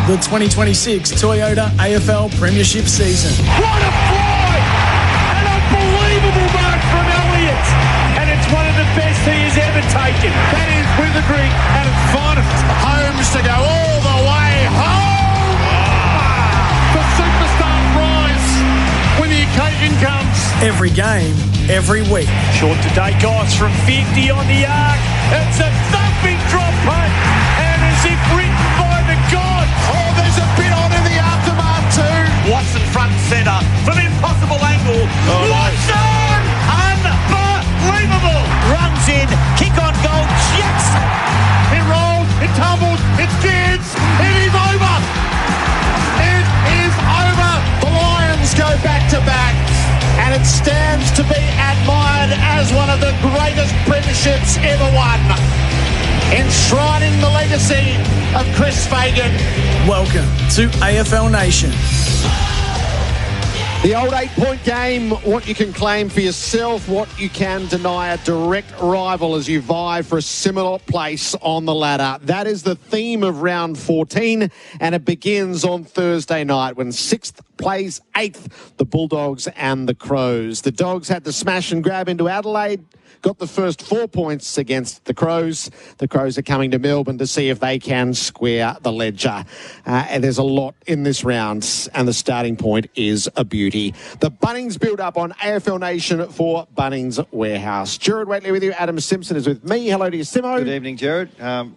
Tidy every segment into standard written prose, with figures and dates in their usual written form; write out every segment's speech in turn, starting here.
the 2026 Toyota AFL Premiership season. What a fly! An unbelievable mark from Elliott. And it's one of the best he has ever taken. That is Withering at its finest. Holmes to go all the way home. The superstars rise when the occasion comes. Every game, every week. Short to Dacos from 50 on the arc. It's a thumping drop punt. And as if written by the gods. Oh, there's a bit on in the aftermath too. Watson front and centre from impossible angle. Oh, Watson! Unbelievable! Runs in, kick on goal, Jackson. It rolls, it tumbles, it skids. It is over. It is over. The Lions go back to back. And it stands to be admired as one of the greatest premierships ever won. Enshrining the legacy of Chris Fagan. Welcome to AFL Nation. The old 8-point game, what you can claim for yourself, what you can deny a direct rival as you vie for a similar place on the ladder. That is the theme of round 14, and it begins on Thursday night when 6th plays 8th, the Bulldogs and the Crows. The Dogs had to smash and grab into Adelaide, got the first 4 points against the Crows. The Crows are coming to Melbourne to see if they can square the ledger. And there's a lot in this round, and the starting point is a beauty. The Bunnings build-up on AFL Nation for Bunnings Warehouse. Jared Whateley with you. Adam Simpson is with me. Hello to you, Simo. Good evening, Jared.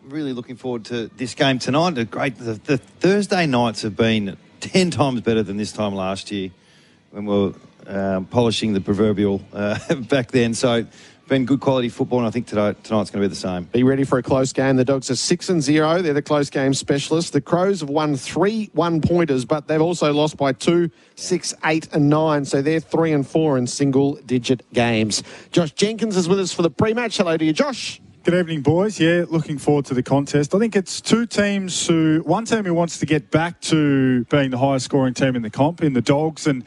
Really looking forward to this game tonight. The Thursday nights have been 10 times better than this time last year when we were polishing the proverbial back then. So been good quality football, and I think tonight's going to be the same. Are you ready for a close game? The Dogs are 6-0. They're the close game specialists. The Crows have won 3 one-pointers, but they've also lost by 2, 6, 8 and 9. So they're 3 and 4 in single-digit games. Josh Jenkins is with us for the pre-match. Hello to you, Josh. Good evening, boys. Yeah, looking forward to the contest. I think it's one team who wants to get back to being the highest scoring team in the comp, in the Dogs, and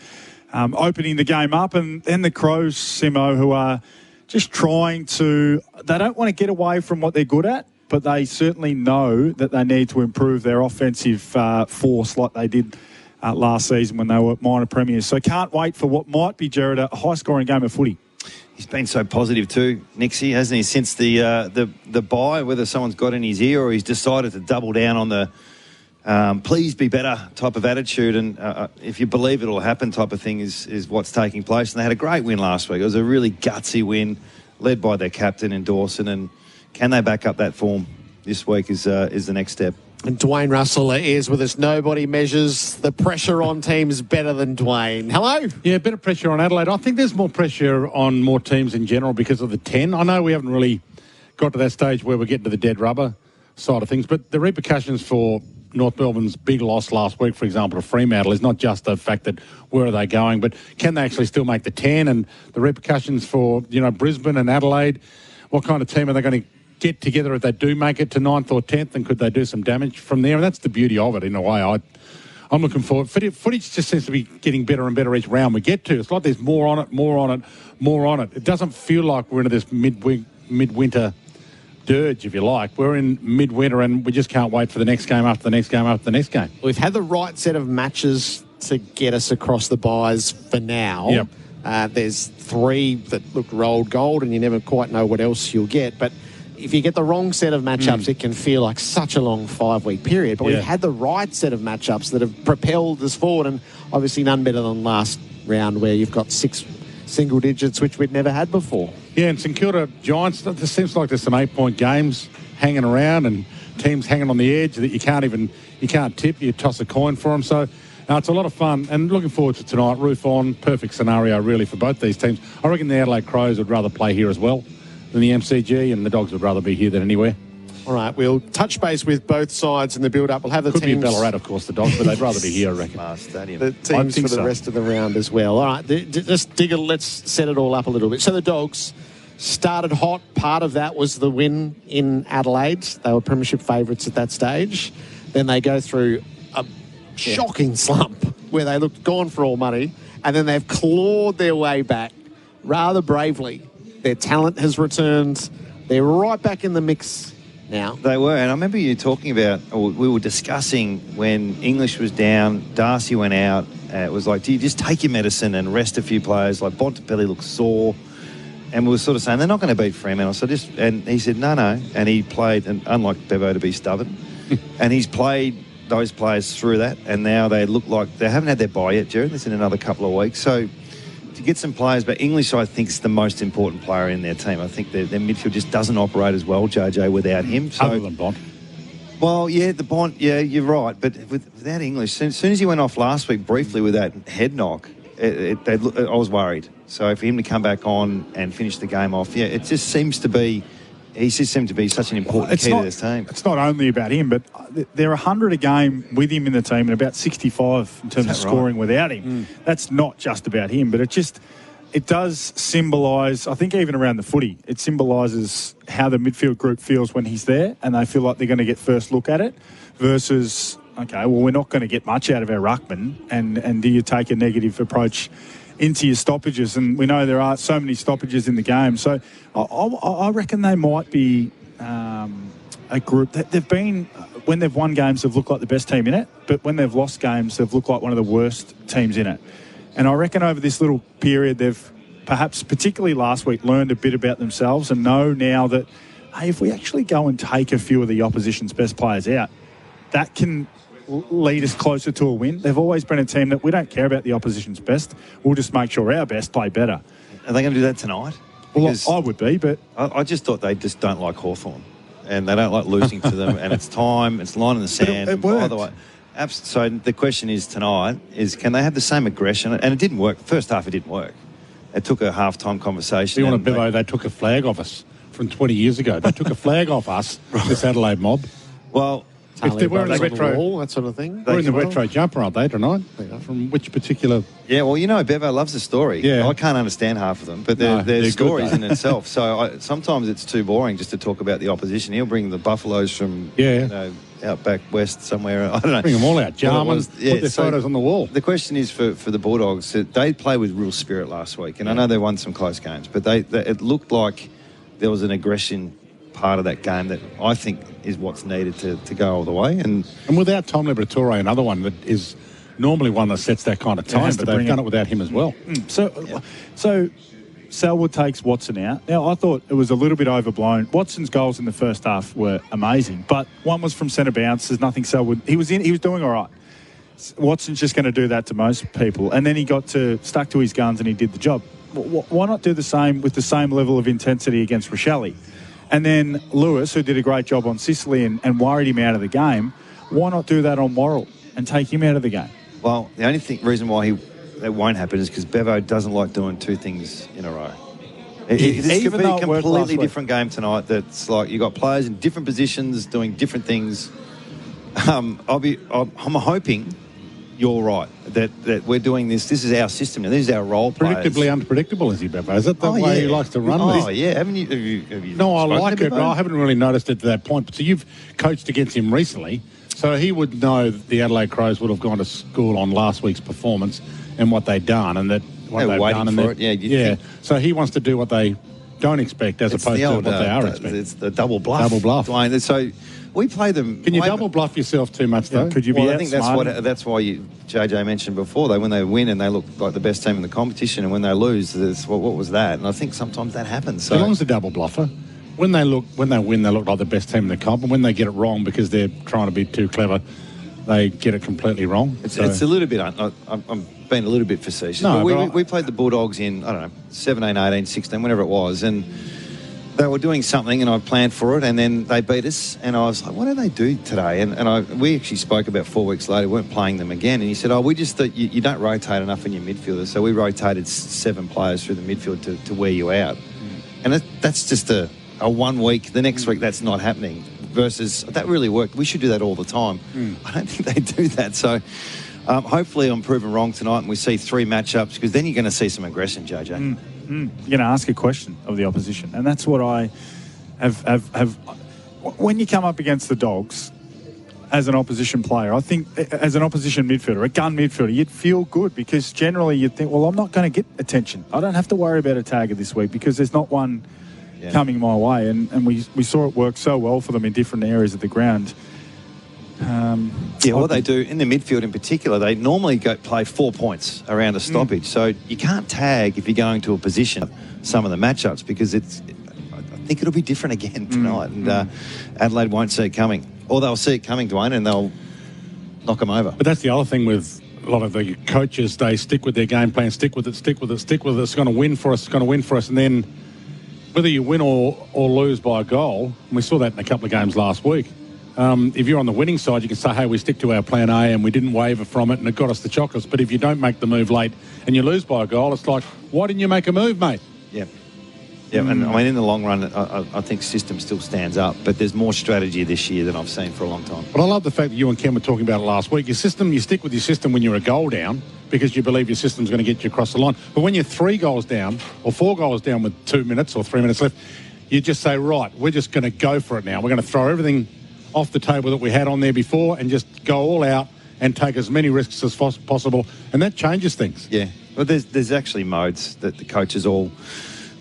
opening the game up, and then the Crows, Simo, who are just they don't want to get away from what they're good at, but they certainly know that they need to improve their offensive force like they did last season when they were minor premiers. So can't wait for what might be, Jared, a high-scoring game of footy. He's been so positive too, Nixie, hasn't he, since the bye, whether someone's got in his ear or he's decided to double down on the please be better type of attitude, and if you believe it'll happen type of thing is what's taking place. And they had a great win last week. It was a really gutsy win led by their captain in Dawson, and can they back up that form this week is the next step. And Dwayne Russell is with us. Nobody measures the pressure on teams better than Dwayne. Hello. Yeah, better pressure on Adelaide. I think there's more pressure on more teams in general because of the 10. I know we haven't really got to that stage where we're getting to the dead rubber side of things, but the repercussions for North Melbourne's big loss last week, for example, to Fremantle, is not just the fact that where are they going, but can they actually still make the 10? And the repercussions for, Brisbane and Adelaide, what kind of team are they going to get together if they do make it to 9th or 10th, and could they do some damage from there? And that's the beauty of it, in a way. I'm looking forward. Footage just seems to be getting better and better each round we get to. It's like there's more on it. It doesn't feel like we're into this midwinter dirge, if you like. We're in midwinter, and we just can't wait for the next game after the next game after the next game. We've had the right set of matches to get us across the buys for now. Yep. There's 3 that look rolled gold, and you never quite know what else you'll get. But if you get the wrong set of matchups, it can feel like such a long 5-week period. But we've had the right set of matchups that have propelled us forward, and obviously none better than last round where you've got 6 single digits, which we'd never had before. Yeah, and St Kilda Giants, it seems like there's some 8-point games hanging around and teams hanging on the edge that you can't tip. You toss a coin for them. So it's a lot of fun, and looking forward to tonight. Roof on, perfect scenario really for both these teams. I reckon the Adelaide Crows would rather play here as well than the MCG, and the Dogs would rather be here than anywhere. All right, we'll touch base with both sides in the build-up. We'll have the Could teams... be Ballarat, of course, the Dogs, but they'd rather be here, I reckon. Stadium. The teams for the rest of the round as well. All right, let's set it all up a little bit. So the Dogs started hot. Part of that was the win in Adelaide. They were premiership favourites at that stage. Then they go through a shocking slump where they looked gone for all money, and then they've clawed their way back rather bravely. Their talent has returned. They're right back in the mix now. They were, and I remember you talking about, or we were discussing when English was down, Darcy went out. It was like, do you just take your medicine and rest a few players? Like Bontempelli looked sore, and we were sort of saying they're not going to beat Fremantle. So and he said no, and he played, and unlike Bevo to be stubborn, and he's played those players through that, and now they look like they haven't had their bye yet, Jared. It's in another couple of weeks, so. To get some players, but English, I think, is the most important player in their team. I think their midfield just doesn't operate as well, JJ, without him. So, other than Bont. Well, yeah, the Bont, yeah, you're right. But without English, as soon as he went off last week briefly with that head knock, I was worried. So for him to come back on and finish the game off, yeah, it just seems to be... He just seemed to be such an important key to this team. It's not only about him, but there are 100 a game with him in the team and about 65 in terms of scoring without him. That's not just about him, but it does symbolise, I think even around the footy, it symbolises how the midfield group feels when he's there, and they feel like they're going to get first look at it versus, okay, well, we're not going to get much out of our ruckman, and do you take a negative approach into your stoppages? And we know there are so many stoppages in the game. So I reckon they might be a group that they've been, when they've won games, they've looked like the best team in it. But when they've lost games, they've looked like one of the worst teams in it. And I reckon over this little period, they've perhaps, particularly last week, learned a bit about themselves and know now that, hey, if we actually go and take a few of the opposition's best players out, that can lead us closer to a win. They've always been a team that we don't care about the opposition's best. We'll just make sure our best play better. Are they going to do that tonight? Well, I would be, but... I just thought they just don't like Hawthorn, and they don't like losing to them, and it's time, it's line in the sand. It worked. By the way, so the question is tonight, can they have the same aggression? And it didn't work. First half, it didn't work. It took a half-time conversation. You want to Bevo, they took a flag off us from 20 years ago. They took a flag off us, this Adelaide mob. Well... If they were in the retro, wall, that sort of thing. We're in the retro jumper, aren't they, tonight? From which particular... Yeah, well, you know, Bevo loves the story. Yeah. I can't understand half of them, but they're stories in itself. So sometimes it's too boring just to talk about the opposition. He'll bring the Buffaloes from, out back west somewhere. I don't know. Bring them all out. Jarman, put their photos on the wall. The question is for the Bulldogs, they played with real spirit last week, and I know they won some close games, but it looked like there was an aggression part of that game that I think is what's needed to go all the way. And without Tom Liberatore, another one that is normally one that sets that kind of time, but they've done it without him as well. So Selwood takes Watson out. Now, I thought it was a little bit overblown. Watson's goals in the first half were amazing, but one was from centre bounce. There's nothing Selwood... He was doing all right. Watson's just going to do that to most people. And then he stuck to his guns and he did the job. Why not do the same with the same level of intensity against Rochelle? And then Lewis, who did a great job on Sicily and worried him out of the game, why not do that on Worrell and take him out of the game? Well, the only reason why that won't happen is because Bevo doesn't like doing two things in a row. This could be a completely different game tonight. That's like you've got players in different positions doing different things. I'm hoping you're right that we're doing this. This is our system now. This is our role players. Predictably unpredictable, is he, Bevo? Is that the way he likes to run? Oh, yeah. Have you no, I like it, but I haven't really noticed it to that point. So you've coached against him recently, so he would know that the Adelaide Crows would have gone to school on last week's performance and what they'd done, and that what they've done. And for it. Yeah. So he wants to do what they don't expect as opposed to what they are expecting. It's the double bluff. Double bluff. Dwayne, so we play them. Can you double bluff yourself too much though? Could you be? I think that's why JJ mentioned before. When they win and they look like the best team in the competition, and when they lose, what was that? And I think sometimes that happens. So belongs to double bluffer. When they win, they look like the best team in the comp, and when they get it wrong because they're trying to be too clever, they get it completely wrong. It's a little bit. I'm being a little bit facetious. No, but we played the Bulldogs in, I don't know, 17, 18, 16, whatever it was, and they were doing something, and I planned for it, and then they beat us, and I was like, what do they do today? And we actually spoke about 4 weeks later, we weren't playing them again, and he said, we just thought you don't rotate enough in your midfielders, so we rotated 7 players through the midfield to wear you out. And that's just a 1 week. The next week, that's not happening. Versus, that really worked. We should do that all the time. I don't think they do that. So hopefully I'm proven wrong tonight and we see 3 matchups, because then you're going to see some aggression, JJ. You're going to ask a question of the opposition. And that's what I have. When you come up against the Dogs as an opposition player, I think as an opposition midfielder, a gun midfielder, you'd feel good, because generally you'd think, well, I'm not going to get attention. I don't have to worry about a target this week because there's not one coming my way, and we saw it work so well for them in different areas of the ground. What they do in the midfield in particular, they normally play 4 points around a stoppage. So you can't tag if you're going to a position some of the matchups, because I think it'll be different again tonight. And Adelaide won't see it coming. Or they'll see it coming, Dwayne, and they'll knock them over. But that's the other thing with a lot of the coaches. They stick with their game plan, stick with it. It's going to win for us, And then whether you win or lose by a goal, and we saw that in a couple of games last week, if you're on the winning side, you can say, hey, we stick to our plan A and we didn't waver from it and it got us the chocolates. But if you don't make the move late and you lose by a goal, it's like, why didn't you make a move, mate? Yeah. Yeah, and I mean, in the long run, I think system still stands up, but there's more strategy this year than I've seen for a long time. But I love the fact that you and Ken were talking about it last week. Your system, you stick with your system when you're a goal down because you believe your system's going to get you across the line. But when you're 3 goals down or 4 goals down with 2 minutes or 3 minutes left, you just say, right, we're just going to go for it now. We're going to throw everything off the table that we had on there before and just go all out and take as many risks as possible. And that changes things. Yeah. Well, there's actually modes that the coaches all...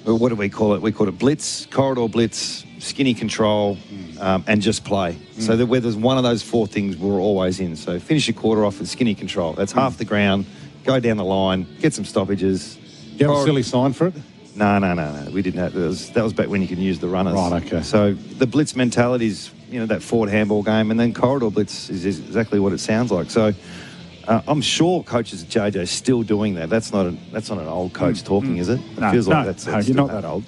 What do we call it? We call it blitz, corridor blitz, skinny control, and just play. So that where there's one of those 4 things, we're always in. So finish your quarter off with skinny control. That's half the ground, go down the line, get some stoppages. Do you have a silly sign for it? No. We didn't have that was back when you could use the runners. Right, okay. So the blitz mentality is, that forward handball game, and then corridor blitz is exactly what it sounds like. So I'm sure coaches at JJ are still doing that. That's not an old coach talking, is it? It feels like that's you're not that old.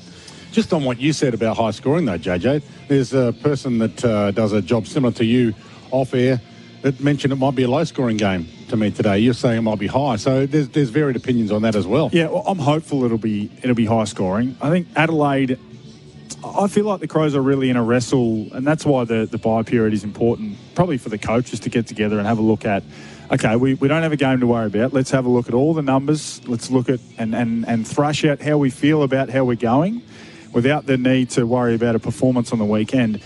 Just on what you said about high scoring, though, JJ, there's a person that does a job similar to you off air that mentioned it might be a low scoring game to me today. You're saying it might be high. So there's varied opinions on that as well. Yeah, well, I'm hopeful it'll be high scoring. I think Adelaide, I feel like the Crows are really in a wrestle, and that's why the bye period is important, probably for the coaches to get together and have a look at, okay, we don't have a game to worry about. Let's have a look at all the numbers. Let's look at and thrash out how we feel about how we're going without the need to worry about a performance on the weekend.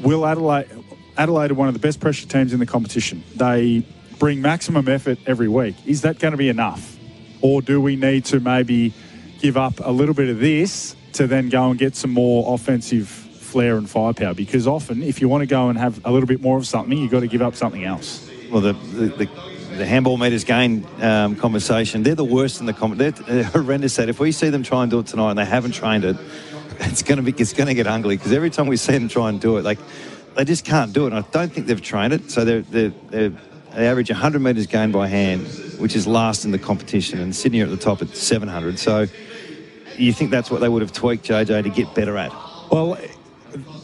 Will Adelaide are one of the best pressure teams in the competition. They bring maximum effort every week. Is that going to be enough? Or do we need to maybe give up a little bit of this to then go and get some more offensive flair and firepower? Because often, if you want to go and have a little bit more of something, you've got to give up something else. Well, the handball meters gain conversation, they're the worst in the competition. They're horrendous at it. If we see them try and do it tonight and they haven't trained it, it's going to get ugly, because every time we see them try and do it, they just can't do it. And I don't think they've trained it. So they average 100 metres gained by hand, which is last in the competition, and Sydney are at the top at 700. So you think that's what they would have tweaked, JJ, to get better at? Well,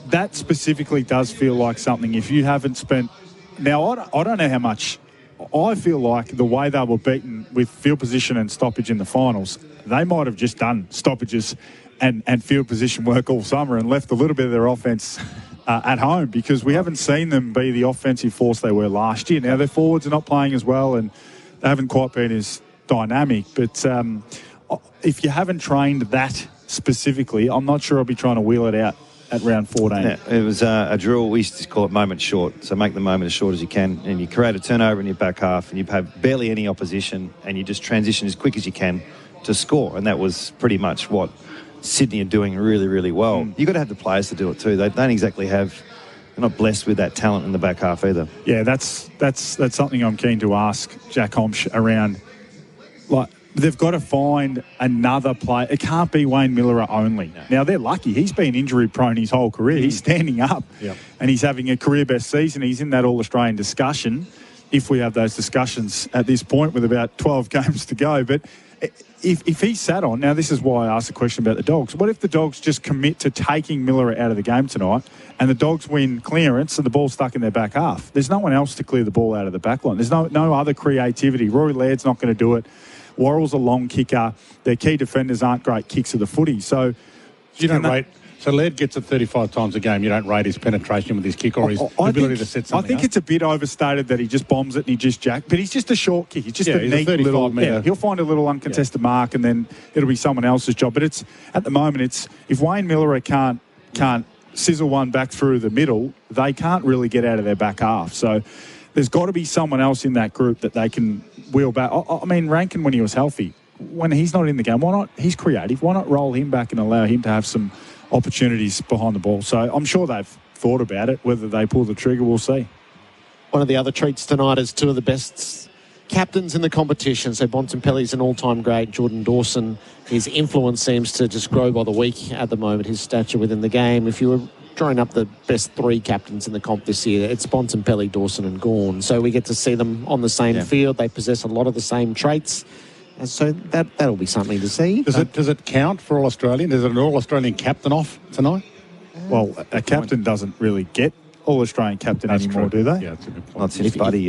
that specifically does feel like something. If you haven't spent... Now, I don't know how much... I feel like the way they were beaten with field position and stoppage in the finals, they might have just done stoppages and field position work all summer and left a little bit of their offence at home, because we haven't seen them be the offensive force they were last year. Now, their forwards are not playing as well and they haven't quite been as dynamic. But if you haven't trained that specifically, I'm not sure I'll be trying to wheel it out at round 14. Yeah, it was a drill. We used to call it moment short. So make the moment as short as you can, and you create a turnover in your back half, and you have barely any opposition, and you just transition as quick as you can to score. And that was pretty much what Sydney are doing really, really well. You've got to have the players to do it too. They don't exactly have... They're not blessed with that talent in the back half either. Yeah, that's something I'm keen to ask Jack Homsch around. Like, they've got to find another player. It can't be Wayne Miller only. No. Now, they're lucky. He's been injury-prone his whole career. He's standing up, and he's having a career-best season. He's in that All-Australian discussion, if we have those discussions at this point with about 12 games to go. But if he sat on... Now, this is why I asked the question about the Dogs. What if the Dogs just commit to taking Miller out of the game tonight and the Dogs win clearance and the ball's stuck in their back half? There's no one else to clear the ball out of the back line. There's no other creativity. Rory Laird's not going to do it. Worrell's a long kicker. Their key defenders aren't great kicks of the footy. So you don't rate... So Laird gets it 35 times a game. You don't rate his penetration with his kick or his ability to set something I think it's a bit overstated that he just bombs it and he just jacks. But he's just a short kick. He's just a neat little... metre. He'll find a little uncontested mark and then it'll be someone else's job. But it's at the moment, it's if Wayne Miller can't sizzle one back through the middle, they can't really get out of their back half. So there's got to be someone else in that group that they can wheel back. I mean, Rankin, when he was healthy, when he's not in the game, why not? He's creative. Why not roll him back and allow him to have some opportunities behind the ball. So I'm sure they've thought about it. Whether they pull the trigger, we'll see. One of the other treats tonight is two of the best captains in the competition. So Bontempelli's an all-time great. Jordan Dawson, his influence seems to just grow by the week at the moment, his stature within the game. If you were drawing up the best three captains in the comp this year, it's Bontempelli, Dawson and Gawn. So we get to see them on the same field. They possess a lot of the same traits. And so that'll be something to see. Does it count for All-Australian? Is it an All-Australian captain off tonight? Well, a captain doesn't really get All-Australian captain anymore, do they? Yeah, that's a good point. Not since Buddy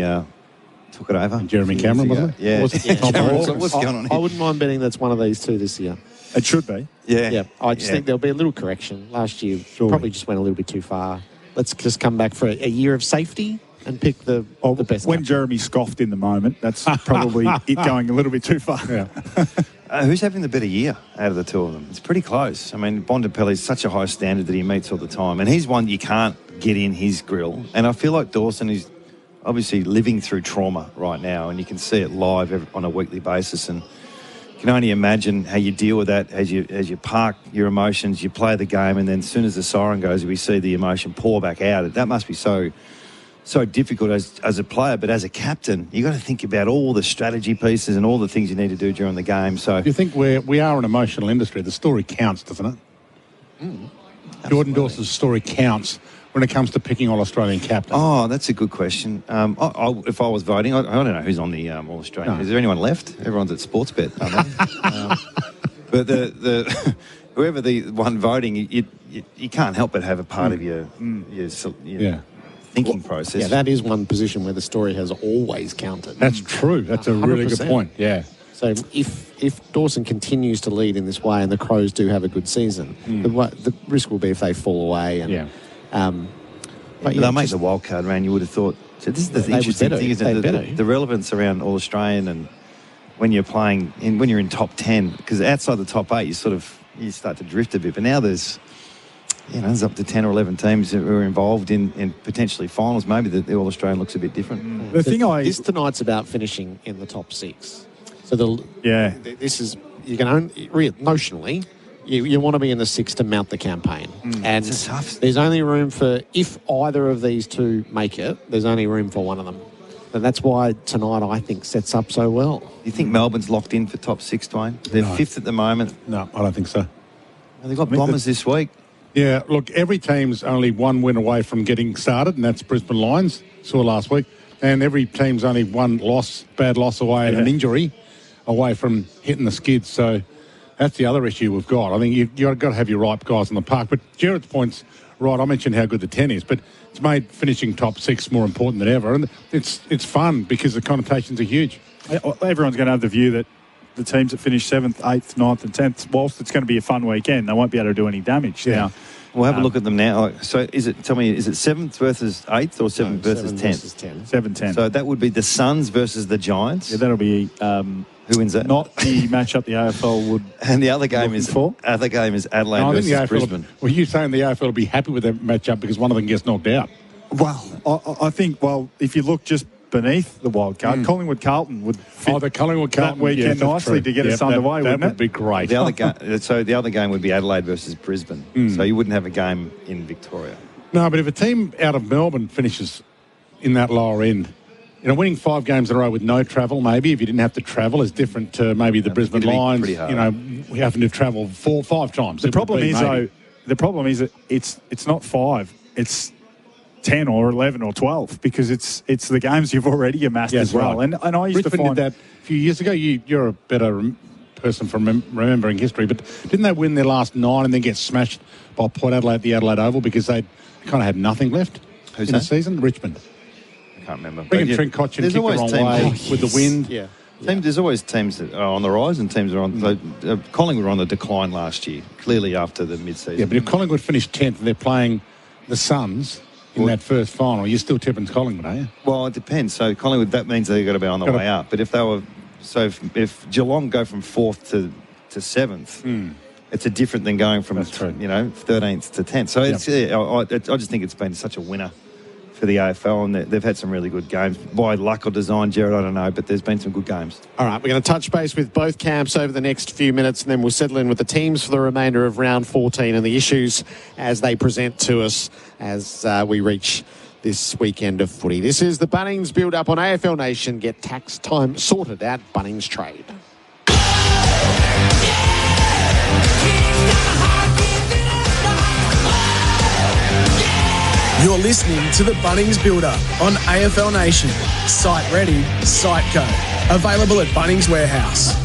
took it over. Jeremy Cameron, wasn't it? Yeah. Was it Tom Cameron, Hall? so what's going on I here? wouldn't mind betting that's one of these two this year. It should be. Yeah, I just think there'll be a little correction. Last year, probably just went a little bit too far. Let's just come back for a year of safety and pick the best. When Jeremy scoffed in the moment, that's probably it going a little bit too far. Yeah. Who's having the better year out of the two of them? It's pretty close. I mean, Bontempelli's such a high standard that he meets all the time, and he's one you can't get in his grill. And I feel like Dawson is obviously living through trauma right now, and you can see it live on a weekly basis. And you can only imagine how you deal with that as you park your emotions, you play the game, and then as soon as the siren goes, we see the emotion pour back out. That must be so difficult as a player, but as a captain, you got to think about all the strategy pieces and all the things you need to do during the game. So Do you think we are an emotional industry? The story counts, doesn't it? Jordan Dawson's story counts when it comes to picking All-Australian captain. Oh, that's a good question. If I was voting, I don't know who's on the All-Australian. No. Is there anyone left? Everyone's at Sportsbet, aren't they? But the whoever the one voting, you can't help but have a part of your thinking process. Yeah, that is one position where the story has always counted. That's true. That's a really good 100%. point. Yeah. So if Dawson continues to lead in this way and the Crows do have a good season, the risk will be if they fall away. And, but they'll make the wild card round. You would have thought. So this is the interesting thing, isn't it? The relevance around All-Australian and when you're playing when you're in top 10, because outside the top 8, you start to drift a bit. But now there's up to 10 or 11 teams that are involved in potentially finals. Maybe the All-Australian looks a bit different. This tonight's about finishing in the top 6. So this is you can only notionally you want to be in the 6 to mount the campaign, and there's only room for, if either of these two make it, there's only room for one of them, and that's why tonight I think sets up so well. You think Melbourne's locked in for top 6, Dwayne? They're 5th at the moment. No, I don't think so. They've got Bombers this week. Yeah, look, every team's only one win away from getting started, and that's Brisbane Lions. Saw last week. And every team's only one bad loss away and an injury away from hitting the skids. So that's the other issue we've got. I think you've got to have your right guys on the park. But Jared's point's right. I mentioned how good the 10 is, but it's made finishing top 6 more important than ever. And it's fun because the connotations are huge. Everyone's going to have the view that the teams that finish 7th, 8th, 9th and 10th, whilst it's going to be a fun weekend, they won't be able to do any damage. Yeah. Now, we'll have a look at them now. So is it 7th versus 8th or 7th versus 10th? 7-10. So that would be the Suns versus the Giants. Yeah, that'll be who wins that? Not the matchup the AFL would. And the other game is Adelaide I think versus the AFL Brisbane. Well, you're saying the AFL will be happy with that matchup because one of them gets knocked out. Well, I think, if you look just beneath the wild card, Collingwood Carlton would fit the Collingwood Carlton that weekend nicely to get us underway, wouldn't that it? would be great. The other game would be Adelaide versus Brisbane. So you wouldn't have a game in Victoria. No, but if a team out of Melbourne finishes in that lower end, winning 5 games in a row with no travel, maybe if you didn't have to travel, is different to maybe the Brisbane Lions. We having to travel 4 or 5 times. The problem is that it's not 5. It's 10 or 11 or 12 because it's the games you've already amassed as well. Right. And I used Brisbane to find did that a few years ago. You're a better person for remembering history, but didn't they win their last 9 and then get smashed by Port Adelaide at the Adelaide Oval because they kind of had nothing left in the season? Richmond. I can't remember. Bringing Trent Cotchin kicked the wrong way with the wind. Yeah. There's always teams that are on the rise and teams are on. Collingwood were on the decline last year, clearly after the mid-season. Yeah, but if Collingwood finished 10th and they're playing the Suns in that first final, you're still tipping Collingwood, are you? Well, it depends. So Collingwood, that means they've got to be on the way up. But if they were, if Geelong go from 4th to 7th, it's a different than going from 13th to 10th. So I just think it's been such a winner for the AFL, and they've had some really good games. By luck or design, Jared, I don't know, but there's been some good games. All right, we're going to touch base with both camps over the next few minutes, and then we'll settle in with the teams for the remainder of round 14 and the issues as they present to us as we reach this weekend of footy. This is the Bunnings build-up on AFL Nation. Get tax time sorted at Bunnings Trade. You're listening to the Bunnings Builder on AFL Nation. Site ready, site go. Available at Bunnings Warehouse.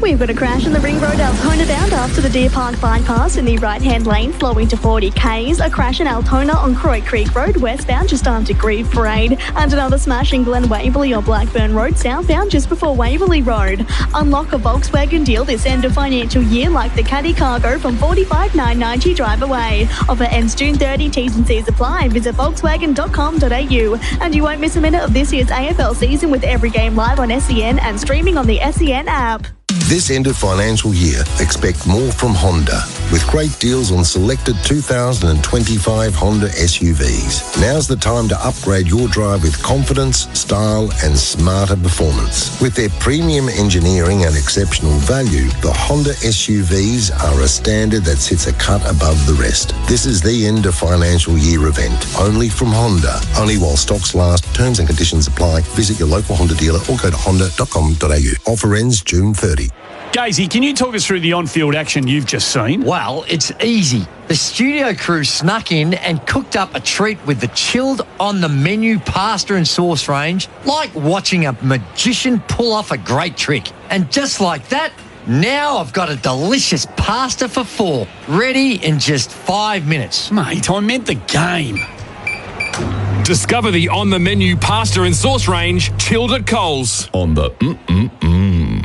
We've got a crash on the Ring Road Altona bound after the Deer Park bypass in the right-hand lane, slowing to 40 k's. A crash in Altona on Croy Creek Road westbound just after Grieve Parade. And another smash in Glen Waverley or Blackburn Road southbound just before Waverley Road. Unlock a Volkswagen deal this end of financial year like the Caddy Cargo from $45,990 drive away. Offer ends June 30, T's and C's apply. Visit volkswagen.com.au. And you won't miss a minute of this year's AFL season with every game live on SEN and streaming on the SEN app. This end of financial year, expect more from Honda with great deals on selected 2025 Honda SUVs. Now's the time to upgrade your drive with confidence, style and smarter performance. With their premium engineering and exceptional value, the Honda SUVs are a standard that sits a cut above the rest. This is the end of financial year event, only from Honda. Only while stocks last. Terms and conditions apply. Visit your local Honda dealer or go to honda.com.au. Offer ends June 30. Gazy, can you talk us through the on-field action you've just seen? Well, it's easy. The studio crew snuck in and cooked up a treat with the chilled on-the-menu pasta and sauce range, like watching a magician pull off a great trick. And just like that, now I've got a delicious pasta for four, ready in just 5 minutes. Mate, I meant the game. Discover the on-the-menu pasta and sauce range, chilled at Coles. On the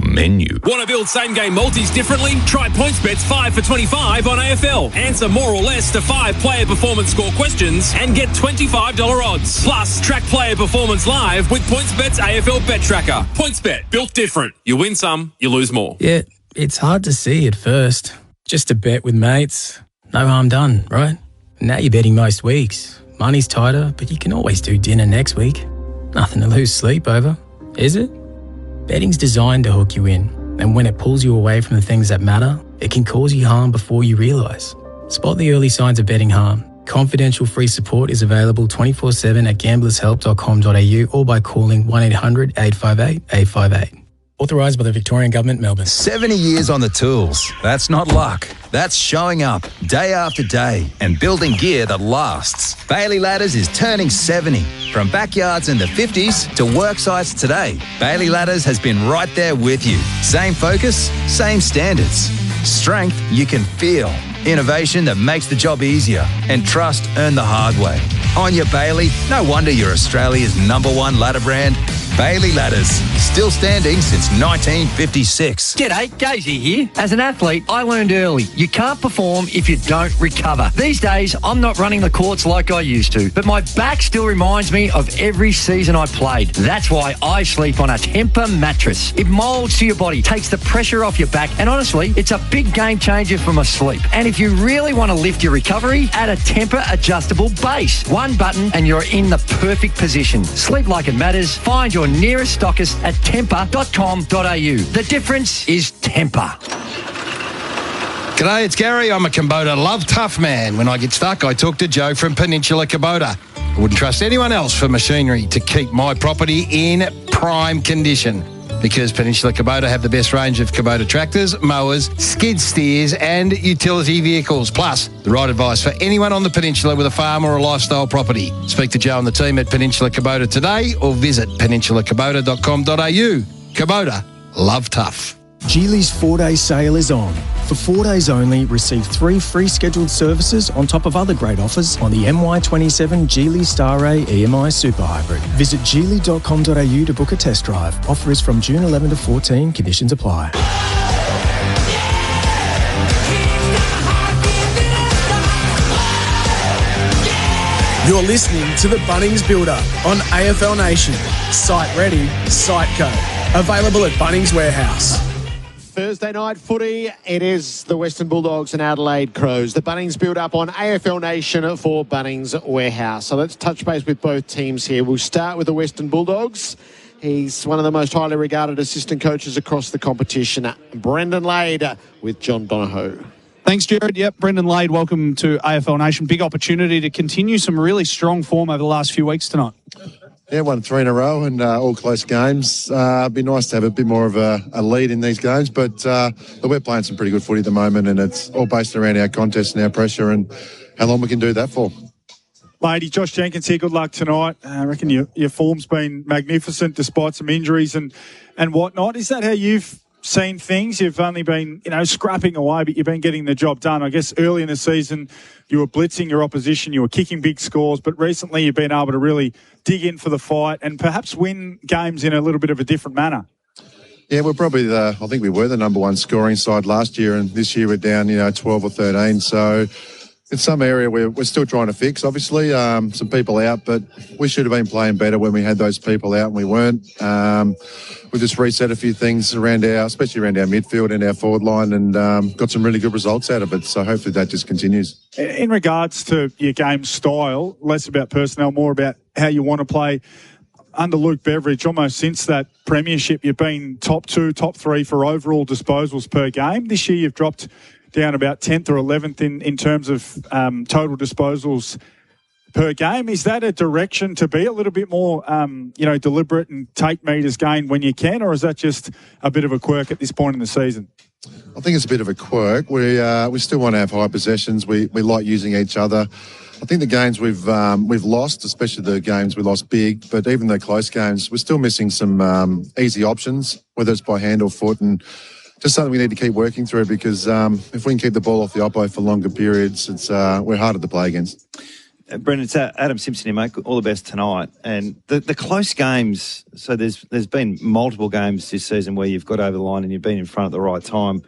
menu. Want to build same-game multis differently? Try PointsBet's 5 for 25 on AFL. Answer more or less to 5 player performance score questions and get $25 odds. Plus, track player performance live with PointsBet's AFL Bet Tracker. PointsBet, built different. You win some, you lose more. Yeah, it's hard to see at first. Just a bet with mates. No harm done, right? Now you're betting most weeks. Money's tighter, but you can always do dinner next week. Nothing to lose sleep over, is it? Betting's designed to hook you in, and when it pulls you away from the things that matter, it can cause you harm before you realise. Spot the early signs of betting harm. Confidential free support is available 24/7 at gamblershelp.com.au or by calling 1-800-858-858. Authorised by the Victorian Government, Melbourne. 70 years on the tools. That's not luck. That's showing up day after day and building gear that lasts. Bailey Ladders is turning 70. From backyards in the 50s to work sites today, Bailey Ladders has been right there with you. Same focus, same standards. Strength you can feel. Innovation that makes the job easier. And trust earned the hard way. On your Bailey, no wonder you're Australia's #1 ladder brand. Bailey Ladders, still standing since 1956. G'day, Gazy here. As an athlete, I learned early, you can't perform if you don't recover. These days, I'm not running the courts like I used to, but my back still reminds me of every season I played. That's why I sleep on a Tempur mattress. It moulds to your body, takes the pressure off your back, and honestly, it's a big game changer for my sleep. And if you really want to lift your recovery, add a Tempur adjustable base. One button and you're in the perfect position. Sleep like it matters. Find your nearest stockist at tempur.com.au. The difference is Tempur. G'day, it's Gary. I'm a Kubota Love Tough man. When I get stuck, I talk to Joe from Peninsula Kubota. I wouldn't trust anyone else for machinery to keep my property in prime condition, because Peninsula Kubota have the best range of Kubota tractors, mowers, skid steers and utility vehicles. Plus, the right advice for anyone on the Peninsula with a farm or a lifestyle property. Speak to Joe and the team at Peninsula Kubota today or visit peninsulaKubota.com.au. Kubota, love tough. Geely's 4-day sale is on. For 4 days only, receive 3 free scheduled services on top of other great offers on the MY27 Geely Star A EMI Super Hybrid. Visit geely.com.au to book a test drive. Offer is from June 11 to 14. Conditions apply. You're listening to the Bunnings Builder on AFL Nation. Site ready, site go. Available at Bunnings Warehouse. Thursday night footy. It is the Western Bulldogs and Adelaide Crows. The Bunnings build up on AFL Nation for Bunnings Warehouse. So let's touch base with both teams here. We'll start with the Western Bulldogs. He's one of the most highly regarded assistant coaches across the competition, Brendan Lade, with John Donohue. Thanks, Jared. Yep, Brendan Lade, welcome to AFL Nation. Big opportunity to continue some really strong form over the last few weeks tonight. Yeah, won 3 in a row and all close games. It'd be nice to have a bit more of a lead in these games, but we're playing some pretty good footy at the moment, and it's all based around our contest and our pressure and how long we can do that for. Lady, Josh Jenkins here. Good luck tonight. I reckon your form's been magnificent despite some injuries and whatnot. Is that how you've seen things? You've only been, scrapping away, but you've been getting the job done. I guess early in the season, you were blitzing your opposition, you were kicking big scores, but recently you've been able to really dig in for the fight and perhaps win games in a little bit of a different manner. Yeah, we're probably I think we were the number one scoring side last year, and this year we're down, 12 or 13. So it's some area where we're still trying to fix, obviously. Some people out, but we should have been playing better when we had those people out and we weren't. We just reset a few things especially around our midfield and our forward line, and got some really good results out of it. So hopefully that just continues. In regards to your game style, less about personnel, more about how you want to play. Under Luke Beveridge, almost since that premiership, you've been top 2, top 3 for overall disposals per game. This year you've dropped down about 10th or 11th in terms of total disposals per game. Is that a direction to be a little bit more, deliberate and take meters gained when you can, or is that just a bit of a quirk at this point in the season? I think it's a bit of a quirk. We still want to have high possessions. We like using each other. I think the games we've lost, especially the games we lost big, but even the close games, we're still missing some easy options, whether it's by hand or foot, and just something we need to keep working through, because if we can keep the ball off the oppo for longer periods, we're harder to play against. Brendan, it's Adam Simpson here, mate. All the best tonight. And the close games, so there's been multiple games this season where you've got over the line and you've been in front at the right time.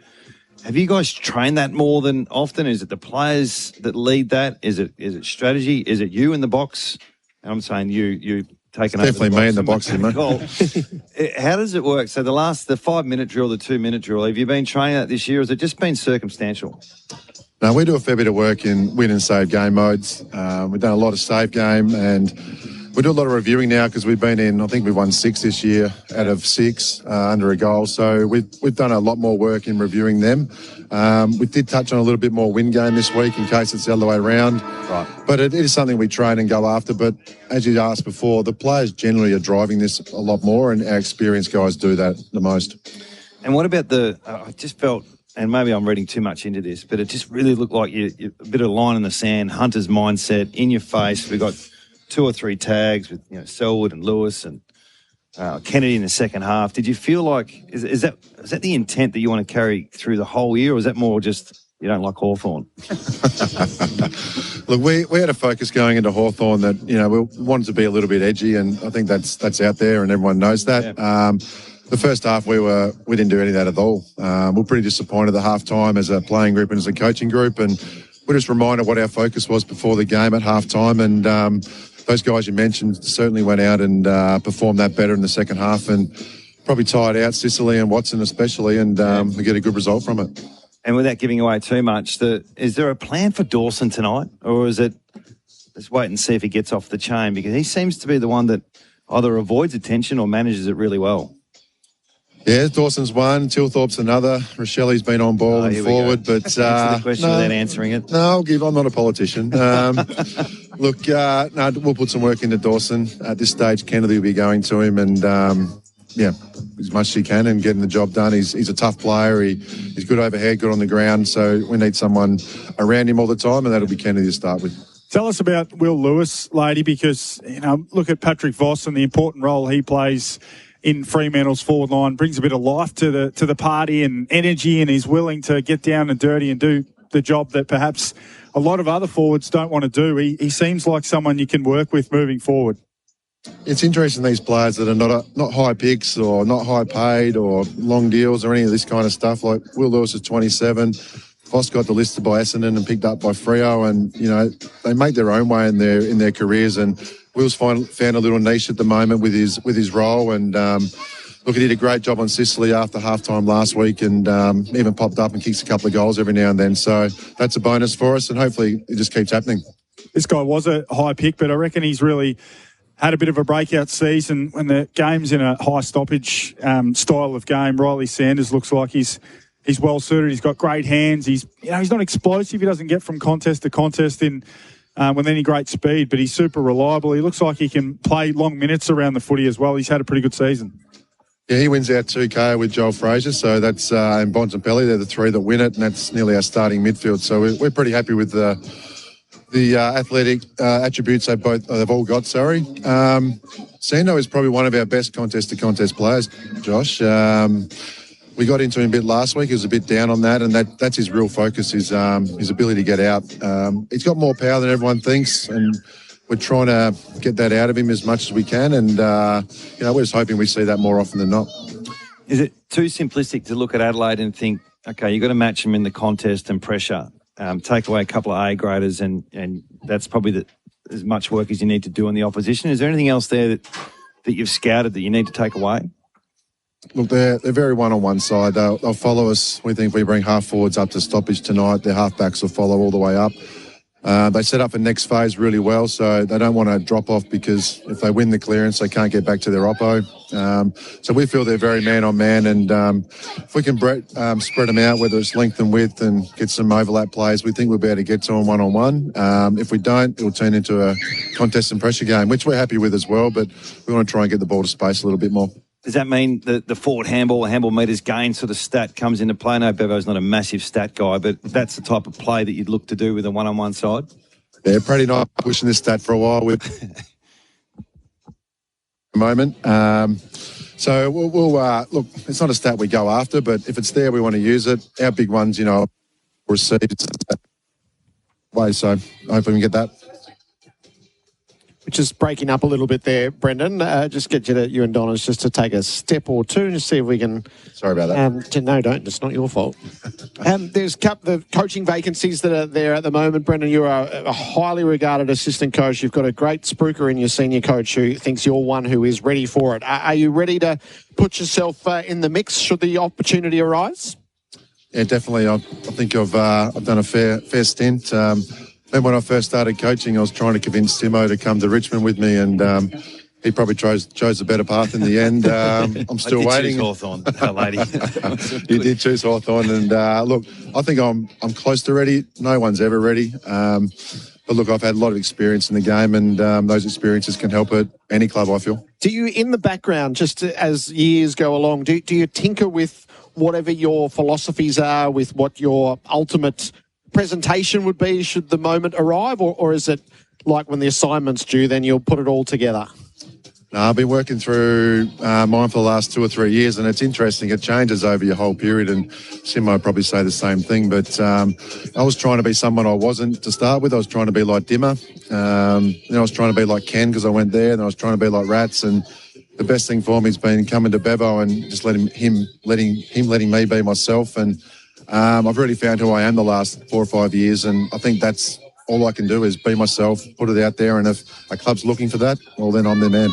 Have you guys trained that more than often? Is it the players that lead that? Is it strategy? Is it you in the box? And I'm saying you taking over definitely me in the box, mate. How does it work? So the 5-minute drill, the 2-minute drill, have you been training that this year, or has it just been circumstantial? No, we do a fair bit of work in win and save game modes. We've done a lot of save game, and we do a lot of reviewing now because we've been in, I think we've won 6 this year out of 6 under a goal. So we've done a lot more work in reviewing them. We did touch on a little bit more win game this week in case it's the other way around. Right. But it is something we train and go after. But as you asked before, the players generally are driving this a lot more, and our experienced guys do that the most. And what about I just felt, and maybe I'm reading too much into this, but it just really looked like you a bit of line in the sand, Hunter's mindset, in your face. We got 2 or 3 tags with Selwood and Lewis and Kennedy in the second half. Did you feel like is that the intent that you want to carry through the whole year, or is that more just you don't like Hawthorn? Look, we had a focus going into Hawthorn that we wanted to be a little bit edgy, and I think that's out there, and everyone knows that. Yeah. The first half we didn't do any of that at all. We're pretty disappointed at half time as a playing group and as a coaching group, and we're just reminded what our focus was before the game at half time, and those guys you mentioned certainly went out and performed that better in the second half, and probably tired out Sicily and Watson especially, and we get a good result from it. And without giving away too much, is there a plan for Dawson tonight, or is it let's wait and see if he gets off the chain, because he seems to be the one that either avoids attention or manages it really well? Yeah, Dawson's one, Tilthorpe's another. Rochelle's been on ball and forward, but answer the question without answering it. No, I'm not a politician. Look, we'll put some work into Dawson at this stage. Kennedy will be going to him, and as much as he can and getting the job done. He's a tough player. He's good overhead, good on the ground. So we need someone around him all the time, and that'll be Kennedy to start with. Tell us about Will Lewis, Lady, because look at Patrick Voss and the important role he plays in Fremantle's forward line. Brings a bit of life to the party and energy, and he's willing to get down and dirty and do the job that perhaps a lot of other forwards don't want to do. He seems like someone you can work with moving forward. It's interesting, these players that are not high picks or not high paid or long deals or any of this kind of stuff. Like Will Lewis is 27. Voss got delisted by Essendon and picked up by Freo, and they make their own way in their careers. And Will's found a little niche at the moment with his role, and look, he did a great job on Sicily after halftime last week, and even popped up and kicks a couple of goals every now and then. So that's a bonus for us, and hopefully it just keeps happening. This guy was a high pick, but I reckon he's really had a bit of a breakout season when the game's in a high stoppage style of game. Riley Sanders looks like he's well suited. He's got great hands. He's not explosive. He doesn't get from contest to contest with any great speed, but he's super reliable. He looks like he can play long minutes around the footy as well. He's had a pretty good season. Yeah, he wins our 2K with Joel Frazier, so that's and Bontempelli. They're the three that win it, and that's nearly our starting midfield. So we're pretty happy with the athletic attributes they've all got. Sando is probably one of our best contest-to-contest players, Josh. We got into him a bit last week. He was a bit down on that, and that's his real focus, his ability to get out. He's got more power than everyone thinks, and we're trying to get that out of him as much as we can, and we're just hoping we see that more often than not. Is it too simplistic to look at Adelaide and think, okay, you've got to match them in the contest and pressure, take away a couple of A-graders, and that's probably as much work as you need to do in the opposition? Is there anything else there that you've scouted that you need to take away? Look, they're very one-on-one side. They'll follow us. We think if we bring half-forwards up to stoppage tonight, their half-backs will follow all the way up. They set up the next phase really well, so they don't want to drop off, because if they win the clearance, they can't get back to their oppo. So we feel they're very man-on-man, and if we can spread them out, whether it's length and width, and get some overlap plays, we think we'll be able to get to them one-on-one. If we don't, it'll turn into a contest and pressure game, which we're happy with as well, but we want to try and get the ball to space a little bit more. Does that mean the forward handball meters gain sort of stat comes into play? No, Bevo's not a massive stat guy, but that's the type of play that you'd look to do with a one-on-one side? Yeah, pretty nice pushing this stat for a while with moment. So we'll look, it's not a stat we go after, but if it's there, we want to use it. Our big ones, receive way, so hopefully we can get that. Which is breaking up a little bit there, Brendan. Just get you and Donna's just to take a step or two and just see if we can... Sorry about that. No, don't. It's not your fault. There's the coaching vacancies that are there at the moment. Brendan, you are a highly regarded assistant coach. You've got a great spruiker in your senior coach who thinks you're one who is ready for it. Are you ready to put yourself in the mix should the opportunity arise? Yeah, definitely. I think I've done a fair stint. Then when I first started coaching, I was trying to convince Timo to come to Richmond with me, and he probably chose a better path in the end. I'm still waiting. Choose Hawthorn, that lady. You did choose Hawthorn, and look, I think I'm close to ready. No one's ever ready. But look, I've had a lot of experience in the game, and those experiences can help at any club, I feel. Do you, in the background, just as years go along, do you tinker with whatever your philosophies are, with what your ultimate presentation would be should the moment arrive, or is it like when the assignment's due, then you'll put it all together? No, I've been working through mine for the last 2 or 3 years, and it's interesting. It changes over your whole period, and Simo would probably say the same thing. But I was trying to be someone I wasn't to start with. I was trying to be like Dimmer. Then I was trying to be like Ken because I went there, and I was trying to be like Rats. And the best thing for me has been coming to Bevo and just letting me be myself. And I've really found who I am the last 4 or 5 years, and I think that's all I can do is be myself, put it out there, and if a club's looking for that, well, then I'm their man.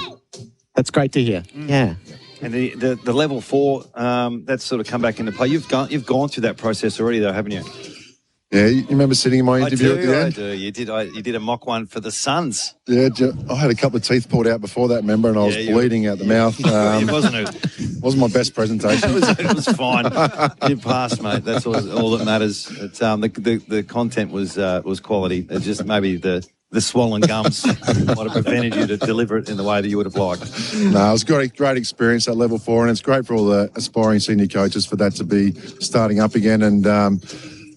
That's great to hear. Yeah. And the level 4, that's sort of come back into play. You've gone through that process already, though, haven't you? Yeah, you remember sitting in my interview at the end? I do. You did a mock one for the Suns. Yeah, I had a couple of teeth pulled out before that, remember, and I was bleeding out the mouth. It wasn't my best presentation. it was fine. You passed, mate. That's all that matters. It's, the content was quality. It's just maybe the swollen gums might have prevented you to deliver it in the way that you would have liked. No, it was a great experience at level 4, and it's great for all the aspiring senior coaches for that to be starting up again, and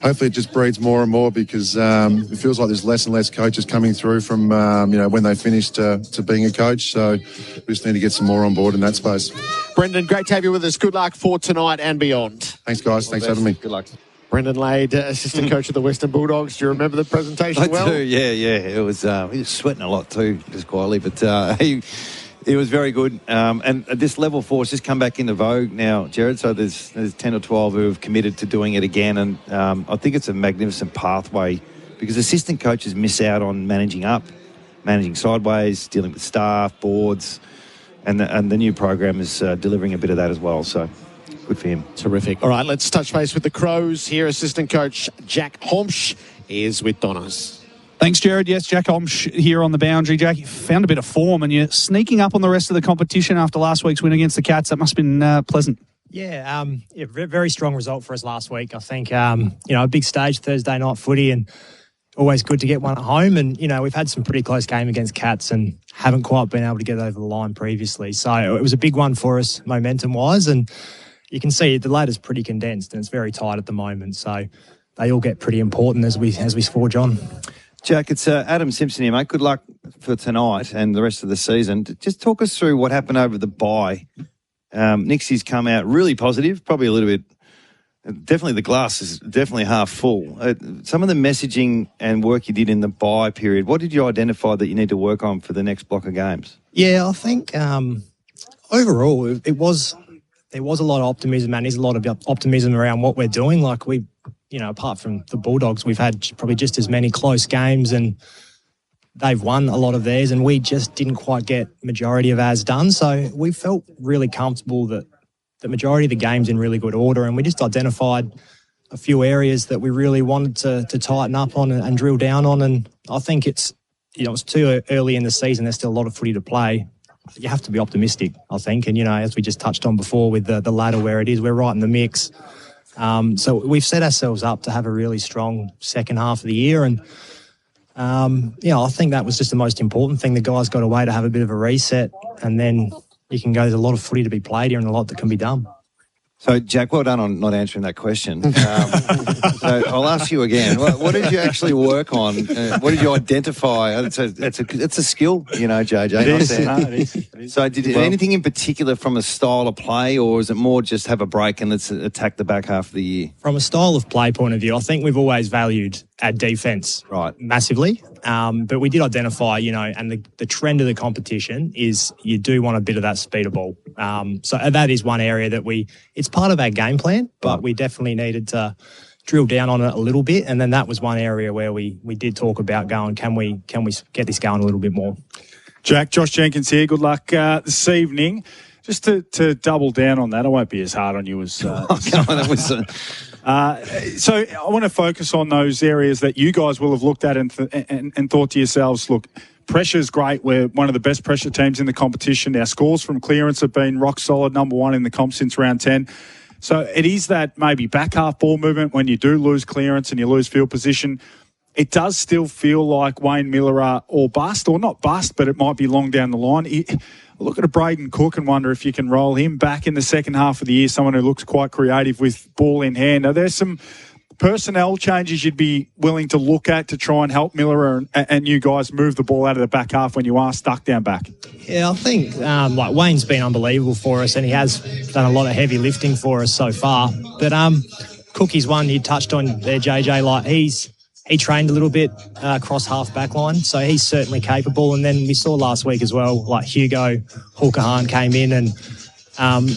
hopefully it just breeds more and more, because it feels like there's less and less coaches coming through from when they finish to being a coach. So we just need to get some more on board in that space. Brendan, great to have you with us. Good luck for tonight and beyond. Thanks, guys. Thanks for having me. Good luck. Brendan Lade, assistant coach of the Western Bulldogs. Do you remember the presentation well? I do, yeah. It was, he was sweating a lot too, just quietly, but he was very good. And this level 4 has just come back into vogue now, Jared. So there's 10 or 12 who have committed to doing it again. And I think it's a magnificent pathway, because assistant coaches miss out on managing up, managing sideways, dealing with staff, boards, And the new program is delivering a bit of that as well. So good for him. Terrific. All right, let's touch base with the Crows here. Assistant coach Jack Homsch is with Donos. Thanks, Jared. Yes, Jack Homsch here on the boundary. Jack, you found a bit of form and you're sneaking up on the rest of the competition after last week's win against the Cats. That must have been pleasant. Yeah, very strong result for us last week. I think, a big stage, Thursday night footy, and always good to get one at home. And, we've had some pretty close game against Cats and haven't quite been able to get over the line previously. So it was a big one for us momentum-wise. And you can see the ladder's pretty condensed and it's very tight at the moment. So they all get pretty important as we forge on. Jack, it's Adam Simpson here, mate. Good luck for tonight and the rest of the season. Just talk us through what happened over the bye. Nixie's come out really positive, probably a little bit. Definitely the glass is definitely half full. Some of the messaging and work you did in the bye period, what did you identify that you need to work on for the next block of games? Yeah, I think overall there was a lot of optimism, and there's a lot of optimism around what we're doing. Like apart from the Bulldogs, we've had probably just as many close games and they've won a lot of theirs and we just didn't quite get majority of ours done. So we felt really comfortable that the majority of the game's in really good order, and we just identified a few areas that we really wanted to tighten up on and drill down on. And I think it's too early in the season. There's still a lot of footy to play. You have to be optimistic, I think. And, as we just touched on before with the ladder where it is, we're right in the mix. So we've set ourselves up to have a really strong second half of the year. And, I think that was just the most important thing. The guys got away to have a bit of a reset, and then you can go, there's a lot of footy to be played here and a lot that can be done. So, Jack, well done on not answering that question. So I'll ask you again. What did you actually work on? What did you identify? It's a skill, JJ. It is. So did anything in particular from a style of play, or is it more just have a break and let's attack the back half of the year? From a style of play point of view, I think we've always valued our defence massively. But we did identify, and the trend of the competition is you do want a bit of that speed of ball. So that is one area that it's part of our game plan, but we definitely needed to drill down on it a little bit. And then that was one area where we did talk about going, can we get this going a little bit more? Jack, Josh Jenkins here. Good luck this evening. Just to double down on that, I won't be as hard on you as... So I want to focus on those areas that you guys will have looked at and thought to yourselves, look, pressure's great. We're one of the best pressure teams in the competition. Our scores from clearance have been rock solid, number one in the comp since round 10. So it is that maybe back half ball movement when you do lose clearance and you lose field position. It does still feel like Wayne Miller are or bust, or not bust, but it might be long down the line. Look at a Braden Cook and wonder if you can roll him back in the second half of the year, someone who looks quite creative with ball in hand. Are there some personnel changes you'd be willing to look at to try and help Miller and you guys move the ball out of the back half when you are stuck down back? Yeah, I think Wayne's been unbelievable for us, and he has done a lot of heavy lifting for us so far. But Cookie's one you touched on there, JJ, he trained a little bit across half back line, so he's certainly capable. And then we saw last week as well, like Hugo Hulkahan came in and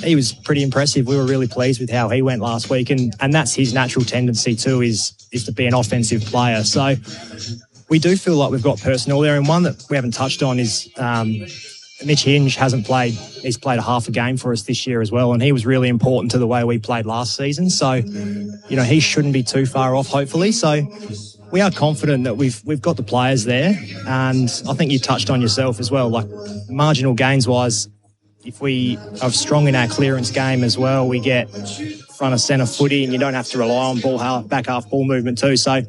he was pretty impressive. We were really pleased with how he went last week, and that's his natural tendency too, is to be an offensive player. So we do feel like we've got personnel there, and one that we haven't touched on is Mitch Hinge hasn't played. He's played a half a game for us this year as well, and he was really important to the way we played last season. So, he shouldn't be too far off, hopefully. So we are confident that we've got the players there, and I think you touched on yourself as well, like marginal gains wise, if we are strong in our clearance game as well, we get front of centre footy and you don't have to rely on back half ball movement too. So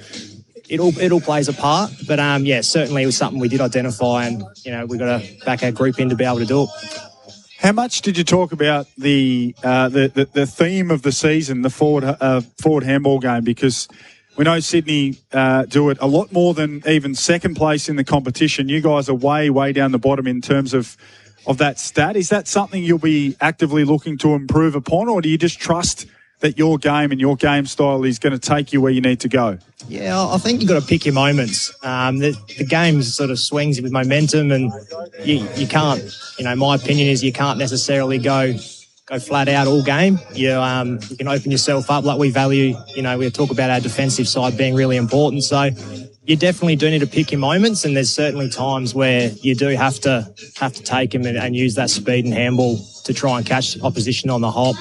it all plays a part. But certainly it was something we did identify, and we've got to back our group in to be able to do it. How much did you talk about the theme of the season, the forward handball game? Because we know Sydney do it a lot more than even second place in the competition. You guys are way, way down the bottom in terms of that stat. Is that something you'll be actively looking to improve upon, or do you just trust that your game and your game style is going to take you where you need to go? Yeah, I think you've got to pick your moments. The game sort of swings with momentum, and you can't, my opinion is you can't necessarily go flat out all game. You can open yourself up like we value, we talk about our defensive side being really important. So you definitely do need to pick your moments, and there's certainly times where you do have to take them and use that speed and handball to try and catch opposition on the hop.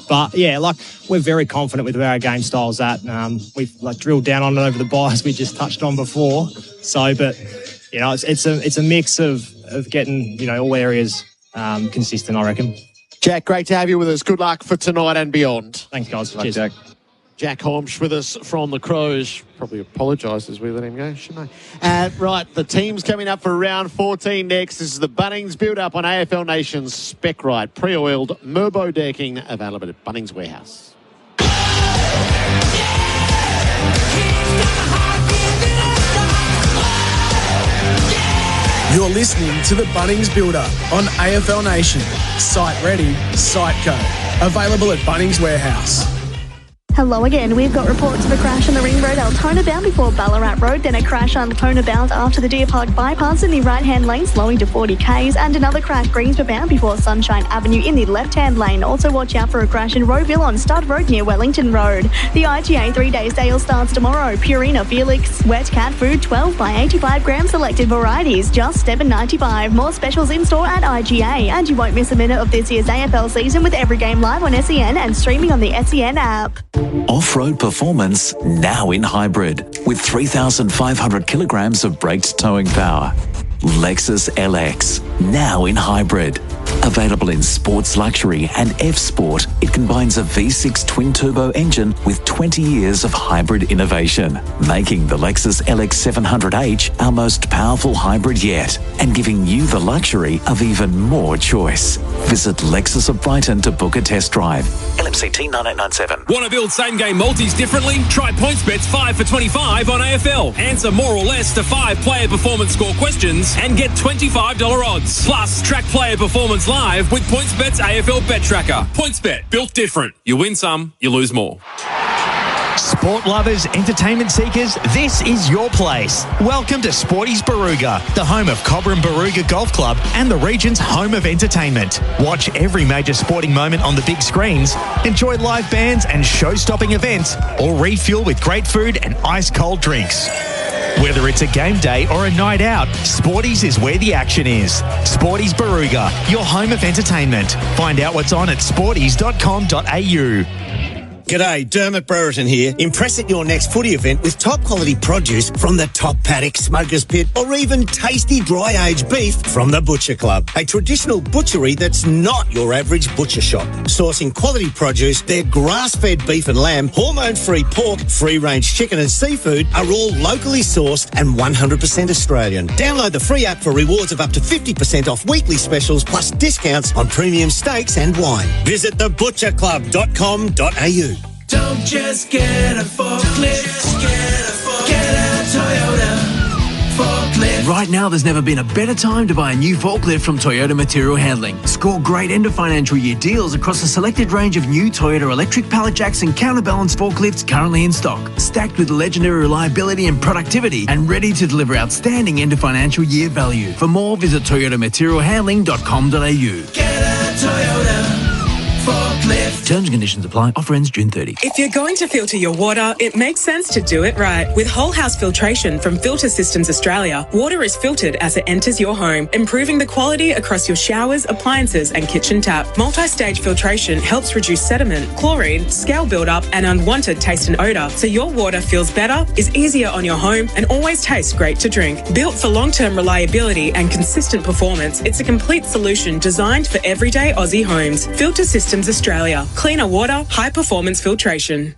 But yeah, like, we're very confident with where our game style's at. We've drilled down on it over the buys we just touched on before. So, but it's a mix of getting all areas consistent, I reckon. Jack, great to have you with us. Good luck for tonight and beyond. Thanks, guys. Cheers, Jack. Jack Holmes with us from the Crows. Probably apologise as we let him go, shouldn't I? Right, the team's coming up for round 14 next. This is the Bunnings build-up on AFL Nation's Spec Ride. Pre-oiled Merbo decking available at Bunnings Warehouse. You're listening to the Bunnings Builder on AFL Nation. Site ready, site go. Available at Bunnings Warehouse. Hello again. We've got reports of a crash on the Ring Road Altona bound before Ballarat Road, then a crash on Altona bound after the Deer Park bypass in the right-hand lane slowing to 40 k's, and another crash Greensboro bound before Sunshine Avenue in the left-hand lane. Also watch out for a crash in Rowville on Stud Road near Wellington Road. The IGA 3-day sale starts tomorrow. Purina Felix wet cat food 12 by 85 gram selected varieties, just $7.95. More specials in store at IGA, and you won't miss a minute of this year's AFL season with every game live on SEN and streaming on the SEN app. Off-road performance now in hybrid with 3,500 kilograms of braked towing power. Lexus LX now in hybrid. Available in Sports Luxury and F-Sport, it combines a V6 twin-turbo engine with 20 years of hybrid innovation, making the Lexus LX 700H our most powerful hybrid yet, and giving you the luxury of even more choice. Visit Lexus of Brighton to book a test drive. LMCT 9897. Want to build same-game multis differently? Try PointsBet's 5 for 25 on AFL. Answer more or less to 5 player performance score questions and get $25 odds. Plus, track player performance live with PointsBet's AFL Bet Tracker. PointsBet, built different. You win some, you lose more. Sport lovers, entertainment seekers, this is your place. Welcome to Sporties Barooga, the home of Cobram Barooga Golf Club and the region's home of entertainment. Watch every major sporting moment on the big screens, enjoy live bands and show-stopping events, or refuel with great food and ice-cold drinks. Whether it's a game day or a night out, Sporties is where the action is. Sporties Barooga, your home of entertainment. Find out what's on at sporties.com.au. G'day, Dermot Brereton here. Impress at your next footy event with top quality produce from the Top Paddock Smokers Pit, or even tasty dry aged beef from the Butcher Club. A traditional butchery that's not your average butcher shop. Sourcing quality produce, their grass-fed beef and lamb, hormone-free pork, free-range chicken and seafood are all locally sourced and 100% Australian. Download the free app for rewards of up to 50% off weekly specials plus discounts on premium steaks and wine. Visit thebutcherclub.com.au. Don't just get a forklift, get a Toyota forklift. Right now, there's never been a better time to buy a new forklift from Toyota Material Handling. Score great end of financial year deals across a selected range of new Toyota electric pallet jacks and counterbalance forklifts currently in stock, stacked with legendary reliability and productivity, and ready to deliver outstanding end of financial year value. For more, visit toyotamaterialhandling.com.au. Get a Toyota forklift. Terms and conditions apply. Offer ends June 30. If you're going to filter your water, it makes sense to do it right. With whole house filtration from Filter Systems Australia, water is filtered as it enters your home, improving the quality across your showers, appliances and kitchen tap. Multi-stage filtration helps reduce sediment, chlorine, scale buildup and unwanted taste and odour, so your water feels better, is easier on your home and always tastes great to drink. Built for long-term reliability and consistent performance, it's a complete solution designed for everyday Aussie homes. Filter Systems Australia. Cleaner water, high-performance filtration.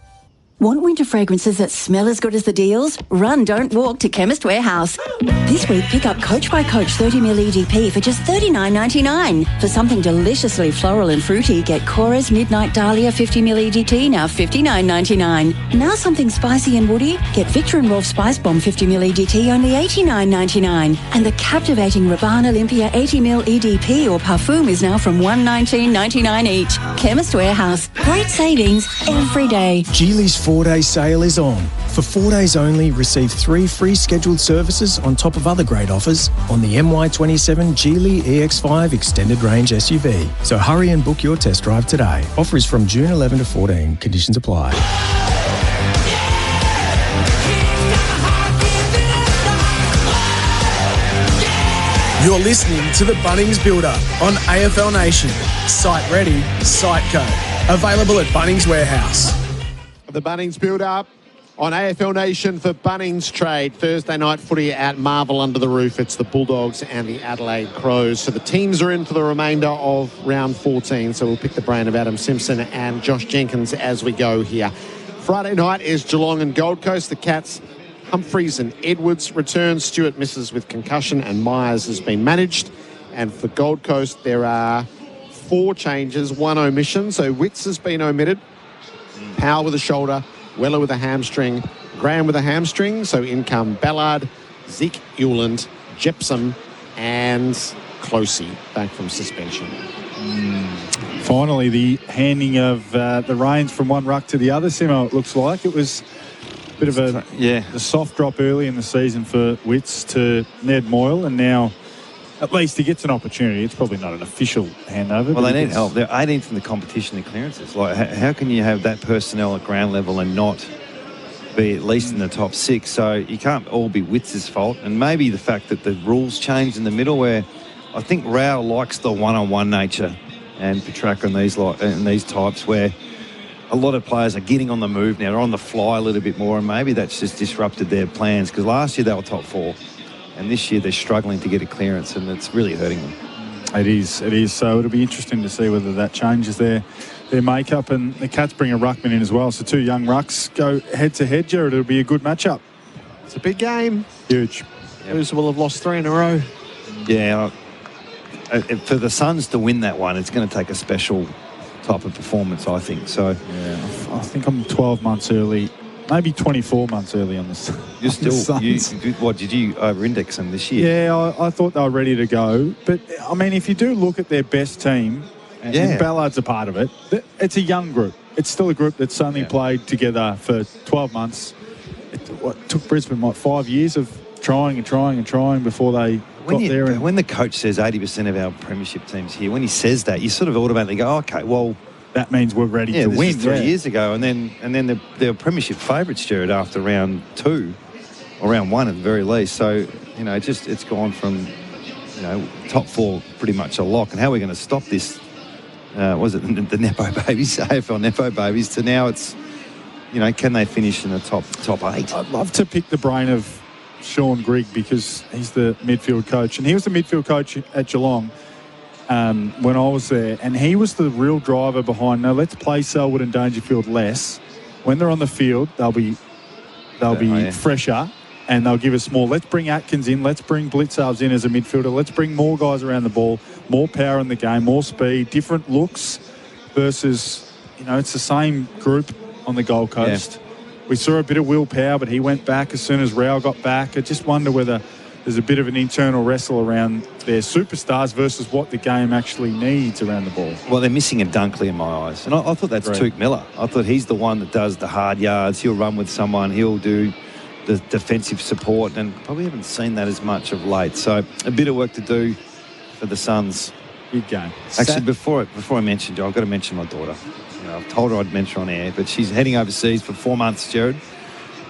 Want winter fragrances that smell as good as the deals? Run, don't walk to Chemist Warehouse. This week, pick up Coach by Coach 30ml EDP for just $39.99. For something deliciously floral and fruity, get Cora's Midnight Dahlia 50ml EDT, now $59.99. Now something spicy and woody, get Victor and Rolf Spice Bomb 50ml EDT, only $89.99. And the captivating Rabanne Olympia 80ml EDP or Parfum is now from $119.99 each. Chemist Warehouse. Great savings every day. Geely's 4-day sale is on. For 4 days only, receive 3 free scheduled services on top of other great offers on the MY27 Geely EX5 Extended Range SUV. So hurry and book your test drive today. Offer is from June 11 to 14. Conditions apply. You're listening to the Bunnings Builder on AFL Nation. Site ready, site go. Available at Bunnings Warehouse. The Bunnings Build-Up on AFL Nation for Bunnings Trade. Thursday night footy at Marvel under the roof. It's the Bulldogs and the Adelaide Crows. So the teams are in for the remainder of round 14. So we'll pick the brain of Adam Simpson and Josh Jenkins as we go here. Friday night is Geelong and Gold Coast. The Cats, Humphreys and Edwards return. Stewart misses with concussion and Myers has been managed. And for Gold Coast, there are 4 changes, 1 omission. So Witts has been omitted. Powell with a shoulder, Weller with a hamstring, Graham with a hamstring. So in come Ballard, Zeke Ewland, Jepson and Closey back from suspension. Finally, the handing of the reins from one ruck to the other, Simo, it looks like. It was a bit of a soft drop early in the season for Witts to Ned Moyle, and now at least he gets an opportunity. It's probably not an official handover. Well, they need help. They're 18th in the competition in clearances. Like, how can you have that personnel at ground level and not be at least in the top 6? So you can't all be Witts' fault. And maybe the fact that the rules changed in the middle, where I think Rao likes the one-on-one nature and Petrarca and these types, where a lot of players are getting on the move now. They're on the fly a little bit more, and maybe that's just disrupted their plans, because last year they were top 4. And this year they're struggling to get a clearance, and it's really hurting them. It is. So it'll be interesting to see whether that changes their makeup. And the Cats bring a ruckman in as well. So 2 young rucks go head-to-head, Jared. It'll be a good matchup. It's a big game. Huge. Who's will have lost 3 in a row. Yeah. For the Suns to win that one, it's going to take a special type of performance, I think. So I think I'm 12 months early. Maybe 24 months early on this. You're still, did you over-index them this year? Yeah, I thought they were ready to go. But, I mean, if you do look at their best team, and Ballard's a part of it, it's a young group. It's still a group that's only played together for 12 months. It took Brisbane, 5 years of trying before they got there. When the coach says 80% of our premiership teams here, when he says that, you sort of automatically go, okay, well, that means we're ready to win. 3 years ago, and then they're premiership favourites, Jared, after round 2 or round 1 at the very least. So it's gone from top 4 pretty much a lock. And how are we going to stop this? Was it the Nepo babies, AFL Nepo babies? To now it's can they finish in the top 8? I'd love to pick the brain of Sean Grigg, because he's the midfield coach, and he was the midfield coach at Geelong. When I was there, and he was the real driver behind, no, let's play Selwood and Dangerfield less. When they're on the field, they'll be fresher, and they'll give us more. Let's bring Atkins in, let's bring Blitzarves in as a midfielder, let's bring more guys around the ball, more power in the game, more speed, different looks versus, it's the same group on the Gold Coast. We saw a bit of Will Power, but he went back as soon as Rao got back. I just wonder whether there's a bit of an internal wrestle around their superstars versus what the game actually needs around the ball. Well, they're missing a Dunkley in my eyes. And I thought that's Tuke Miller. I thought he's the one that does the hard yards. He'll run with someone. He'll do the defensive support, and probably haven't seen that as much of late. So a bit of work to do for the Suns. Big game. Actually, before I mention you, I've got to mention my daughter. I've told her I'd mention her on air, but she's heading overseas for 4 months, Jared.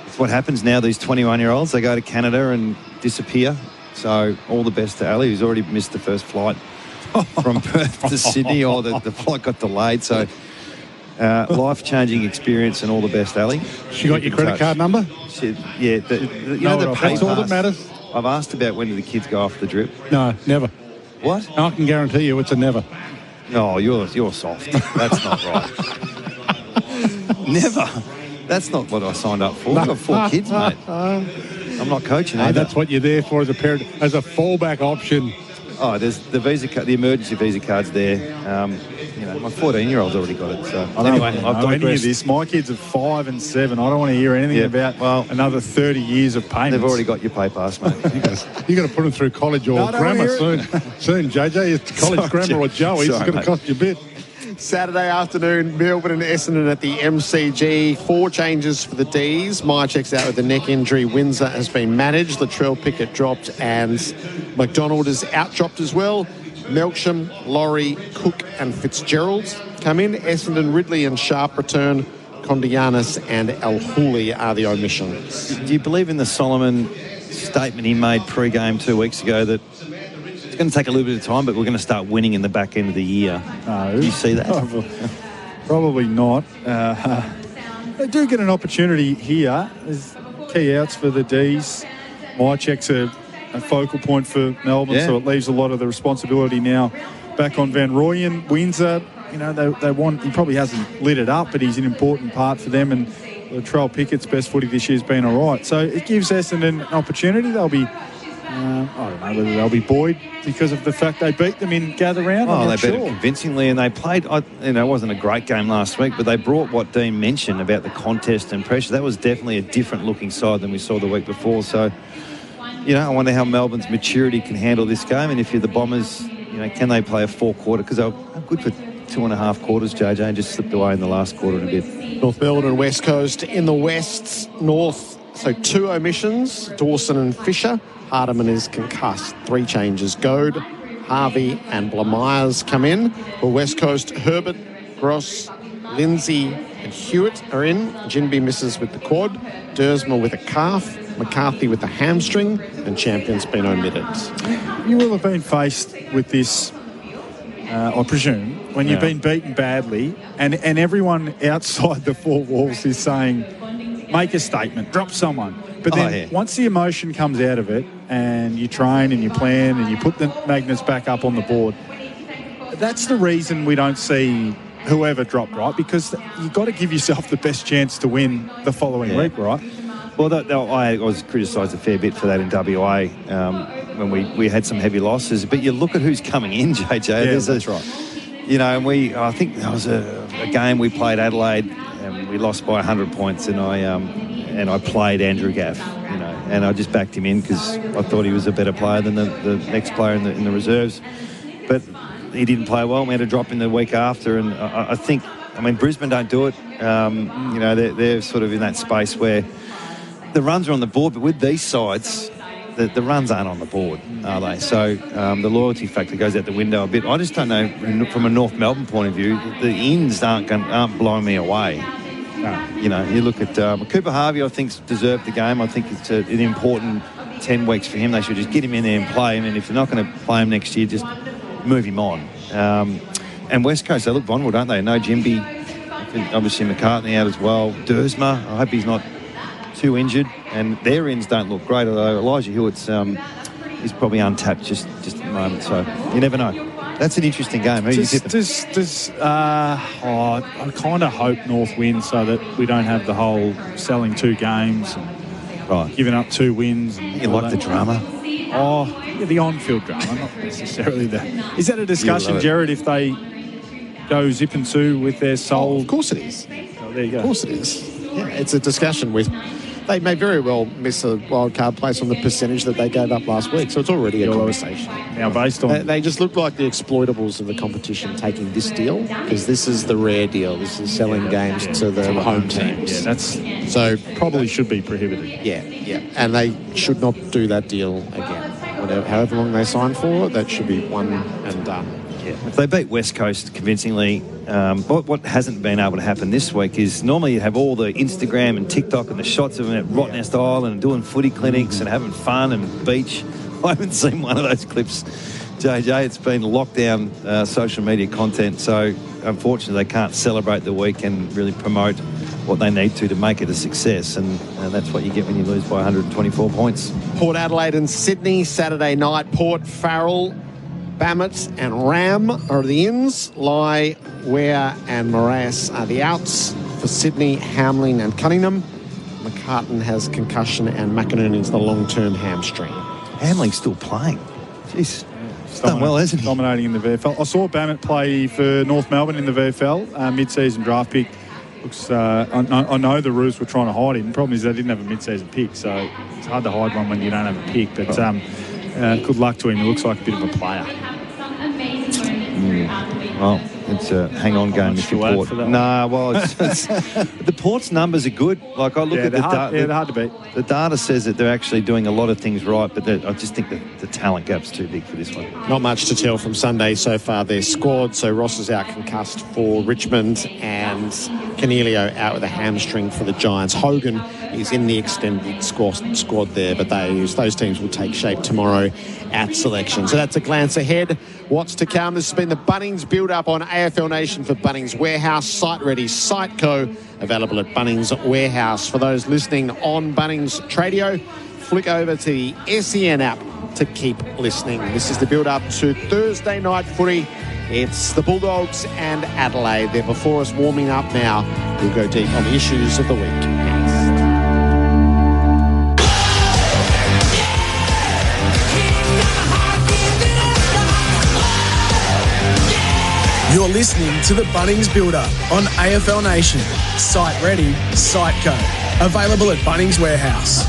It's what happens now, these 21-year-olds. They go to Canada and disappear. So all the best to Ali, who's already missed the first flight from Perth to Sydney, or the flight got delayed. So life-changing experience, and all the best, Ali. She got your credit card number? The pay that's all that matters. I've asked about when do the kids go off the drip. No, never. What? I can guarantee you it's a never. No, you're soft. That's not right. Never. That's not what I signed up for. I've got 4 kids, mate. I'm not coaching either. That's what you're there for, as a parent, as a fallback option. Oh, there's the the emergency visa card's there. My 14-year-old's already got it. So anyway, I've digressed. Any of this. My kids are 5 and 7. I don't want to hear anything about another 30 years of payments. They've already got your pay pass, mate. You're going to put them through college or grammar soon. Soon, JJ. It's college grammar or Joey's. It's going to cost you a bit. Saturday afternoon, Melbourne and Essendon at the MCG. 4 changes for the Ds. Meyer checks out with a neck injury. Windsor has been managed. Latrell Pickett dropped, and McDonald is out-dropped as well. Melksham, Laurie, Cook and Fitzgerald come in. Essendon, Ridley and Sharp return. Kondianis and El Houli are the omissions. Do you believe in the Solomon statement he made pre-game 2 weeks ago that going to take a little bit of time, but we're going to start winning in the back end of the year. No. Do you see that? Probably not. They do get an opportunity here. There's key outs for the Ds. Mycheck's a focal point for Melbourne, so it leaves a lot of the responsibility now back on Van Rooyen. Windsor, you know, they want, he probably hasn't lit it up, but he's an important part for them, and Latrell Pickett's best footy this year has been all right. So it gives Essendon an opportunity. They'll be, I don't know whether they'll be buoyed because of the fact they beat them in Gather Round. Oh, they beat it convincingly, and they played, you know, it wasn't a great game last week, but they brought what Dean mentioned about the contest and pressure. That was definitely a different looking side than we saw the week before. So, you know, I wonder how Melbourne's maturity can handle this game, and if you're the Bombers, you know, can they play a 4-quarter? Because they're good for 2.5 quarters, JJ, and just slipped away in the last quarter a bit. North Melbourne and West Coast in the West. North, so 2 omissions, Dawson and Fisher. Hardiman is concussed. 3 changes. Goad, Harvey and Blamires come in. For West Coast, Herbert, Gross, Lindsay and Hewitt are in. Jinby misses with the quad. Dersma with a calf. McCarthy with a hamstring. And Champion's been omitted. You will have been faced with this, I presume, when you've been beaten badly and everyone outside the 4 walls is saying, make a statement, drop someone. But then once the emotion comes out of it and you train and you plan and you put the magnets back up on the board, that's the reason we don't see whoever drop, right? Because you've got to give yourself the best chance to win the following week, right? Well, I was criticised a fair bit for that in WA when we had some heavy losses. But you look at who's coming in, JJ. Yeah, that's right. You know, and I think there was a game we played Adelaide and we lost by 100 points, and I played Andrew Gaff, you know, and I just backed him in because I thought he was a better player than the next player in the reserves. But he didn't play well. We had a drop in the week after, and I think, Brisbane don't do it. You know, they're sort of in that space where the runs are on the board, but with these sides, the runs aren't on the board, are they? So the loyalty factor goes out the window a bit. I just don't know, from a North Melbourne point of view, the ins aren't blowing me away. No. You know, you look at Cooper Harvey, I think, deserved the game. I think it's an important 10 weeks for him. They should just get him in there and play him, and if they're not going to play him next year, just move him on. And West Coast, they look vulnerable, don't they? No Jimby, obviously McCartney out as well. Dersma, I hope he's not too injured, and their ends don't look great, although Elijah Hewitt's is probably untapped just at the moment, so you never know. That's an interesting game. I kind of hope North wins so that we don't have the whole selling 2 games and giving up 2 wins. You like the drama? Oh, yeah, the on-field drama, not necessarily the... Is that a discussion, Jared, if they go zip and sue with their soul? Of course it is. Oh, there you go. Of course it is. Yeah, it's a discussion with... They may very well miss a wild card place on the percentage that they gave up last week, so it's already a conversation. Now, based on... They just look like the exploitables of the competition taking this deal, because this is the rare deal. This is selling games to the home teams. Yeah, that's... So probably should be prohibited. Yeah. And they should not do that deal again. However long they sign for, that should be one and done. Yeah. If they beat West Coast convincingly, what hasn't been able to happen this week is normally you have all the Instagram and TikTok and the shots of them at Rottnest Island and doing footy clinics and having fun and beach. I haven't seen one of those clips, JJ. It's been lockdown social media content, so unfortunately they can't celebrate the week and really promote what they need to make it a success, and that's what you get when you lose by 124 points. Port Adelaide and Sydney, Saturday night. Port, Farrell, Bammett and Ram are the ins. Lai, Ware and Moraes are the outs. For Sydney, Hamlin and Cunningham. McCartan has concussion and McInerney's the long-term hamstring. Hamlin's still playing. Jeez. He's done well, hasn't he? Dominating in the VFL. I saw Bammett play for North Melbourne in the VFL, mid-season draft pick. Looks, I know the Roos were trying to hide him. The problem is they didn't have a mid-season pick, so it's hard to hide one when you don't have a pick. But good luck to him. He looks like a bit of a player. Well, It's a hang-on game if you Port. Nah, well, it's the Port's numbers are good. Like I look at the data. They're hard to beat. The data says that they're actually doing a lot of things right, but I just think that the talent gap's too big for this one. Not much to tell from Sunday so far. Their squad. So Ross is out concussed for Richmond, and Cornelio out with a hamstring for the Giants. Hogan is in the extended squad there, but those teams will take shape tomorrow at selection. So that's a glance ahead. What's to come? This has been the Bunnings build-up on AFL Nation for Bunnings Warehouse. Site-ready Siteco, available at Bunnings Warehouse. For those listening on Bunnings Tradio, flick over to the SEN app to keep listening. This is the build-up to Thursday night footy. It's the Bulldogs and Adelaide. They're before us warming up now. We'll go deep on the issues of the week. You're listening to the Bunnings Builder on AFL Nation. Site ready, Siteco. Available at Bunnings Warehouse.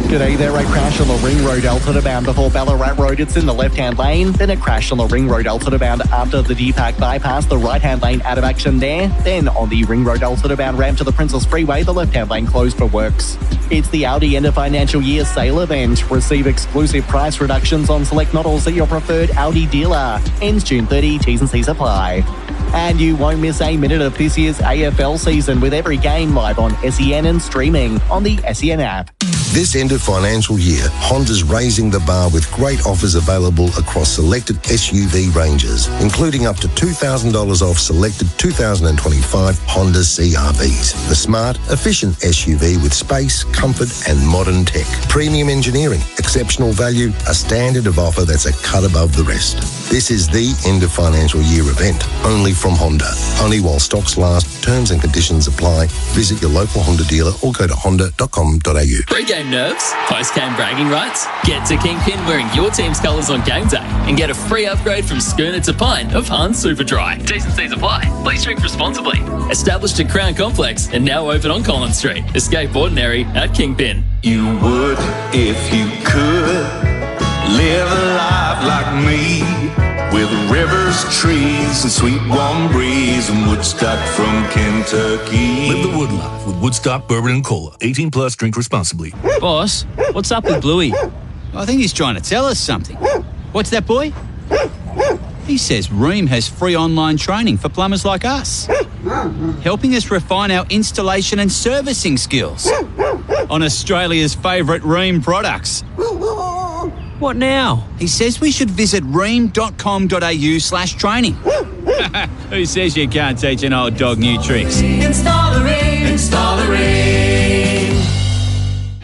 G'day there, a crash on the Ring Road Alton bound before Ballarat Road. It's in the left-hand lane. Then a crash on the Ring Road Alton bound after the D-Park bypass. The right-hand lane out of action there. Then on the Ring Road Alton bound ramp to the Princess Freeway, the left-hand lane closed for works. It's the Audi end of financial year sale event. Receive exclusive price reductions on select models at your preferred Audi dealer. Ends June 30, T's and C's apply. And you won't miss a minute of this year's AFL season with every game live on SEN and streaming on the SEN app. This end of financial year, Honda's raising the bar with great offers available across selected SUV ranges, including up to $2,000 off selected 2025 Honda CR-Vs. The smart, efficient SUV with space, comfort and modern tech. Premium engineering, exceptional value, a standard of offer that's a cut above the rest. This is the end of financial year event, only from Honda. Only while stocks last, terms and conditions apply. Visit your local Honda dealer or go to honda.com.au. Pre-game nerves? Post-game bragging rights? Get to Kingpin wearing your team's colours on game day and get a free upgrade from schooner to pint of Hans Superdry. T's and C's apply. Please drink responsibly. Established at Crown Complex and now open on Collins Street. Escape ordinary at Kingpin. You would if you could live a life like me, with rivers, trees, and sweet warm breeze, and Woodstock from Kentucky. Live the wood life with Woodstock Bourbon and Cola. 18 plus, drink responsibly. Boss, what's up with Bluey? I think he's trying to tell us something. What's that, boy? He says Ream has free online training for plumbers like us, helping us refine our installation and servicing skills on Australia's favourite Ream products. What now? He says we should visit ream.com.au/training. Who says you can't teach an old dog new tricks? Install a Ream. Install a Ream.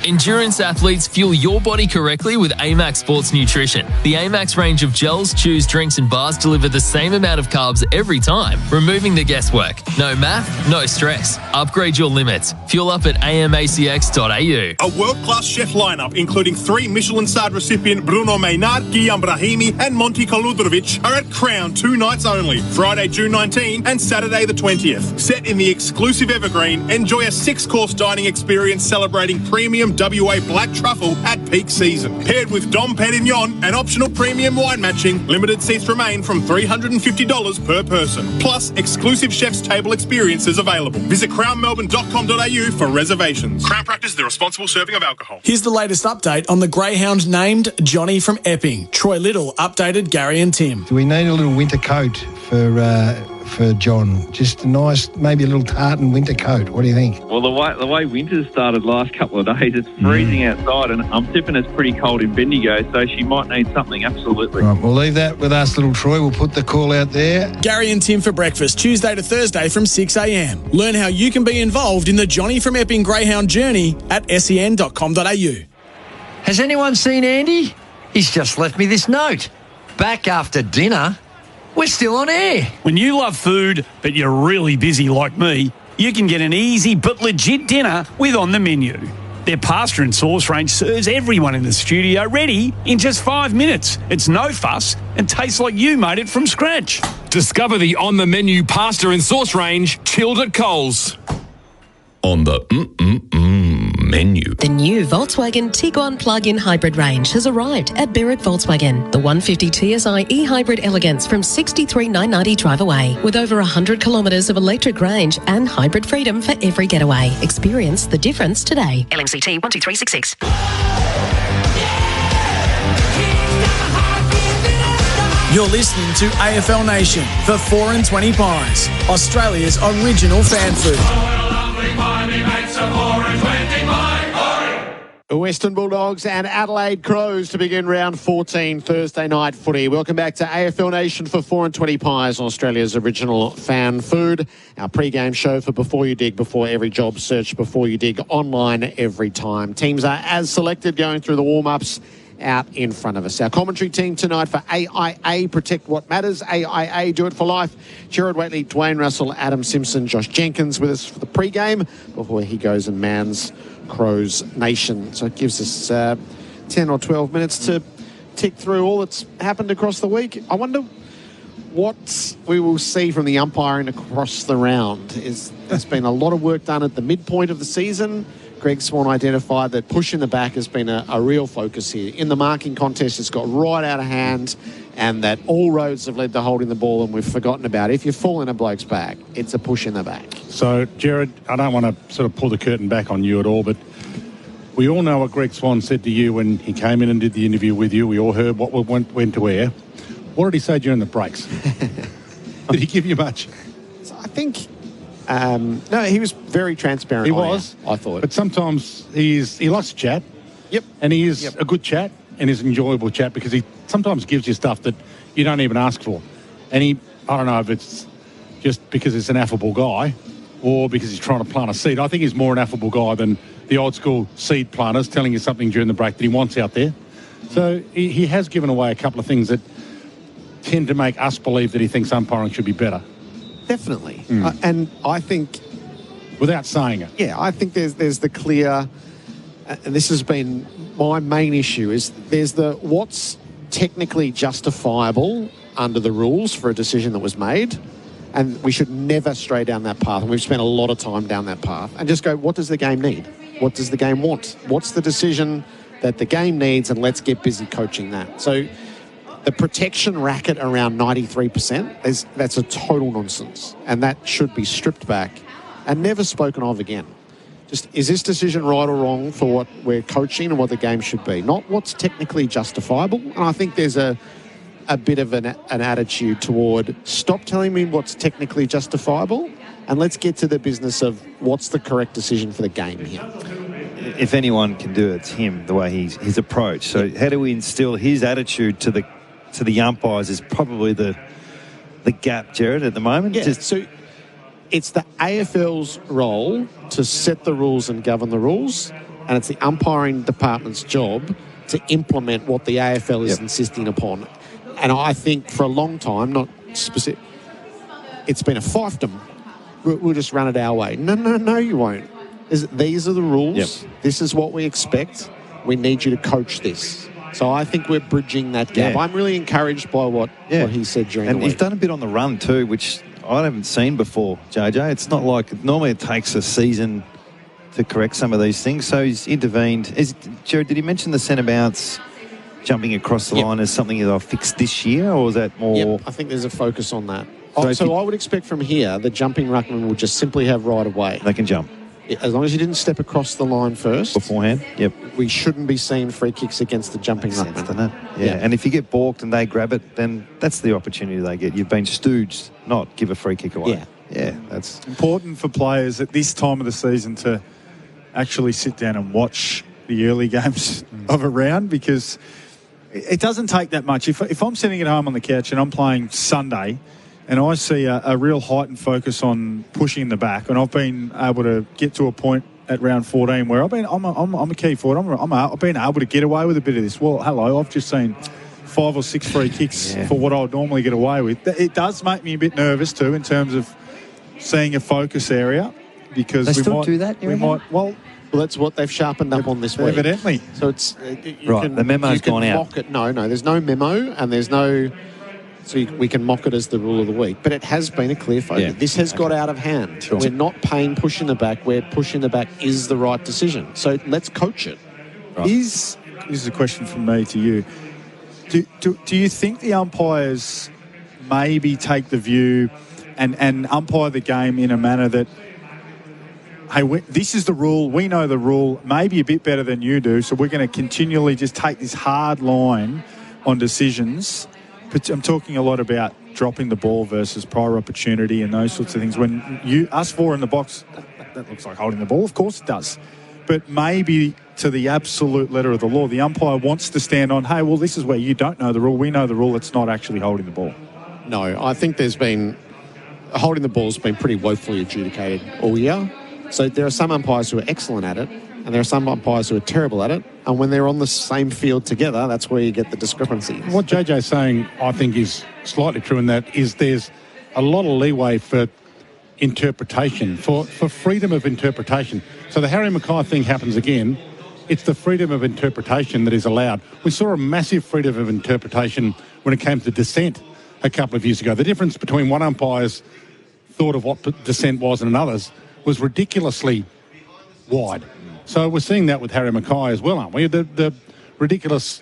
Endurance athletes fuel your body correctly with AMAX Sports Nutrition. The AMAX range of gels, chews, drinks and bars deliver the same amount of carbs every time, removing the guesswork. No math, no stress. Upgrade your limits. Fuel up at amacx.au. A world-class chef lineup, including 3 Michelin-starred recipient Bruno Maynard, Guillaume Brahimi and Monty Koludrovic, are at Crown 2 nights only, Friday, June 19 and Saturday the 20th. Set in the exclusive Evergreen, enjoy a 6-course dining experience celebrating premium WA Black Truffle at peak season. Paired with Dom Perignon and optional premium wine matching, limited seats remain from $350 per person. Plus, exclusive chef's table experiences available. Visit crownmelbourne.com.au for reservations. Crown practice the responsible serving of alcohol. Here's the latest update on the greyhound named Johnny from Epping. Troy Little updated Gary and Tim. Do we need a little winter coat for John? Just a nice, maybe a little tartan winter coat. What do you think? Well, the way winter's started last couple of days, it's freezing outside, and I'm tipping it's pretty cold in Bendigo, so she might need something, absolutely. Right, we'll leave that with us, little Troy. We'll put the call out there. Gary and Tim for breakfast, Tuesday to Thursday from 6 a.m. Learn how you can be involved in the Johnny from Epping Greyhound journey at sen.com.au. Has anyone seen Andy? He's just left me this note. Back after dinner. We're still on air. When you love food, but you're really busy like me, you can get an easy but legit dinner with On The Menu. Their pasta and sauce range serves everyone in the studio ready in just 5 minutes. It's no fuss and tastes like you made it from scratch. Discover the On The Menu pasta and sauce range chilled at Coles. On the menu. The new Volkswagen Tiguan plug-in hybrid range has arrived at Berwick Volkswagen. The 150 TSI e-hybrid elegance from $63,990 drive away, with over 100 kilometres of electric range and hybrid freedom for every getaway. Experience the difference today. LMCT 12366. You're listening to AFL Nation for 4 and 20 Pies, Australia's original fan food. The Western Bulldogs and Adelaide Crows to begin round 14 Thursday night footy. Welcome back to AFL Nation for 4 and 20 Pies, Australia's original fan food. Our pre-game show for Before You Dig, before every job, search Before You Dig online every time. Teams are as selected going through the warm-ups out in front of us. Our commentary team tonight for AIA, Protect What Matters. AIA, Do It For Life. Gerard Whateley, Dwayne Russell, Adam Simpson, Josh Jenkins with us for the pre-game before he goes and mans Crows Nation. So it gives us 10 or 12 minutes to tick through all that's happened across the week. I wonder what we will see from the umpiring across the round. There's been a lot of work done at the midpoint of the season. Greg Swan identified that push in the back has been a real focus here. In the marking contest, it's got right out of hand, and that all roads have led to holding the ball, and we've forgotten about it. If you fall in a bloke's back, it's a push in the back. So, Jared, I don't want to sort of pull the curtain back on you at all, but we all know what Greg Swan said to you when he came in and did the interview with you. We all heard what went to air. What did he say during the breaks? Did he give you much? So I think... no, he was very transparent. He was, I thought. But sometimes he likes to chat. Yep. And he is a good chat, and is an enjoyable chat, because he sometimes gives you stuff that you don't even ask for. And I don't know if it's just because he's an affable guy or because he's trying to plant a seed. I think he's more an affable guy than the old school seed planters telling you something during the break that he wants out there. So he has given away a couple of things that tend to make us believe that he thinks umpiring should be better. Definitely. And I think... Without saying it. Yeah, I think there's the clear... and this has been my main issue, is there's the what's technically justifiable under the rules for a decision that was made, and we should never stray down that path. And we've spent a lot of time down that path. And just go, what does the game need? What does the game want? What's the decision that the game needs? And let's get busy coaching that. So... the protection racket around 93%, that's a total nonsense. And that should be stripped back and never spoken of again. Just, is this decision right or wrong for what we're coaching and what the game should be? Not what's technically justifiable. And I think there's a bit of an attitude toward, stop telling me what's technically justifiable and let's get to the business of what's the correct decision for the game here. If anyone can do it, it's him, the way his approach. So how do we instill his attitude to the umpires is probably the gap, Jared, at the moment. Yeah, so it's the AFL's role to set the rules and govern the rules, and it's the umpiring department's job to implement what the AFL is insisting upon. And I think for a long time, not specific, it's been a fiefdom. We'll just run it our way. No, you won't. These are the rules. Yep. This is what we expect. We need you to coach this. So I think we're bridging that gap. Yeah. I'm really encouraged by what he said during the week. And he's done a bit on the run too, which I haven't seen before, JJ. It's not like... Normally it takes a season to correct some of these things. So he's intervened. Jared, did he mention the centre bounce jumping across the line as something that I've fixed this year, or is that more... Yep, I think there's a focus on that. So I would expect from here the jumping ruckman will just simply have right of way. They can jump. As long as you didn't step across the line first. Beforehand, yep. We shouldn't be seeing free kicks against the jumping ruckman. Doesn't it? Yeah, and if you get balked and they grab it, then that's the opportunity they get. You've been stooged, not give a free kick away. Yeah, that's... important for players at this time of the season to actually sit down and watch the early games of a round, because it doesn't take that much. If I'm sitting at home on the couch and I'm playing Sunday and I see a real heightened focus on pushing the back, and I've been able to get to a point at round 14 where I'm a key forward. I've been able to get away with a bit of this. Well, hello, I've just seen 5 or 6 free kicks for what I would normally get away with. It does make me a bit nervous too in terms of seeing a focus area, because they still do that. Well, that's what they've sharpened up on this week. Evidently. So it's the memo's gone out. No, there's no memo, and there's no So we can mock it as the rule of the week. But it has been a clear focus. Yeah. This has got out of hand. Sure. We're not paying push in the back. Where push in the back is the right decision. So let's coach it. Right. This is a question from me to you. Do you think the umpires maybe take the view and umpire the game in a manner that, hey, this is the rule, we know the rule, maybe a bit better than you do, so we're going to continually just take this hard line on decisions? But I'm talking a lot about dropping the ball versus prior opportunity and those sorts of things. When us four in the box, that looks like holding the ball. Of course it does. But maybe to the absolute letter of the law, the umpire wants to stand on, hey, well, this is where you don't know the rule. We know the rule. It's not actually holding the ball. No, I think holding the ball has been pretty woefully adjudicated all year. So there are some umpires who are excellent at it, and there are some umpires who are terrible at it. And when they're on the same field together, that's where you get the discrepancies. What JJ's saying, I think, is slightly true in that is there's a lot of leeway for interpretation, for freedom of interpretation. So the Harry Mackay thing happens again. It's the freedom of interpretation that is allowed. We saw a massive freedom of interpretation when it came to dissent a couple of years ago. The difference between one umpire's thought of what dissent was and another's was ridiculously wide. So we're seeing that with Harry Mackay as well, aren't we? The ridiculous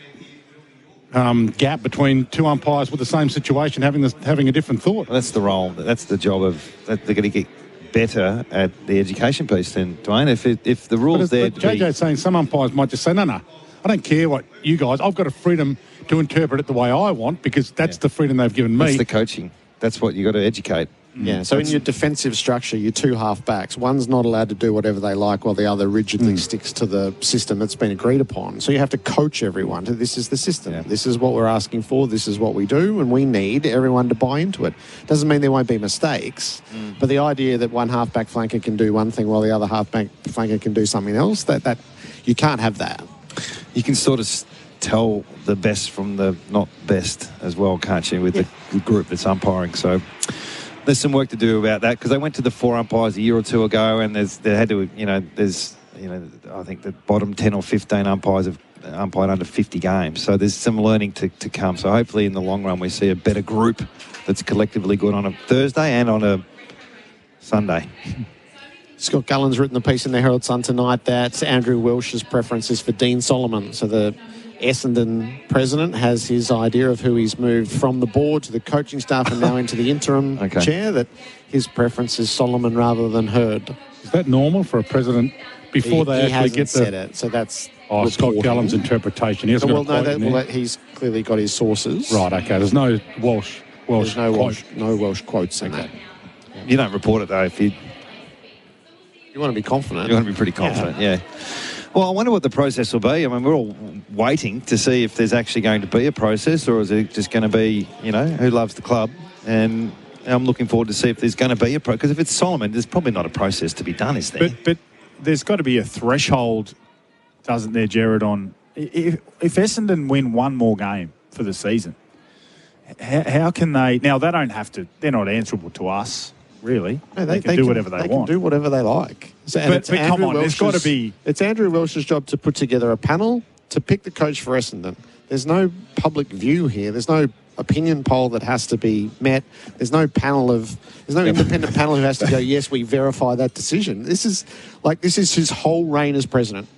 gap between two umpires with the same situation having a different thought. Well, that's the role. That's the job of that. They're going to get better at the education piece then, Dwayne. If the rules there... But JJ's saying some umpires might just say, no, I don't care what you guys... I've got a freedom to interpret it the way I want because that's the freedom they've given me. That's the coaching. That's what you got to educate. Yeah, so in your defensive structure, your two half-backs, one's not allowed to do whatever they like while the other rigidly sticks to the system that's been agreed upon. So you have to coach everyone to this is the system. Yeah. This is what we're asking for. This is what we do, and we need everyone to buy into it. Doesn't mean there won't be mistakes, but the idea that one half-back flanker can do one thing while the other half-back flanker can do something else, that you can't have that. You can sort of tell the best from the not best as well, can't you, with the group that's umpiring. So there's some work to do about that because they went to the 4 umpires a year or two ago, and I think the bottom 10 or 15 umpires have umpired under 50 games. So there's some learning to come. So hopefully in the long run we see a better group that's collectively good on a Thursday and on a Sunday. Scott Gullen's written a piece in the Herald Sun tonight that Andrew Welsh's preference is for Dean Solomon. So the Essendon president has his idea of who he's moved from the board to the coaching staff and now into the interim chair, that his preference is Solomon rather than Hurd. Is that normal for a president before they actually get the... said it, so that's... Scott Gallen's interpretation. He hasn't got a quote he's clearly got his sources. Right, okay. There's no Welsh There's no Welsh quotes in that. You don't report it, though, if you... You want to be confident. You want to be pretty confident, yeah. Well, I wonder what the process will be. I mean, we're all waiting to see if there's actually going to be a process, or is it just going to be, who loves the club? And I'm looking forward to see if there's going to be a process. Because if it's Solomon, there's probably not a process to be done, is there? But there's got to be a threshold, doesn't there, Jared, on... If Essendon win one more game for the season, how can they... Now, they don't have to... They're not answerable to us. Really? No, they can do whatever they want. They can do whatever they like. But come on, there's got to be... It's Andrew Welsh's job to put together a panel to pick the coach for Essendon. There's no public view here. There's no opinion poll that has to be met. There's no independent panel who has to go, yes, we verify that decision. This is his whole reign as president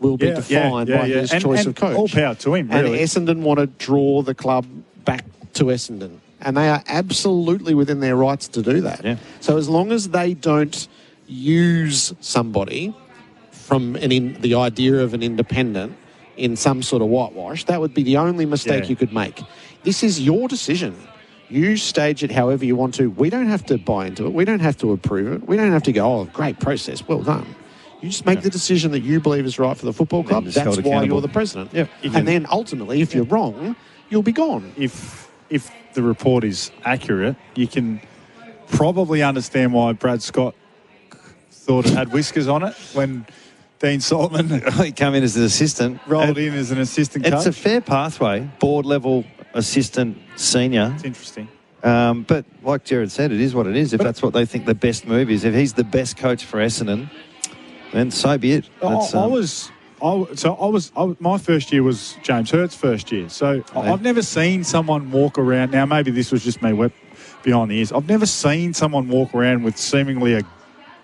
will be defined by his choice of coach. All power to him, really. And Essendon want to draw the club back to Essendon. And they are absolutely within their rights to do that. Yeah. So as long as they don't use somebody from the idea of an independent in some sort of whitewash, that would be the only mistake you could make. This is your decision. You stage it however you want to. We don't have to buy into it. We don't have to approve it. We don't have to go, oh, great process, well done. You just make the decision that you believe is right for the football club. That's why you're the president. Yep. And then ultimately, if you're wrong, you'll be gone. If the report is accurate, you can probably understand why Brad Scott thought it had whiskers on it when Dean Solomon he came in as an assistant, rolled in as an assistant coach. It's a fair pathway, board level assistant senior. It's interesting. But like Jared said, it is what it is. If that's what they think the best move is, if he's the best coach for Essendon, then so be it. I was my first year was James Hirt's first year. So I've never seen someone walk around. Now, maybe this was just me wet behind the ears. I've never seen someone walk around with seemingly a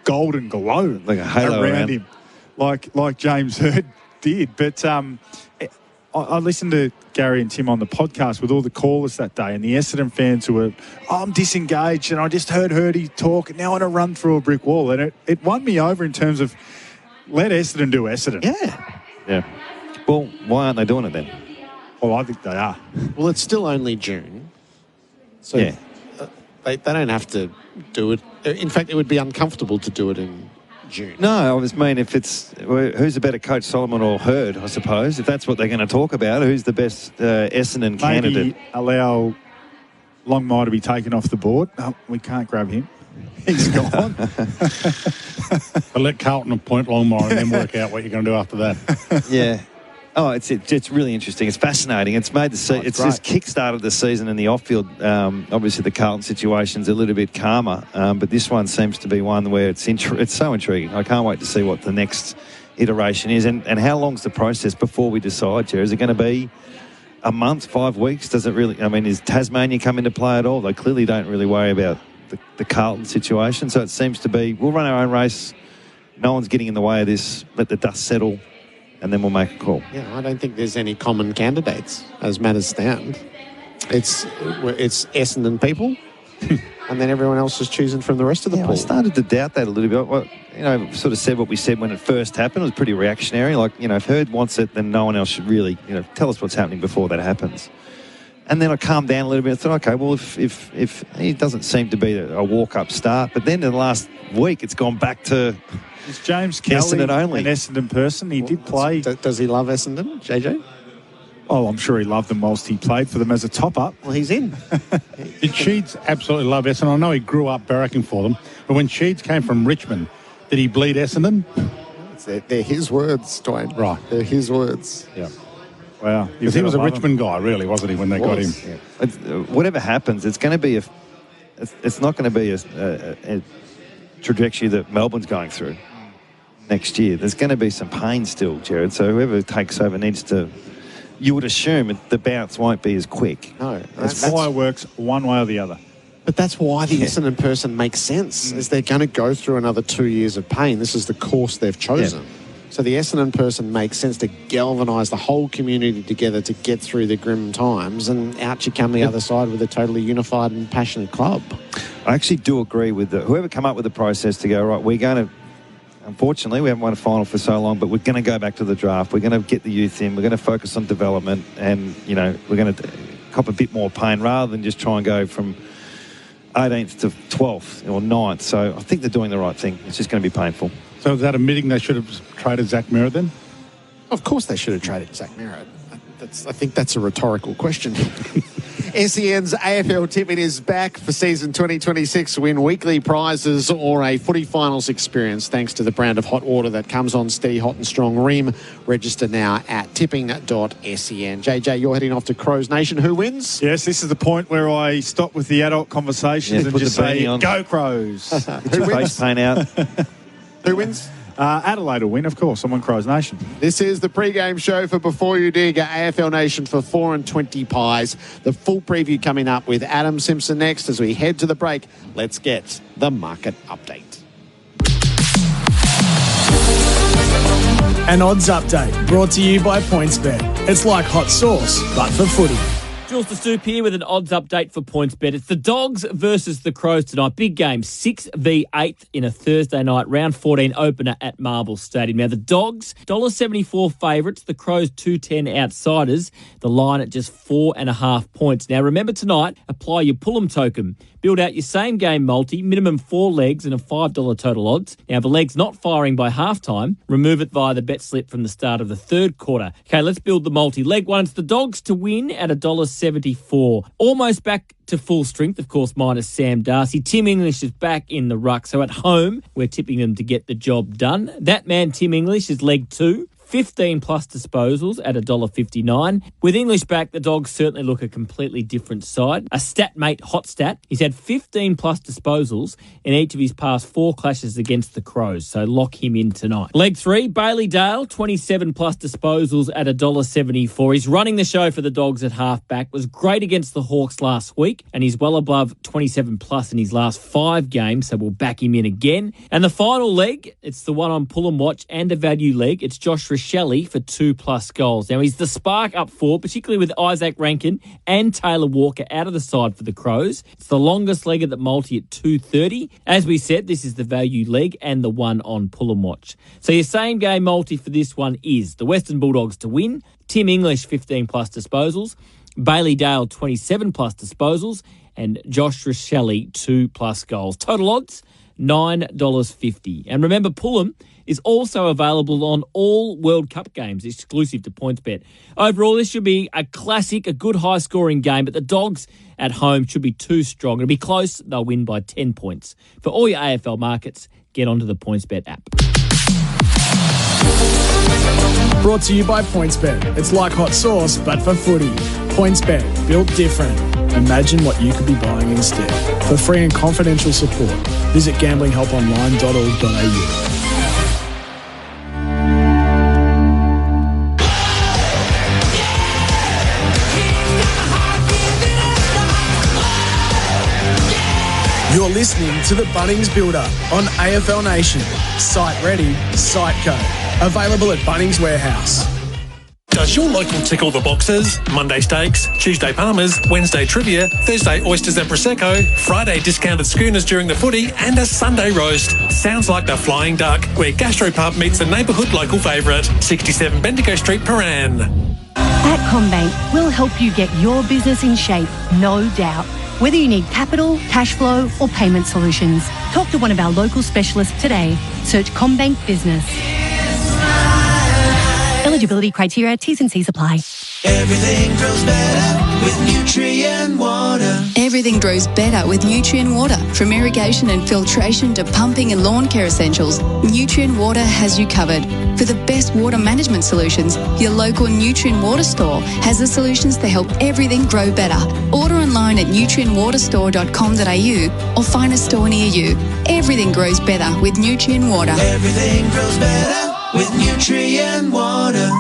golden glow like a halo around him, like James Hirt did. But I listened to Gary and Tim on the podcast with all the callers that day and the Essendon fans who were, I'm disengaged and I just heard Hirty talk and now I want to run through a brick wall. And it won me over in terms of let Essendon do Essendon. Yeah. Well, why aren't they doing it then? Well, I think they are. Well, it's still only June. So they don't have to do it. In fact, it would be uncomfortable to do it in June. No, I just mean if it's who's a better coach, Solomon or Hurd, I suppose. If that's what they're going to talk about, who's the best Essendon candidate? Maybe allow Longmire to be taken off the board. No, we can't grab him. He's gone. But let Carlton appoint Longmire and then work out what you're going to do after that. Yeah. Oh, it's really interesting. It's fascinating. It's made it's just kick-started the season in the off-field. Obviously, the Carlton situation's a little bit calmer, but this one seems to be one where it's so intriguing. I can't wait to see what the next iteration is. And how long's the process before we decide, Jerry? Is it going to be a month, 5 weeks? Does it really? I mean, is Tasmania come into play at all? They clearly don't really worry about the Carlton situation. So it seems to be, we'll run our own race. No one's getting in the way of this. Let the dust settle. And then we'll make a call. Yeah, I don't think there's any common candidates as matters stand. It's Essendon people, and then everyone else is choosing from the rest of the pool. I started to doubt that a little bit. Well, sort of said what we said when it first happened. It was pretty reactionary. Like, if Hurd wants it, then no one else should really, tell us what's happening before that happens. And then I calmed down a little bit and thought, okay, well, if it doesn't seem to be a walk-up start, but then in the last week it's gone back to... Is James Kelly an Essendon person? He did play. Does he love Essendon, JJ? Oh, I'm sure he loved them whilst he played for them as a top-up. Well, he's in. Did Sheeds absolutely love Essendon? I know he grew up barracking for them, but when Sheeds came from Richmond, did he bleed Essendon? They're his words, Dwayne. Right. They're his words. Yeah. Wow. Because he was a Richmond guy, really, wasn't he, when they got him? Yeah. Whatever happens, it's going to be it's not going to be a trajectory that Melbourne's going through next year. There's going to be some pain still, Jared. So whoever takes over needs to... You would assume the bounce won't be as quick. No. That's fireworks one way or the other. But that's why the Essendon person makes sense, is they're going to go through another 2 years of pain. This is the course they've chosen. Yeah. So the Essendon person makes sense to galvanise the whole community together to get through the grim times, and out you come the other side with a totally unified and passionate club. I actually do agree with whoever come up with the process to go, right, we're going to... Unfortunately, we haven't won a final for so long, but we're going to go back to the draft. We're going to get the youth in. We're going to focus on development, and, we're going to cop a bit more pain rather than just try and go from 18th to 12th or 9th. So I think they're doing the right thing. It's just going to be painful. So is that admitting they should have traded Zach Merritt then? Of course they should have traded Zach Merritt. I think that's a rhetorical question. SEN's AFL tipping is back for season 2026. Win weekly prizes or a footy finals experience thanks to the brand of hot water that comes on steady, hot and strong Ream. Register now at tipping.sen. JJ, you're heading off to Crows Nation. Who wins? Yes, this is the point where I stop with the adult conversations and just say, on. Go Crows. Who wins? Face paint out. Who wins? Adelaide will win, of course. I'm on Crows Nation. This is the pre-game show for Before You Dig, AFL Nation for 4 and 20 pies. The full preview coming up with Adam Simpson next. As we head to the break, let's get the market update. An odds update brought to you by PointsBet. It's like hot sauce, but for footy. Jules the Stoop here with an odds update for PointsBet. It's the Dogs versus the Crows tonight. Big game, 6 v 8 in a Thursday night round 14 opener at Marble Stadium. Now the Dogs, $1.74 favourites. The Crows, $2.10 outsiders. The line at just 4.5 points. Now remember tonight, apply your Pull'em token. Build out your same game multi, minimum 4 legs and a $5 total odds. Now, if a leg's not firing by halftime, remove it via the bet slip from the start of the third quarter. Okay, let's build the multi-leg one. It's the Dogs to win at $1.74. Almost back to full strength, of course, minus Sam Darcy. Tim English is back in the ruck. So at home, we're tipping them to get the job done. That man, Tim English, is leg 2. 15 plus disposals at $1.59. With English back, the Dogs certainly look a completely different side. A stat mate, hot stat, he's had 15 plus disposals in each of his past 4 clashes against the Crows, so lock him in tonight. Leg 3, Bailey Dale, 27 plus disposals at $1.74. He's running the show for the Dogs at halfback, was great against the Hawks last week, and he's well above 27 plus in his last 5 games, so we'll back him in again. And the final leg, it's the one on pull and watch and a value leg. It's Josh Rochelli for 2+ goals. Now, he's the spark up forward, particularly with Isaac Rankin and Taylor Walker out of the side for the Crows. It's the longest leg at the multi at 2.30. As we said, this is the value leg and the one on pull and watch. So your same game multi for this one is the Western Bulldogs to win, Tim English 15 plus disposals, Bailey Dale 27 plus disposals, and Josh Rochelli 2+ goals. Total odds $9.50. And remember, Pullum is also available on all World Cup games, exclusive to PointsBet. Overall, this should be a classic, a good high-scoring game, but the Dogs at home should be too strong. It'll be close. They'll win by 10 points. For all your AFL markets, get onto the PointsBet app. Brought to you by PointsBet. It's like hot sauce, but for footy. PointsBet, built different. Imagine what you could be buying instead. For free and confidential support, visit gamblinghelponline.org.au. You're listening to the Bunnings Builder on AFL Nation. Site ready, site go. Available at Bunnings Warehouse. Does your local tickle the boxes? Monday steaks, Tuesday Palmers, Wednesday trivia, Thursday oysters and Prosecco, Friday discounted schooners during the footy, and a Sunday roast. Sounds like the Flying Duck, where Gastropub meets the neighbourhood local favourite. 67 Bendigo Street, Paran. At CommBank, we'll help you get your business in shape, no doubt. Whether you need capital, cash flow or payment solutions, talk to one of our local specialists today. Search CommBank Business. Eligibility criteria, T's and C's apply. Everything grows better with Nutrien Water. Everything grows better with Nutrien Water. From irrigation and filtration to pumping and lawn care essentials, Nutrien Water has you covered. For the best water management solutions, your local Nutrien Water store has the solutions to help everything grow better. Order online at nutrienwaterstore.com.au or find a store near you. Everything grows better with Nutrien Water. Everything grows better with Nutrien Water.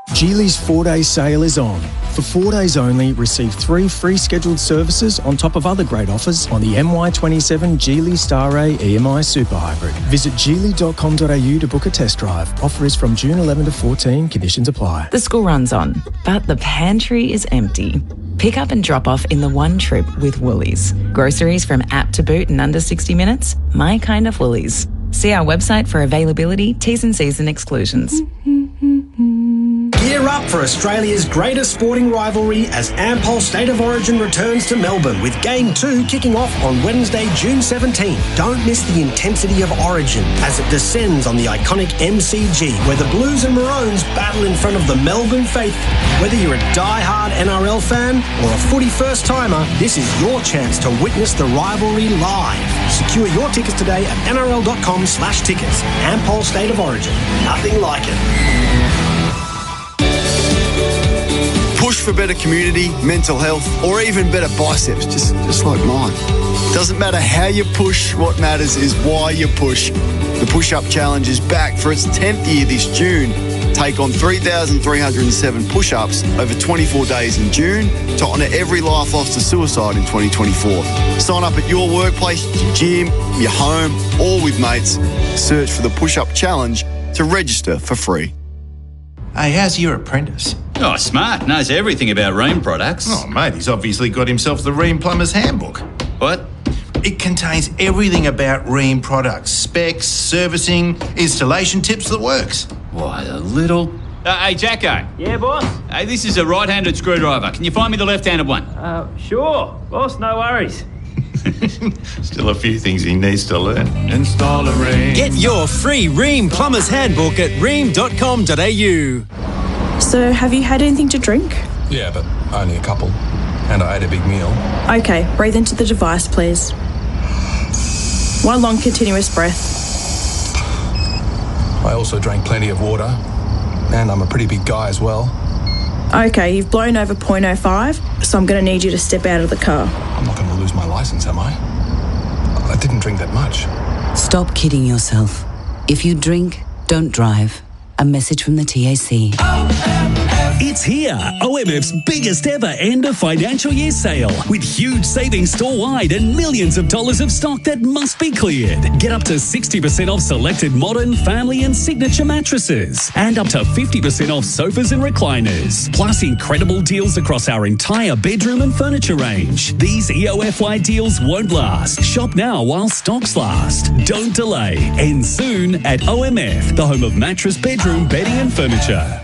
Geely's 4-day sale is on. For 4 days only, receive 3 free scheduled services on top of other great offers on the MY27 Geely Star A EMI Super Hybrid. Visit geely.com.au to book a test drive. Offer is from June 11 to 14. Conditions apply. The school runs on, but the pantry is empty. Pick up and drop off in the one trip with Woolies. Groceries from app to boot in under 60 minutes? My kind of Woolies. See our website for availability, T's and C's and exclusions. Gear up for Australia's greatest sporting rivalry as Ampol State of Origin returns to Melbourne with Game 2 kicking off on Wednesday, June 17. Don't miss the intensity of Origin as it descends on the iconic MCG where the Blues and Maroons battle in front of the Melbourne faithful. Whether you're a die-hard NRL fan or a footy first-timer, this is your chance to witness the rivalry live. Secure your tickets today at nrl.com/tickets. Ampol State of Origin. Nothing like it. Push for better community, mental health, or even better biceps, just like mine. Doesn't matter how you push, what matters is why you push. The Push-Up Challenge is back for its 10th year this June. Take on 3,307 push-ups over 24 days in June to honour every life lost to suicide in 2024. Sign up at your workplace, your gym, your home, or with mates. Search for the Push-Up Challenge to register for free. Hey, how's your apprentice? Oh, smart. Knows everything about Rheem products. Oh, mate, he's obviously got himself the Rheem Plumber's Handbook. What? It contains everything about Rheem products. Specs, servicing, installation tips, the works. Why, a little... hey, Jacko. Yeah, boss? Hey, this is a right-handed screwdriver. Can you find me the left-handed one? Sure, boss, no worries. Still a few things he needs to learn. Install a Rheem. Get your free Rheem Plumber's Handbook at rheem.com.au. So, have you had anything to drink? Yeah, but only a couple. And I ate a big meal. Okay, breathe into the device, please. One long continuous breath. I also drank plenty of water, and I'm a pretty big guy as well. Okay, you've blown over 0.05, so I'm going to need you to step out of the car. I'm not going to lose my license, am I? I didn't drink that much. Stop kidding yourself. If you drink, don't drive. A message from the TAC. It's here, OMF's biggest ever end of financial year sale with huge savings store-wide and millions of dollars of stock that must be cleared. Get up to 60% off selected modern, family and signature mattresses and up to 50% off sofas and recliners. Plus incredible deals across our entire bedroom and furniture range. These EOFY deals won't last. Shop now while stocks last. Don't delay. End soon at OMF, the home of mattress, bedroom, bedding and furniture.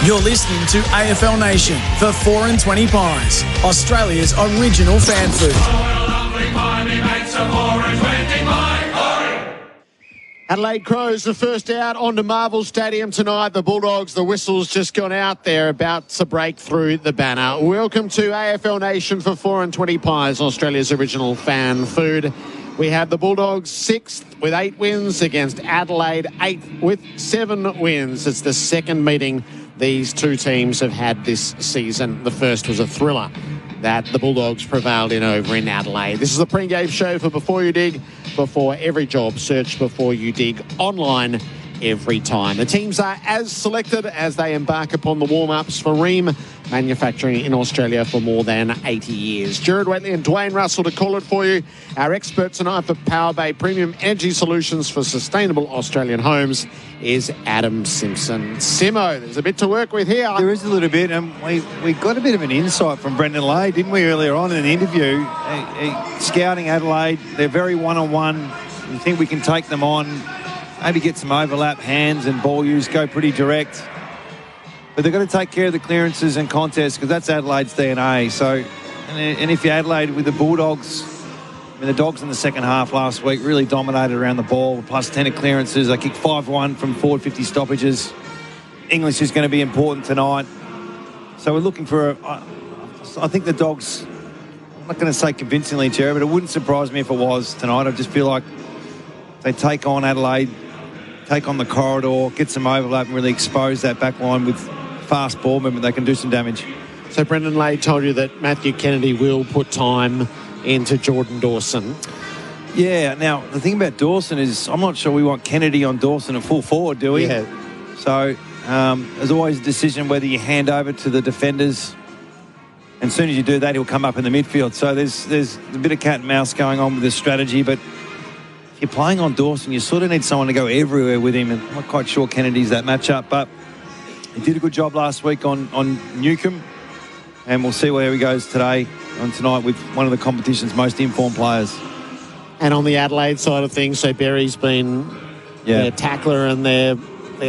You're listening to AFL Nation for 4 and 20 Pies, Australia's original fan food. Adelaide Crows, the first out onto Marvel Stadium tonight. The Bulldogs, the whistle's just gone out there, about to break through the banner. Welcome to AFL Nation for 4 and 20 Pies, Australia's original fan food. We have the Bulldogs 6th with 8 wins against Adelaide 8th with 7 wins. It's the second meeting these two teams have had this season. The first was a thriller that the Bulldogs prevailed in over in Adelaide. This is the pre-game show for Before You Dig. Before every job, search Before You Dig online every time. The teams are as selected as they embark upon the warm-ups for Rheem, manufacturing in Australia for more than 80 years. Jared Whateley and Dwayne Russell to call it for you. Our expert tonight for Power Bay Premium Energy Solutions for Sustainable Australian Homes is Adam Simpson. Simo, there's a bit to work with here. There is a little bit, and we got a bit of an insight from Brendan Lay, didn't we, earlier on in an interview? Scouting Adelaide, they're very one-on-one. You think we can take them on, maybe get some overlap, hands and ball use, go pretty direct. But they've got to take care of the clearances and contests because that's Adelaide's DNA. So, and if you're Adelaide with the Bulldogs, I mean, the Dogs in the second half last week really dominated around the ball, plus 10 of clearances. They kicked 5-1 from forward 50 stoppages. English is going to be important tonight. So we're looking for I think the Dogs, I'm not going to say convincingly, Jerry, but it wouldn't surprise me if it was tonight. I just feel like they take on Adelaide, take on the corridor, get some overlap and really expose that back line with fast ball movement. They can do some damage. So Brendan Lay told you that Matthew Kennedy will put time into Jordan Dawson. Yeah, now the thing about Dawson is I'm not sure we want Kennedy on Dawson at full forward, do we? Yeah. So there's always a decision whether you hand over to the defenders, and as soon as you do that, he'll come up in the midfield. So there's a bit of cat and mouse going on with this strategy, but if you're playing on Dawson, you sort of need someone to go everywhere with him, and I'm not quite sure Kennedy's that matchup, but he did a good job last week on Newcombe, and we'll see where he goes tonight with one of the competition's most informed players. And on the Adelaide side of things, so Berry's been their tackler and their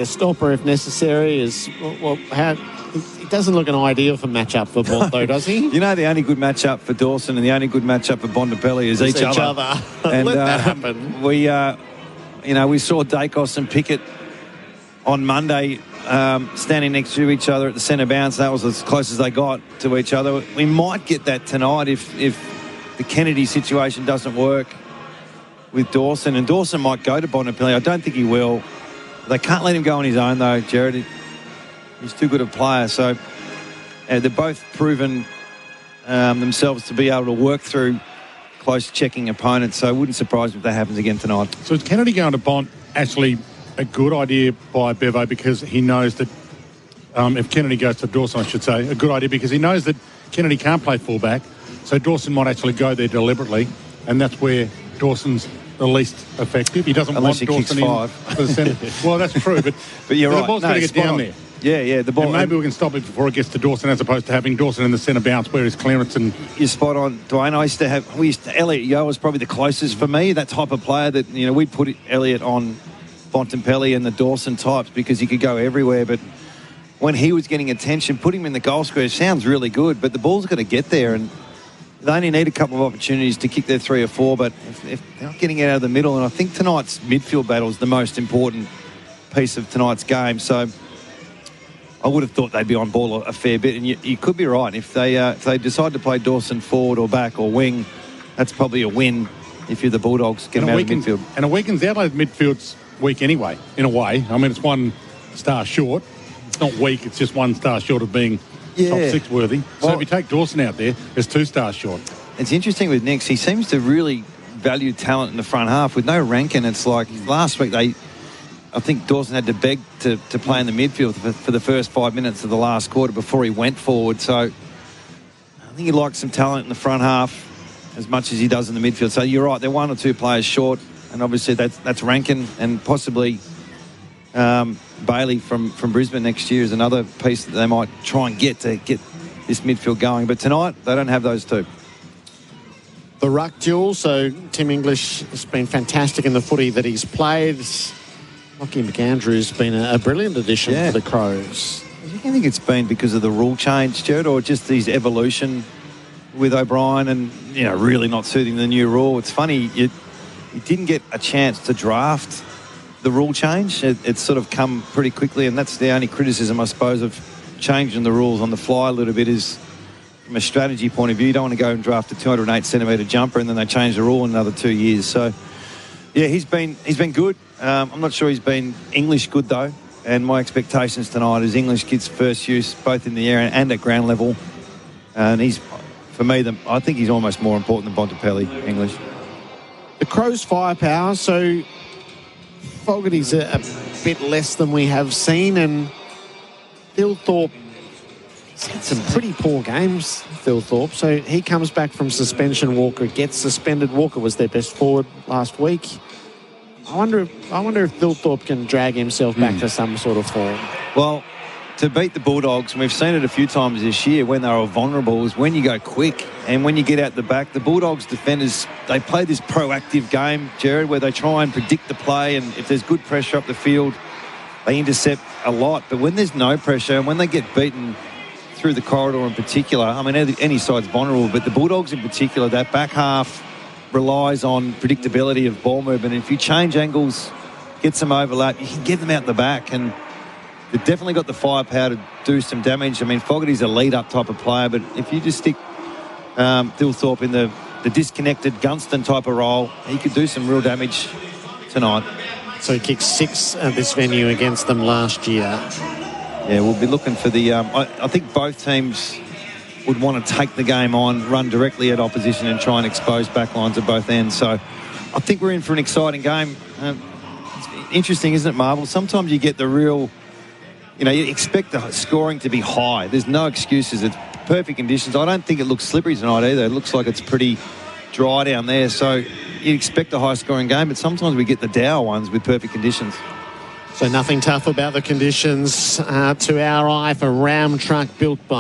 stopper if necessary. It doesn't look an ideal for matchup for Bond, though, does he? You know, the only good matchup for Dawson and the only good matchup for Bontempelli is each other. And let that happen. We saw Dacos and Pickett on Monday standing next to each other at the centre bounce. That was as close as they got to each other. We might get that tonight if the Kennedy situation doesn't work with Dawson. And Dawson might go to Bontempelli. I don't think he will. They can't let him go on his own, though, Jared. He's too good a player. So they're both proven themselves to be able to work through close checking opponents. So it wouldn't surprise me if that happens again tonight. So is Kennedy going to Bont actually a good idea by Bevo because he knows that if Kennedy goes to Dawson, I should say, a good idea because he knows that Kennedy can't play fullback. So Dawson might actually go there deliberately, and that's where Dawson's the least effective. He doesn't Unless want Dawson in for the centre. Well, that's true, but you're right. The ball's got to get down there. Yeah, the ball. And maybe we can stop it before it gets to Dawson as opposed to having Dawson in the centre bounce where his clearance and... You're spot on, Dwayne. Elliot Yeo was probably the closest for me, that type of player that, we'd put Elliot on Bontempelli and the Dawson types because he could go everywhere, but when he was getting attention, put him in the goal square sounds really good, but the ball's got to get there, and they only need a couple of opportunities to kick their 3 or 4, but if they're not getting it out of the middle, and I think tonight's midfield battle is the most important piece of tonight's game, so I would have thought they'd be on ball a fair bit, and you could be right. If they decide to play Dawson forward or back or wing, that's probably a win if you're the Bulldogs, get them out of the midfield. And a weekend's Adelaide midfield's weak anyway, in a way. I mean, it's 1 star short. It's not weak, it's just 1 star short of being top 6 worthy. So if you take Dawson out there, it's 2 stars short. It's interesting with Nix. He seems to really value talent in the front half. With no Rankin, it's like last week I think Dawson had to beg to play in the midfield for the first 5 minutes of the last quarter before he went forward. So I think he likes some talent in the front half as much as he does in the midfield. So you're right, they're 1 or 2 players short, and obviously that's Rankin, and possibly Bailey from Brisbane next year is another piece that they might try and get this midfield going. But tonight, they don't have those 2. The ruck duel, so Tim English has been fantastic in the footy that he's played. Lachie McAndrew's been a brilliant addition for the Crows. Do you think it's been because of the rule change, Stuart, or just his evolution with O'Brien and, really not suiting the new rule? It's funny, you didn't get a chance to draft the rule change. It's sort of come pretty quickly, and that's the only criticism, I suppose, of changing the rules on the fly a little bit is from a strategy point of view. You don't want to go and draft a 208-centimetre jumper and then they change the rule in another 2 years. So, yeah, he's been good. I'm not sure he's been English good, though. And my expectations tonight is English gets first use both in the air and at ground level. And he's, for me, I think he's almost more important than Bontempelli, English. The Crows' firepower, so Fogarty's a bit less than we have seen, and Phil Thorpe has had some pretty poor games, Phil Thorpe. So he comes back from suspension. Walker gets suspended. Walker was their best forward last week. I wonder if Phil Thorpe can drag himself back to some sort of form. Well, to beat the Bulldogs, and we've seen it a few times this year when they were vulnerable, is when you go quick and when you get out the back. The Bulldogs defenders, they play this proactive game, Jared, where they try and predict the play, and if there's good pressure up the field, they intercept a lot. But when there's no pressure and when they get beaten through the corridor in particular, I mean, any side's vulnerable, but the Bulldogs in particular, that back half relies on predictability of ball movement. And if you change angles, get some overlap, you can get them out the back, and they've definitely got the firepower to do some damage. I mean, Fogarty's a lead-up type of player, but if you just stick Phil Thorpe in the disconnected Gunston type of role, he could do some real damage tonight. So he kicked 6 at this venue against them last year. Yeah, we'll be looking for the... I think both teams would want to take the game on, run directly at opposition and try and expose backlines at both ends. So I think we're in for an exciting game. It's interesting, isn't it, Marvel? Sometimes you get the real... you expect the scoring to be high. There's no excuses. It's perfect conditions. I don't think it looks slippery tonight either. It looks like it's pretty dry down there. So you expect a high-scoring game, but sometimes we get the dour ones with perfect conditions. So nothing tough about the conditions to our eye for Ram Truck, built for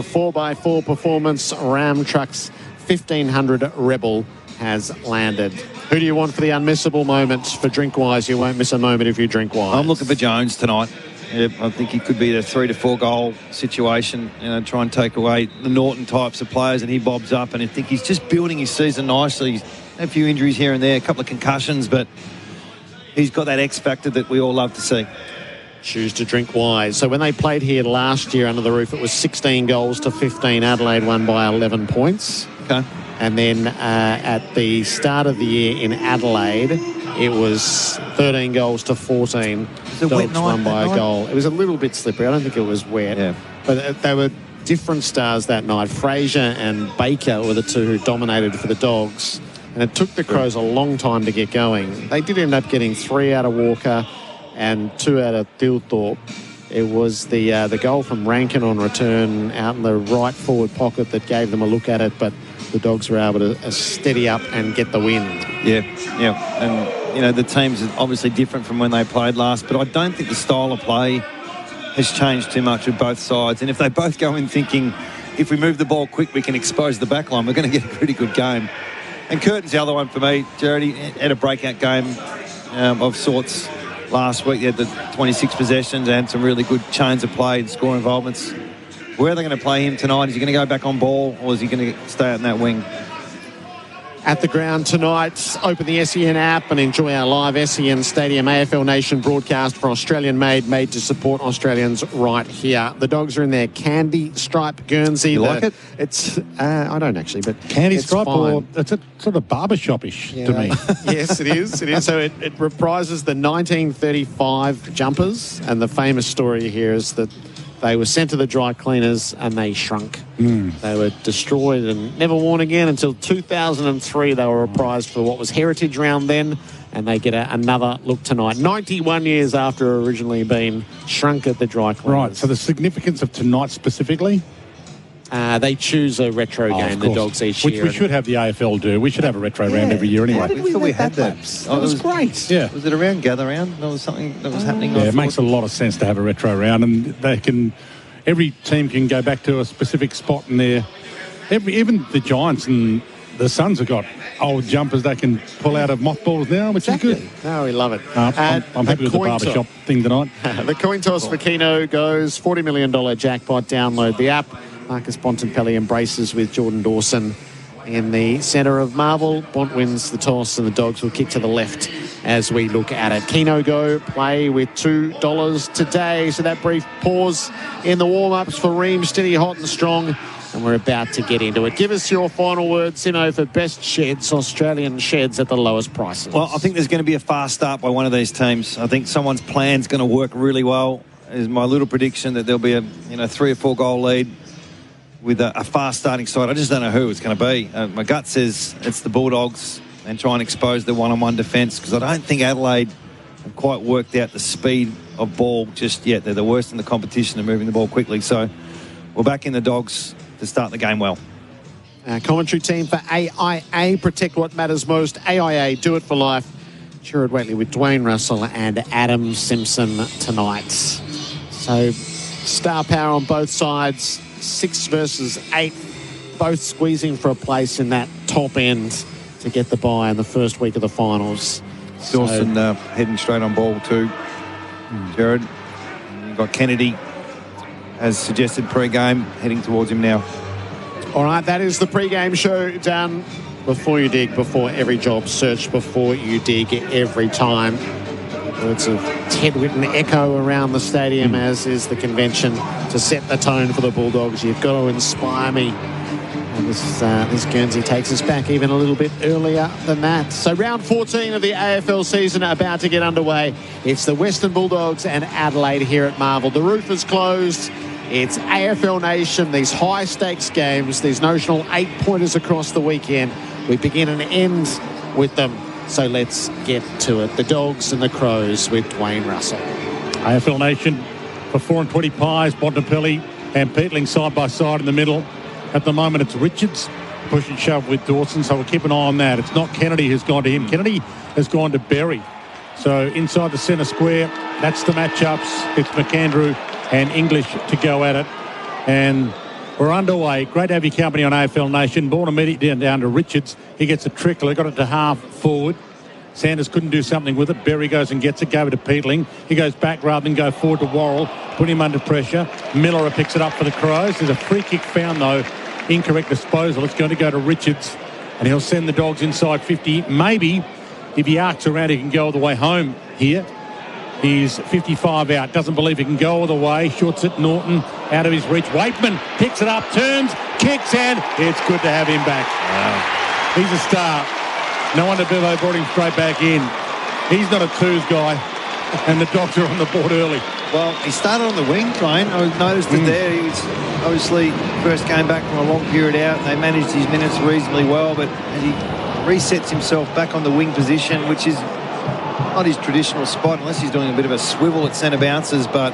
4x4 performance. Ram Truck's 1500 Rebel has landed. Who do you want for the unmissable moments? For Drinkwise, you won't miss a moment if you Drinkwise. I'm looking for Jones tonight. Yep, I think he could be a 3 to 4 goal situation, try and take away the Norton types of players, and he bobs up, and I think he's just building his season nicely. He's had a few injuries here and there, a couple of concussions, but he's got that X factor that we all love to see. Choose to drink wise. So when they played here last year under the roof, it was 16 goals to 15. Adelaide won by 11 points. Okay. And then at the start of the year in Adelaide, it was 13 goals to 14. Dogs won by a goal. It was a little bit slippery. I don't think it was wet. Yeah. But they were different stars that night. Fraser and Baker were the two who dominated for the Dogs. And it took the Crows a long time to get going. They did end up getting 3 out of Walker and 2 out of Thilthorpe. It was the goal from Rankin on return out in the right forward pocket that gave them a look at it, but the Dogs were able to steady up and get the win. Yeah. And, the teams are obviously different from when they played last, but I don't think the style of play has changed too much with both sides. And if they both go in thinking, if we move the ball quick, we can expose the back line, we're going to get a pretty good game. And Curtin's the other one for me. Jared, he had a breakout game of sorts last week. He had the 26 possessions and some really good chains of play and score involvements. Where are they going to play him tonight? Is he going to go back on ball, or is he going to stay out in that wing? at the ground tonight. Open the SEN app and enjoy our live SEN Stadium AFL Nation broadcast for Australian made to support Australians right here. The Dogs are in their candy stripe Guernsey. You like it? It's I don't actually, but Candy it's stripe, fine. or it's a sort of barbershop-ish to me. Yes, it is. It is. So it reprises the 1935 jumpers, and the famous story here is that they were sent to the dry cleaners and they shrunk. They were destroyed and never worn again until 2003. They were reprised for what was Heritage Round then, and they get another look tonight. 91 years after originally being shrunk at the dry cleaners. Right, so the significance of tonight specifically? They choose a retro game, the Dogs, each Which year. we should have the AFL do. We should have a retro round every year anyway. I thought we had that. That was great. Yeah. Was it around Gather Round? That was something that was happening. Yeah, it makes a lot of sense to have a retro round, and they can. Every team can go back to a specific spot in there. Even the Giants and the Suns have got old jumpers they can pull out of mothballs now, which is good. No, we love it. I'm happy with the barbershop thing tonight. The coin toss for Keno goes $40 million jackpot. Download the app. Marcus Bontempelli embraces with Jordan Dawson in the centre of Marvel. Bont wins the toss and the Dogs will kick to the left as we look at it. Keno Go play with $2 today. So that brief pause in the warm-ups for Ream, steady, hot and strong. And we're about to get into it. Give us your final word, Simo, for best sheds, Australian sheds at the lowest prices. Well, I think there's going to be a fast start by one of these teams. I think someone's plan's going to work really well. Is my little prediction that there'll be a 3 or 4 goal lead with a fast starting side. I just don't know who it's going to be. My gut says it's the Bulldogs and try and expose the one-on-one defence, because I don't think Adelaide have quite worked out the speed of ball just yet. They're the worst in the competition at moving the ball quickly. So we're back in the Dogs to start the game well. Our commentary team for AIA, protect what matters most. AIA, do it for life. Jared Whateley with Dwayne Russell and Adam Simpson tonight. So star power on both sides. 6 versus 8, both squeezing for a place in that top end to get the bye in the first week of the finals. Dawson heading straight on ball too. Jared, you've got Kennedy, as suggested pre-game, heading towards him now. All right, that is the pre-game show done. Before you dig, before every job, search before you dig every time. Words of Ted Whitten echo around the stadium, as is the convention to set the tone for the Bulldogs. You've got to inspire me. And this Guernsey takes us back even a little bit earlier than that. So round 14 of the AFL season about to get underway. It's the Western Bulldogs and Adelaide here at Marvel. The roof is closed. It's AFL Nation, these high-stakes games, these notional 8-pointers across the weekend. We begin and end with them. So let's get to it. The Dogs and the Crows with Dwayne Russell. AFL Nation for 4 and 20 pies, Bontempelli and Peatling side by side in the middle. At the moment, it's Richards push and shove with Dawson, so we'll keep an eye on that. It's not Kennedy who's gone to him. Kennedy has gone to Berry. So inside the centre square, that's the matchups. It's McAndrew and English to go at it. And we're underway. Great to have your company on AFL Nation. Ball immediately down to Richards. He gets a trickle. He got it to half forward. Sanders couldn't do something with it. Berry goes and gets it. Go over to Peatling. He goes back rather than go forward to Worrell. Put him under pressure. Miller picks it up for the Crows. There's a free kick found, though. Incorrect disposal. It's going to go to Richards. And he'll send the Dogs inside 50. Maybe if he arcs around, he can go all the way home here. He's 55 out. Doesn't believe he can go all the way. Shorts it. Norton out of his reach. Waitman picks it up, turns, kicks, and it's good to have him back. Wow. He's a star. No wonder Bevo brought him straight back in. He's not a twos guy, and the Dogs are on the board early. Well, he started on the wing, Dwayne. I noticed it there. He was obviously first came back from a long period out. They managed his minutes reasonably well, but as he resets himself back on the wing position, which is not his traditional spot, unless he's doing a bit of a swivel at centre bounces. But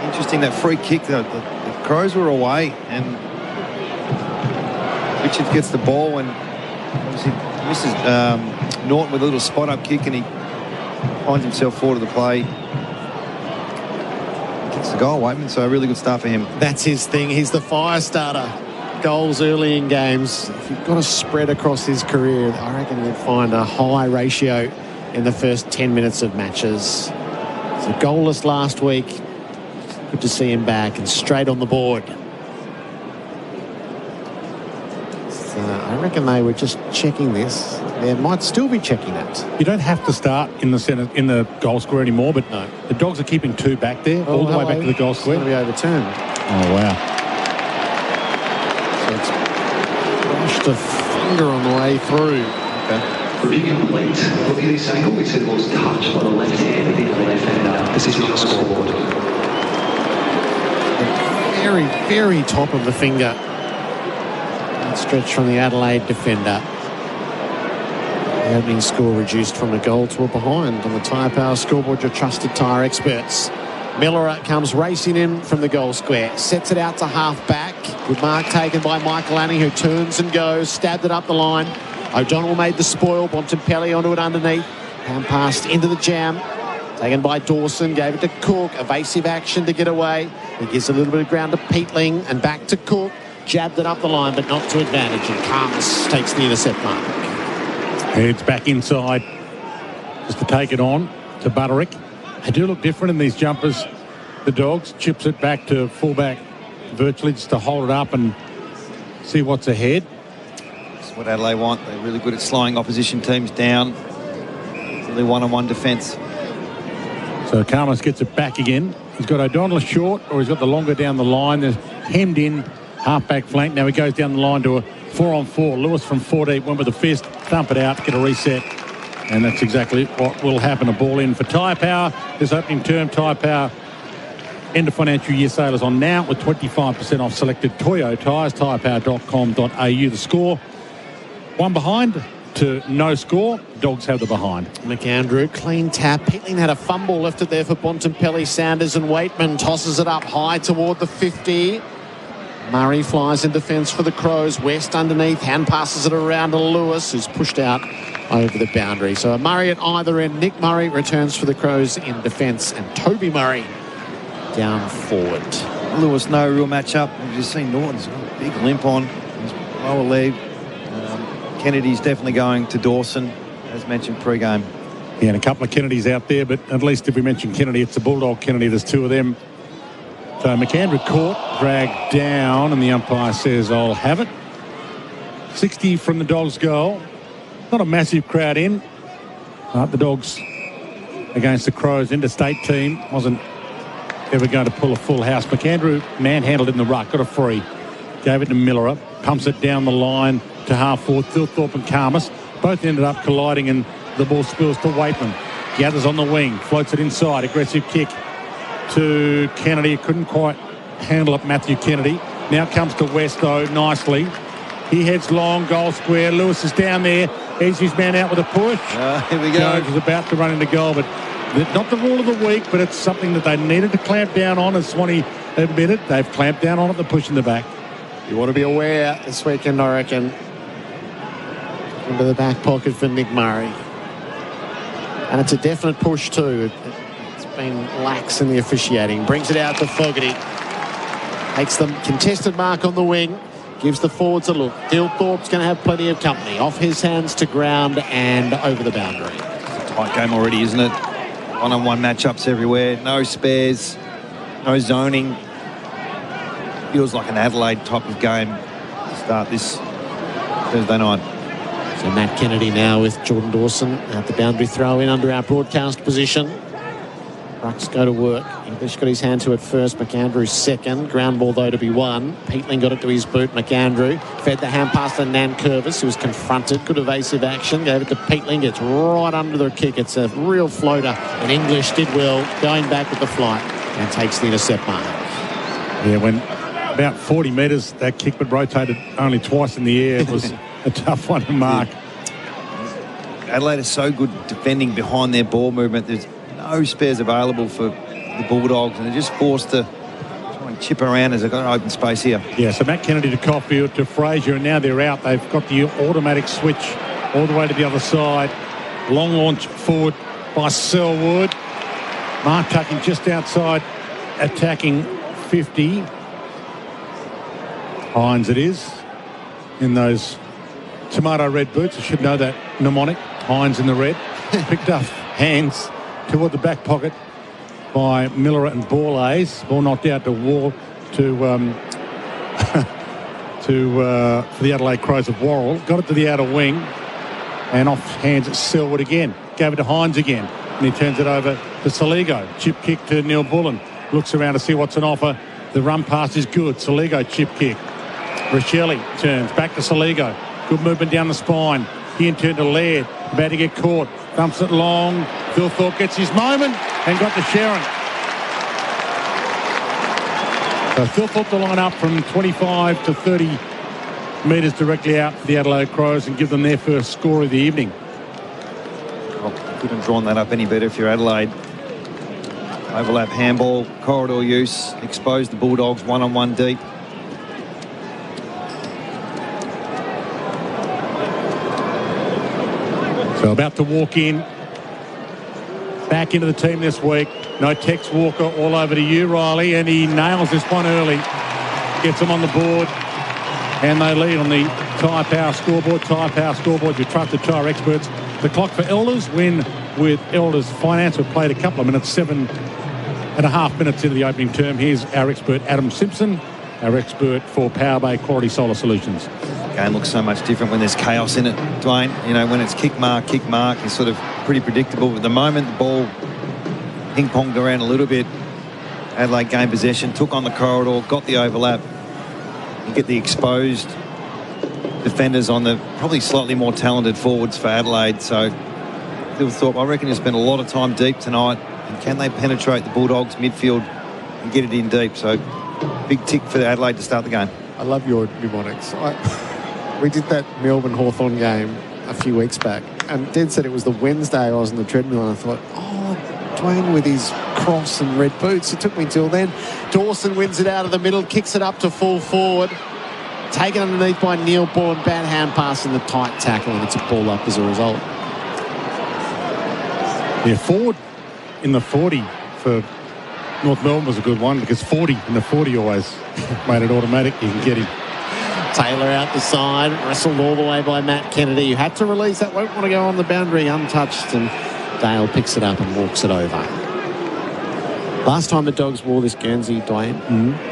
interesting, that free kick. The Crows were away, and Richards gets the ball and obviously misses Norton with a little spot-up kick, and he finds himself forward of the play. Gets the goal, Waitman, so a really good start for him. That's his thing. He's the fire starter. Goals early in games. If you've got a spread across his career, I reckon you'd find a high ratio in the first 10 minutes of matches. So goalless last week. Good to see him back and straight on the board. I reckon they were just checking this. They might still be checking it. You don't have to start in the centre, in the goal square anymore, but no. The Dogs are keeping 2 back there, all the way back to the goal square. It's going to be overturned. Oh, wow. So it's brushed a finger on the way through. Okay. Review complete. Look at this angle. We said was touched by the left hand of the left hander. This is not a scoreboard. The very, very top of the finger. Stretch from the Adelaide defender. The opening score reduced from a goal to a behind on the Tyre Power scoreboard, your trusted tyre experts. Miller comes racing in from the goal square, sets it out to half back. Good mark taken by Michael Annie, who turns and goes, stabbed it up the line. O'Donnell made the spoil, Bontempelli onto it underneath. Hand passed into the jam. Taken by Dawson, gave it to Cook. Evasive action to get away. He gives a little bit of ground to Peatling and back to Cook. Jabbed it up the line, but not to advantage. And Carmus takes the intercept mark. Heads back inside just to take it on to Butterick. They do look different in these jumpers. The Dogs chips it back to fullback virtually just to hold it up and see what's ahead. That's what Adelaide want. They're really good at slowing opposition teams down. Really one-on-one defence. So Carmus gets it back again. He's got O'Donnell short, or he's got the longer down the line. They're hemmed in. Half-back flank. Now he goes down the line to a 4-on-4. Lewis from 4 deep went with a fist. Thump it out, get a reset. And that's exactly what will happen. A ball in for Tyre Power. This opening term, Tyre Power end of financial year sale is on now with 25% off selected Toyo tyres. Tyrepower.com.au. The score, 1 behind to no score. Dogs have the behind. McAndrew, clean tap. Peatling had a fumble, left it there for Bontempelli, Sanders and Waitman. Tosses it up high toward the 50. Murray flies in defence for the Crows. West underneath, hand passes it around to Lewis, who's pushed out over the boundary. So a Murray at either end. Nick Murray returns for the Crows in defence, and Toby Murray down forward. Lewis, no real match-up. We've just seen Norton's got a big limp on his lower leg. Kennedy's definitely going to Dawson, as mentioned pre-game. Yeah, and a couple of Kennedys out there, but at least if we mention Kennedy, it's a Bulldog Kennedy. There's 2 of them. So McAndrew caught, dragged down, and the umpire says, I'll have it. 60 from the Dogs' goal. Not a massive crowd in. The Dogs against the Crows interstate team wasn't ever going to pull a full house. McAndrew manhandled in the ruck, got a free. Gave it to Miller, pumps it down the line to half forward. Thilthorpe and Carmus both ended up colliding, and the ball spills to Waitman. Gathers on the wing, floats it inside, aggressive kick to Kennedy. Couldn't quite handle it, Matthew Kennedy. Now comes to West, though, nicely. He heads long, goal square. Lewis is down there. He's his man out with a push. Here we go. Jones was about to run into goal, but not the rule of the week, but it's something that they needed to clamp down on, as Swanee admitted. They've clamped down on it, the push in the back. You want to be aware this weekend, I reckon. Into the back pocket for Nick Murray. And it's a definite push too. It's been lax in the officiating. Brings it out to Fogarty. Takes the contested mark on the wing. Gives the forwards a look. Thilthorpe's going to have plenty of company. Off his hands to ground and over the boundary. It's a tight game already, isn't it? One-on-one matchups everywhere. No spares. No zoning. Feels like an Adelaide type of game to start this Thursday night. So Matt Kennedy now with Jordan Dawson at the boundary throw in under our broadcast position. Rucks go to work. English got his hand to it first. McAndrew second. Ground ball though to be won. Peatling got it to his boot. McAndrew fed the hand pass to Nan Curvis, who was confronted. Good evasive action. Gave it to Peatling. Gets right under the kick. It's a real floater. And English did well going back with the flight and takes the intercept mark. Yeah, when about 40 metres, that kick but rotated only twice in the air. It was a tough one to mark. Adelaide is so good defending behind their ball movement. There's no spares available for the Bulldogs, and they're just forced to try and chip around as they've got an open space here. Yeah, so Matt Kennedy to Caulfield to Fraser, and now they're out. They've got the automatic switch all the way to the other side. Long launch forward by Selwood. Mark tucking just outside, attacking 50. Hines it is, in those tomato red boots. I should know that mnemonic. Hines in the red. Picked up hands toward the back pocket by Miller and Borlays. Ball knocked out to Wall to for the Adelaide Crows of Worrell. Got it to the outer wing and off hands at Selwood again. Gave it to Hines again. And he turns it over to Saligo. Chip kick to Neil Bullen. Looks around to see what's on offer. The run pass is good. Saligo chip kick. Rochelli turns back to Saligo. Good movement down the spine. He in turn to Laird. About to get caught. Dumps it long. Phil Thorpe gets his moment and got to Sharon. So Phil Thorpe to line up from 25 to 30 metres directly out for the Adelaide Crows and give them their first score of the evening. Well, couldn't have drawn that up any better if you're Adelaide. Overlap handball, corridor use, exposed the Bulldogs one-on-one deep. So about to walk in. Back into the team this week. No Tex Walker all over to you, Riley, and he nails this one early. Gets them on the board, and they lead on the Tyre Power scoreboard. Tyre Power scoreboard, your trusted tyre experts. The clock for Elders win with Elders Finance. We've played a couple of minutes, 7.5 minutes into the opening term. Here's our expert, Adam Simpson, our expert for Power Bay Quality Solar Solutions. Game looks so much different when there's chaos in it, Dwayne. You know, when it's kick mark, it's sort of pretty predictable. At the moment, the ball ping-ponged around a little bit. Adelaide gained possession, took on the corridor, got the overlap. You get the exposed defenders on the probably slightly more talented forwards for Adelaide. So Phil Thorpe, I reckon, has spent a lot of time deep tonight. And can they penetrate the Bulldogs midfield and get it in deep? So big tick for Adelaide to start the game. I love your mnemonics. We did that Melbourne Hawthorn game a few weeks back, and Dad said it was the Wednesday I was on the treadmill, and I thought, Dwayne with his cross and red boots. It took me till then. Dawson wins it out of the middle, kicks it up to full forward. Taken underneath by Neil Bullen. Bad hand pass in the tight tackle, and it's a ball up as a result. Yeah, forward in the 40 for North Melbourne was a good one, because 40 in the 40 always made it automatic. You can get him. Taylor out the side, wrestled all the way by Matt Kennedy, who had to release that, won't want to go on the boundary untouched, and Dale picks it up and walks it over. Last time the Dogs wore this Guernsey, Dwayne,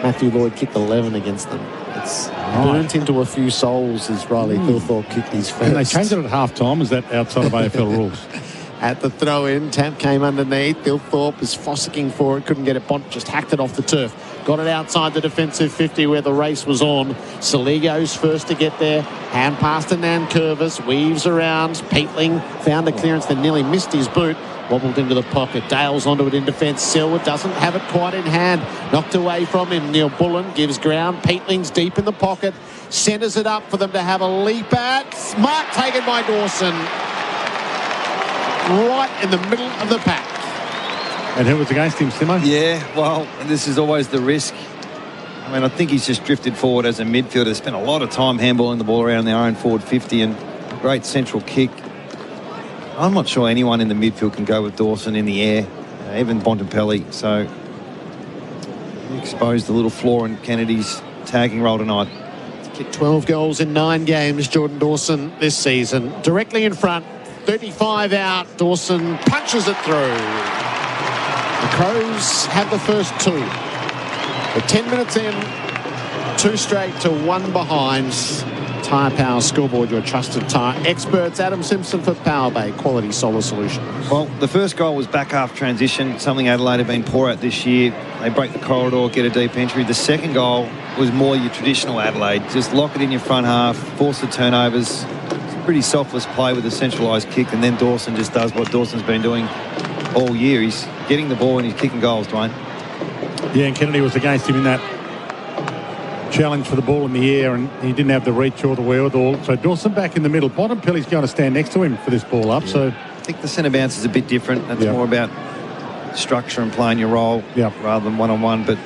Matthew Lloyd kicked 11 against them. It's burnt into a few souls as Riley Thilthorpe kicked his first. And they changed it at half-time. Is that outside of AFL rules? At the throw-in, Tamp came underneath. Thilthorpe is fossicking for it, couldn't get it. Bont just hacked it off the turf. Got it outside the defensive 50 where the race was on. Saligo's first to get there. Hand pass to Nankervis. Weaves around. Peatling found the clearance, then nearly missed his boot. Wobbled into the pocket. Dale's onto it in defence. Selwood doesn't have it quite in hand. Knocked away from him. Neil Bullen gives ground. Peatling's deep in the pocket. Centres it up for them to have a leap at. Mark taken by Dawson. Right in the middle of the pack. And who was against him, Simo? Yeah, well, this is always the risk. I mean, I think he's just drifted forward as a midfielder. Spent a lot of time handballing the ball around their own forward 50, and a great central kick. I'm not sure anyone in the midfield can go with Dawson in the air, even Bontempelli. So he exposed the little flaw in Kennedy's tagging role tonight. Kicked 12 goals in 9 games, Jordan Dawson, this season. Directly in front, 35 out. Dawson punches it through. The Crows have the first 2. We're 10 minutes in, 2 straight to 1 behind. Tyre Power scoreboard, your trusted tyre experts. Adam Simpson for Power Bay Quality Solar Solutions. Well, the first goal was back half transition, something Adelaide have been poor at this year. They break the corridor, get a deep entry. The second goal was more your traditional Adelaide. Just lock it in your front half, force the turnovers. It's a pretty selfless play with a centralised kick, and then Dawson just does what Dawson's been doing all year. He's getting the ball and he's kicking goals, Dwayne. Yeah, and Kennedy was against him in that challenge for the ball in the air, and he didn't have the reach or the wherewithal. So Dawson back in the middle. Bontempelli's going to stand next to him for this ball up. Yeah. So I think the centre bounce is a bit different. That's more about structure and playing your role rather than one-on-one. But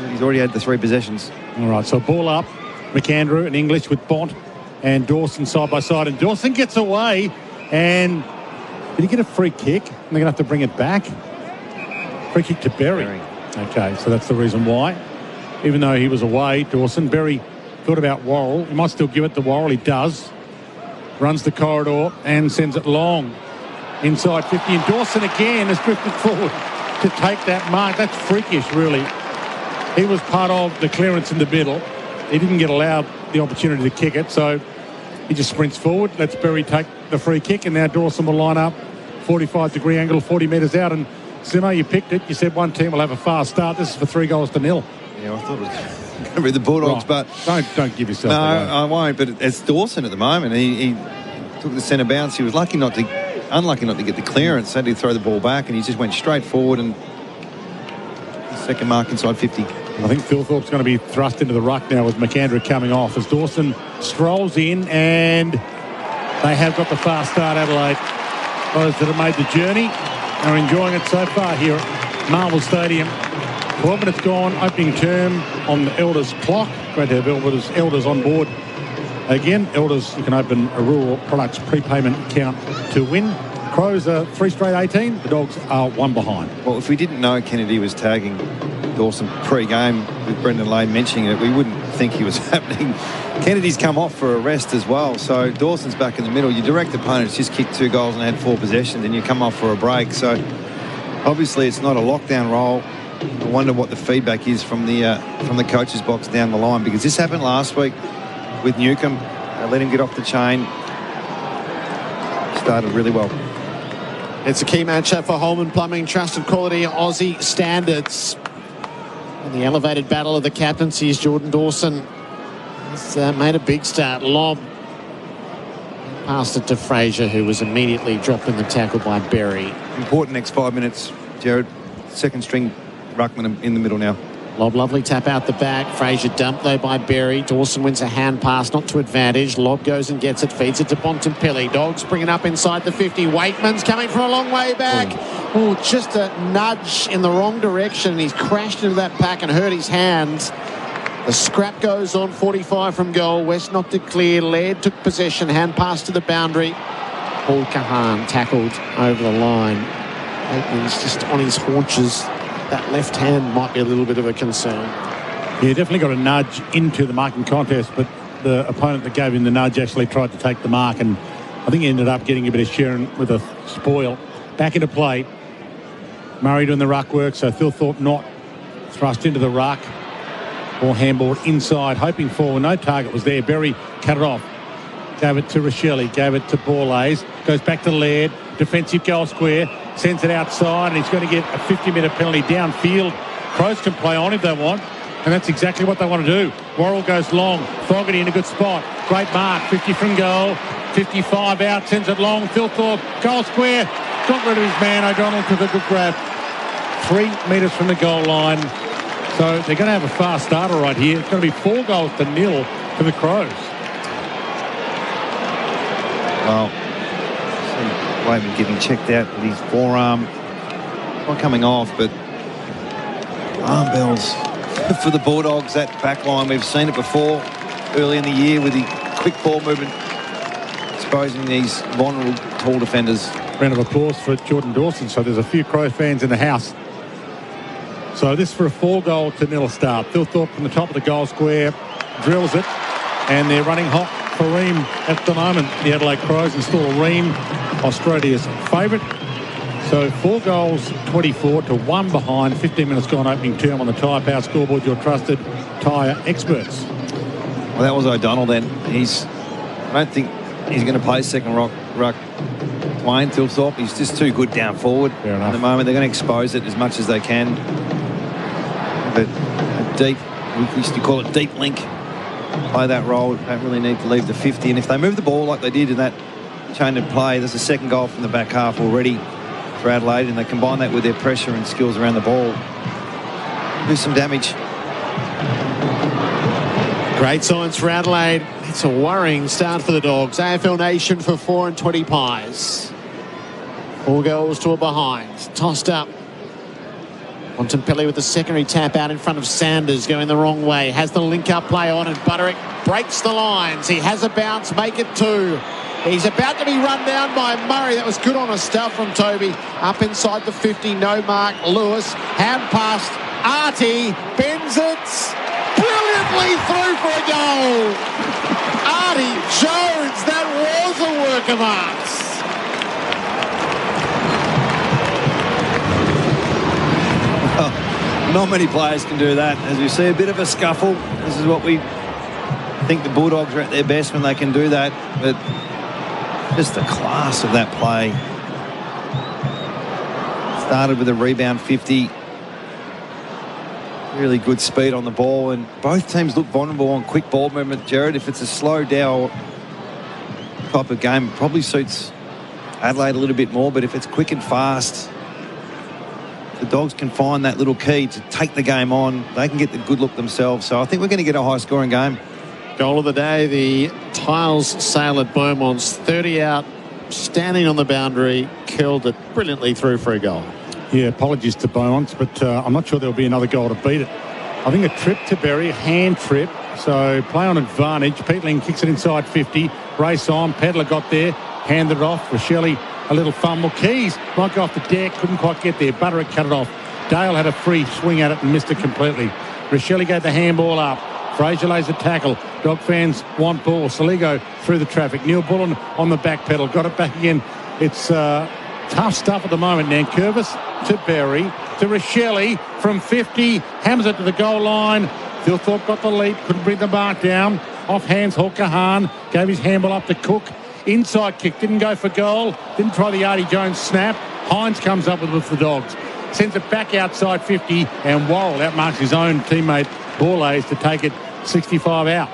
he's already had the 3 possessions. All right, so ball up. McAndrew and English with Bont and Dawson side by side. And Dawson gets away. And did he get a free kick? And they're going to have to bring it back. Free kick to Berry. Okay, so that's the reason why. Even though he was away, Dawson, Berry thought about Worrell. He might still give it to Worrell. He does. Runs the corridor and sends it long. Inside 50. And Dawson again has drifted forward to take that mark. That's freakish, really. He was part of the clearance in the middle. he didn't get allowed the opportunity to kick it, so he just sprints forward, lets Berry take the free kick, and now Dawson will line up 45-degree angle, 40 metres out. And Simo, you picked it. You said one team will have a fast start. This is for 3-0. Yeah, I thought it was going to be the Bulldogs, right. but don't give yourself no, away. I won't. But it's Dawson at the moment. He took the centre bounce. He was unlucky not to get the clearance. Had to throw the ball back, and he just went straight forward and second mark inside 50. I think Phil Thorpe's going to be thrust into the ruck now with McAndrew coming off as Dawson strolls in, and they have got the fast start, Adelaide. Those that have made the journey are enjoying it so far here at Marvel Stadium. 12 minutes gone, opening term on the Elders clock. Great to have Elders on board. Again, Elders, you can open a rural products prepayment account to win. Crows are 3 straight 18. The Dogs are 1 behind. Well, if we didn't know Kennedy was tagging Dawson pre-game with Brendan Lane mentioning it, we wouldn't think he was happening. Kennedy's come off for a rest as well, so Dawson's back in the middle. Your direct opponent's just kicked 2 goals and had 4 possessions, and you come off for a break. So obviously it's not a lockdown role. I wonder what the feedback is from the coach's box down the line, because this happened last week with Newcomb. They let him get off the chain. Started really well. It's a key matchup for Holman Plumbing, trusted quality Aussie standards. And the elevated battle of the captaincies, Jordan Dawson has made a big start. Lob passed it to Fraser, who was immediately dropped in the tackle by Berry. Important next 5 minutes, Jared. Second string ruckman in the middle now. Lob, lovely tap out the back. Fraser dumped though by Berry. Dawson wins a hand pass, not to advantage. Lob goes and gets it, feeds it to Bontempelli. Dogs bring it up inside the 50. Waitman's coming from a long way back. Oh, just a nudge in the wrong direction. He's crashed into that pack and hurt his hands. The scrap goes on, 45 from goal. West knocked it clear. Laird took possession, hand pass to the boundary. Paul Kahan tackled over the line. Waitman's just on his haunches. That left hand might be a little bit of a concern. Yeah, definitely got a nudge into the marking contest, but the opponent that gave him the nudge actually tried to take the mark, and I think he ended up getting a bit of sharing with a spoil. Back into play. Murray doing the ruck work, so Phil Thorpe not thrust into the ruck or handball inside, hoping for no target was there. Berry cut it off. Gave it to Rochelle, gave it to Borlays, goes back to Laird, defensive goal square, sends it outside, and he's going to get a 50-metre penalty downfield. Crows can play on if they want, and that's exactly what they want to do. Worrell goes long, Fogarty in a good spot, great mark, 50 from goal, 55 out, sends it long, Phil Thorpe, goal square, got rid of his man, O'Donnell took a good grab. 3 metres from the goal line, so they're going to have a fast starter right here. It's going to be 4-0 for the Crows. Well, Dwayme getting checked out with his forearm. Not coming off, but arm bells for the Bulldogs. That back line, we've seen it before early in the year with the quick ball movement, exposing these vulnerable tall defenders. Round of applause for Jordan Dawson. So there's a few Crow fans in the house. So this for a 4-0 start. Phil Thorpe from the top of the goal square drills it, and they're running hot for Ream at the moment. The Adelaide Crows install Ream, Australia's favourite. So 4 goals, 24 to 1 behind. 15 minutes gone opening term on the Tyre Power scoreboard. Your trusted tyre experts. Well, that was O'Donnell then. I don't think he's going to play second ruck. Dwayne Phil Thorpe, he's just too good down forward at the moment. They're going to expose it as much as they can. But a deep, we used to call it deep link. Play that role, don't really need to leave the 50, and if they move the ball like they did in that chain of play, there's a second goal from the back half already for Adelaide, and they combine that with their pressure and skills around the ball, do some damage. Great signs for Adelaide. It's a worrying start for the Dogs. AFL Nation for 4 and 20 pies. 4 goals to a behind. Tossed up. Bontempelli with the secondary tap out in front of Sanders, going the wrong way. Has the link-up play on, and Butterick breaks the lines. He has a bounce, make it 2. He's about to be run down by Murray. That was good on a stuff from Toby. Up inside the 50, no mark. Lewis, hand past Artie, bends it brilliantly through for a goal. Artie Jones, that was a work of art. Not many players can do that. As we see a bit of a scuffle, this is what we think the Bulldogs are at their best when they can do that, but just the class of that play. Started with a rebound 50. Really good speed on the ball, and both teams look vulnerable on quick ball movement, Jared. If it's a slow down type of game, it probably suits Adelaide a little bit more, but if it's quick and fast, the Dogs can find that little key to take the game on. They can get the good look themselves. So I think we're going to get a high-scoring game. Goal of the day, the Tiles sail at Beaumont's 30 out, standing on the boundary, curled it brilliantly through for a goal. Yeah, apologies to Beaumont's, but I'm not sure there'll be another goal to beat it. I think a trip to Berry, hand trip, so play on advantage. Peatling kicks it inside 50. Race on. Pedler got there, handed it off. Rochelle, a little fumble. Keys might go off the deck, couldn't quite get there. Butterick cut it off. Dale had a free swing at it and missed it completely. Rochelle gave the handball up. Fraser lays a tackle. Dog fans want ball. Saligo through the traffic. Neil Bullen on the back pedal. Got it back again. It's tough stuff at the moment. Nankervis to Berry to Rochelle from 50. Hammers it to the goal line. Thilthorpe got the lead. Couldn't bring the mark down. Off hands, Hawker Hahn. Gave his handball up to Cook. Inside kick. Didn't go for goal. Didn't try the Artie Jones snap. Hines comes up with the Dogs. Sends it back outside 50. And Worrell outmarks his own teammate Borlays to take it 65 out.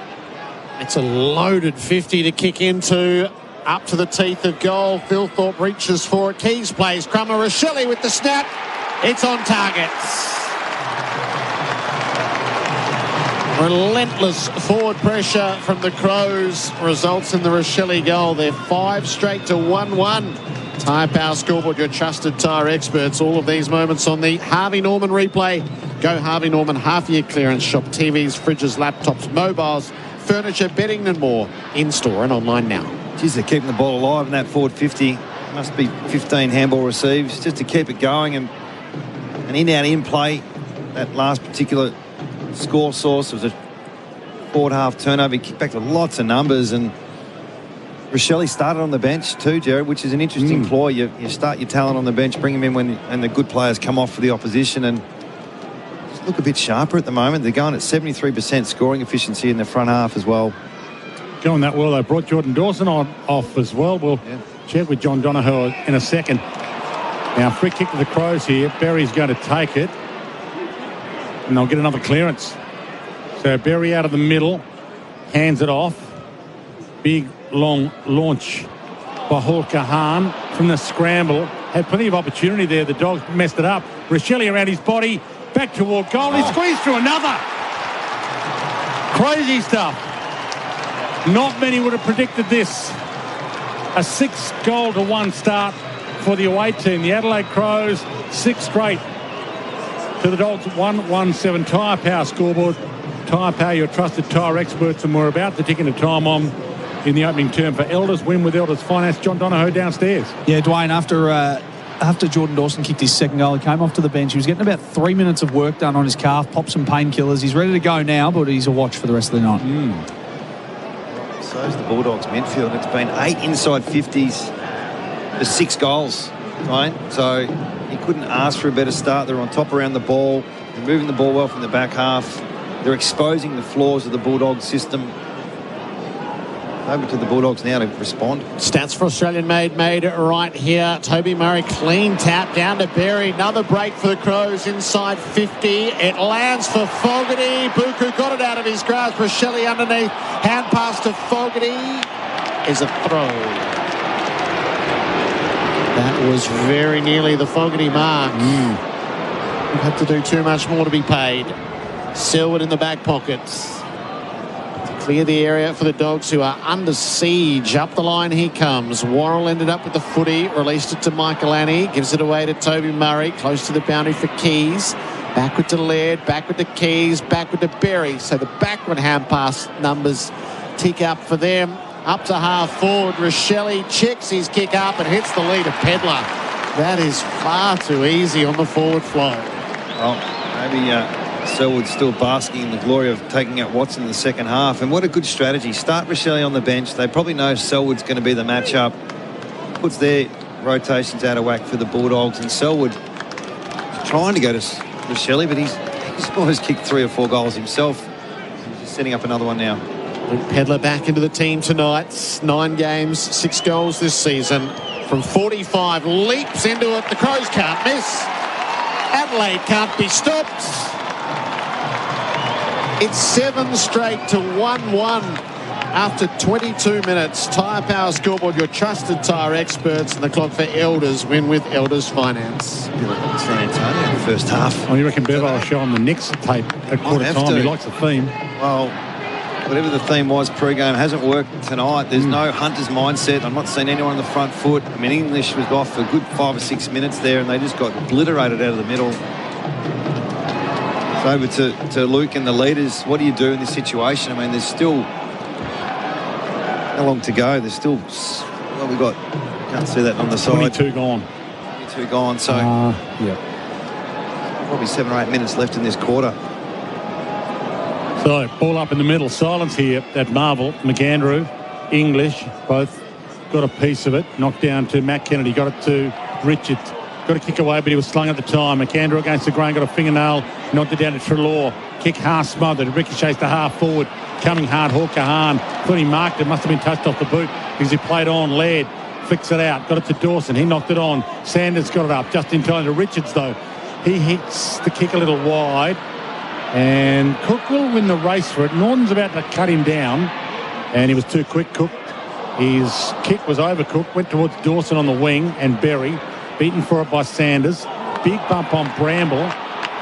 It's a loaded 50 to kick into. Up to the teeth of goal. Thilthorpe reaches for it. Keys plays. Crummer. Rochelle with the snap. It's on target. Relentless forward pressure from the Crows results in the Rochelle goal. They're 5 straight to 1-1. Tyre Power Scoreboard, your trusted tyre experts. All of these moments on the Harvey Norman replay. Go Harvey Norman half-year clearance shop. TVs, fridges, laptops, mobiles, furniture, bedding and more. In-store and online now. Geez, they're keeping the ball alive in that forward 50. Must be 15 handball receives just to keep it going, and an in-out in-play. That last particular score source was a forward half turnover. He kicked back to lots of numbers, and Rochelle started on the bench too, Jared, which is an interesting ploy. You start your talent on the bench, bring them in when the good players come off for the opposition, and just look a bit sharper at the moment. They're going at 73% scoring efficiency in the front half as well. Going that well. They brought Jordan Dawson off as well. We'll check with John Donohue in a second. Now, free kick to the Crows here. Berry's going to take it, and they'll get another clearance. So Berry out of the middle, hands it off. Big, long launch by Hawker Hahn from the scramble. Had plenty of opportunity there. The Dogs messed it up. Rochelle around his body, back toward goal. He squeezed through another. Crazy stuff. Not many would have predicted this. A 6-goal-to-1 start for the away team. The Adelaide Crows, 6 straight to the Dogs. 1-1-7 Tyre Power Scoreboard. Tyre Power, your trusted tyre experts, and we're about to tick into time on in the opening term for Elders. Win with Elders Finance. John Donohue downstairs. Yeah, Dwayne, after Jordan Dawson kicked his second goal, he came off to the bench. He was getting about 3 minutes of work done on his calf, popped some painkillers. He's ready to go now, but he's a watch for the rest of the night. So's the Bulldogs midfield. It's been 8 inside 50s for 6 goals, right? So you couldn't ask for a better start. They're on top around the ball. They're moving the ball well from the back half. They're exposing the flaws of the Bulldogs system. Over to the Bulldogs now to respond. Stats for Australian made right here. Toby Murray, clean tap down to Berry. Another break for the Crows inside 50. It lands for Fogarty. Buku got it out of his grasp. Rochelle underneath. Hand pass to Fogarty is a throw. That was very nearly the Fogarty mark. We've had to do too much more to be paid. Selwood in the back pockets. Clear the area for the Dogs, who are under siege. Up the line he comes. Worrell ended up with the footy. Released it to Michael Annie. Gives it away to Toby Murray. Close to the boundary for Keys. Backward to Laird. Backward to Keys. Backward to Berry. So the backward hand pass numbers tick up for them. Up to half forward. Rochelle checks his kick up and hits the lead of Pedler. That is far too easy on the forward flow. Well, maybe Selwood's still basking in the glory of taking out Watson in the second half. And what a good strategy. Start Rochelle on the bench. They probably know Selwood's going to be the matchup. Puts their rotations out of whack for the Bulldogs. And Selwood is trying to go to Rochelle, but he's almost kicked 3 or 4 goals himself. He's just setting up another one now. Luke Pedler back into the team tonight. 9 games, 6 goals this season. From 45, leaps into it. The Crows can't miss. Adelaide can't be stopped. It's 7 straight to 1-1 after 22 minutes. Tyre Power Scoreboard, your trusted tyre experts, and the clock for Elders win with Elders Finance. San Antonio in the first half. Oh, you reckon Bevo will show him the Knicks tape at quarter time? He likes the theme. Well, whatever the theme was pre-game hasn't worked tonight. There's no hunter's mindset. I'm not seeing anyone on the front foot. I mean, English was off for a good 5 or 6 minutes there, and they just got obliterated out of the middle. So over to Luke and the leaders. What do you do in this situation? I mean, there's still how long to go? There's still, well, we got, can't see that on the side. 22 gone. 22 gone, so yeah. Probably 7 or 8 minutes left in this quarter. So, ball up in the middle. Silence here at Marvel. McAndrew, English, both got a piece of it. Knocked down to Matt Kennedy. Got it to Richards. Got a kick away, but he was slung at the time. McAndrew against the grain. Got a fingernail. Knocked it down to Treloar. Kick half smothered. Ricochets to half forward. Coming hard, Hawker-Hahn. Thought he marked it. Must have been touched off the boot because he played on. Laird flicks it out. Got it to Dawson. He knocked it on. Sanders got it up just in time to Richards, though. He hits the kick a little wide. And Cook will win the race for it. Norton's about to cut him down. And he was too quick, Cook. His kick was overcooked. Went towards Dawson on the wing. And Berry. Beaten for it by Sanders. Big bump on Bramble.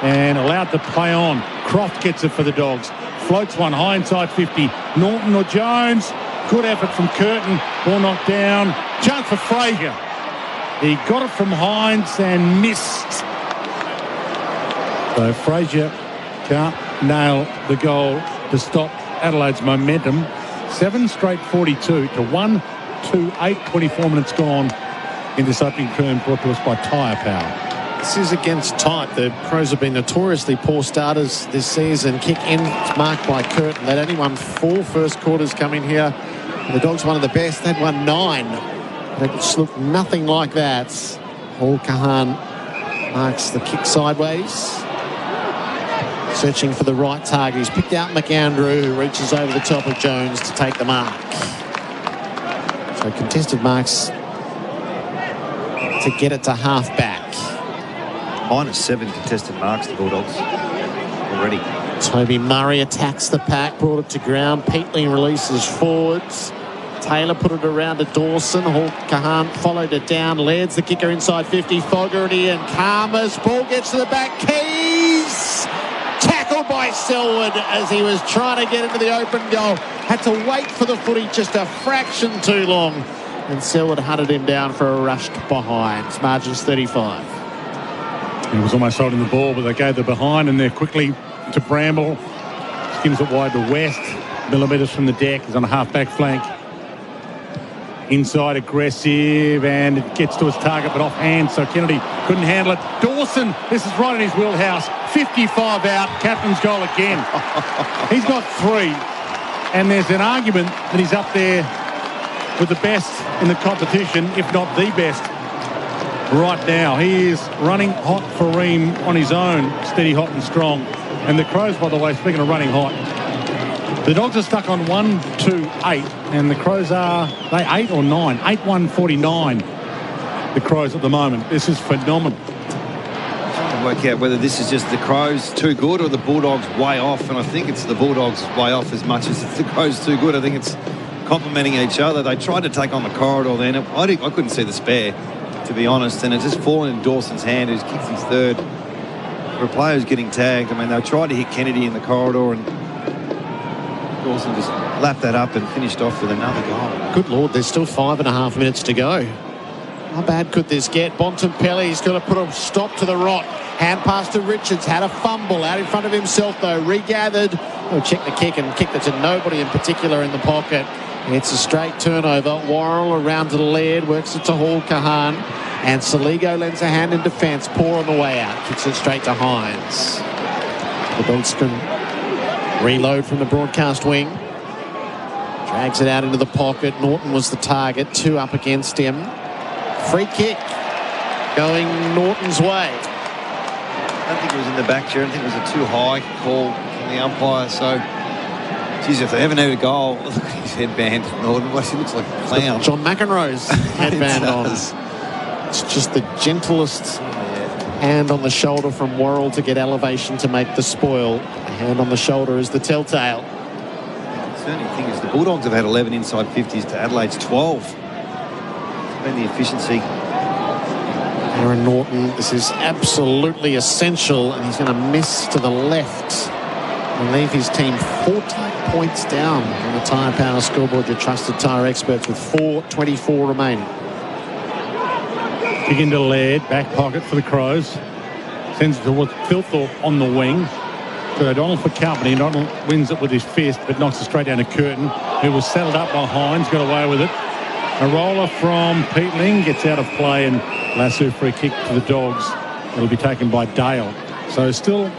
And allowed to play on. Croft gets it for the Dogs. Floats one high inside 50. Norton or Jones. Good effort from Curtin. Ball knocked down. Chance for Frazier. He got it from Hines and missed. So Frazier can't nail the goal to stop Adelaide's momentum. 7 straight 42 to 1-2-8. 24 minutes gone in this opening term, brought to us by Tyre Power. This is against type. The Crows have been notoriously poor starters this season. Kick in, marked by Curtin. They'd only won 4 first quarters coming here. The Dogs one of the best. They'd won 9. They just look nothing like that. Hawker-Hahn marks the kick sideways. Searching for the right target. He's picked out McAndrew, who reaches over the top of Jones to take the mark. So contested marks to get it to half back. -7 contested marks, the Bulldogs already. Toby Murray attacks the pack, brought it to ground. Peatling releases forwards. Taylor put it around to Dawson. Hawker-Hahn followed it down. Laird's the kicker inside 50. Fogarty and Karmas. Ball gets to the back. Keys! Tackled by Selwood as he was trying to get into the open goal. Had to wait for the footy just a fraction too long. And Selwood hunted him down for a rush behind. Margins 35. He was almost holding the ball, but they gave the behind, and they're quickly to Bramble. Skims it wide to West. Millimetres from the deck. He's on a half-back flank. Inside aggressive, and it gets to his target, but offhand, so Kennedy couldn't handle it. Dawson, this is right in his wheelhouse. 55 out, captain's goal again. He's got 3, and there's an argument that he's up there with the best in the competition, if not the best. Right now, he is running hot for Ream on his own, steady, hot and strong. And the Crows, by the way, speaking of running hot, the Dogs are stuck on 1-2-8, and the Crows are, they 8 or 9? 8-1-49, the Crows at the moment. This is phenomenal. I'm trying to work out whether this is just the Crows too good or the Bulldogs way off, and I think it's the Bulldogs way off as much as it's the Crows too good. I think it's complementing each other. They tried to take on the corridor then. I couldn't see the spare, to be honest, and it's just fallen in Dawson's hand, who's kicked his 3rd. For a player who's getting tagged, I mean, they tried to hit Kennedy in the corridor, and Dawson just lapped that up and finished off with another goal. Good Lord, there's still 5.5 minutes to go. How bad could this get? Bontempelli's got to put a stop to the rot. Hand pass to Richards, had a fumble out in front of himself though, regathered. Oh, check the kick and kicked it to nobody in particular in the pocket. It's a straight turnover. Worrell around to the Laird, works it to Hawker-Hahn, and Saligo lends a hand in defence. Poor on the way out, kicks it straight to Hines. The Dogs can reload from the broadcast wing. Drags it out into the pocket. Norton was the target. 2 up against him. Free kick going Norton's way. I don't think it was in the back chair. I think it was a too high call from the umpire. So Geez, if they ever need a goal, look at his headband. He looks like a clown. John McEnroe's headband on. It's just the gentlest hand on the shoulder from Worrell to get elevation to make the spoil. A hand on the shoulder is the telltale. The concerning thing is the Bulldogs have had 11 inside 50s to Adelaide's 12. It's been the efficiency. Aaron Norton, this is absolutely essential, and he's going to miss to the left and leave his team 14 points down on the Tyre Power scoreboard. Your trusted tyre experts with 4:24 remaining. Kick into Laird, back pocket for the Crows. Sends it towards Philthorpe on the wing. So O'Donnell for company. O'Donnell wins it with his fist, but knocks it straight down to Curtin, who was saddled up by Hines, got away with it. A roller from Peatling gets out of play, and Lasso free kick to the Dogs. It'll be taken by Dale. So still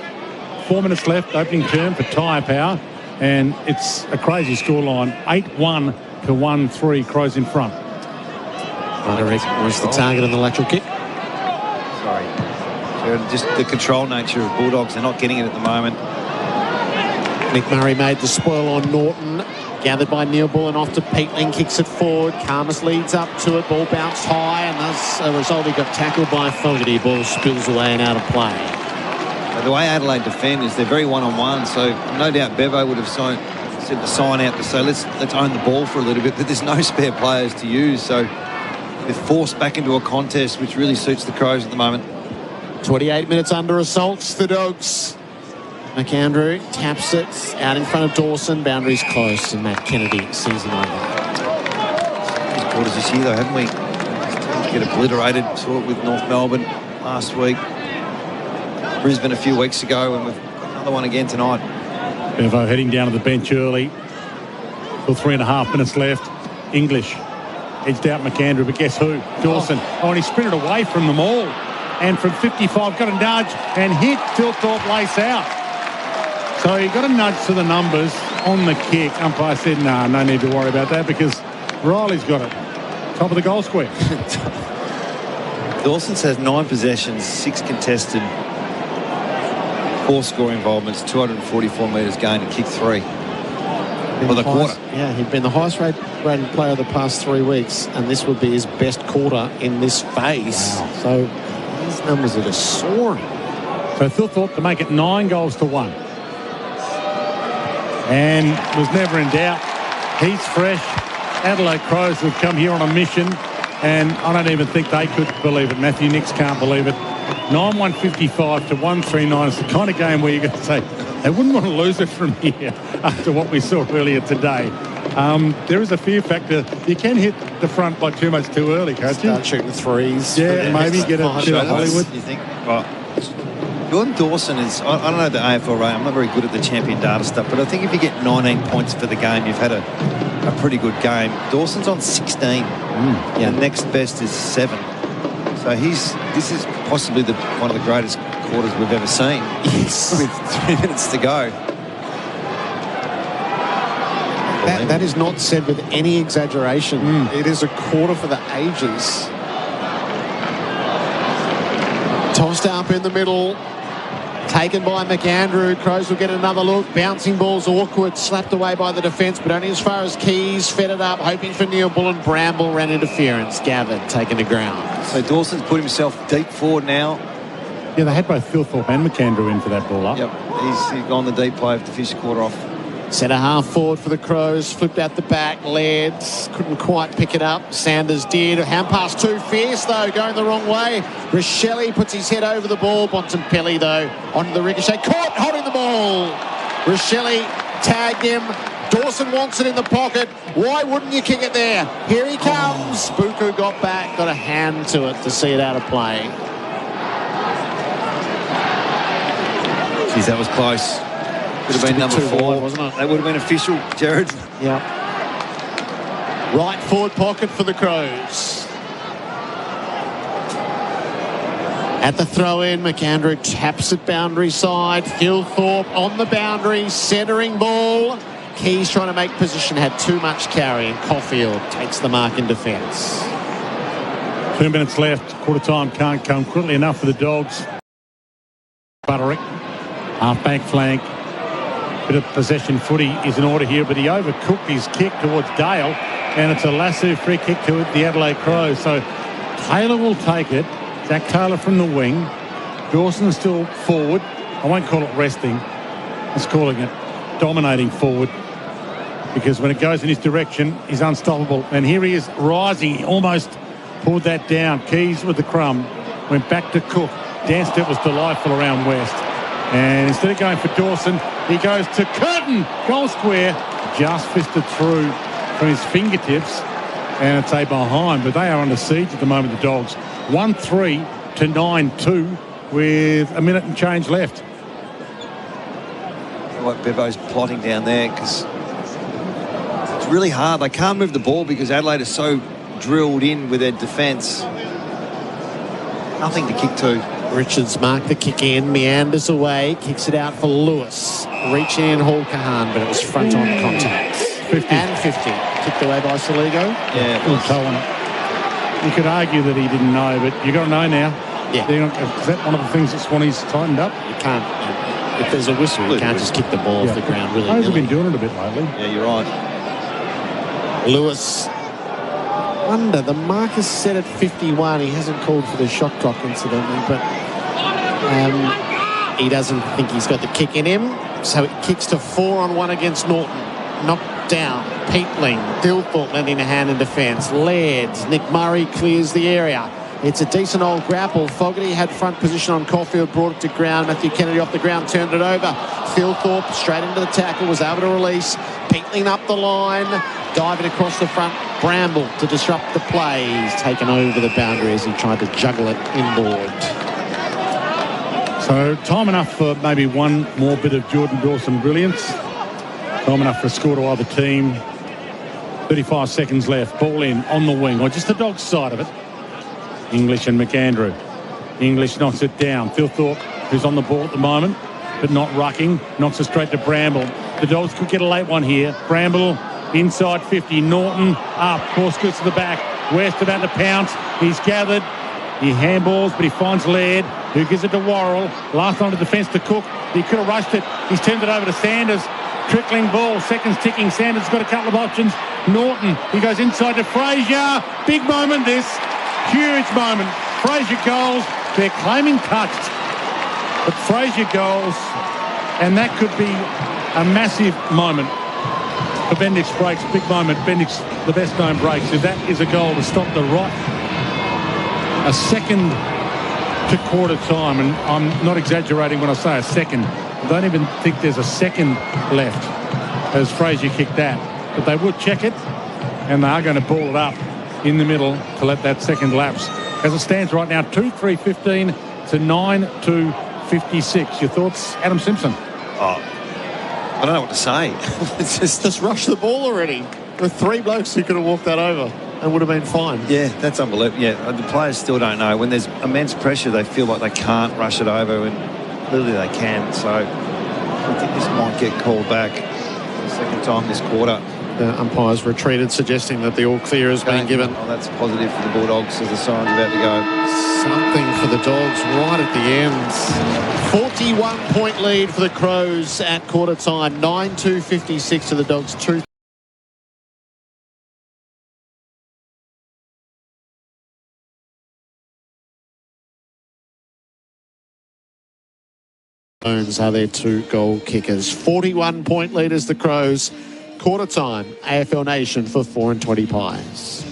4 minutes left, opening term for Tyre Power, and it's a crazy scoreline. 8-1 to 1-3, Crows in front. Roderick was the target on the lateral kick. Sorry. Just the control nature of Bulldogs, they're not getting it at the moment. Nick Murray made the spoil on Norton. Gathered by Neil Bullen off to Peatling, kicks it forward. Karmas leads up to it, ball bounced high, and as a result he got tackled by Fogarty. Ball spills away and out of play. The way Adelaide defend is they're very one-on-one, so no doubt Bevo would have sent the sign out to say let's own the ball for a little bit, but there's no spare players to use, so they're forced back into a contest, which really suits the Crows at the moment. 28 minutes under assaults, the Dogs. McAndrew taps it out in front of Dawson. Boundaries close, and Matt Kennedy sees it over. These quarters this year, though, haven't we? Get obliterated, saw it with North Melbourne last week. Brisbane a few weeks ago, and we've got another one again tonight. Bevo heading down to the bench early. Still 3.5 minutes left. English edged out McAndrew, but guess who? Dawson. Oh, and he sprinted away from them all. And from 55, got a nudge and hit Philthorpe lace out. So he got a nudge to the numbers on the kick. Umpire said, no need to worry about that because Riley's got it. Top of the goal square. Dawson's has 9 possessions, 6 contested, 4 score involvements, 244 metres gained and kicked 3. For the quarter. Yeah, he'd been the highest rated player of the past 3 weeks, and this would be his best quarter in this phase. Wow. So these numbers are just soaring. So Philthorpe to make it 9 goals to 1. And was never in doubt. He's fresh. Adelaide Crows have come here on a mission, and I don't even think they could believe it. Matthew Nix can't believe it. 9-1-55 to 1-3-9. It's the kind of game where you're going to say they wouldn't want to lose it from here after what we saw earlier today. There is a fear factor. You can hit the front by too much too early, can't you? Start shooting threes. Yeah, maybe get a Hollywood. You think? Well, Jordan Dawson is, I don't know the AFL rate, I'm not very good at the champion data stuff, but I think if you get 19 points for the game, you've had a pretty good game. Dawson's on 16. Yeah, next best is 7. So this is possibly one of the greatest quarters we've ever seen. Yes. With 3 minutes to go. That is not said with any exaggeration. It is a quarter for the ages. Tossed up in the middle. Taken by McAndrew. Crows will get another look. Bouncing ball's awkward. Slapped away by the defence, but only as far as Keys. Fed it up, hoping for Neil Bullen. Bramble ran interference. Gathered, taken to ground. So Dawson's put himself deep forward now. Yeah, they had both Philthorpe and McAndrew in for that ball up. Yep, he's gone the deep play to finish the quarter off. Centre half forward for the Crows. Flipped out the back. Laird couldn't quite pick it up. Sanders did. Hand pass too fierce, though, going the wrong way. Rochelle puts his head over the ball. Bontempelli, though, onto the ricochet. Caught, holding the ball. Rochelle tagged him. Dawson wants it in the pocket. Why wouldn't you kick it there? Here he comes. Buku got back, got a hand to it to see it out of play. Geez, that was close. Could have been number 4, wasn't it? That would have been official, Jared. Yeah. Right forward pocket for the Crows. At the throw-in, McAndrew taps it boundary side. Philthorpe on the boundary, centering ball. Keys trying to make position, had too much carry, and Caulfield takes the mark in defence. 2 minutes left. Quarter time can't come quickly enough for the Dogs. Butterick, half-back flank. bit of possession footy is in order here, but he overcooked his kick towards Dale, and it's a lasso free kick to the Adelaide Crows. So Taylor will take it. Zach Taylor from the wing. Dawson's still forward. I won't call it resting. Let's calling it dominating forward, because when it goes in his direction, he's unstoppable. And here he is rising. He almost pulled that down. Keys with the crumb. Went back to Cook. Danced it was delightful around West. And instead of going for Dawson, he goes to Curtin. Goal square. Just fisted through from his fingertips. And it's a behind. But they are under siege at the moment, the Dogs. 1-3 to 9-2 with a minute and change left. What Bevo's plotting down there, because it's really hard. They can't move the ball because Adelaide is so drilled in with their defence. Nothing to kick to. Richards marked the kick in, meanders away, kicks it out for Lewis. Reaching in Hall-Kahan, but it was front on contact. 50. And 50. Kicked away by Saligo. Yeah, it was Cohen. You could argue that he didn't know, but you got to know now. Yeah. Is that one of the things that Swanee's tightened up? You can't. If there's a whistle, you can't just kick the ball off the ground really. They've been doing it a bit lately. Yeah, you're right. Lewis. Wonder, the mark is set at 51. He hasn't called for the shot clock incidentally, but he doesn't think he's got the kick in him. So it kicks to 4-on-1 against Norton. Knocked down. Peatling. Dilthorpe lending a hand in defence. Lairds. Nick Murray clears the area. It's a decent old grapple. Fogarty had front position on Caulfield, brought it to ground. Matthew Kennedy off the ground, turned it over. Philthorpe straight into the tackle, was able to release. Peatling up the line, diving across the front. Bramble to disrupt the play. He's taken over the boundary as he tried to juggle it inboard. So time enough for maybe one more bit of Jordan Dawson brilliance. Time enough for a score to either team. 35 seconds left. Ball in on the wing, or just the Dogs' side of it. English and McAndrew. English knocks it down. Philthorpe, who's on the ball at the moment, but not rucking, knocks it straight to Bramble. The Dogs could get a late one here. Bramble inside 50. Norton up. Horse goes to the back. West about to pounce. He's gathered. He handballs, but he finds Laird, who gives it to Worrell. Last line of defence to Cook. He could have rushed it. He's turned it over to Sanders. Trickling ball. Seconds ticking. Sanders got a couple of options. Norton. He goes inside to Frazier. Big moment this. Huge moment. Frazier goals. They're claiming touched, but Frazier goals, and that could be a massive moment for Bendix breaks. Big moment. Bendix, the best known breaks. If that is a goal to stop the right, a second to quarter time, and I'm not exaggerating when I say a second. I don't even think there's a second left as Frazier kicked that, but they would check it, and they are going to ball it up in the middle to let that second lapse. As it stands right now, 2-3-15 to 9-2-56. Your thoughts, Adam Simpson? Oh, I don't know what to say. It's just rush the ball already. With three blokes who could have walked that over and would have been fine. Yeah, that's unbelievable. Yeah, the players still don't know. When there's immense pressure, they feel like they can't rush it over, and clearly they can. So I think this might get called back for the second time this quarter. The umpires retreated, suggesting that the all clear has been given. Oh, that's positive for the Bulldogs as the siren's about to go. Something for the Dogs right at the end. 41-point lead for the Crows at quarter time. 9-2-56 to the Dogs. 2. Are their two goal kickers. 41-point leaders, the Crows. Quarter time, AFL Nation for 4 Pies.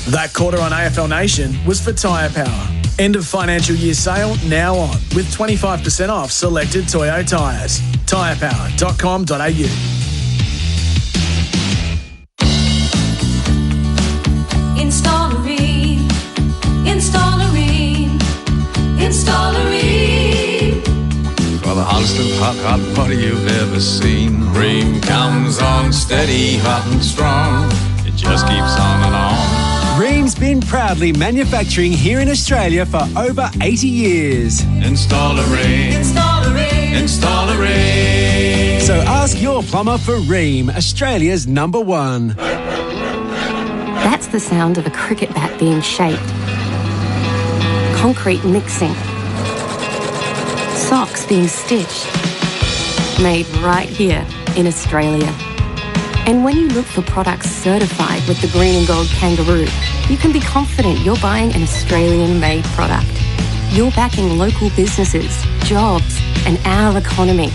That quarter on AFL Nation was for Tyre Power. End of financial year sale now on, with 25% off selected Toyo tyres. Tyrepower.com.au. Installerine, Installerine, Installerine. For the hottest of hot butter you've ever seen. Ream comes on steady, hot and strong. It just keeps on and on. Ream's been proudly manufacturing here in Australia for over 80 years. Installerine, Installerine, Installerine. So ask your plumber for Ream, Australia's #1. That's the sound of a cricket bat being shaped. Concrete mixing. socks being stitched. Made right here in Australia. And when you look for products certified with the green and gold kangaroo, you can be confident you're buying an Australian-made product. You're backing local businesses, jobs, and our economy.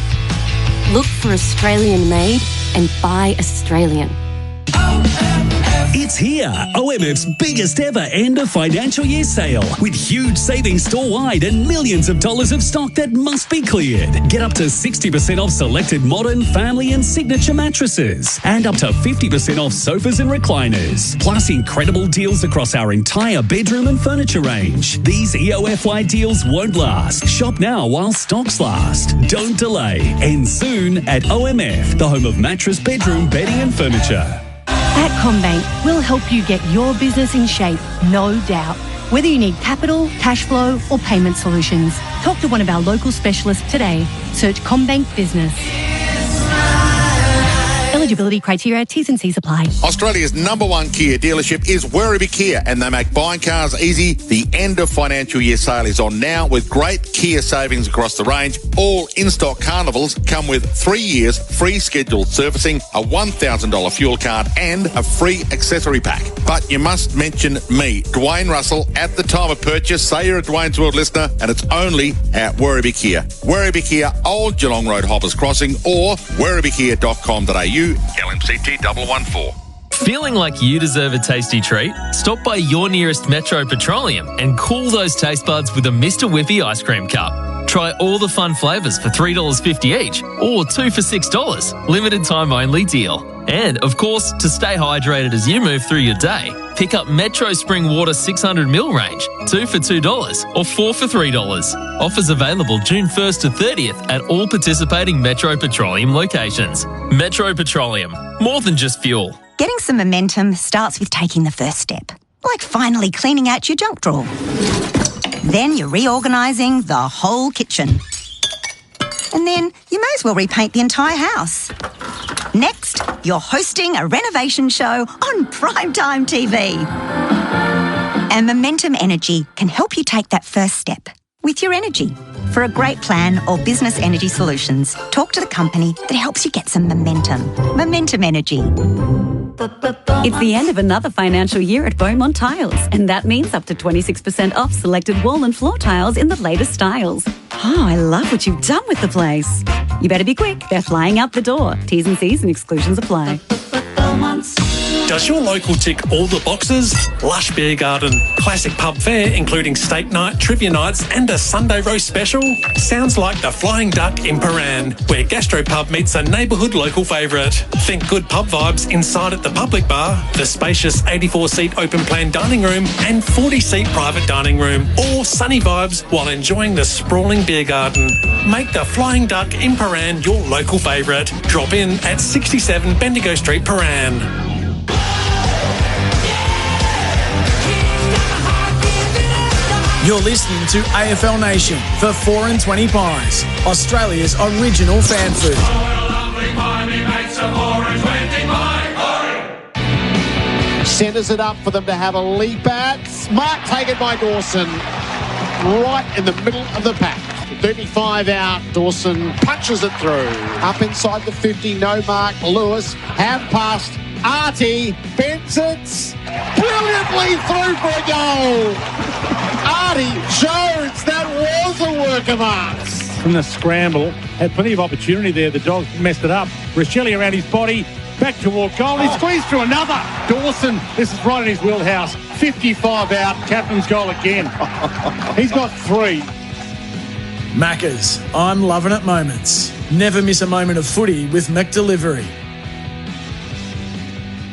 Look for Australian-made and buy Australian. It's here, OMF's biggest ever end of financial year sale with huge savings store-wide and millions of dollars of stock that must be cleared. Get up to 60% off selected modern, family and signature mattresses and up to 50% off sofas and recliners. Plus incredible deals across our entire bedroom and furniture range. These EOFY deals won't last. Shop now while stocks last. Don't delay. End soon at OMF, the home of mattress, bedroom, bedding and furniture. At CommBank, we'll help you get your business in shape, no doubt. Whether you need capital, cash flow or payment solutions, talk to one of our local specialists today. Search CommBank Business. Eligibility criteria, T's and C's apply. Australia's #1 Kia dealership is Werribee Kia, and they make buying cars easy. The end of financial year sale is on now with great Kia savings across the range. All in-stock Carnivals come with 3 years free scheduled servicing, a $1,000 fuel card and a free accessory pack. But you must mention me, Dwayne Russell, at the time of purchase. Say you're a Dwayne's World listener, and it's only at Werribee Kia. Werribee Kia, Old Geelong Road, Hoppers Crossing, or werribeekia.com.au. LMCT 114. Feeling like you deserve a tasty treat? Stop by your nearest Metro Petroleum and cool those taste buds with a Mr. Whippy ice cream cup. Try all the fun flavours for $3.50 each or 2 for $6. Limited time only deal. And, of course, to stay hydrated as you move through your day, pick up Metro Spring Water 600ml range, 2 for $2 or 4 for $3. Offers available June 1st to 30th at all participating Metro Petroleum locations. Metro Petroleum, more than just fuel. Getting some momentum starts with taking the first step, like finally cleaning out your junk drawer. Then you're reorganising the whole kitchen. And then you may as well repaint the entire house. Next, you're hosting a renovation show on primetime TV. And Momentum Energy can help you take that first step with your energy. For a great plan or business energy solutions, talk to the company that helps you get some momentum. Momentum Energy. It's the end of another financial year at Beaumont Tiles, and that means up to 26% off selected wall and floor tiles in the latest styles. Oh, I love what you've done with the place. You better be quick. They're flying out the door. T's and C's and exclusions apply. Does your local tick all the boxes? Lush beer garden, classic pub fare including steak night, trivia nights and a Sunday roast special? Sounds like the Flying Duck in Paran, where gastropub meets a neighbourhood local favourite. Think good pub vibes inside at the public bar, the spacious 84-seat open-plan dining room and 40-seat private dining room, or sunny vibes while enjoying the sprawling beer garden. Make the Flying Duck in Paran your local favourite. Drop in at 67 Bendigo Street, Paran. You're listening to AFL Nation for 4 and 20 Pies, Australia's original fan food. Centres it up for them to have a leap at. Smart taken by Dawson. Right in the middle of the pack. 35 out. Dawson punches it through. Up inside the 50. No mark. Lewis. Half past. Artie. bends it brilliantly through for a goal. Artie Jones, that was a work of art. From the scramble, had plenty of opportunity there. The Dogs messed it up. Rochelle around his body, back toward goal. He squeezed through another. Dawson, this is right in his wheelhouse. 55 out, captain's goal again. He's got 3. Maccas, I'm loving it moments. Never miss a moment of footy with McDelivery.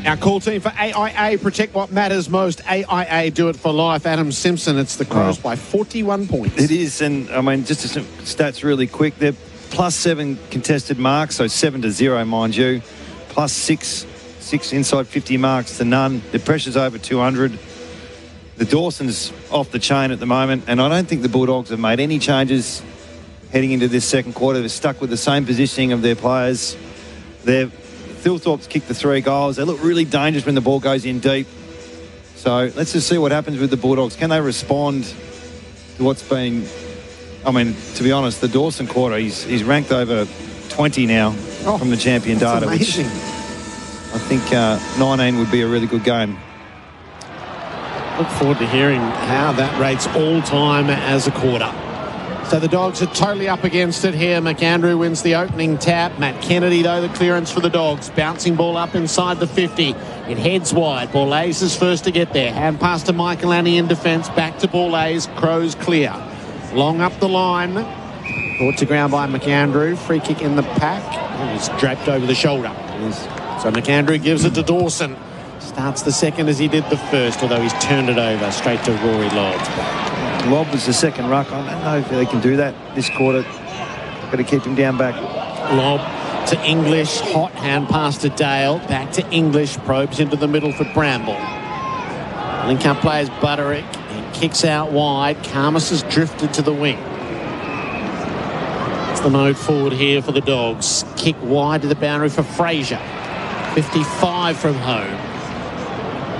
Our call team for AIA, protect what matters most. AIA, do it for life. Adam Simpson, it's the Crows by 41 points. It is, and I mean, just some stats really quick. They're +7 contested marks, so 7-0, mind you. +6 inside 50 marks to none. The pressure's over 200. The Dawson's off the chain at the moment, and I don't think the Bulldogs have made any changes heading into this second quarter. They're stuck with the same positioning of their players. Thilthorpe's kicked the 3 goals. They look really dangerous when the ball goes in deep. So let's just see what happens with the Bulldogs. Can they respond to what's been I mean, to be honest, the Dawson quarter, he's ranked over 20 now from the champion data, which I think 19 would be a really good game. Look forward to hearing how that rates all time as a quarter. So the Dogs are totally up against it here. McAndrew wins the opening tap. Matt Kennedy, though, the clearance for the Dogs. Bouncing ball up inside the 50. It heads wide. Borlase is first to get there. Hand pass to Michael Annie in defence. Back to Borlase. Crows clear. Long up the line. Brought to ground by McAndrew. Free kick in the pack. He's draped over the shoulder. So McAndrew gives it to Dawson. Starts the second as he did the first, although he's turned it over straight to Rory Lobb. Lobb was the second ruck. I don't know if they can do that this quarter. Got to keep him down back. Lobb to English. Hot hand pass to Dale. Back to English. Probes into the middle for Bramble. Link-up players Butterick. He kicks out wide. Karmas has drifted to the wing. It's the mode forward here for the Dogs. Kick wide to the boundary for Fraser. 55 from home.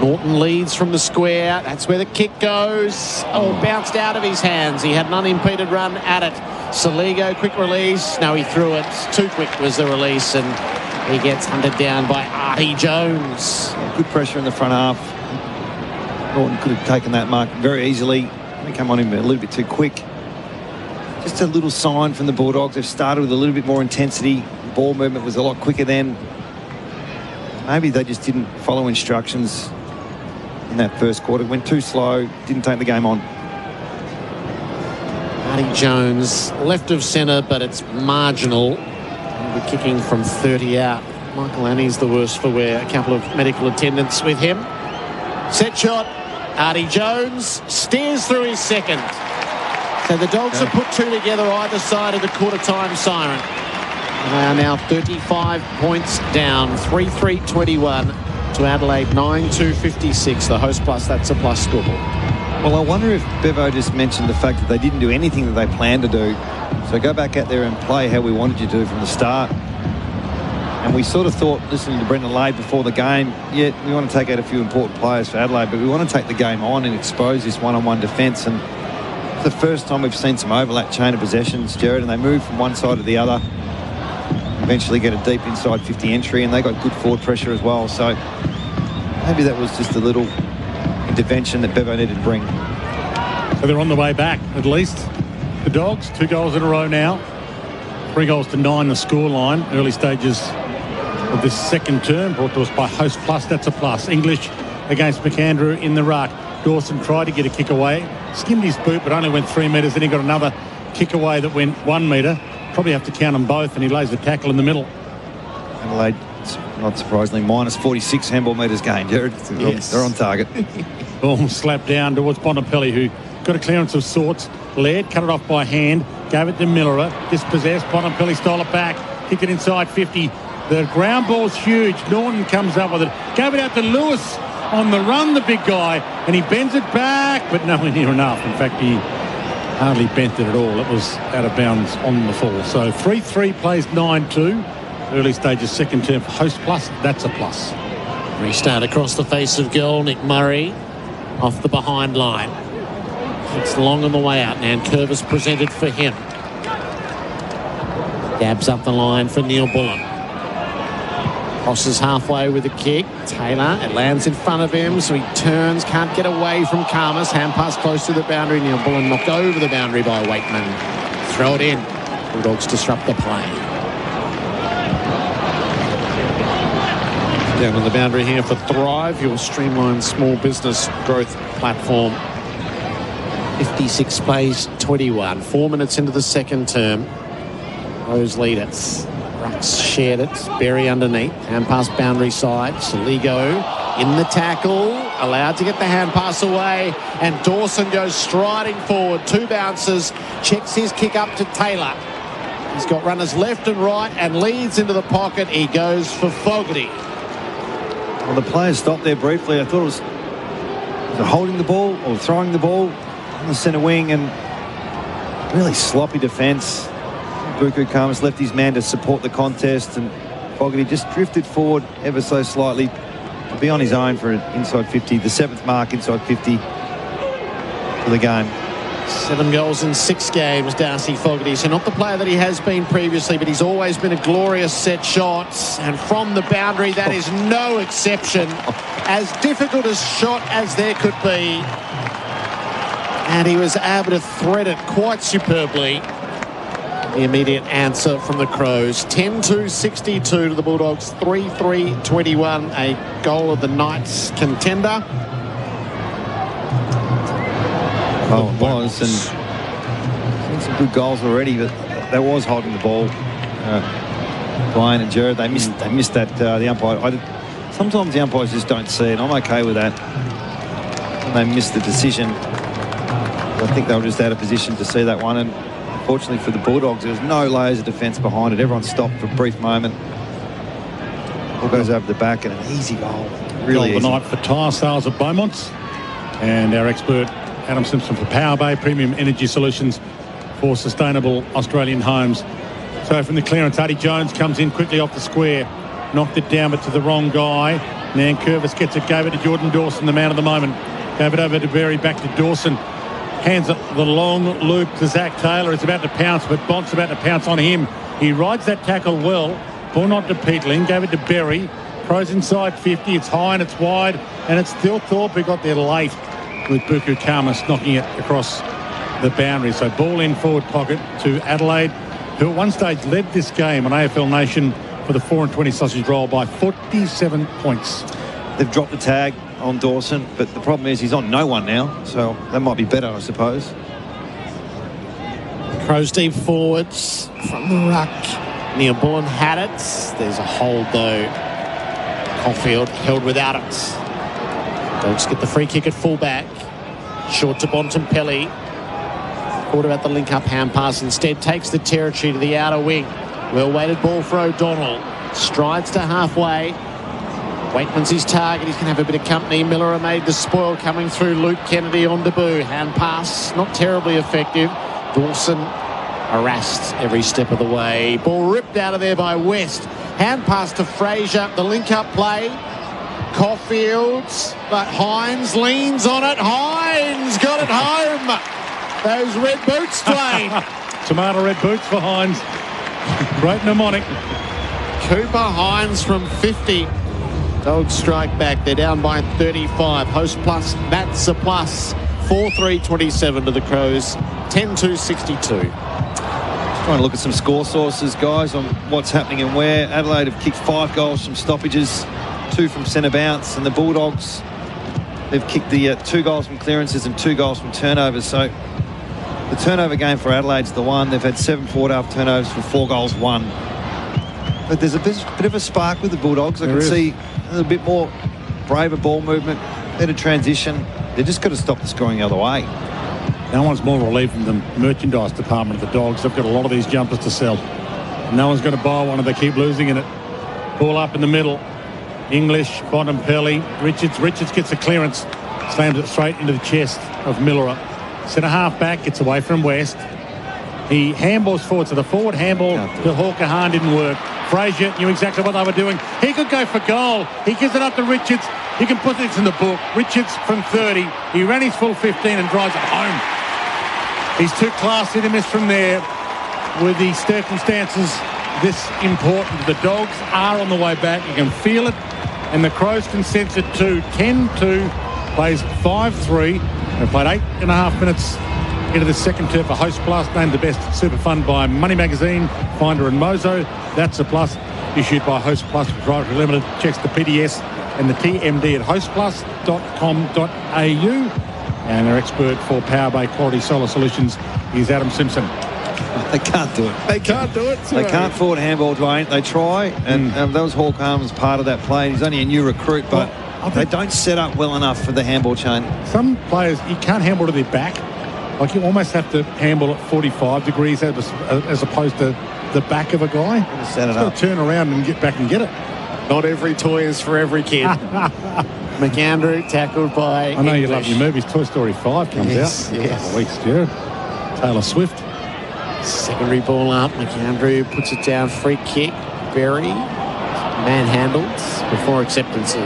Norton leads from the square. That's where the kick goes. Oh, bounced out of his hands. He had an unimpeded run at it. Saligo, quick release. No, he threw it. Too quick was the release, and he gets hunted down by Artie Jones. Good pressure in the front half. Norton could have taken that mark very easily. They come on him a little bit too quick. Just a little sign from the Bulldogs. They've started with a little bit more intensity. Ball movement was a lot quicker then. Maybe they just didn't follow instructions in that first quarter. Went too slow, didn't take the game on. Artie Jones, left of centre, but it's marginal. We're kicking from 30 out. Michael Annie's the worst for wear. A couple of medical attendants with him. Set shot. Artie Jones steers through his second. So the Dogs have put two together either side of the quarter-time siren. They are now 35 points down. 3-3-21 to Adelaide 9-2-56. The host plus, that's a plus score. Well, I wonder if Bevo just mentioned the fact that they didn't do anything that they planned to do. So go back out there and play how we wanted you to do from the start. And we sort of thought, listening to Brendan Lade before the game, yeah, we want to take out a few important players for Adelaide, but we want to take the game on and expose this one-on-one defence. And it's the first time we've seen some overlap chain of possessions, Jared, and they move from one side to the other. Eventually get a deep inside 50 entry, and they got good forward pressure as well. So maybe that was just a little intervention that Bevo needed to bring. So they're on the way back, at least. The Dogs, 2 goals in a row now. 3 goals to 9 the scoreline. Early stages of this second term, brought to us by Host Plus. That's a plus. English against McAndrew in the ruck. Dawson tried to get a kick away. Skimmed his boot, but only went 3 metres. Then he got another kick away that went 1 metre. Probably have to count them both, and he lays the tackle in the middle. Adelaide, not surprisingly, minus 46 handball metres gained, Jared. Yes. They're on target. Ball slapped down towards Bonapelli, who got a clearance of sorts. Laird cut it off by hand, gave it to Millerer. Dispossessed. Bonapelli stole it back, kicked it inside 50. The ground ball's huge. Norton comes up with it. Gave it out to Lewis on the run, the big guy, and he bends it back, but nowhere near enough. In fact, he hardly bent it at all. It was out of bounds on the fall. So 3-3 plays 9-2. Early stages, second term for Host Plus. That's a plus. Restart across the face of goal. Nick Murray off the behind line. It's long on the way out now, and Curvis presented for him. Dabs up the line for Neil Bullen. Crosses halfway with a kick. Taylor, it lands in front of him, so he turns, can't get away from Karmas. Hand pass close to the boundary. Neil Bullen knocked over the boundary by Wakeman. Throw it in. Bulldogs disrupt the play. Down on the boundary here for Thrive, your streamlined small business growth platform. 56 plays 21. 4 minutes into the second term. Rose lead it. Rucks shared it. Berry underneath. Hand pass boundary side. Saligo in the tackle. Allowed to get the hand pass away. And Dawson goes striding forward. 2 bounces. Checks his kick up to Taylor. He's got runners left and right and leads into the pocket. He goes for Fogarty. Well, the players stopped there briefly. I thought it was holding the ball or throwing the ball on the centre wing, and really sloppy defence. Buku Karmas left his man to support the contest, and Fogarty just drifted forward ever so slightly to be on his own for an inside 50, the 7th mark inside 50 for the game. 7 goals in 6 games, Darcy Fogarty. So not the player that he has been previously, but he's always been a glorious set shot. And from the boundary, that is no exception. As difficult a shot as there could be. And he was able to thread it quite superbly. The immediate answer from the Crows. 10-2-62 to the Bulldogs. 3-3-21. A goal of the Knights contender. Oh, it was, and seen some good goals already, but that was holding the ball. Dwayne and Jared, they missed that. The umpire. Sometimes the umpires just don't see it. I'm okay with that. And they missed the decision. I think they were just out of position to see that one, and fortunately for the Bulldogs, there was no layers of defence behind it. Everyone stopped for a brief moment. Ball goes over the back, and an easy goal. Really goal easy. of the night for tyre sales at Beaumont, and our expert Adam Simpson for Power Bay Premium Energy Solutions for sustainable Australian homes. So from the clearance, Artie Jones comes in quickly off the square, knocked it down but to the wrong guy. Nankervis gets it, gave it to Jordan Dawson, the man of the moment. Gave it over to Berry, back to Dawson. Hands it the long loop to Zach Taylor. It's about to pounce, but Bont's about to pounce on him. He rides that tackle well. Ball not to Peatling, gave it to Berry. Crows inside 50, it's high and it's wide, and it's still Thorpe who got there late with Buku Karmas knocking it across the boundary. So ball in forward pocket to Adelaide, who at one stage led this game on AFL Nation for the 4-20 sausage roll by 47 points. They've dropped the tag on Dawson, but the problem is he's on no one now, so that might be better, I suppose. Crows deep forwards from the ruck. Neil Bullen had it. There's a hold though. Caulfield held without it. Dogs get the free kick at fullback. Short to Bontempelli. Thought about the link-up hand pass. Instead takes the territory to the outer wing. Well-weighted ball for O'Donnell. Strides to halfway. Waitman's his target. He's going to have a bit of company. Miller made the spoil coming through. Luke Kennedy on debut. Hand pass, not terribly effective. Dawson harassed every step of the way. Ball ripped out of there by West. Hand pass to Fraser. The link-up play. Caulfield, but Hines leans on it. Hines got it home. Those red boots, Dwayne. Tomato red boots for Hines. Great mnemonic. Cooper Hines from 50. Dogs strike back. They're down by 35. Host plus, that's a plus. 4-3-27 to the Crows. 10-2-62. Trying to look at some score sources, guys, on what's happening and where. Adelaide have kicked 5 goals from stoppages, 2 from centre bounce, and the Bulldogs, they've kicked the 2 goals from clearances and 2 goals from turnovers. So the turnover game for Adelaide's the one. They've had 7 forward-half turnovers for 4 goals won. But there's a bit of a spark with the Bulldogs. I can see a bit more braver ball movement, better transition. They've just got to stop the scoring the other way. No one's more relieved than the merchandise department of the Dogs. They've got a lot of these jumpers to sell. No one's going to buy one if they keep losing in it. Ball up in the middle. English, Bontempelli, Richards gets a clearance, slams it straight into the chest of Miller. Centre half back, gets away from West. He handballs forward, so the forward handball to Hawker Hahn didn't work. Fraser knew exactly what they were doing. He could go for goal. He gives it up to Richards. You can put this in the book. Richards from 30. He ran his full 15 and drives it home. He's too classy to miss from there with the circumstances this important. The Dogs are on the way back. You can feel it. And the Crows can sense it too. 10-2, plays 5-3. They've played 8.5 minutes into the second term for Host Plus, named the best super fund by Money Magazine, Finder and Mozo. That's a plus, issued by Host Plus Proprietary Limited. Checks the PDS and the TMD at hostplus.com.au. And our expert for Power Bay Quality Solar Solutions is Adam Simpson. They can't do it. They can't do it. They can't forward handball, Dwayne. They try, and that was Hawk Harmon's part of that play. He's only a new recruit, but they don't set up well enough for the handball chain. Some players, you can't handball to their back. Like you almost have to handball at 45 degrees as opposed to the back of a guy. Set it up. Turn around and get back and get it. Not every toy is for every kid. McAndrew tackled by I know English. you love your movies. Toy Story 5 comes Yes, out in a yes. couple of weeks, Jared. Taylor Swift. Secondary ball up. McAndrew puts it down. Free kick. Berry manhandled before acceptances.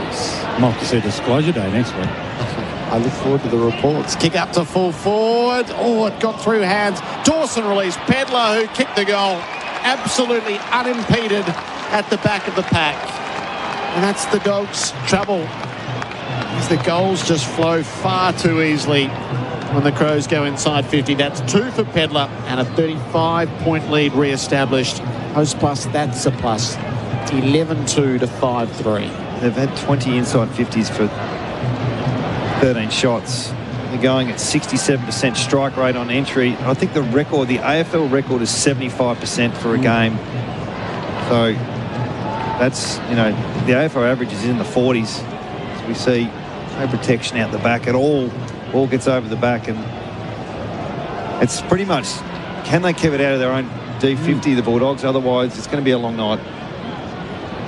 Might have to see Disclosure Day next week. I look forward to the reports. Kick up to full forward. Oh, it got through hands. Dawson released Pedler, who kicked the goal. Absolutely unimpeded at the back of the pack. And that's the Dogs' trouble, as the goals just flow far too easily when the Crows go inside 50. That's 2 for Pedler and a 35-point lead re-established. Host plus, that's a plus. 11-2 to 5-3. They've had 20 inside 50s for 13 shots. They're going at 67% strike rate on entry. I think the record, the AFL record, is 75% for a game. So that's, you know, the AFL average is in the 40s. As we see, no protection out the back at all. Ball gets over the back, and it's pretty much, can they keep it out of their own D50, the Bulldogs? Otherwise, it's going to be a long night.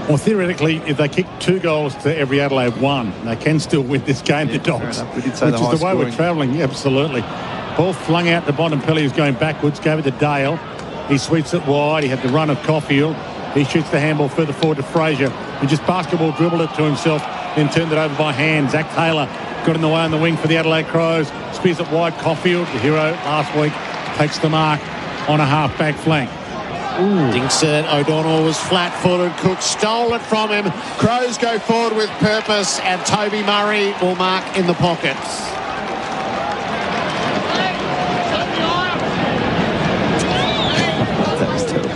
Well, theoretically, if they kick 2 goals to every Adelaide 1, they can still win this game, the Dogs. We did say which is the way we're travelling, absolutely. Ball flung out to Bontempelli, who's going backwards, gave it to Dale. He sweeps it wide. He had the run of Caulfield. He shoots the handball further forward to Fraser, who just basketball dribbled it to himself, then turned it over by hand. Zach Taylor got in the way on the wing for the Adelaide Crows. Spears it wide. Caulfield, the hero last week, takes the mark on a half-back flank. Dingson, O'Donnell was flat-footed. Cook stole it from him. Crows go forward with purpose, and Toby Murray will mark in the pockets. That was terrible.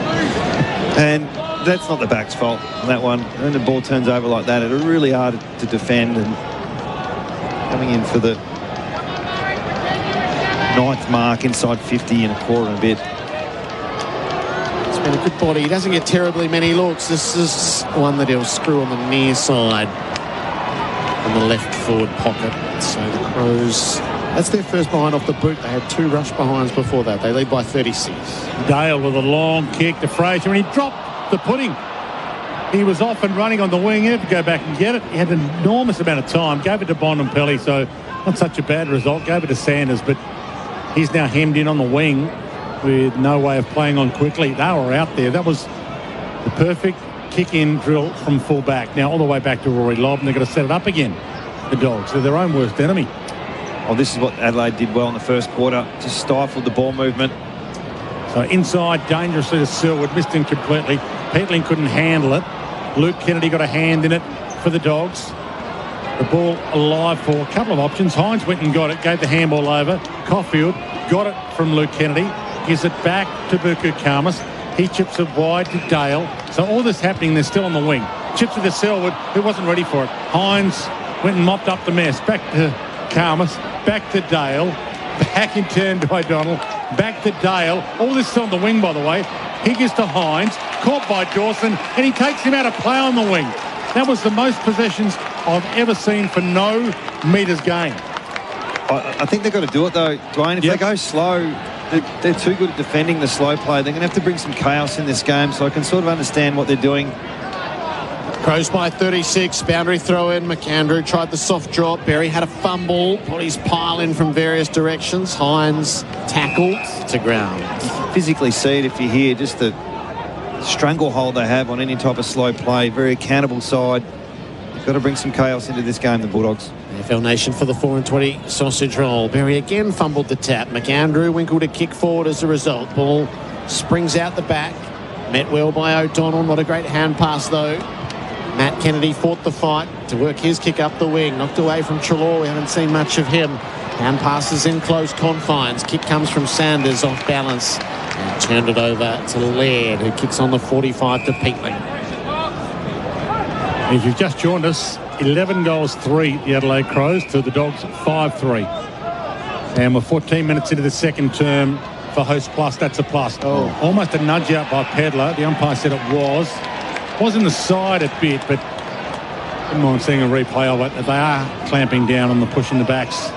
And that's not the back's fault on that one. When the ball turns over like that, it's really hard to defend, and coming in for the 9th mark inside 50 in a quarter and a bit. It's been a good body. He doesn't get terribly many looks. This is one that he'll screw on the near side on the left forward pocket. So the Crows, that's their first behind off the boot. They had 2 rush behinds before that. They lead by 36. Dale with a long kick to Fraser, and he dropped the pudding. He was off and running on the wing. He had to go back and get it. He had an enormous amount of time. Gave it to Bontempelli, so not such a bad result. Gave it to Sanders, but he's now hemmed in on the wing with no way of playing on quickly. They were out there. That was the perfect kick-in drill from full back. Now all the way back to Rory Lobb, and they're going to set it up again. The Dogs, they're their own worst enemy. Oh, this is what Adelaide did well in the first quarter. Just stifled the ball movement. So inside, dangerously to Selwood. Missed him completely. Peatling couldn't handle it. Luke Kennedy got a hand in it for the Dogs. The ball alive for a couple of options. Hines went and got it, gave the handball over. Caulfield got it from Luke Kennedy, gives it back to Buku Karmas. He chips it wide to Dale. So all this happening, they're still on the wing. Chips it to Selwood, who wasn't ready for it. Hines went and mopped up the mess. Back to Karmas, back to Dale, back in turn to O'Donnell, back to Dale. All this is on the wing, by the way. He gives to Hines, caught by Dawson, and he takes him out of play on the wing. That was the most possessions I've ever seen for no metres gain. I think they've got to do it, though, Dwayne. If they go slow, they're too good at defending the slow play. They're going to have to bring some chaos in this game, so I can sort of understand what they're doing. Crows by 36, boundary throw in. McAndrew tried the soft drop. Berry had a fumble. Bodies pile in from various directions. Hines tackled to ground. You can physically see it if you hear just the stranglehold they have on any type of slow play. Very accountable side. They've got to bring some chaos into this game, the Bulldogs. AFL Nation for the 4-20 sausage roll. Berry again fumbled the tap. McAndrew winkled a kick forward as a result. Ball springs out the back. Met well by O'Donnell. Not a great hand pass, though. Matt Kennedy fought the fight to work his kick up the wing. Knocked away from Treloar. We haven't seen much of him. Hand passes in close confines. Kick comes from Sanders off balance. And turned it over to Laird, who kicks on the 45 to Peatling. If you've just joined us, 11 goals, 3, the Adelaide Crows, to the Dogs, 5-3. And we're 14 minutes into the second term for Host Plus. That's a plus. Oh, almost a nudge out by Pedler. The umpire said it was. Was in the side a bit, but didn't mind seeing a replay of it. They are clamping down on the push in the backs.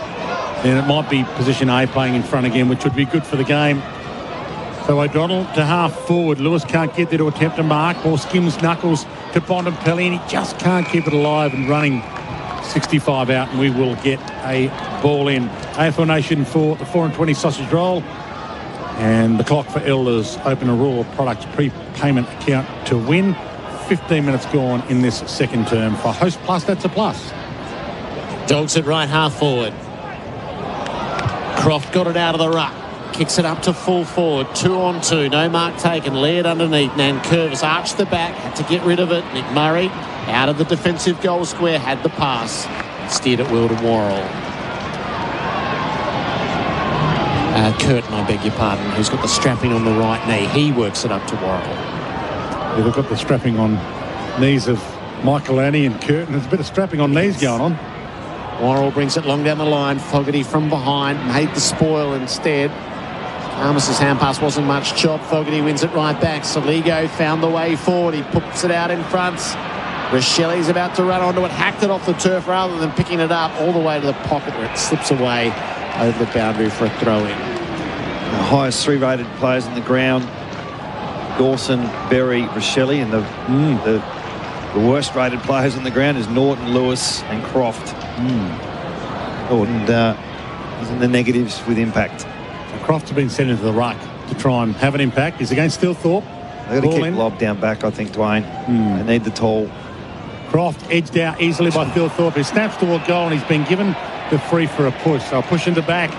Then it might be position A playing in front again, which would be good for the game. So O'Donnell to half forward. Lewis can't get there to attempt a mark. Ball skims knuckles to Bontempelli, and he just can't keep it alive and running 65 out, and we will get a ball in. AFL Nation for the 4-20 sausage roll. And the clock for Elders open a rural products prepayment account to win. 15 minutes gone in this second term. For Host Plus, that's a plus. Dogs at right half forward. Croft got it out of the ruck. Kicks it up to full forward. 2 on 2. No mark taken. Laird underneath. Nankervis arched the back. Had to get rid of it. Nick Murray out of the defensive goal square. Had the pass. Steered it well to Worrell. Curtin, I beg your pardon, who's got the strapping on the right knee. He works it up to Worrell. Yeah, they've got the strapping on knees of Michael Annie and Curtin. There's a bit of strapping on knees going on. Worrell brings it long down the line. Fogarty from behind. Made the spoil instead. Armis's hand pass wasn't much chop. Fogarty wins it right back. Soligo found the way forward. He puts it out in front. Rochelli's about to run onto it. Hacked it off the turf rather than picking it up all the way to the pocket where it slips away over the boundary for a throw-in. The highest 3 rated players on the ground: Dawson, Berry, Rochelli, and the worst rated players on the ground is Norton, Lewis and Croft. Norton is in the negatives with impact. So Croft's been sent into the ruck to try and have an impact. He's against Thilthorpe. They've got to keep Lob down back, I think, Dwayne. They need the tall. Croft edged out easily by Thilthorpe. He snaps toward goal and he's been given the free for a push. So a push into back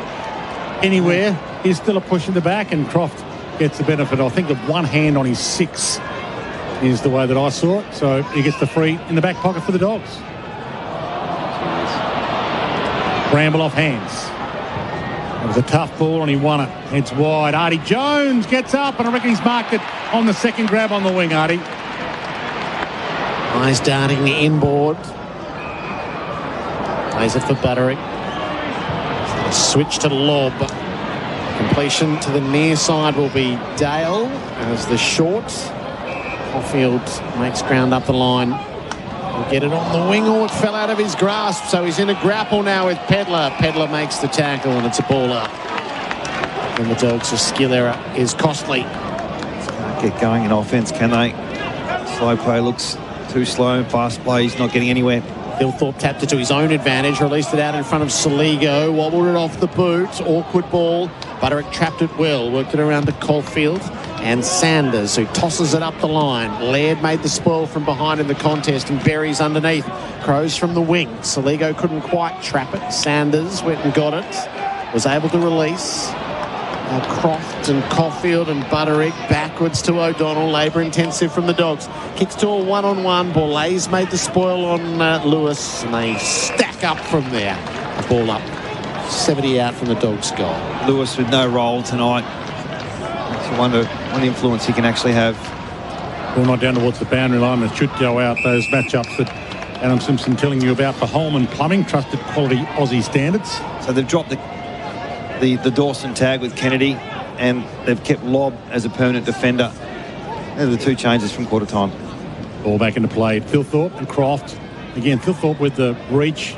anywhere is still a push into back, and Croft gets the benefit, I think, of one hand on his 6 is the way that I saw it. So he gets the free in the back pocket for the Dogs. Bramble off hands. It was a tough ball and he won it. It's wide. Artie Jones gets up, and I reckon he's marked it on the second grab on the wing, Artie. Eyes darting the inboard. Plays it for Butterick. Switch to Lob. Completion to the near side will be Dale as the short. Caulfield makes ground up the line. He'll get it on the wing. Oh, it fell out of his grasp, so he's in a grapple now with Pedler. Pedler makes the tackle and it's a ball up. And the Dogs' skill error is costly. Can't get going in offence, can they? Slow play looks too slow. Fast play, he's not getting anywhere. Thilthorpe tapped it to his own advantage, released it out in front of Soligo, wobbled it off the boot, awkward ball. Butterick trapped it well, worked it around to Caulfield and Sanders, who tosses it up the line. Laird made the spoil from behind in the contest and Berry's underneath. Crows from the wing. Soligo couldn't quite trap it. Sanders went and got it, was able to release. Croft and Caulfield and Butterick backwards to O'Donnell. Labour intensive from the Dogs. Kicks to a one-on-one. Borlase made the spoil on Lewis, and they stack up from there. A ball up. 70 out from the Dogs' goal. Lewis with no role tonight. Makes you wonder what influence he can actually have. Well, not down towards the boundary line. It should go out. Those matchups that Adam Simpson telling you about for Holman Plumbing, trusted quality Aussie standards. So they've dropped the Dawson tag with Kennedy, and they've kept Lob as a permanent defender. They're the 2 changes from quarter time. Ball back into play. Thilthorpe and Croft. Again, Thilthorpe with the reach.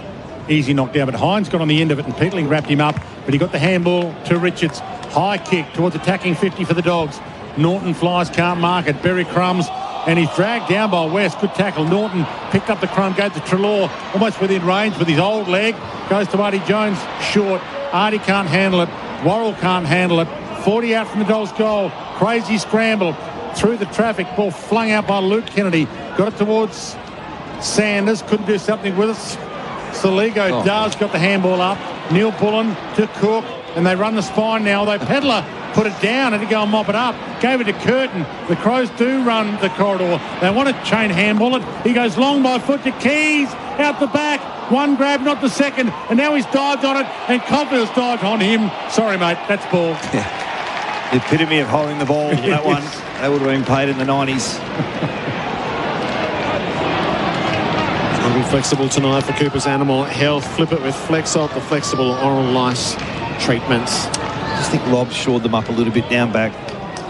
Easy knockdown, but Hines got on the end of it and Peatling wrapped him up, but he got the handball to Richards. High kick towards attacking 50 for the Dogs. Norton flies, can't mark it. Berry crumbs, and he's dragged down by West. Good tackle. Norton picked up the crumb, gave to Treloar, almost within range with his old leg. Goes to Artie Jones, short. Artie can't handle it. Worrell can't handle it. 40 out from the Dogs' goal. Crazy scramble through the traffic. Ball flung out by Luke Kennedy. Got it towards Sanders. Couldn't do something with it. Soligo does. Got the handball up. Neil Bullen to Cook. And they run the spine now. Although Pedler put it down and to go and mop it up. Gave it to Curtin. The Crows do run the corridor. They want to chain handball it. He goes long by foot to Keys. Out the back. One grab, not the second. And now he's dived on it. And Caulfield's dived on him. Sorry, mate. That's ball. Yeah. The epitome of holding the ball. That one. That would have been played in the 90s. It'll be flexible tonight for Cooper's Animal Health. Flip it with Flexalt, the flexible oral lice treatments. I just think Lob shored them up a little bit down back.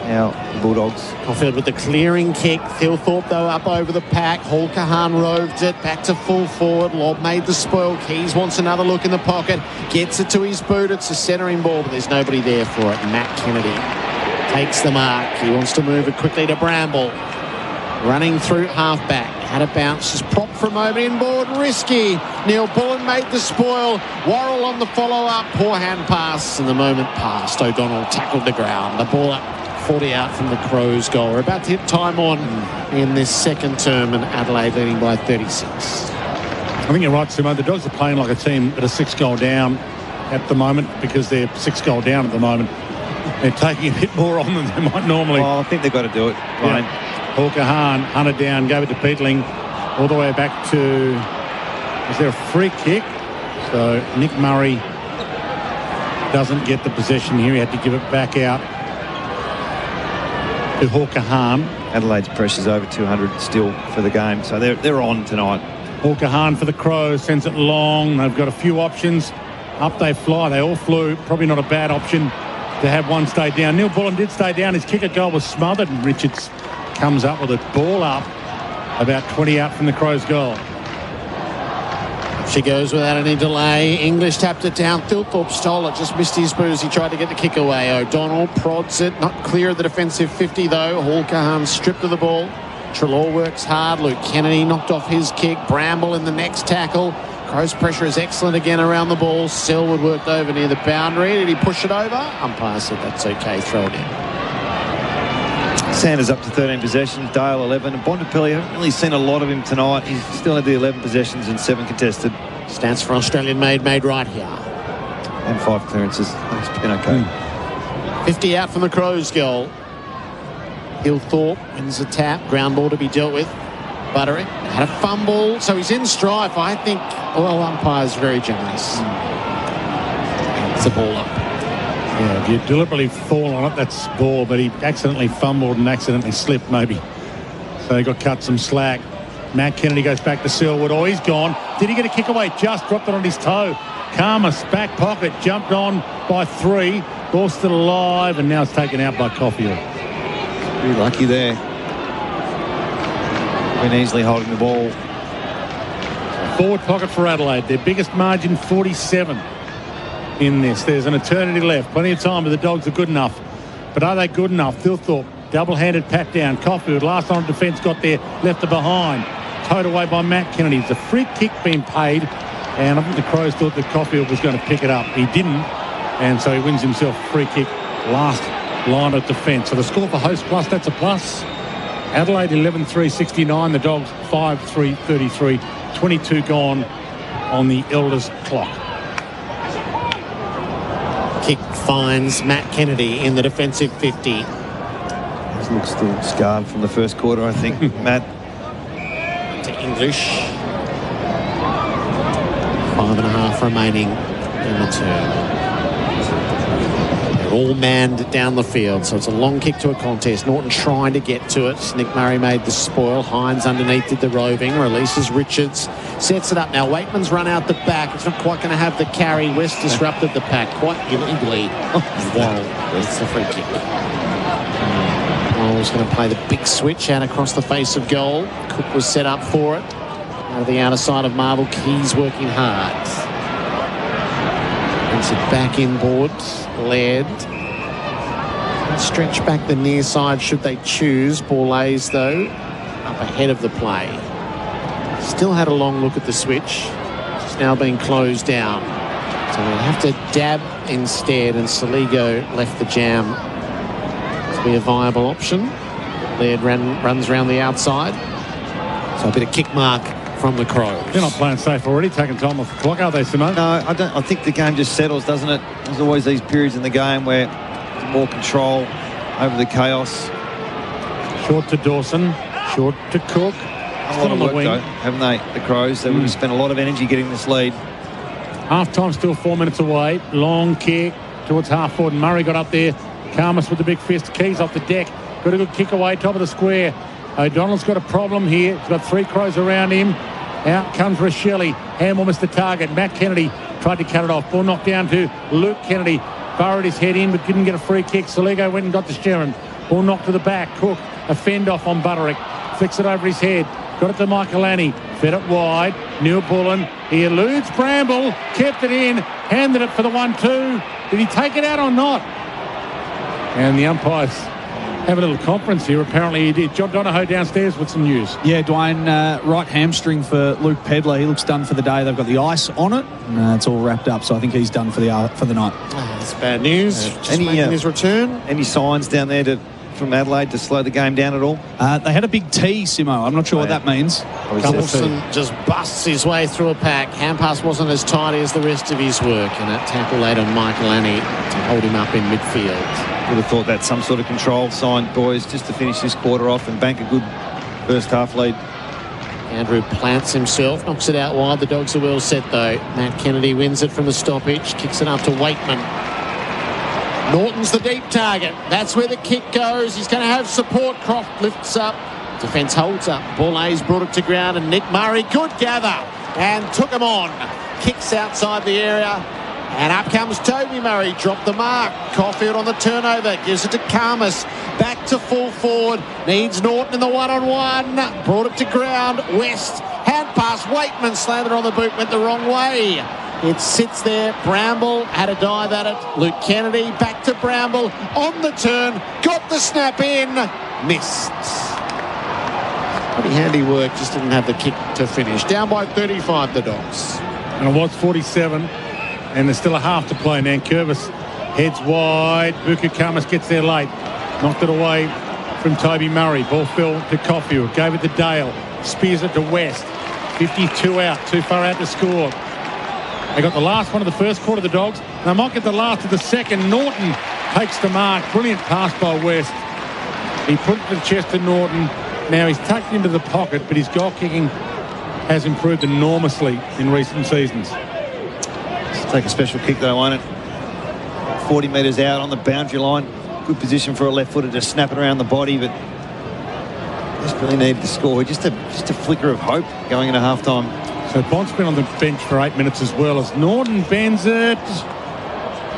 Now, the Bulldogs. Caulfield with the clearing kick. Thilthorpe, though, up over the pack. Hall Kahan roved it back to full forward. Lob made the spoil. Keys wants another look in the pocket. Gets it to his boot. It's a centering ball, but there's nobody there for it. Matt Kennedy takes the mark. He wants to move it quickly to Bramble. Running through halfback. Had a bounce. Just propped for a moment inboard. Risky. Neil Bullen made the spoil. Worrell on the follow-up. Poor hand pass. And the moment passed. O'Donnell tackled the ground. The ball up. 40 out from the Crows' goal. We're about to hit time on in this second term, and Adelaide leading by 36. think you're right, Simo. The Dogs are playing like a team that are 6 goal down at the moment because they're 6 goal down at the moment. They're taking a bit more on than they might normally. Well, I think they've got to do it. Yeah. Hawker Hahn hunted down, gave it to Peatling, all the way back to... Was there a free kick? So Nick Murray doesn't get the possession here. He had to give it back out to Hawker Hahn. Adelaide's pressure's over 200 still for the game, so they're on tonight. Hawker Hahn for the Crows, sends it long. They've got a few options. Up they fly. They all flew. Probably not a bad option to have one stay down. Neil Bullen did stay down. His kick at goal was smothered, and Richards comes up with it. Ball up, about 20 out from the Crows' goal. She goes without any delay. English tapped it down. Thilthorpe stole it. Just missed his booze. He tried to get the kick away. O'Donnell prods it. Not clear of the defensive 50, though. Hawker Hahn stripped of the ball. Trelaw works hard. Luke Kennedy knocked off his kick. Bramble in the next tackle. Crows' pressure is excellent again around the ball. Selwood worked over near the boundary. Did he push it over? Umpire said that's okay. Throw it in. Sanders up to 13 possessions. Dale 11. And Bontempelli, haven't really seen a lot of him tonight. He's still had the 11 possessions and 7 contested. Stats for Australian made right here. And 5 clearances. That's been okay. 50 out from the Crows' goal. Hillthorpe wins the tap. Ground ball to be dealt with. Butterick had a fumble, so he's in strife. I think, well, umpire's very generous. It's a ball up. Yeah, if you deliberately fall on it, that's ball, but he accidentally fumbled and accidentally slipped, maybe. So he got cut some slack. Matt Kennedy goes back to Selwood. Oh, he's gone. Did he get a kick away? Just dropped it on his toe. Karmas, back pocket, jumped on by 3. Ball still alive, and now it's taken out by Caulfield. Pretty lucky there. Been easily holding the ball. Forward pocket for Adelaide. Their biggest margin, 47 in this. There's an eternity left. Plenty of time, but the Dogs are good enough. But are they good enough? Thilthorpe, double-handed pat down. Caulfield, last on defence, got there, left it behind. Towed away by Matt Kennedy. It's a free kick being paid, and I think the Crows thought that Caulfield was going to pick it up. He didn't, and so he wins himself a free kick last line of defence. So the score for Host Plus, that's a plus. Adelaide 11-3-69. The Dogs 5-3-33. 22 gone on the Elders clock. Kick finds Matt Kennedy in the defensive 50. He looks still scarred from the first quarter, I think. Matt. To English. 5.5 remaining in the turn. They're all manned down the field, so it's a long kick to a contest. Norton trying to get to it. Nick Murray made the spoil. Hines underneath did the roving. Releases Richards. Sets it up now. Wakeman's run out the back. It's not quite going to have the carry. West disrupted the pack quite illegally. Wow. It's a free kick. Waller's going to play the big switch out across the face of goal. Cook was set up for it. Out of the outer side of Marvel. Keys working hard. Brings it back inboard. Laird. Stretch back the near side should they choose. Borlays, though, up ahead of the play. Still had a long look at the switch. It's now been closed down. So we'll have to dab instead, and Saligo left the jam to be a viable option. Laird runs around the outside. So a bit of kick mark from the Crows. They're not playing safe already, taking time off the clock, are they, Simone? No, I don't. I think the game just settles, doesn't it? There's always these periods in the game where there's more control over the chaos. Short to Dawson, short to Cook. A lot of work, though, haven't they, the Crows? They would have spent a lot of energy getting this lead. Half-time still 4 minutes away. Long kick towards half-forward. Murray got up there. Karmas with the big fist. Keys off the deck. Got a good kick away, top of the square. O'Donnell's got a problem here. He's got 3 Crows around him. Out comes Rochelle. Hamill missed the target. Matt Kennedy tried to cut it off. Ball knocked down to Luke Kennedy. Burrowed his head in but didn't get a free kick. Saligo went and got to Sheeran. Ball knocked to the back. Cook, a fend off on Butterick. Flicks it over his head. Got it to Michaelani. Fed it wide. Neil Bullen. He eludes Bramble. Kept it in. Handed it for the 1-2. Did he take it out or not? And the umpires have a little conference here. Apparently he did. John Donohue downstairs with some news. Yeah, Dwayne, right hamstring for Luke Pedler. He looks done for the day. They've got the ice on it. It's all wrapped up, so I think he's done for the night. That's bad news. Just making his return. Any signs down there from Adelaide to slow the game down at all? They had a big T, Simo. I'm not sure what that means. Wilson just busts his way through a pack. Hand pass wasn't as tidy as the rest of his work, and that tackle later Michael Annie to hold him up in midfield. Would have thought that's some sort of control sign, boys, just to finish this quarter off and bank a good first half lead. Andrew plants himself, knocks it out wide. The Dogs are well set though. Matt Kennedy wins it from the stoppage, kicks it up to Wakeman. Norton's the deep target. That's where the kick goes. He's going to have support. Croft lifts up. Defence holds up. Boulais brought it to ground, and Nick Murray, good gather, and took him on. Kicks outside the area, and up comes Toby Murray. Dropped the mark. Caulfield on the turnover. Gives it to Karmas. Back to full forward. Needs Norton in the one-on-one. Brought it to ground. West. Hand pass. Wakeman slammed it on the boot. Went the wrong way. It sits there. Bramble had a dive at it. Luke Kennedy back to Bramble. On the turn. Got the snap in. Missed. Pretty handy work. Just didn't have the kick to finish. Down by 35, the Dogs. And it was 47. And there's still a half to play. Nankervis heads wide. Buka Karmas gets there late. Knocked it away from Toby Murray. Ball fell to Caulfield. Gave it to Dale. Spears it to West. 52 out. Too far out to score. They got the last one of the first quarter, the Dogs. They might get the last of the second. Norton takes the mark. Brilliant pass by West. He put it to the chest of Norton. Now he's tucked into the pocket, but his goal kicking has improved enormously in recent seasons. Take a special kick though, won't it? 40 metres out on the boundary line. Good position for a left footer to snap it around the body, but just really needed to score. Just a flicker of hope going into half time. So Bond's been on the bench for 8 minutes as well as Norton bends it.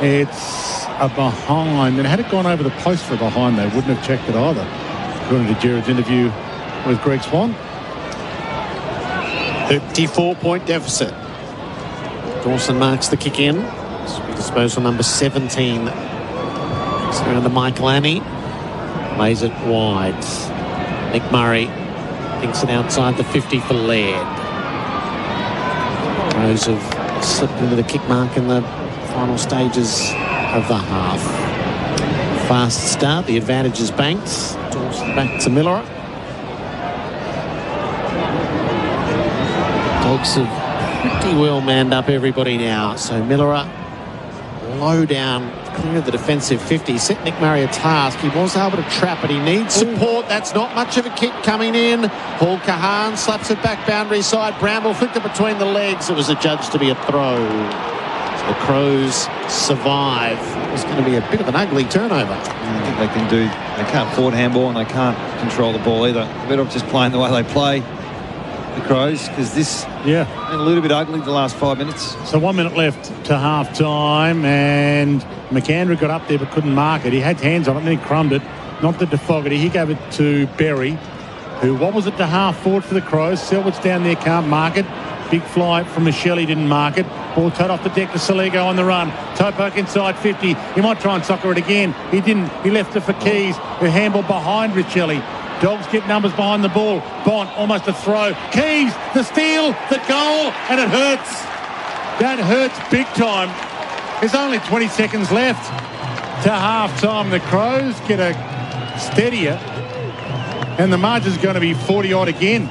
It's a behind, and had it gone over the post for a behind, they wouldn't have checked it either, according to Jared's interview with Greg Swan. 54-point deficit. Dawson marks the kick in. Disposal number 17. It's around to Michael Annie. Lays it wide. Nick Murray thinks it outside the 50 for Laird. Crows have slipped into the kick mark in the final stages of the half. Fast start. The advantage is banked. Dawson back to Miller. Dogs have pretty well manned up everybody now. So Miller low down, clear of the defensive 50. Set Nick Murray a task. He was able to trap it. He needs support. That's not much of a kick coming in. Paul Kahan slaps it back boundary side. Bramble flicked it between the legs. It was adjudged to be a throw. So the Crows survive. It's going to be a bit of an ugly turnover. I think they can do. They can't forward handball and they can't control the ball either. They're better off just playing the way they play, the Crows, because this been a little bit ugly the last 5 minutes. So 1 minute left to half time, and McAndrew got up there but couldn't mark it. He had hands on it and then he crumbed it. Not to DeFogarty. He gave it to Berry, who, what was it, to half forward for the Crows. Selwood's down there, can't mark it. Big fly from Michelle, didn't mark it. Ball towed off the deck to Saligo on the run. Topak inside 50. He might try and soccer it again. He didn't. He left it for Keys, who handball behind Richelli. Dogs get numbers behind the ball. Bont, almost a throw. Keys, the steal, the goal, and it hurts. That hurts big time. There's only 20 seconds left to half-time. The Crows get a steadier, and the margin's going to be 40-odd again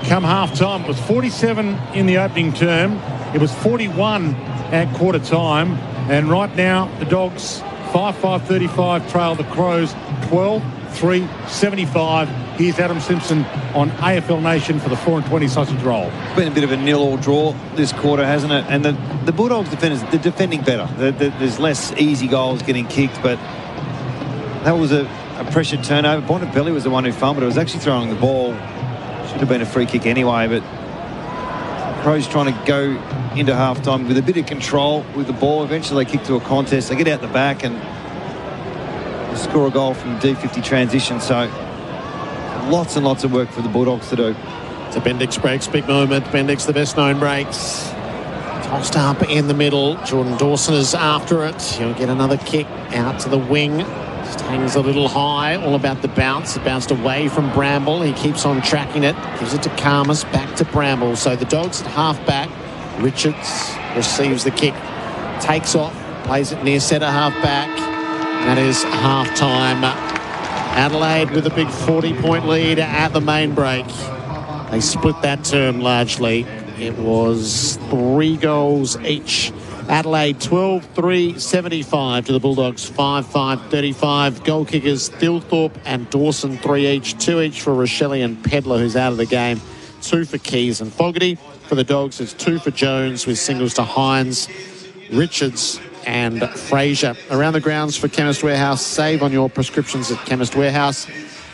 come half-time. It was 47 in the opening term. It was 41 at quarter-time. And right now, the Dogs, 5-5-35, trail the Crows 12-3-75. Here's Adam Simpson on AFL Nation for the 4-20 sausage roll. Been a bit of a nil-all draw this quarter, hasn't it? And the Bulldogs defenders, they're defending better. There's less easy goals getting kicked, but that was a pressured turnover. Bontempelli was the one who fumbled. It was actually throwing the ball. Should have been a free kick anyway, but Crows trying to go into halftime with a bit of control with the ball. Eventually they kick to a contest. They get out the back and score a goal from D50 transition. So lots and lots of work for the Bulldogs to do. The Bendix breaks, big moment. Bendix, the best known breaks. Tossed up in the middle. Jordan Dawson is after it. He'll get another kick out to the wing. Just hangs a little high. All about the bounce. It bounced away from Bramble. He keeps on tracking it. Gives it to Karmas. Back to Bramble. So the Dogs at half back. Richards receives the kick. Takes off. Plays it near centre half back. That is half time. Adelaide with a big 40-point lead at the main break. They split that term largely. It was 3 goals each. Adelaide 12-3-75 to the Bulldogs 5-5-35. Goal kickers Thilthorpe and Dawson 3 each. 2 each for Rochelle and Pedler, who's out of the game. 2 for Keys and Fogarty. For the Dogs, it's 2 for Jones with singles to Hines, Richards and Fraser. Around the grounds for Chemist Warehouse. Save on your prescriptions at Chemist Warehouse.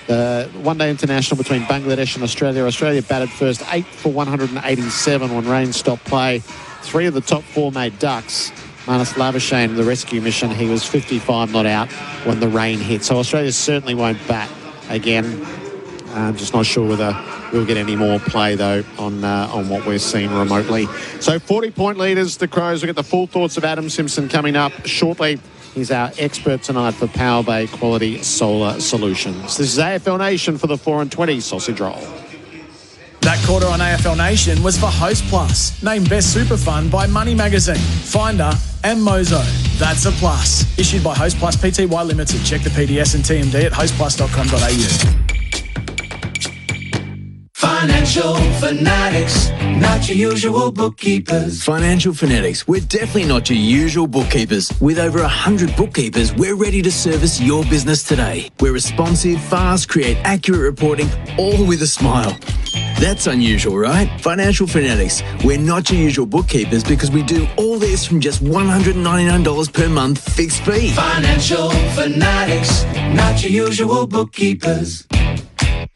The one-day international between Bangladesh and Australia. Australia batted first 8 for 187 when rain stopped play. 3 of the top 4 made ducks. Manus Labuschagne, the rescue mission, he was 55 not out when the rain hit. So Australia certainly won't bat again. I'm just not sure whether we'll get any more play, though, on what we're seeing remotely. So 40-point leaders, the Crows. We'll get the full thoughts of Adam Simpson coming up shortly. He's our expert tonight for Power Bay Quality Solar Solutions. This is AFL Nation for the 4 and 20 Sausage Roll. That quarter on AFL Nation was for Host Plus, named Best Super Fund by Money Magazine, Finder and Mozo. That's a plus. Issued by Host Plus Pty Limited. Check the PDS and TMD at hostplus.com.au. Financial fanatics, not your usual bookkeepers. Financial fanatics, we're definitely not your usual bookkeepers. With over 100 bookkeepers, we're ready to service your business today. We're responsive, fast, create accurate reporting, all with a smile. That's unusual, right? Financial fanatics, we're not your usual bookkeepers because we do all this from just $199 per month fixed fee. Financial fanatics, not your usual bookkeepers.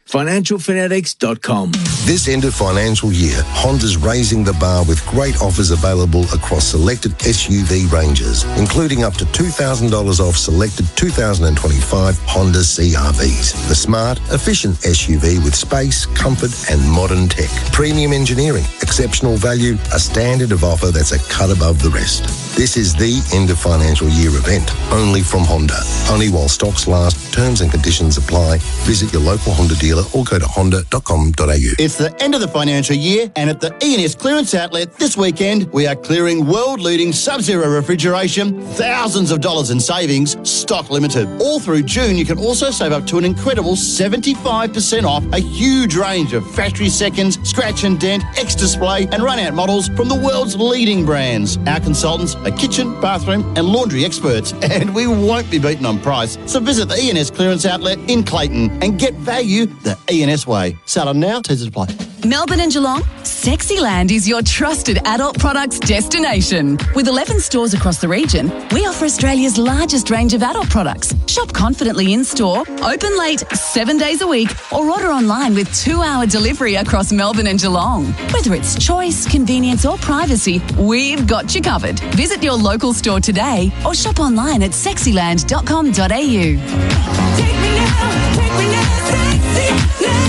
FinancialFanatics.com. This end of financial year, Honda's raising the bar with great offers available across selected SUV ranges, including up to $2,000 off selected 2025 Honda CR-Vs. The smart, efficient SUV with space, comfort and modern tech. Premium engineering, exceptional value, a standard of offer that's a cut above the rest. This is the end of financial year event, only from Honda. Only while stocks last, terms and conditions apply. Visit your local Honda dealer or go to honda.com.au. It's the end of the financial year, and at the E&S Clearance Outlet this weekend, we are clearing world-leading Sub-Zero refrigeration, thousands of dollars in savings, stock limited. All through June, you can also save up to an incredible 75% off a huge range of factory seconds, scratch and dent, X-Display and run-out models from the world's leading brands. Our consultants are kitchen, bathroom and laundry experts, and we won't be beaten on price. So visit the E&S Clearance Outlet in Clayton and get value the E&S way. Sell them now, teasers apply. Melbourne and Geelong, Sexyland is your trusted adult products destination. With 11 stores across the region, we offer Australia's largest range of adult products. Shop confidently in-store, open late 7 days a week, or order online with 2-hour delivery across Melbourne and Geelong. Whether it's choice, convenience or privacy, we've got you covered. Visit your local store today or shop online at sexyland.com.au. Take me now, Sexyland.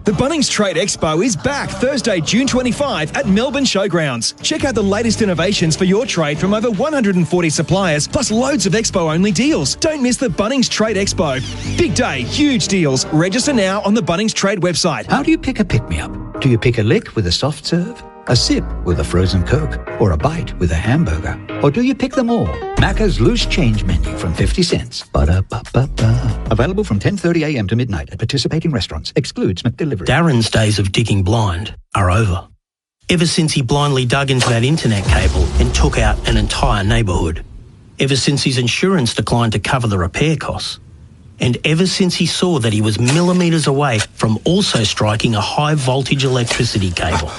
The Bunnings Trade Expo is back Thursday, June 25 at Melbourne Showgrounds. Check out the latest innovations for your trade from over 140 suppliers, plus loads of Expo-only deals. Don't miss the Bunnings Trade Expo. Big day, huge deals. Register now on the Bunnings Trade website. How do you pick a pick-me-up? Do you pick a lick with a soft serve? A sip with a frozen Coke, or a bite with a hamburger? Or do you pick them all? Macca's Loose Change Menu from 50 cents. Ba-da-ba-ba-ba. Available from 10:30 a.m. to midnight at participating restaurants. Excludes McDelivery. Darren's days of digging blind are over. Ever since he blindly dug into that internet cable and took out an entire neighbourhood. Ever since his insurance declined to cover the repair costs. And ever since he saw that he was millimetres away from also striking a high-voltage electricity cable.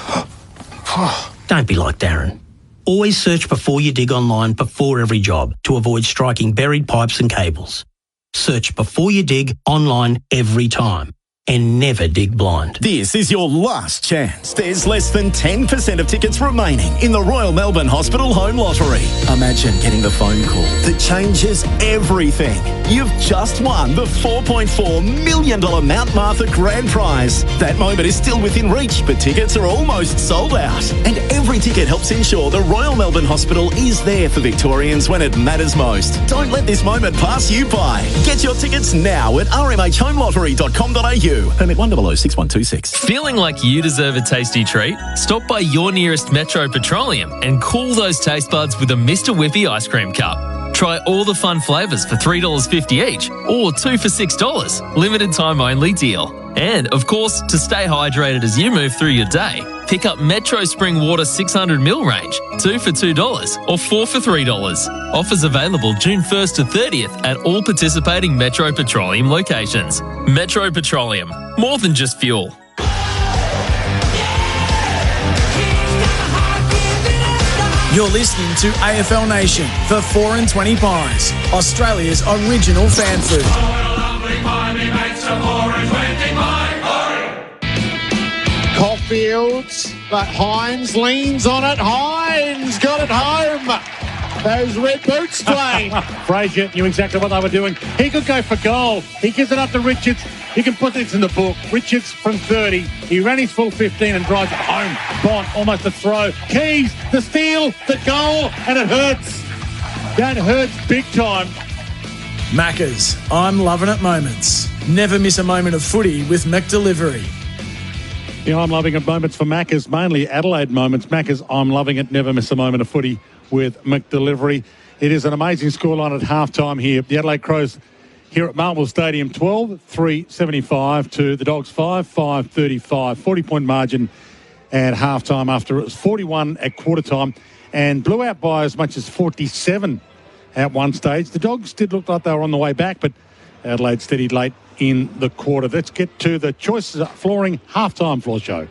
Don't be like Darren. Always search before you dig online before every job to avoid striking buried pipes and cables. Search before you dig online every time. And never dig blind. This is your last chance. There's less than 10% of tickets remaining in the Royal Melbourne Hospital Home Lottery. Imagine getting the phone call that changes everything. You've just won the $4.4 million Mount Martha Grand Prize. That moment is still within reach, but tickets are almost sold out. And every ticket helps ensure the Royal Melbourne Hospital is there for Victorians when it matters most. Don't let this moment pass you by. Get your tickets now at rmhhomelottery.com.au. Permit 1006126. Feeling like you deserve a tasty treat? Stop by your nearest Metro Petroleum and cool those taste buds with a Mr. Whippy ice cream cup. Try all the fun flavours for $3.50 each or 2 for $6. Limited time only deal. And, of course, to stay hydrated as you move through your day, pick up Metro Spring Water 600ml range, 2 for $2 or 4 for $3. Offers available June 1st to 30th at all participating Metro Petroleum locations. Metro Petroleum, more than just fuel. You're listening to AFL Nation for 4 and 20 Pies, Australia's original fan food. Caulfield's, but Hines leans on it. Hines got it home. Those red boots, Dwayme. Frazier knew exactly what they were doing. He could go for goal. He gives it up to Richards. You can put this in the book. Richards from 30. He ran his full 15 and drives it home. Bont, almost a throw. Keys, the steal, the goal, and it hurts. That hurts big time. Maccas, I'm loving it moments. Never miss a moment of footy with McDelivery. Yeah, I'm loving it moments for Maccas, mainly Adelaide moments. Maccas, I'm loving it. Never miss a moment of footy with McDelivery. It is an amazing scoreline at halftime here. The Adelaide Crows here at Marvel Stadium, 12-3-75 to the Dogs 5-5-35. 40-point margin at halftime after it was 41 at quarter time and blew out by as much as 47 at one stage. The Dogs did look like they were on the way back, but Adelaide steadied late in the quarter. Let's get to the Choices Flooring halftime floor show.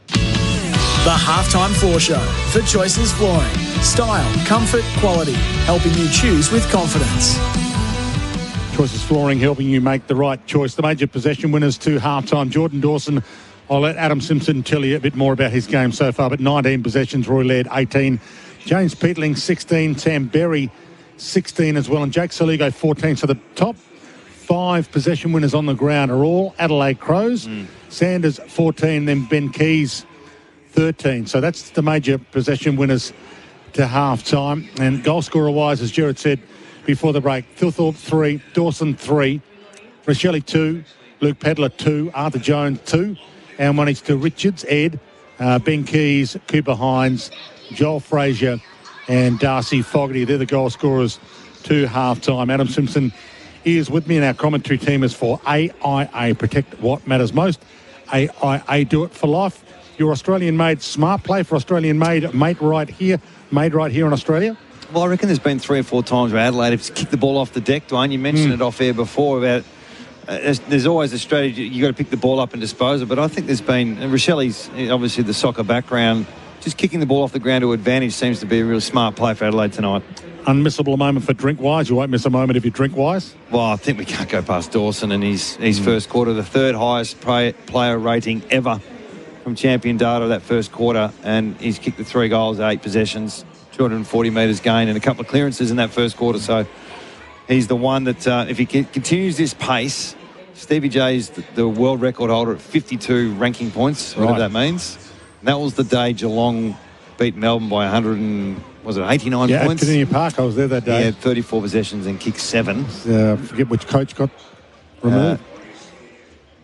The Halftime Floor Show for Choices Flooring. Style, comfort, quality, helping you choose with confidence. Choices Flooring helping you make the right choice. The major possession winners to halftime. Jordan Dawson, I'll let Adam Simpson tell you a bit more about his game so far, but 19 possessions, Roy Laird 18. James Peatling 16, Sam Berry 16 as well, and Jake Saligo 14. So the top 5 possession winners on the ground are all Adelaide Crows. Sanders 14, then Ben Keys 13. So that's the major possession winners to half-time. And goal scorer-wise, as Gerard said before the break, Phil Thorpe 3, Dawson 3, Rochelle 2, Luke Pedler 2, Arthur Jones 2, and one each to Richards, Ed, Ben Keys, Cooper Hines, Joel Frazier and Darcy Fogarty. They're the goal scorers to half-time. Adam Simpson is with me, and our commentary team is for AIA. Protect what matters most. AIA, do it for life. Your Australian-made smart play for Australian-made made right here in Australia. Well, I reckon there's been 3 or 4 times where Adelaide have kicked the ball off the deck, Dwayne. You mentioned it off air before about there's always a strategy. You've got to pick the ball up and dispose it. But I think there's been, and Rochelle's obviously the soccer background, just kicking the ball off the ground to advantage seems to be a real smart play for Adelaide tonight. Unmissable moment for Drinkwise. You won't miss a moment if you Drinkwise. Well, I think we can't go past Dawson and his first quarter, the third highest player rating ever from champion data that first quarter, and he's kicked the 3 goals, 8 possessions, 240 metres gain and a couple of clearances in that first quarter. So he's the one that, if he continues this pace, Stevie J's the world record holder at 52 ranking points, whatever that means. And that was the day Geelong beat Melbourne by 89 points? Yeah, at Kardinia Park, I was there that day. He had 34 possessions and kicked 7. I forget which coach got removed.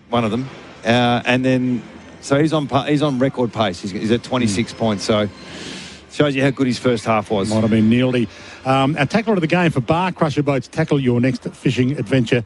One of them. And then, so he's on record pace. He's at 26 points. So shows you how good his first half was. Might have been Neildy. Our tackler of the game for Bar Crusher Boats. Tackle your next fishing adventure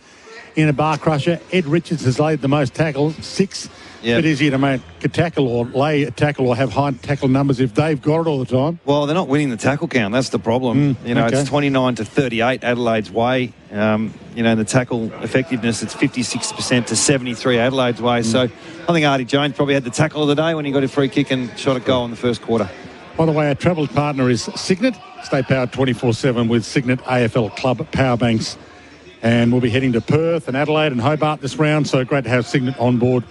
in a Bar Crusher. Ed Richards has laid the most tackles, 6. Yep. It's easier to make a tackle or lay a tackle or have high tackle numbers if they've got it all the time. Well, they're not winning the tackle count. That's the problem. It's 29-38 Adelaide's way. The tackle effectiveness, it's 56% to 73 Adelaide's way. So I think Artie Jones probably had the tackle of the day when he got a free kick and shot a goal in the first quarter. By the way, our travel partner is Signet. Stay powered 24/7 with Signet AFL Club Power Banks. And we'll be heading to Perth and Adelaide and Hobart this round. So great to have Signet on board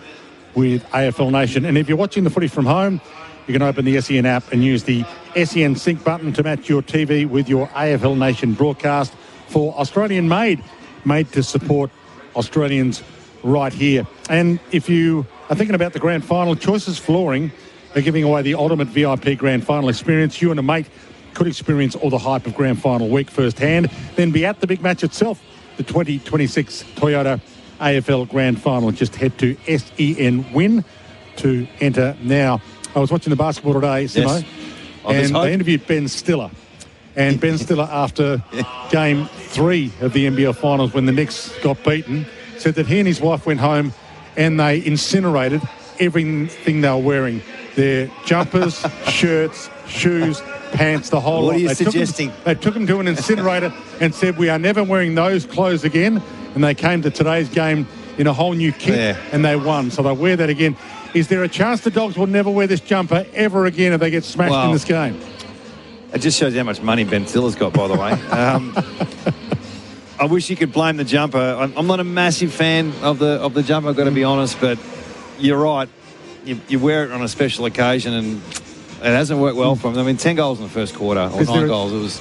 with AFL Nation. And if you're watching the footy from home, you can open the SEN app and use the SEN Sync button to match your TV with your AFL Nation broadcast for Australian made to support Australians right here. And if you are thinking about the grand final, Choices Flooring are giving away the ultimate VIP grand final experience. You and a mate could experience all the hype of grand final week firsthand, then be at the big match itself, the 2026 Toyota AFL Grand Final. Just head to SEN Win to enter now. I was watching the basketball today, Simo, Yes. and they interviewed Ben Stiller. And Ben Stiller, after Game 3 of the NBL Finals, when the Knicks got beaten, said that he and his wife went home and they incinerated everything they were wearing. Their jumpers, shirts, shoes, pants, the whole lot. What are you suggesting? They took them to an incinerator and said, we are never wearing those clothes again. And they came to today's game in a whole new kit and they won. So they wear that again. Is there a chance the Dogs will never wear this jumper ever again if they get smashed in this game? It just shows you how much money Ben Stiller's got, by the way. I wish you could blame the jumper. I'm not a massive fan of the jumper, I've got to be honest, but you're right. You wear it on a special occasion and it hasn't worked well for them. I mean, 10 goals in the first quarter, or 9 goals.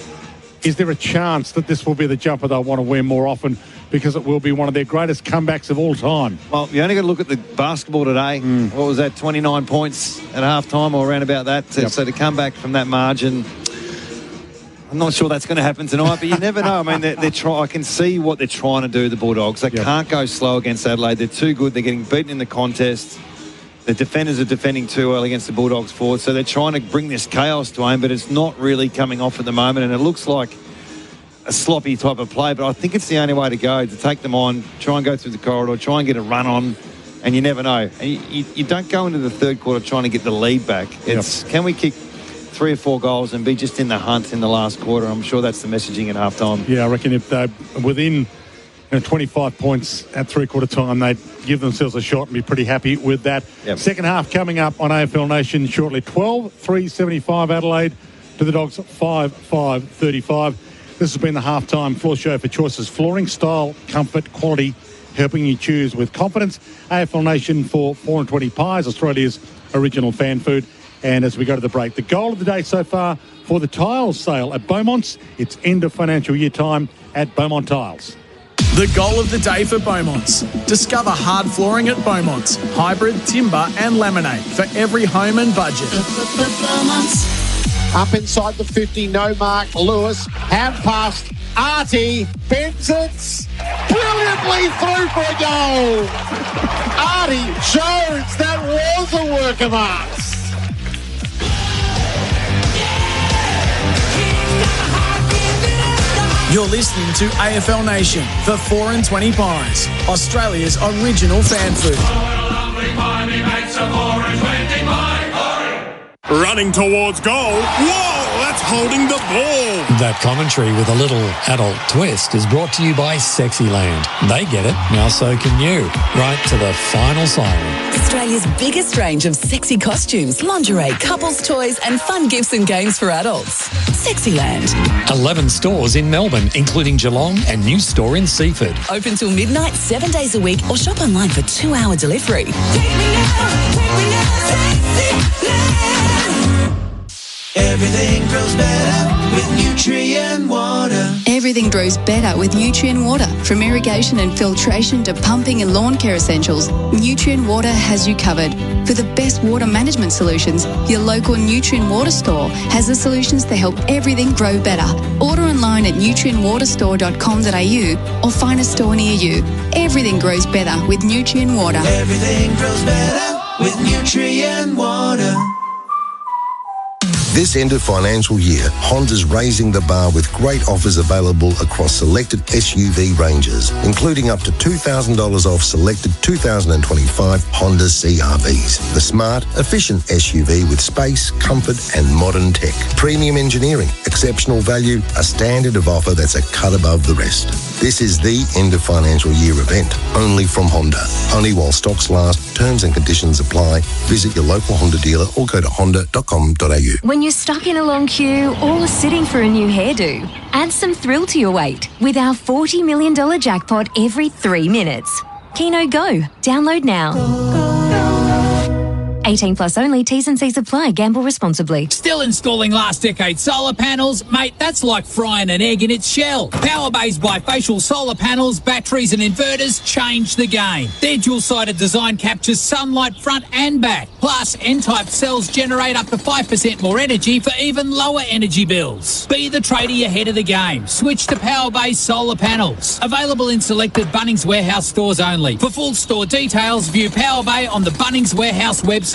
Is there a chance that this will be the jumper they'll want to wear more often because it will be one of their greatest comebacks of all time? Well, you only got to look at the basketball today. What was that, 29 points at halftime or around about that? So to come back from that margin, I'm not sure that's going to happen tonight, but you never know. I mean, I can see what they're trying to do, the Bulldogs. They can't go slow against Adelaide. They're too good. They're getting beaten in the contest. The defenders are defending too well against the Bulldogs forward, so they're trying to bring this chaos to home, but it's not really coming off at the moment, and it looks like a sloppy type of play, but I think it's the only way to go, to take them on, try and go through the corridor, try and get a run on, and you never know. And you don't go into the third quarter trying to get the lead back. It's can we kick 3 or 4 goals and be just in the hunt in the last quarter? I'm sure that's the messaging at halftime. Yeah, I reckon if they're within 25 points at three-quarter time, they'd give themselves a shot and be pretty happy with that. Second half coming up on AFL Nation shortly. 12-3-75 Adelaide to the Dogs 5-5-35. This has been the halftime floor show for Choices Flooring. Style, comfort, quality, helping you choose with confidence. AFL Nation for 4 and 20 pies, Australia's original fan food. And as we go to the break, the goal of the day so far for the tiles sale at Beaumont's. It's end of financial year time at Beaumont Tiles. The goal of the day for Beaumont's. Discover hard flooring at Beaumont's. Hybrid, timber and laminate for every home and budget. Up inside the 50, no mark. Lewis, hand past Artie, bends it brilliantly through for a goal. Artie Jones, that was a work of art. You're listening to AFL Nation for 4 and 20 pies, Australia's original fan food. Running towards goal. Whoa, that's holding the ball. That commentary with a little adult twist is brought to you by Sexyland. They get it, now so can you. Right to the final siren. Australia's biggest range of sexy costumes, lingerie, couples toys and fun gifts and games for adults. Sexyland. 11 stores in Melbourne, including Geelong and new store in Seaford. Open till midnight, 7 days a week, or shop online for 2-hour delivery. Everything grows better with Nutrient Water. Everything grows better with Nutrient Water. From irrigation and filtration to pumping and lawn care essentials, Nutrient Water has you covered. For the best water management solutions, your local Nutrient Water store has the solutions to help everything grow better. Order online at nutrientwaterstore.com.au or find a store near you. Everything grows better with Nutrient Water. Everything grows better with Nutrient Water. This end of financial year, Honda's raising the bar with great offers available across selected SUV ranges, including up to $2,000 off selected 2025 Honda CR-Vs. The smart, efficient SUV with space, comfort and modern tech. Premium engineering, exceptional value, a standard of offer that's a cut above the rest. This is the end of financial year event, only from Honda. Only while stocks last, terms and conditions apply. Visit your local Honda dealer or go to honda.com.au. When you're stuck in a long queue or sitting for a new hairdo, add some thrill to your wait with our $40 million jackpot every 3 minutes. Keno Go. Download now. 18 plus only. T's and C's apply. Gamble responsibly. Still installing last decade solar panels? Mate, that's like frying an egg in its shell. Power-based bifacial solar panels, batteries and inverters change the game. Their dual-sided design captures sunlight front and back. Plus, N-type cells generate up to 5% more energy for even lower energy bills. Be the tradie ahead of the game. Switch to power-based solar panels. Available in selected Bunnings Warehouse stores only. For full store details, view PowerBay on the Bunnings Warehouse website.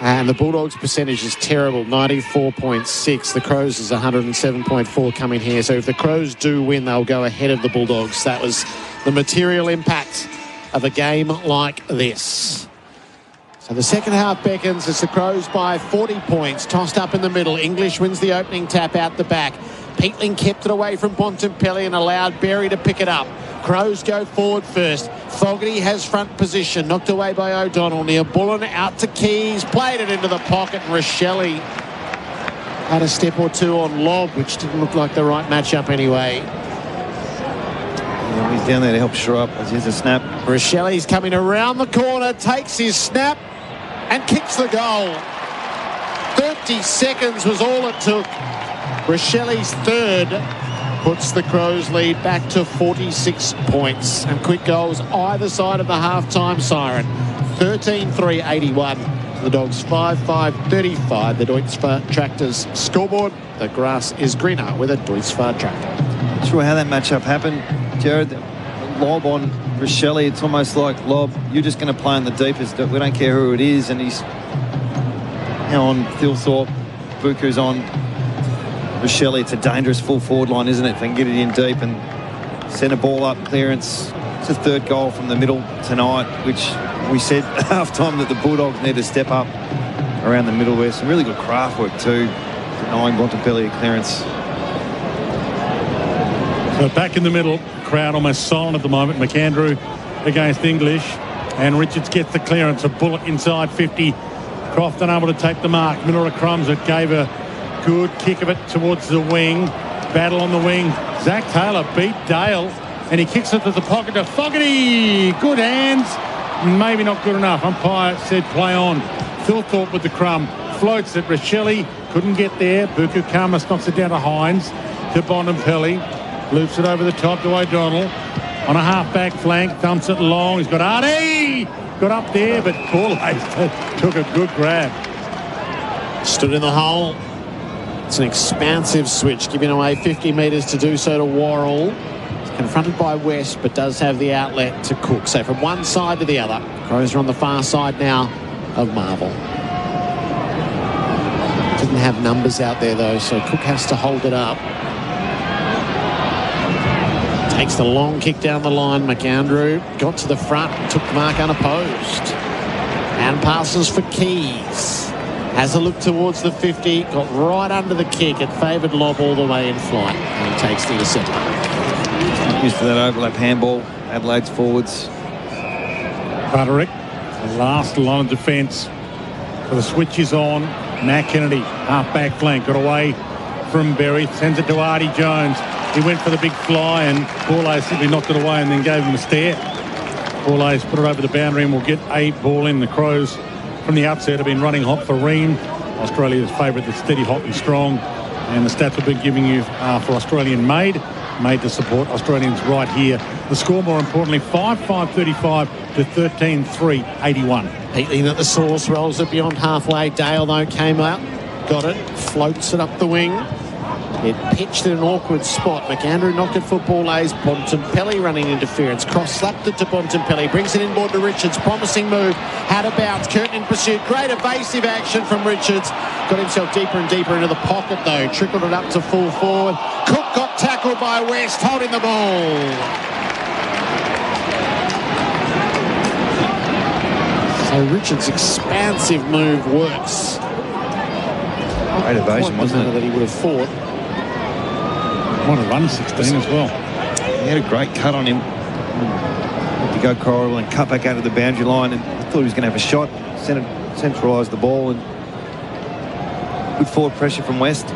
And the Bulldogs' percentage is terrible, 94.6. The Crows is 107.4 coming here. So if the Crows do win, they'll go ahead of the Bulldogs. That was the material impact of a game like this. So the second half beckons as the Crows by 40 points. Tossed up in the middle. English wins the opening tap out the back. Peatling kept it away from Bontempelli and allowed Berry to pick it up. Crows go forward first. Fogarty has front position. Knocked away by O'Donnell. Near Bullen out to Keys. Played it into the pocket. And Rochelle had a step or two on lob, which didn't look like the right matchup anyway. Yeah, he's down there to help shore up as here's a snap. Rochelle's coming around the corner. Takes his snap and kicks the goal. 30 seconds was all it took. Rochelle's third puts the Crows lead back to 46 points. And quick goals either side of the half-time siren. 13-3-81. The Dogs 5-5-35. The Deutsche Tractors scoreboard. The grass is greener with a Deutsche Tractor. Not sure how that matchup happened, Jared. Lob on Rochelle. It's almost like lob. You're just going to play in the deepest. We don't care who it is. And he's now on Thilthorpe. Buku's on Rochelle. It's a dangerous full forward line, isn't it? If they can get it in deep and send a ball up clearance. It's a third goal from the middle tonight, which we said at half-time that the Bulldogs need to step up around the middle there. Some really good craft work too, denying Bontempelli a clearance. So back in the middle, crowd almost silent at the moment. McAndrew against English, and Richards gets the clearance. A bullet inside 50. Croft unable to take the mark. Middle of crumbs. It gave a good kick of it towards the wing. Battle on the wing. Zach Taylor beat Dale, and he kicks it to the pocket to Fogarty. Good hands. Maybe not good enough. Umpire said play on. Thilthorpe with the crumb. Floats it. Rochelle couldn't get there. Buku Kama knocks it down to Hines. To Bontempelli. Loops it over the top to O'Donnell. On a half-back flank. Dumps it long. He's got Artie. Got up there, but Paulies took a good grab. Stood in the hole. It's an expansive switch, giving away 50 metres to do so to Worrell. He's confronted by West, but does have the outlet to Cook. So from one side to the other. Crows are on the far side now of Marvel. Didn't have numbers out there, though, so Cook has to hold it up. Takes the long kick down the line. McAndrew got to the front, took the mark unopposed. And passes for Keys. Has a look towards the 50, got right under the kick. It favoured lob all the way in flight. And he takes the intercept. Used to that overlap handball. Adelaide's forwards. Butterick, the last line of defence. So the switch is on. Matt Kennedy, half-back flank, got away from Berry. Sends it to Artie Jones. He went for the big fly, and Paulies simply knocked it away and then gave him a stare. Paulies put it over the boundary and will get a ball in. The Crows from the outset have been running hot for Ream. Australia's favourite that's steady, hot and strong. And the stats we've been giving you are for Australian made to support Australians right here. The score, more importantly, 5-5-35 to 13-3-81. Peatling at the source, rolls it beyond halfway. Dale, though, came out, got it, floats it up the wing. It pitched in an awkward spot. McAndrew knocked it for Paulies. Bontempelli running interference. Cross-slapped it to Bontempelli. Brings it inboard to Richards. Promising move. Had a bounce. Curtin in pursuit. Great evasive action from Richards. Got himself deeper and deeper into the pocket, though. Trickled it up to full forward. Cook got tackled by West, holding the ball. So Richards' expansive move works. Great evasion, wasn't it? That he would have fought. Might have run 16 as well. He had a great cut on him. Had to go Coral and cut back out of the boundary line, and I thought he was going to have a shot. Centralised the ball, and good forward pressure from West.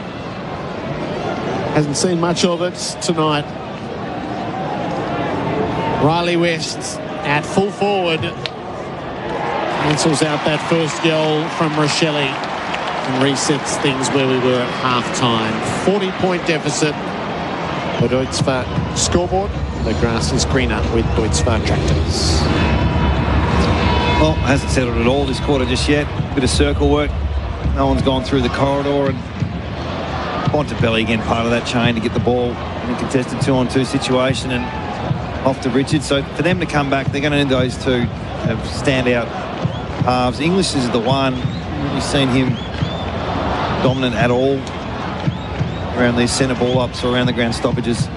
Hasn't seen much of it tonight. Riley West at full forward cancels out that first goal from Rochelle and resets things where we were at half-time. 40-point deficit. The Deutsche scoreboard. The grass is greener with Deutsche Tractors. Well, hasn't settled at all this quarter just yet. Bit of circle work. No one's gone through the corridor, and Bontempelli again part of that chain to get the ball in a contested 2-on-2 situation and off to Richards. So for them to come back, they're going to need those two have standout halves. English is the one haven't really seen him dominant at all around these centre ball ups or around the ground stoppages.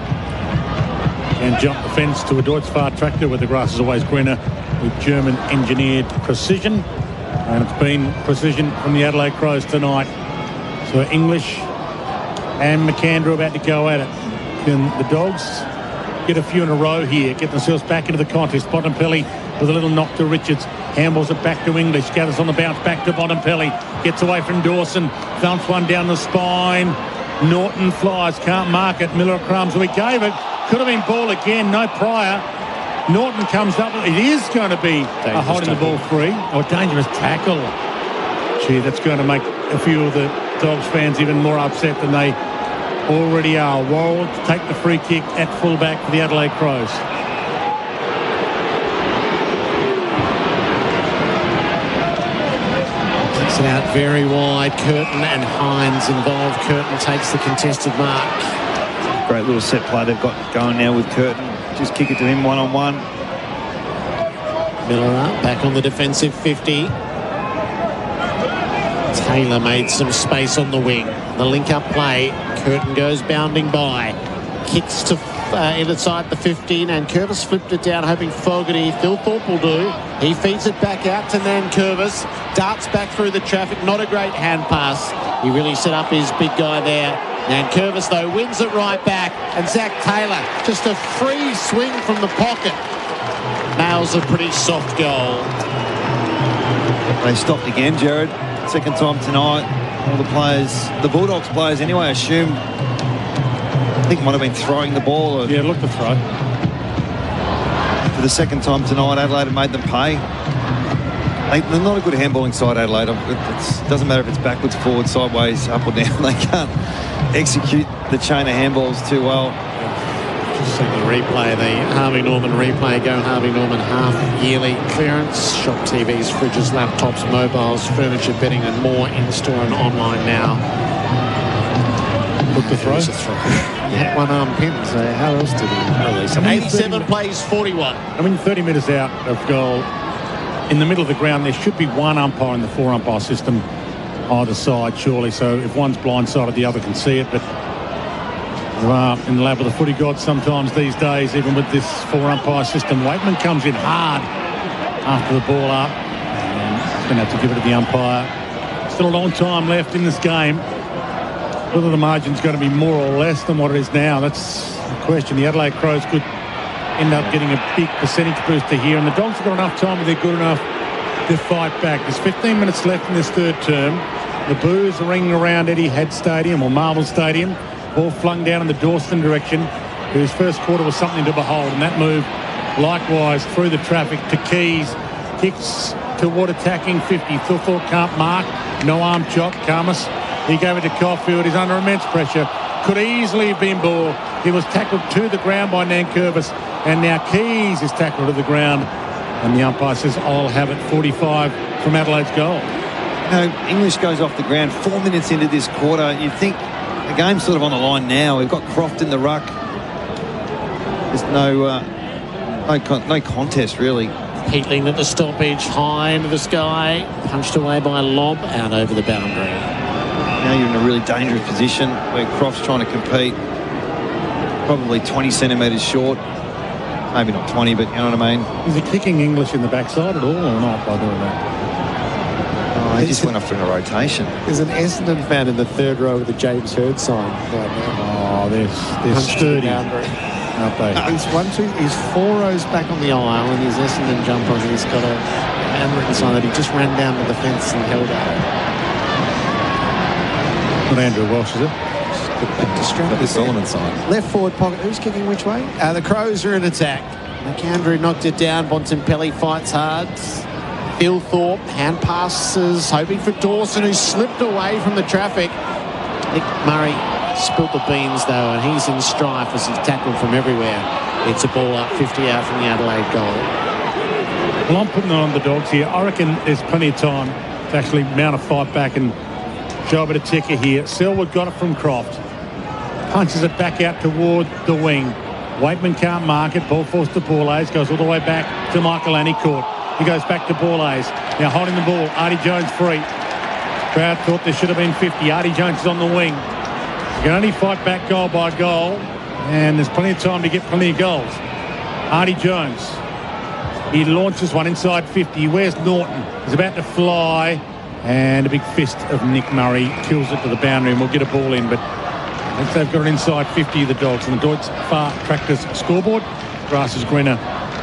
And jump the fence to a Deutz-Fahr tractor where the grass is always greener with German engineered precision. And it's been precision from the Adelaide Crows tonight. So English and McAndrew about to go at it. Can the Dogs get a few in a row here, get themselves back into the contest? Bontempelli with a little knock to Richards. Handballs it back to English. Gathers on the bounce back to Bontempelli. Gets away from Dawson. Thumps one down the spine. Norton flies. Can't mark it. Miller crumbs. We gave it. Could have been ball again. No prior. Norton comes up. It is going to be a holding the ball free. Or dangerous tackle. Gee, that's going to make a few of the Dogs fans even more upset than they already are. Worrell to take the free kick at fullback for the Adelaide Crows. Kicks it out very wide. Curtin and Hines involved. Curtin takes the contested mark. Great little set play they've got going now with Curtin. Just kick it to him one-on-one. Miller up, back on the defensive 50. Taylor made some space on the wing. The link-up play. Curtin goes bounding by. Kicks to inside the 15, and Curvis flipped it down, hoping Fogarty, Thilthorpe will do. He feeds it back out to Nankervis. Darts back through the traffic. Not a great hand pass. He really set up his big guy there. Nankervis, though, wins it right back. And Zach Taylor, just a free swing from the pocket. Nails a pretty soft goal. They stopped again, Jared. Second time tonight. All the players, the Bulldogs players anyway, assumed, I think might have been throwing the ball. Yeah, look to throw. For the second time tonight, Adelaide have made them pay. They're not a good handballing side, Adelaide. It doesn't matter if it's backwards, forward, sideways, up or down. They can't execute the chain of handballs too well. Just see the replay, the Harvey Norman replay. Go Harvey Norman half-yearly clearance. Shop TVs, fridges, laptops, mobiles, furniture, bedding and more in-store and online now. Look to throw. Yeah. One-arm pin, so how else did he release it? 87 plays 41. I mean, 30 metres out of goal, in the middle of the ground, there should be one umpire in the four-umpire system either side, surely. So if one's blindsided, the other can see it. But in the lap of the footy gods sometimes these days, even with this four-umpire system. Waitman comes in hard after the ball up. And he's going to have to give it to the umpire. Still a long time left in this game. Whether the margin's going to be more or less than what it is now, that's the question. The Adelaide Crows could end up getting a big percentage booster here, and the Dogs have got enough time, but they're good enough to fight back. There's 15 minutes left in this third term. The boos are ringing around Etihad Stadium or Marvel Stadium. Ball flung down in the Dawson direction, whose first quarter was something to behold, and that move likewise through the traffic to Keys. Kicks toward attacking 50. Thilthorpe can't mark. No arm chop. Karmas, he gave it to Caulfield. He's under immense pressure. Could easily have been ball. He was tackled to the ground by Nankervis, and now Keys is tackled to the ground, and the umpire says, I'll have it. 45 from Adelaide's goal. English goes off the ground 4 minutes into this quarter. You'd think the game's sort of on the line now. We've got Croft in the ruck. There's no contest, really. Heatling at the stoppage, high into the sky, punched away by Lobb, out over the boundary. Now you're in a really dangerous position where Croft's trying to compete. Probably 20 centimetres short. Maybe not 20, but you know what I mean. Is he kicking English in the backside at all or not by doing that? Oh, he just went off in a rotation. There's an Essendon fan in the third row with the James Hird sign right now. Oh, they're sturdy, aren't they? He's 4 rows back on the aisle in his Essendon jumper, and he's got a handwritten sign that he just ran down to the fence and held out. Not Andrew Welsh, is it? The Solomon sign. Left forward pocket. Who's kicking which way? The Crows are in attack. McAndrew knocked it down. Bontempelli fights hard. Thilthorpe hand passes, hoping for Dawson, who slipped away from the traffic. Nick Murray spilt the beans, though, and he's in strife as he's tackled from everywhere. It's a ball up, 50 out from the Adelaide goal. Well, I'm putting it on the Dogs here. I reckon there's plenty of time to actually mount a fight back and show a bit of ticker here. Selwood got it from Croft. Punches it back out toward the wing. Waitman can't mark it. Ball forced to Bourlays. Goes all the way back to Michael Annie Court. He goes back to Bourlays. Now holding the ball. Artie Jones free. Crowd thought there should have been 50. Artie Jones is on the wing. You can only fight back goal by goal, and there's plenty of time to get plenty of goals. Artie Jones. He launches one inside 50. Where's Norton? He's about to fly, and a big fist of Nick Murray kills it to the boundary, and we'll get a ball in, but I think they've got an inside 50 of the Dogs. And the Deutz Far Tractors scoreboard. Grass is greener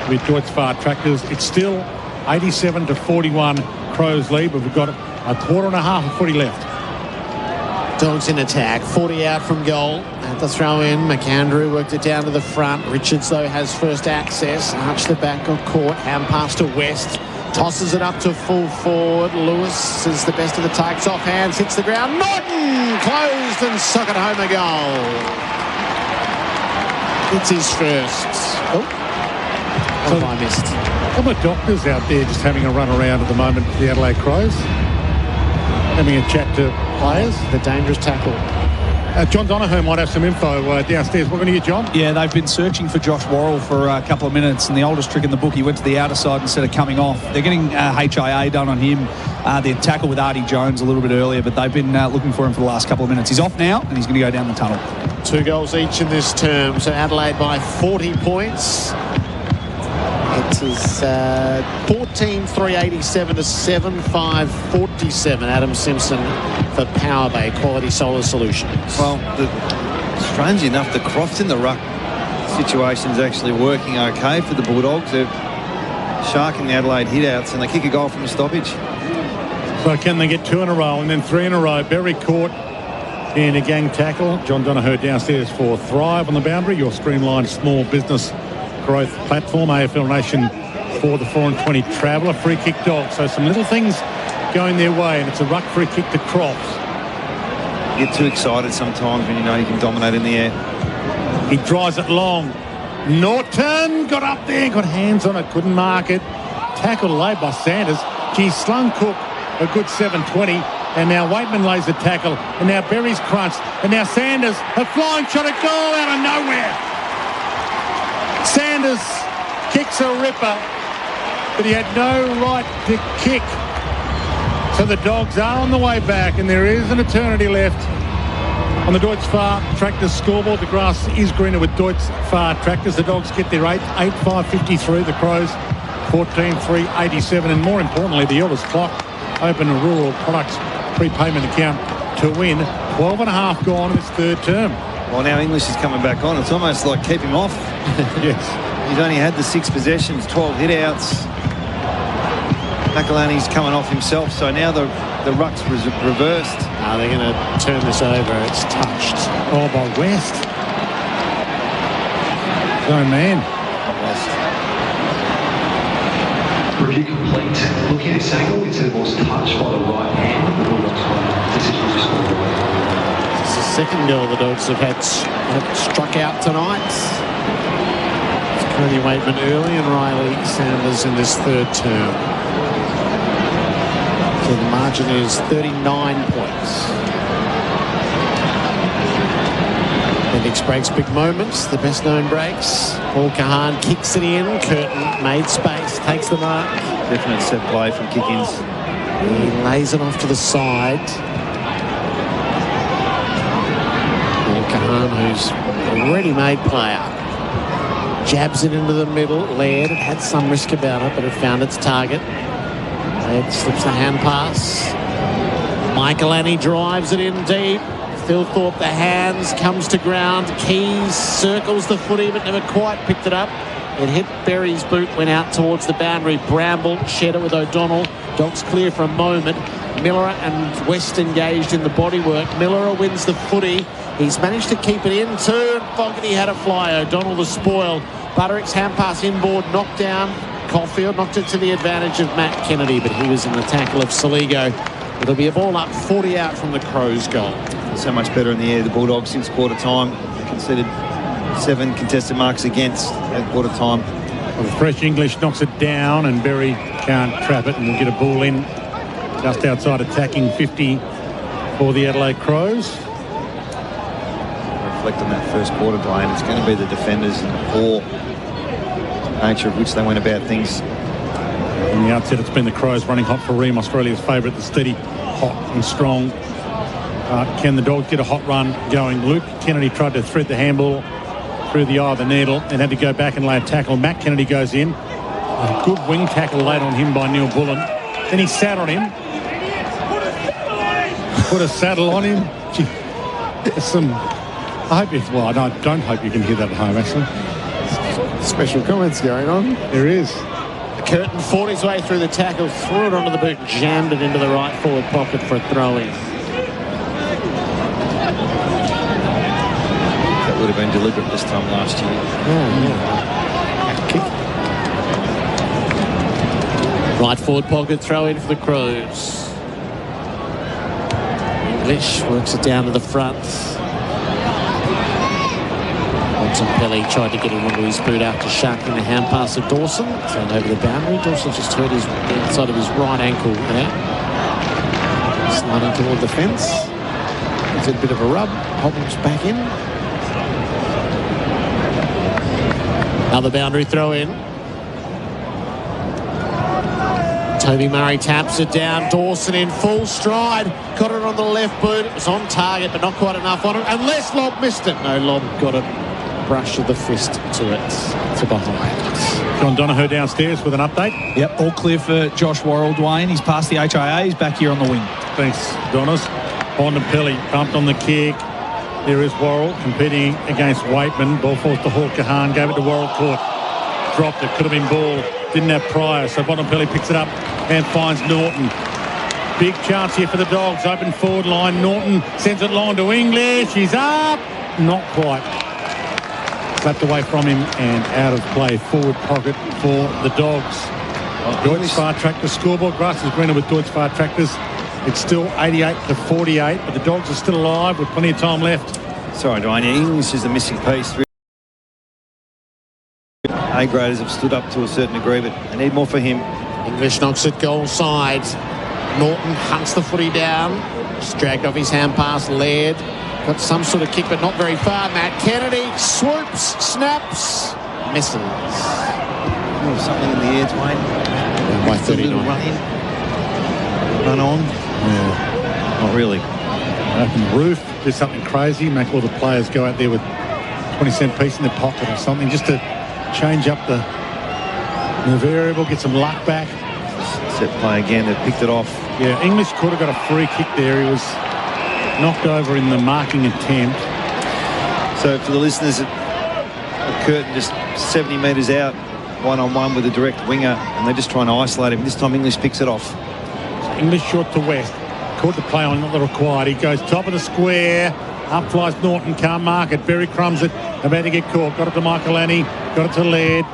with Deutz Far Tractors. It's still 87-41 Crows lead, but we've got a quarter and a half of footy left. Dogs in attack, 40 out from goal. At the throw in, McAndrew worked it down to the front. Richards, though, has first access. Arch the back, got caught. Hand pass to West. Tosses it up to full forward. Lewis is the best of the takes off hands, hits the ground. Norton closed and socket home a goal. It's his first. Oh, what have I missed? A couple of doctors out there just having a run around at the moment for the Adelaide Crows. Having a chat to players. The dangerous tackle. John Donohue might have some info downstairs. We're going to get John. Yeah, they've been searching for Josh Worrell for a couple of minutes, and the oldest trick in the book, he went to the outer side instead of coming off. They're getting HIA done on him. Their tackle with Artie Jones a little bit earlier, but they've been looking for him for the last couple of minutes. He's off now, and he's going to go down the tunnel. 2 goals each in this term, so Adelaide by 40 points. It is 14-3-87 to 7-5-47. Adam Simpson for Power Bay Quality Solar Solutions. Well, strangely enough, the cross in the ruck situation's actually working okay for the Bulldogs. They're sharking the Adelaide hit-outs, and they kick a goal from a stoppage. So can they get 2 in a row and then 3 in a row? Berry caught in a gang tackle. John Donohue downstairs for Thrive on the boundary, your streamlined small business growth platform. AFL Nation for the 4 and 20 Traveller. Free kick Dog. So some little things going their way, and it's a ruck free kick to Crops. You get too excited sometimes when you know you can dominate in the air. He drives it long. Norton got up there, got hands on it, couldn't mark it. Tackled late by Sanders. Gee, slung Cook a good 7-20. And now Waitman lays the tackle. And now Berry's crunched. And now Sanders, a flying shot at goal out of nowhere. Sanders kicks a ripper, but he had no right to kick. So the Dogs are on the way back, and there is an eternity left on the Deutz Far Tractors scoreboard. The grass is greener with Deutz Far Tractors. The Dogs get their 8-5-53. The Crows 14-3-87. And more importantly, the Elders Clock open a rural products prepayment account to win. 12.5 gone in its third term. Well, now English is coming back on. It's almost like keep him off. Yes. He's only had the 6 possessions, 12 hit-outs. McElhaney's coming off himself, so now the ruck's reversed. No, they're going to turn this over. It's touched. Oh, by West. Oh, man. West. Review complete. Looking at this angle, it was touched by the right hand. The Bulldogs play. Decision to score away. It's the second goal the Dogs have had struck out tonight. It's Cody Waitman early and Riley Sanders in this third term. So the margin is 39 points. Bendix breaks big moments, the best known breaks. Paul Kahan kicks it in. Curtin made space, takes the mark. Definite set play from kick-ins. He lays it off to the side. Paul Kahan, who's a ready-made player, jabs it into the middle. Laird, it had some risk about it, but it found its target. Laird slips the hand pass. McElhaney drives it in deep. Phil Thorpe, the hands, comes to ground. Keys circles the footy, but never quite picked it up. It hit Berry's boot, went out towards the boundary. Bramble shared it with O'Donnell. Dogs clear for a moment. Miller and West engaged in the bodywork. Miller wins the footy. He's managed to keep it in too. Fogarty had a fly. O'Donnell the spoil. Butterick's hand pass inboard, knocked down. Caulfield knocked it to the advantage of Matt Kennedy, but he was in the tackle of Saligo. It'll be a ball up, 40 out from the Crows' goal. So much better in the air, the Bulldogs, since quarter time. Conceded 7 contested marks against at quarter time. Well, Fresh English knocks it down, and Berry can't trap it, and we'll get a ball in just outside attacking 50 for the Adelaide Crows. Reflect on that first quarter, Dwayne. It's going to be the defenders and the poor nature of which they went about things. From the outset, it's been the Crows running hot for Ream, Australia's favourite, the steady hot and strong. Can the Dogs get a hot run going? Luke Kennedy tried to thread the handball through the eye of the needle and had to go back and lay a tackle. Matt Kennedy goes in. A good wing tackle laid on him by Neil Bullen. Then he sat on him. Put a saddle on him. Gee, there's some... I don't hope you can hear that at home, actually. Special comments going on. There is. Curtin fought his way through the tackle, threw it onto the boot, jammed it into the right forward pocket for a throw-in. That would have been deliberate this time last year. Right forward pocket, throw-in for the Crows. English works it down to the front. Pelly tried to get him onto his boot after sharking the hand pass of Dawson. Thrown over the boundary. Dawson just hurt the outside of his right ankle there. Sliding toward the fence. Gives it a bit of a rub. Hobbles back in. Another boundary throw in. Toby Murray taps it down. Dawson in full stride. Got it on the left boot. It was on target, but not quite enough on it. Unless Lobb missed it. No, Lobb got it. Brush of the fist to behind. John Donohue downstairs with an update. Yep, all clear for Josh Worrell, Dwayne. He's past the HIA. He's back here on the wing. Thanks, Donnas. Bontempelli bumped on the kick. There is Worrell competing against Waitman. Ball falls to Hawk Kahan. Gave it to Worrell. Court. Dropped it. Could have been ball. Didn't have Pryor. So Bontempelli picks it up and finds Norton. Big chance here for the Dogs. Open forward line. Norton sends it long to English. He's up. Not quite. Slapped away from him and out of play. Forward pocket for the Dogs. Deutsch Far Tractor scoreboard. Grass is greener with Deutsch Far Tractors. It's still 88-48, but the Dogs are still alive with plenty of time left. Sorry, Dwayne. English is the missing piece. A graders have stood up to a certain degree, but they need more for him. English knocks it goal side. Norton hunts the footy down. Just dragged off his hand pass. Laird got some sort of kick, but not very far. Matt Kennedy swoops, snaps, misses. Oh, something in the air, Dwayne. By 39. Run on. Yeah. Not really. Open the roof, do something crazy, make all the players go out there with 20-cent piece in their pocket or something, just to change up the variable, get some luck back. Set play again, they've picked it off. Yeah, English could have got a free kick there. He was knocked over in the marking attempt. So for the listeners, Curtin just 70 metres out, one-on-one with a direct winger, and they're just trying to isolate him. This time English picks it off. English short to West. Caught the play on, not the required. He goes top of the square. Up flies Norton, can't mark it. Berry crumbs it, about to get caught. Got it to Michael Annie, got it to Laird.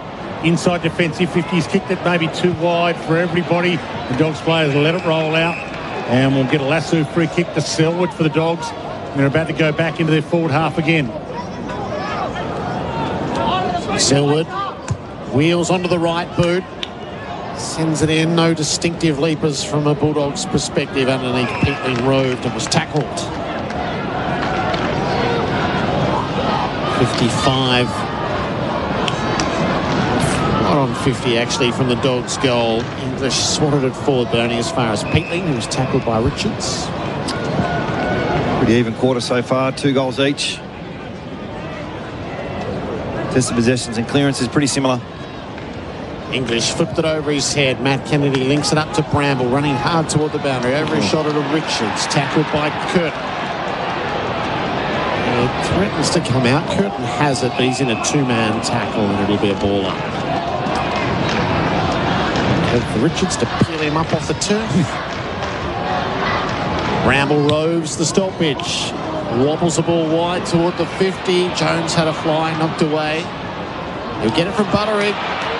Inside defensive 50. He's kicked it maybe too wide for everybody. The Dogs players let it roll out. And we'll get a lasso free kick to Selwood for the Dogs. And they're about to go back into their forward half again. Selwood wheels onto the right boot. Sends it in. No distinctive leapers from a Bulldogs perspective underneath. Peatling roved and was tackled. 55. Not on 50 actually from the Dogs' goal. English swatted it forward, but only as far as Peatling, who was tackled by Richards. Pretty even quarter so far, 2 goals each. Test of possessions and clearance is pretty similar. English flipped it over his head. Matt Kennedy links it up to Bramble, running hard toward the boundary. Over his shoulder to Richards, tackled by Curtin. It threatens to come out. Curtin has it, but he's in a 2-man tackle, and it'll be a ball up. And for Richards to peel him up off the turf. Bramble roves the stoppage. Wobbles the ball wide toward the 50. Jones had a fly, knocked away. He'll get it from Butterick.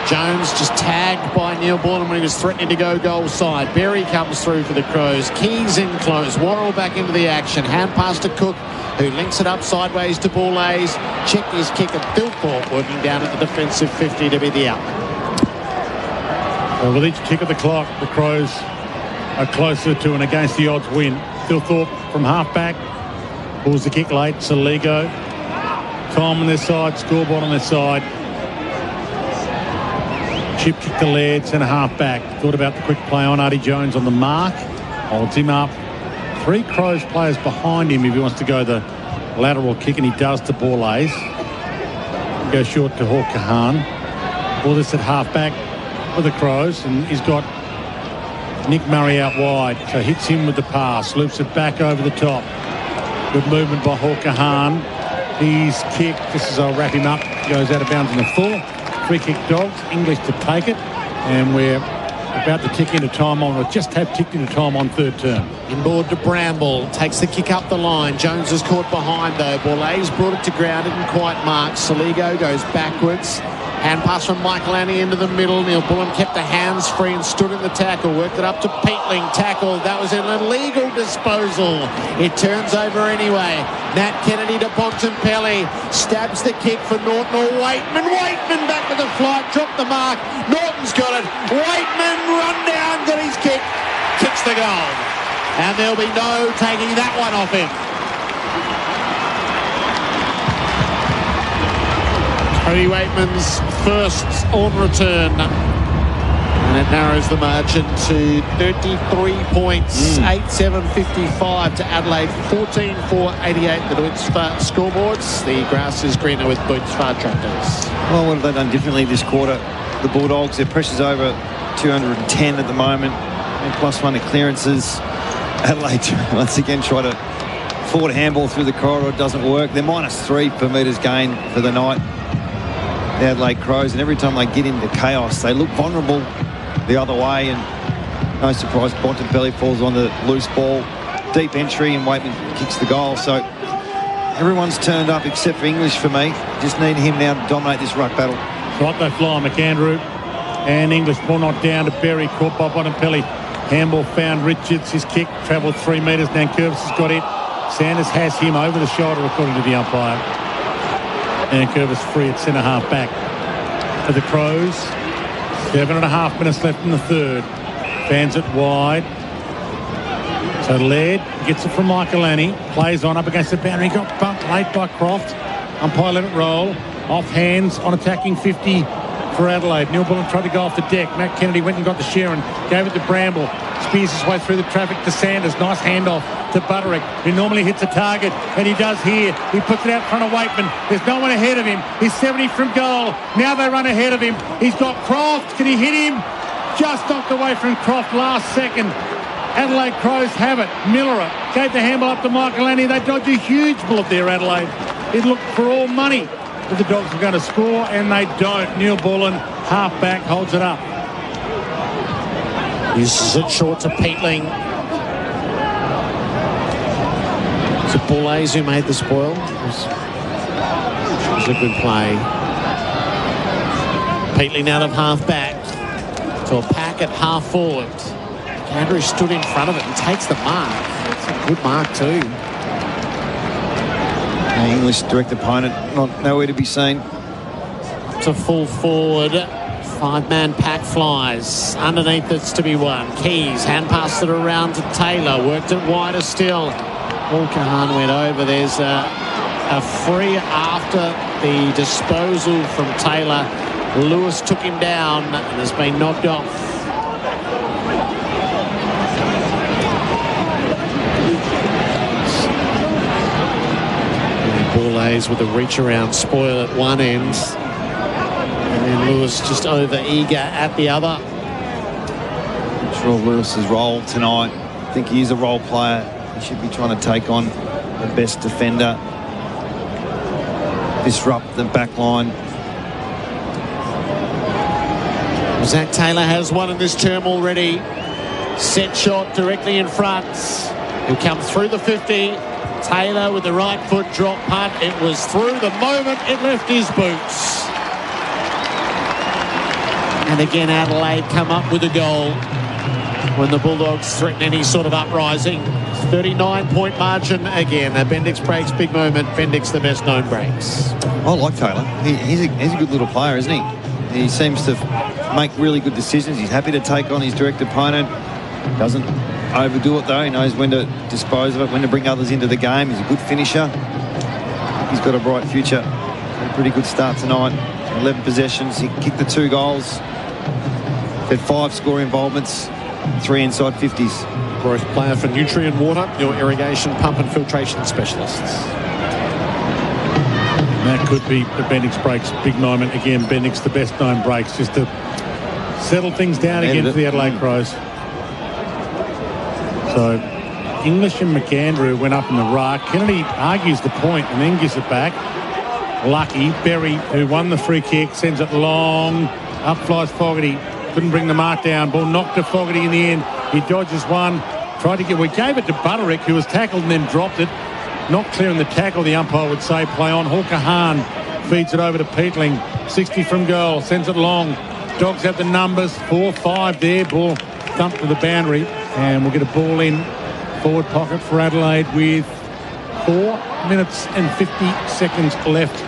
Jones just tagged by Neil Bullen when he was threatening to go goal side. Berry comes through for the Crows. Keys in close. Worrell back into the action. Hand pass to Cook, who links it up sideways to Boulays. Checked his kick at Thilthorpe, working down at the defensive 50 to be the out. Well, with each tick of the clock, the Crows are closer to an against the odds win. Thilthorpe from half-back pulls the kick late. Saligo. Time on their side. Scoreboard on their side. Chip kick to Laird, centre half back. Thought about the quick play on Artie Jones on the mark. Holds him up. 3 Crows players behind him if he wants to go the lateral kick, and he does to Borlays. Go short to Hawk Kahan. All this at half-back for the Crows, and he's got Nick Murray out wide, so hits him with the pass, loops it back over the top. Good movement by Hawk Kahan. He's kicked, just as I'll wrap him up, goes out of bounds in the full. Free kick Dogs, English to take it, and we're about to tick into time on, or just have ticked into time on third term. Inboard to Bramble, takes the kick up the line. Jones is caught behind though. Borlays brought it to ground, didn't quite mark. Saligo goes backwards. Hand pass from Michael Annie into the middle. Neil Bullen kept the hands free and stood in the tackle. Worked it up to Peatling. Tackle. That was an illegal disposal. It turns over anyway. Nat Kennedy to Bontempelli. Stabs the kick for Norton or Waitman. Waitman back with the flight. Dropped the mark. Norton's got it. Waitman run down. Got his kick. Kicks the goal. And there'll be no taking that one off him. Cody Waitman's first on return, and it narrows the margin to 33 points. 8-7-55 to Adelaide, 14-4-88 the Deutz Fahrt scoreboards. The grass is greener with Deutz Fahrt tractors. Well, what have they done differently this quarter? The Bulldogs, their pressure's over 210 at the moment, and +1 to clearances. Adelaide once again try to forward handball through the corridor. It doesn't work. They're -3 per metres gain for the night, the Adelaide Crows, and every time they get into chaos, they look vulnerable the other way, and no surprise, Bontempelli falls on the loose ball. Deep entry, and Waitman kicks the goal. So everyone's turned up except for English for me. Just need him now to dominate this ruck battle. Right, they fly McAndrew, and English ball knocked down to Berry, caught by Bontempelli. Handball found Richards. His kick travelled 3 metres. Nankervis has got it. Sanders has him over the shoulder, according to the umpire. And Curvis free at centre-half back for the Crows. 7.5 minutes left in the third. Fans it wide. So Laird gets it from Michael Annie. Plays on up against the boundary. Got bumped late by Croft. Umpire let it roll. Off hands on attacking 50 for Adelaide. Neil Bullen tried to go off the deck. Matt Kennedy went and got the Sharon. Gave it to Bramble. Spears his way through the traffic to Sanders. Nice handoff to Butterick, who normally hits a target, and he does here. He puts it out front of Waitman. There's no one ahead of him. He's 70 from goal. Now they run ahead of him. He's got Croft. Can he hit him? Just knocked away from Croft last second. Adelaide Crows have it. Miller gave the handball up to Michael Annie. They dodge a huge bullet there, Adelaide. It looked for all money that the Dogs were going to score, and they don't. Neil Bullen, half-back, holds it up. Uses it short to Peatling. To Borlays, who made the spoil. It was a good play. Peatling out of half-back to a pack at half-forward. Andrew stood in front of it and takes the mark. It's a good mark too. English direct opponent, nowhere to be seen. To full forward. 5-man pack flies. Underneath it's to be won. Keys hand passed it around to Taylor. Worked it wider still. Paul Kahan went over. There's a free after the disposal from Taylor. Lewis took him down and has been knocked off. Borlays with a reach around spoil at one end. And then Lewis just over eager at the other. I'm sure Lewis's role tonight, I think he is a role player. He should be trying to take on the best defender, disrupt the back line. Zach Taylor has one in this term already. Set shot directly in front. He'll come through the 50. Taylor with the right foot drop punt. It was through the moment it left his boots. And again, Adelaide come up with a goal when the Bulldogs threaten any sort of uprising. 39-point margin again. Bendix breaks, big moment. Bendix the best known breaks. I like Taylor. He's a good little player, isn't he? He seems to make really good decisions. He's happy to take on his direct opponent. Doesn't overdo it though. He knows when to dispose of it, when to bring others into the game. He's a good finisher. He's got a bright future. A pretty good start tonight. 11 possessions. He kicked the 2 goals. Had 5 score involvements, 3 inside 50s. growth player for Nutrient Water, your irrigation pump and filtration specialists. That could be the Bendix Breaks big moment again. Bendix, the best known breaks, just to settle things down again for the Adelaide Crows. So English and McAndrew went up in the ruck. Kennedy argues the point and then gives it back. Lucky. Berry, who won the free kick, sends it long. Up flies Fogarty. Couldn't bring the mark down. Ball knocked to Fogarty in the end. He dodges one. Tried to get... We gave it to Butterick, who was tackled and then dropped it. Not clearing the tackle, the umpire would say. Play on. Hawker Hahn feeds it over to Peatling. 60 from goal. Sends it long. Dogs have the numbers. 4-5 there. Ball thumped to the boundary. And we'll get a ball in forward pocket for Adelaide with 4 minutes and 50 seconds left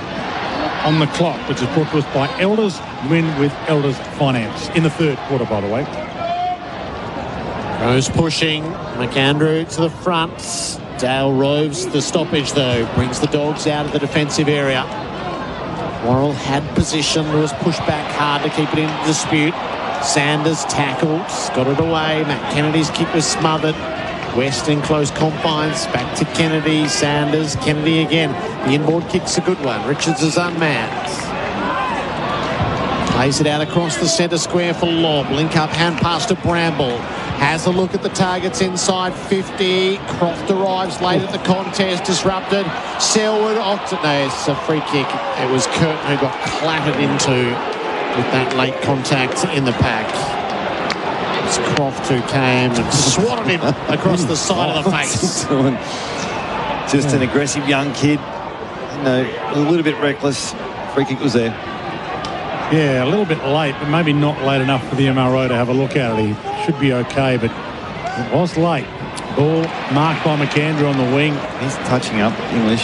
on the clock, which is brought to us by Elders. Win with Elders Finance. In the third quarter, by the way. Rose pushing. McAndrew to the front. Dale roves the stoppage, though. Brings the Dogs out of the defensive area. Worrell had position. Lewis pushed back hard to keep it in dispute. Sanders tackled. Got it away. Matt Kennedy's kick was smothered. West in close confines. Back to Kennedy. Sanders. Kennedy again. The inboard kick's a good one. Richards is unmanned. Plays it out across the centre square for Lobb. Link up hand pass to Bramble. Has a look at the targets inside 50. Croft arrives late at the contest. Disrupted. Selwood. No, it's a free kick. It was Curtin who got clattered into with that late contact in the pack. It's Croft who came and swatted him across the side of the face. Just an aggressive young kid. You know, a little bit reckless. Free kick was there. Yeah, a little bit late, but maybe not late enough for the MRO to have a look at it. He should be okay, but it was late. Ball marked by McAndrew on the wing. He's touching up English.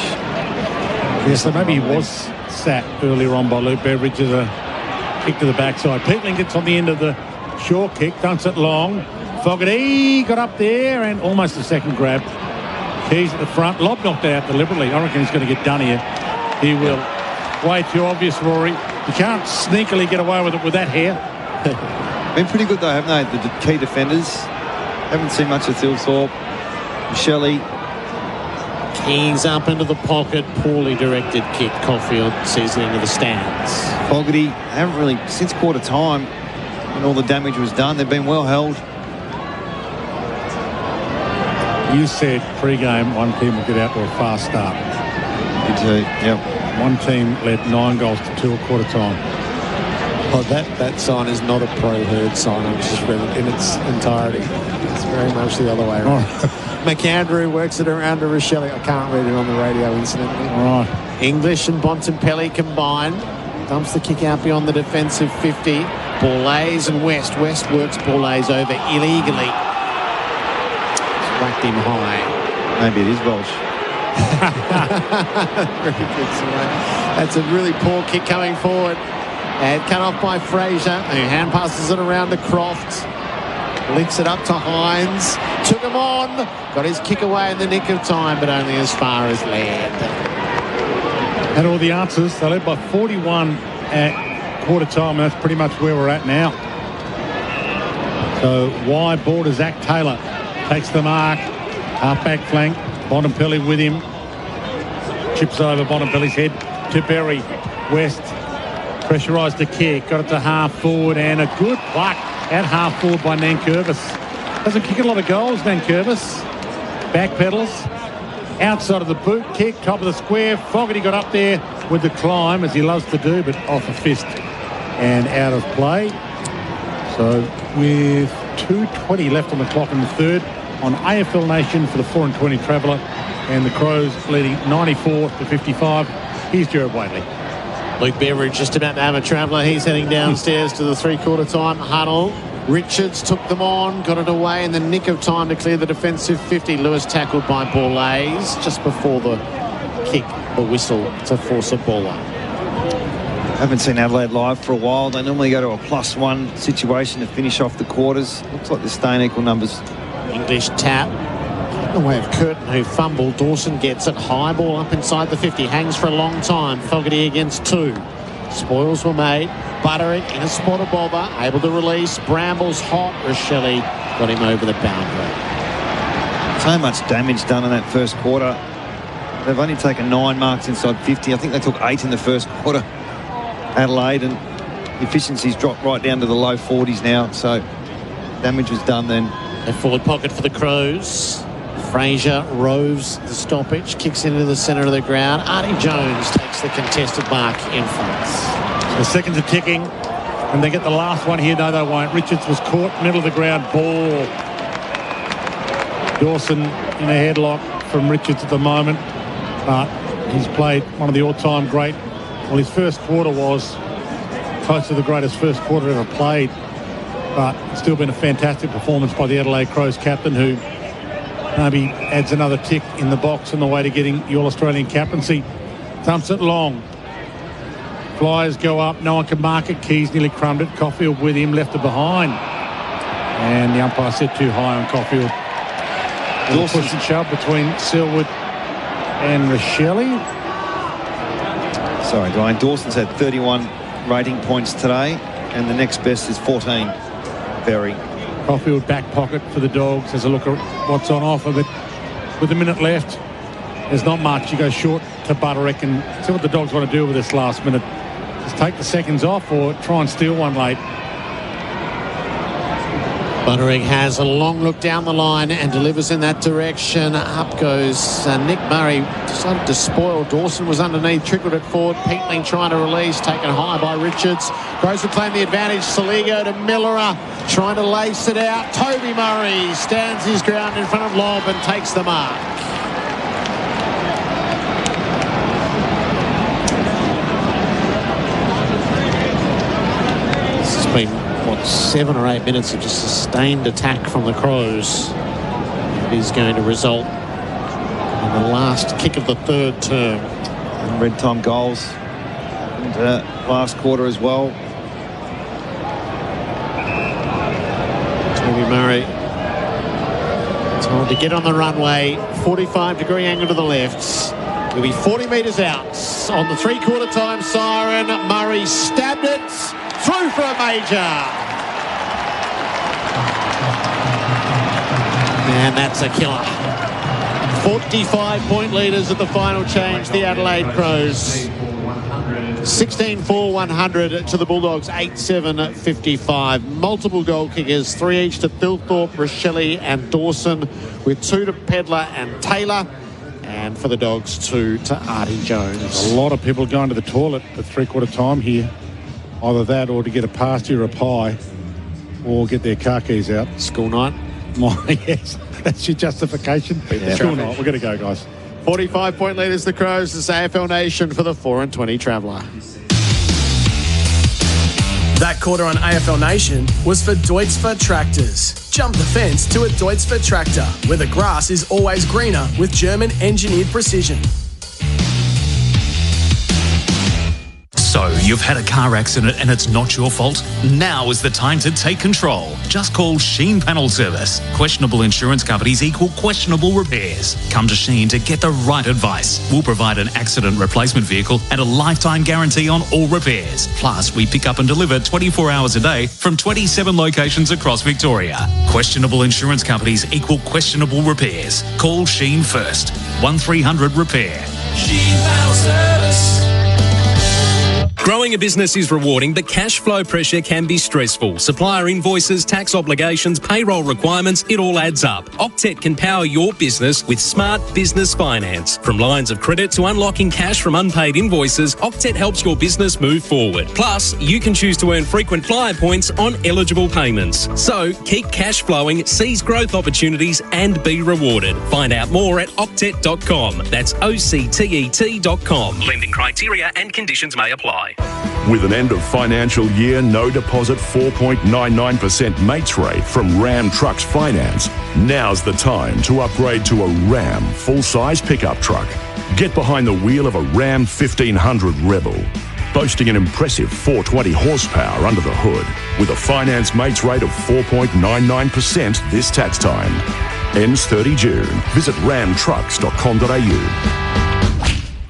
Yes, so maybe he was sat earlier on by Luke Beveridge as a kick to the backside. Peatling gets on the end of the short kick, dunks it long. Fogarty got up there and almost a second grab. Keys at the front. Lobb knocked it out deliberately. I reckon he's going to get done here. He will. Way too obvious, Rory. You can't sneakily get away with it with that hair. Been pretty good though, haven't they? The key defenders. Haven't seen much of Thilthorpe. Shelley. Keys up into the pocket. Poorly directed kick. Caulfield sees it into the stands. Fogarty haven't really, since quarter time, when all the damage was done, they've been well held. You said pre-game one team will get out to a fast start. Me too, yep. One team led 9 goals to 2 at quarter time. Oh, that sign is not a pro-herd sign. I've just read it in its entirety. It's very much the other way around. McAndrew works it around to Rochelle. I can't read it on the radio, incidentally. All right. English and Bontempelli combined. Dumps the kick out beyond the defensive 50. Bourlays and West. West works Bourlays over illegally. It's whacked him high. Maybe it is Walsh. That's a really poor kick coming forward. And cut off by Fraser, who hand passes it around to Croft. Links it up to Hines. Took him on. Got his kick away in the nick of time, but only as far as land. Had all the answers. They led by 41 at quarter time. That's pretty much where we're at now. So wide border Zach Taylor takes the mark. Half back flank. Bontempelli with him. Chips over Bontempelli's head to Berry. West pressurised the kick. Got it to half forward and a good pluck at half forward by Nankervis. Doesn't kick a lot of goals, Nankervis. Back pedals. Outside of the boot kick. Top of the square. Fogarty got up there with the climb as he loves to do, but off a fist and out of play. So with 2:20 left on the clock in the third, on AFL Nation for the 4 and 20 Traveller, and the Crows leading 94-55. Here's Jared Whateley. Luke Beveridge just about to have a Traveller. He's heading downstairs to the 3/4 time huddle. Richards took them on, got it away in the nick of time to clear the defensive 50. Lewis tackled by Bourlays just before the kick, the whistle to force a ball up. Haven't seen Adelaide live for a while. They normally go to a +1 situation to finish off the quarters. Looks like they're staying equal numbers. English tap. The way of Curtin, who fumbled. Dawson gets it. High ball up inside the 50. Hangs for a long time. Fogarty against 2. Spoils were made. Butterick in a spot of bother. Able to release. Bramble's hot. Rochelle got him over the boundary. So much damage done in that first quarter. They've only taken 9 marks inside 50. I think they took 8 in the first quarter, Adelaide, and efficiency's dropped right down to the low 40s now. So damage was done then. A forward pocket for the Crows. Fraser roves the stoppage, kicks into the centre of the ground. Artie Jones takes the contested mark in front. The seconds are ticking, and they get the last one here. No, they won't. Richards was caught, middle of the ground, ball. Dawson in a headlock from Richards at the moment, but he's played one of the all-time great. Well, his first quarter was close to the greatest first quarter ever played, but it's still been a fantastic performance by the Adelaide Crows captain, who maybe adds another tick in the box on the way to getting the All-Australian captaincy. Thumps it long. Flyers go up. No one can mark it. Keys nearly crumbed it. Caulfield with him, left it behind. And the umpire set too high on Caulfield. Push and shove between Selwood and Rochelle. Sorry, Dwayne. Dawson's had 31 rating points today, and the next best is 14. Berry. Caulfield back pocket for the Dogs. Has a look at what's on offer, but with a minute left, there's not much. You go short to Butterick and see what the Dogs want to do with this last minute. Just take the seconds off or try and steal one late. Butterick has a long look down the line and delivers in that direction. Up goes Nick Murray. Decided to spoil. Dawson was underneath, trickled it forward. Peatling trying to release, taken high by Richards. Crows will claim the advantage. Saligo to Millerer, trying to lace it out. Toby Murray stands his ground in front of Lobb and takes the mark. This has been 7 or 8 minutes of just sustained attack from the Crows. It is going to result in the last kick of the third term. And red time goals. And last quarter as well. Toby Murray told to get on the runway. 45-degree angle to the left. He'll be 40 metres out on the three-quarter time siren. Murray stabbed it through for a major. And that's a killer. 45-point leaders at the final change, the Adelaide Crows. 16-4-100 to the Bulldogs, 8-7-55. Multiple goal kickers, 3 each to Thilthorpe, Rochelle and Dawson, with 2 to Pedler and Taylor. And for the Dogs, 2 to Artie Jones. There's a lot of people going to the toilet at three-quarter time here. Either that or to get a pasty or a pie, or get their car keys out. School night? Yes, that's your justification. School night. We're going to go, guys. 45-point leaders, the Crows. This AFL Nation for the 4-20 Traveller. That quarter on AFL Nation was for Deutzfer Tractors. Jump the fence to a Deutzfer tractor, where the grass is always greener with German-engineered precision. So, you've had a car accident and it's not your fault? Now is the time to take control. Just call Sheen Panel Service. Questionable insurance companies equal questionable repairs. Come to Sheen to get the right advice. We'll provide an accident replacement vehicle and a lifetime guarantee on all repairs. Plus, we pick up and deliver 24 hours a day from 27 locations across Victoria. Questionable insurance companies equal questionable repairs. Call Sheen first. 1300 Repair. Sheen Panel Service. Growing a business is rewarding, but cash flow pressure can be stressful. Supplier invoices, tax obligations, payroll requirements, it all adds up. Octet can power your business with smart business finance. From lines of credit to unlocking cash from unpaid invoices, Octet helps your business move forward. Plus, you can choose to earn frequent flyer points on eligible payments. So, keep cash flowing, seize growth opportunities and be rewarded. Find out more at octet.com. That's OCTET.com. Lending criteria and conditions may apply. With an end of financial year, no deposit 4.99% mates rate from Ram Trucks Finance, now's the time to upgrade to a Ram full-size pickup truck. Get behind the wheel of a Ram 1500 Rebel, boasting an impressive 420 horsepower under the hood, with a finance mates rate of 4.99% this tax time. Ends 30 June. Visit ramtrucks.com.au.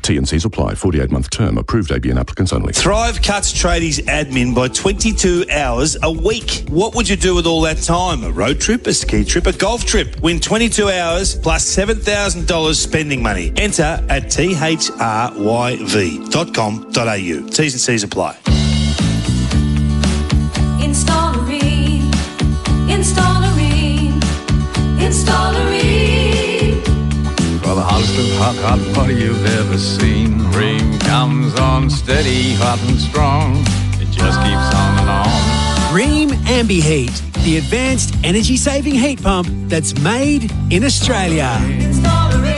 T&Cs apply. 48-month term. Approved ABN applicants only. Thrive cuts tradies admin by 22 hours a week. What would you do with all that time? A road trip, a ski trip, a golf trip? Win 22 hours plus $7,000 spending money. Enter at thryv.com.au. T's and C's apply. Installerine, Installerine, Installerine. For the hottest of hot butter you've ever seen. Ream comes on steady, hot and strong. It just keeps on and on. Ream AmbiHeat, the advanced energy-saving heat pump that's made in Australia. Installerine.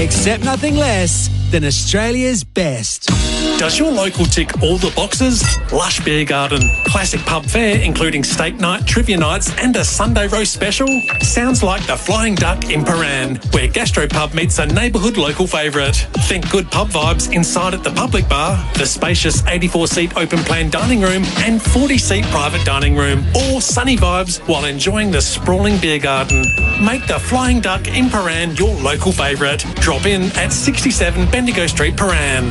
Accept nothing less than Australia's best. Does your local tick all the boxes? Lush beer garden, classic pub fare including steak night, trivia nights and a Sunday roast special? Sounds like the Flying Duck in Paran, where gastropub meets a neighbourhood local favourite. Think good pub vibes inside at the public bar, the spacious 84-seat open-plan dining room and 40-seat private dining room, or sunny vibes while enjoying the sprawling beer garden. Make the Flying Duck in Paran your local favourite. Drop in at 67 Bendigo Street, Paran.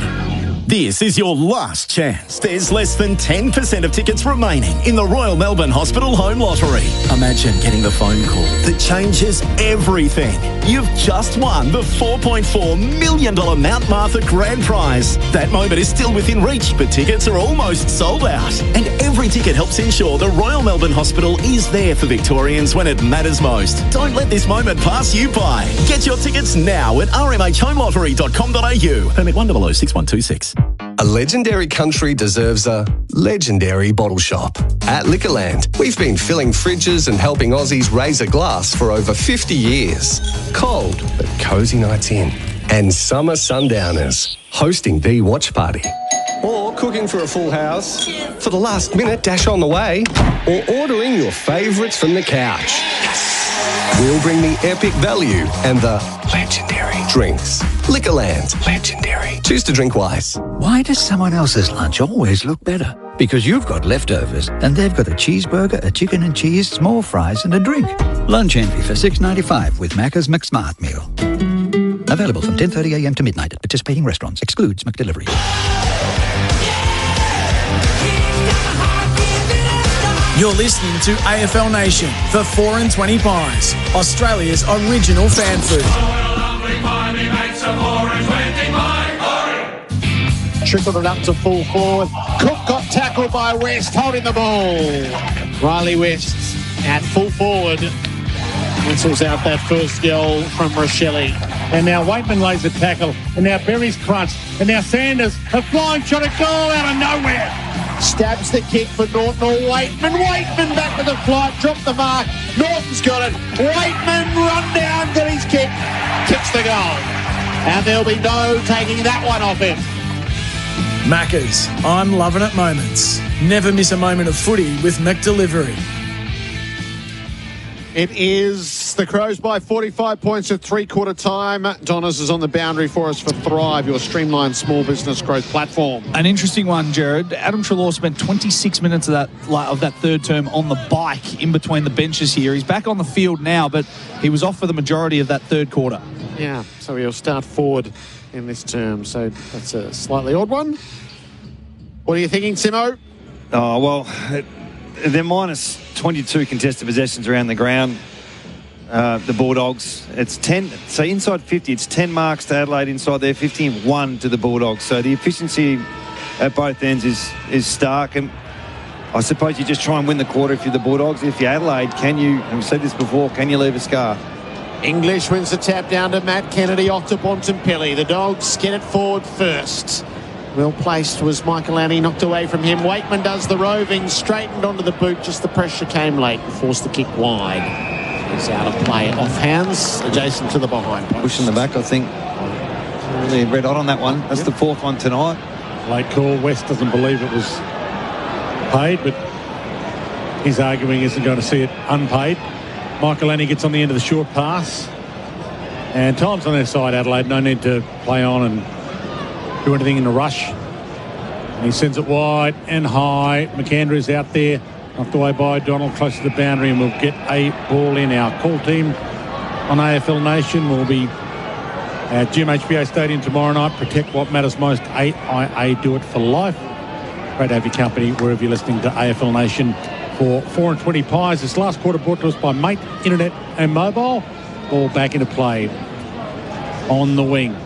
This is your last chance. There's less than 10% of tickets remaining in the Royal Melbourne Hospital Home Lottery. Imagine getting the phone call that changes everything. You've just won the $4.4 million Mount Martha Grand Prize. That moment is still within reach, but tickets are almost sold out. And every ticket helps ensure the Royal Melbourne Hospital is there for Victorians when it matters most. Don't let this moment pass you by. Get your tickets now at rmhhomelottery.com.au. Permit 1006126. A legendary country deserves a legendary bottle shop. At Liquorland, we've been filling fridges and helping Aussies raise a glass for over 50 years. Cold, but cosy nights in. And summer sundowners, hosting the watch party. Or cooking for a full house, for the last minute dash on the way, or ordering your favourites from the couch. We'll bring the epic value and the legendary drinks. Liquorland. Legendary. Choose to drink wise. Why does someone else's lunch always look better? Because you've got leftovers and they've got a cheeseburger, a chicken and cheese, small fries and a drink. Lunch envy for $6.95 with Macca's McSmart meal. Available from 10:30am to midnight at participating restaurants. Excludes McDelivery. You're listening to AFL Nation for 4 and 20 Pies, Australia's original fan food. Trickled it up to full forward. Cook got tackled by West, holding the ball. Riley West at full forward. Whistles out that first goal from Rochelle. And now Whateman lays a tackle. And now Berry's crunched. And now Sanders, a flying shot, a goal out of nowhere. Stabs the kick for Norton or Whateman. Whateman back to the flight, dropped the mark. Norton's got it. Whateman run down, got his kick. Kicks the goal. And there'll be no taking that one off him. Macca's, I'm loving it moments. Never miss a moment of footy with McDelivery. It is the Crows by 45 points at three-quarter time. Donners is on the boundary for us for Thrive, your streamlined small business growth platform. An interesting one, Jared. Adam Treloar spent 26 minutes of that third term on the bike in between the benches here. He's back on the field now, but he was off for the majority of that third quarter. Yeah, so he'll start forward in this term. So that's a slightly odd one. What are you thinking, Simo? Oh, well, they're minus 22 contested possessions around the ground, the Bulldogs. It's 10, so inside 50, it's 10 marks to Adelaide inside their 50 and 1 to the Bulldogs. So the efficiency at both ends is stark. And I suppose you just try and win the quarter if you're the Bulldogs. If you're Adelaide, can you, and we've said this before, can you leave a scar? English wins the tap down to Matt Kennedy, off to Bontempelli. The Dogs get it forward first. Well placed was Michael Annie, knocked away from him. Wakeman does the roving, straightened onto the boot, just the pressure came late and forced the kick wide. It's out of play, off hands, adjacent to the behind post. Pushing the back, I think. Really red hot on that one. That's the fourth one tonight. Late call. West doesn't believe it was paid, but he's arguing isn't going to see it unpaid. Michael Annie gets on the end of the short pass. And time's on their side, Adelaide. No need to play on and do anything in a rush. And he sends it wide and high. McAndrew's out there, knocked away by Donald, close to the boundary, and we'll get a ball in. Our call team on AFL Nation will be At GMHBA Stadium tomorrow night. Protect what matters most. AIA, do it for life. Great to have your company wherever you're listening to AFL Nation for 4 and 20 pies. This last quarter brought to us by Mate, Internet and Mobile. All back into play on the wing.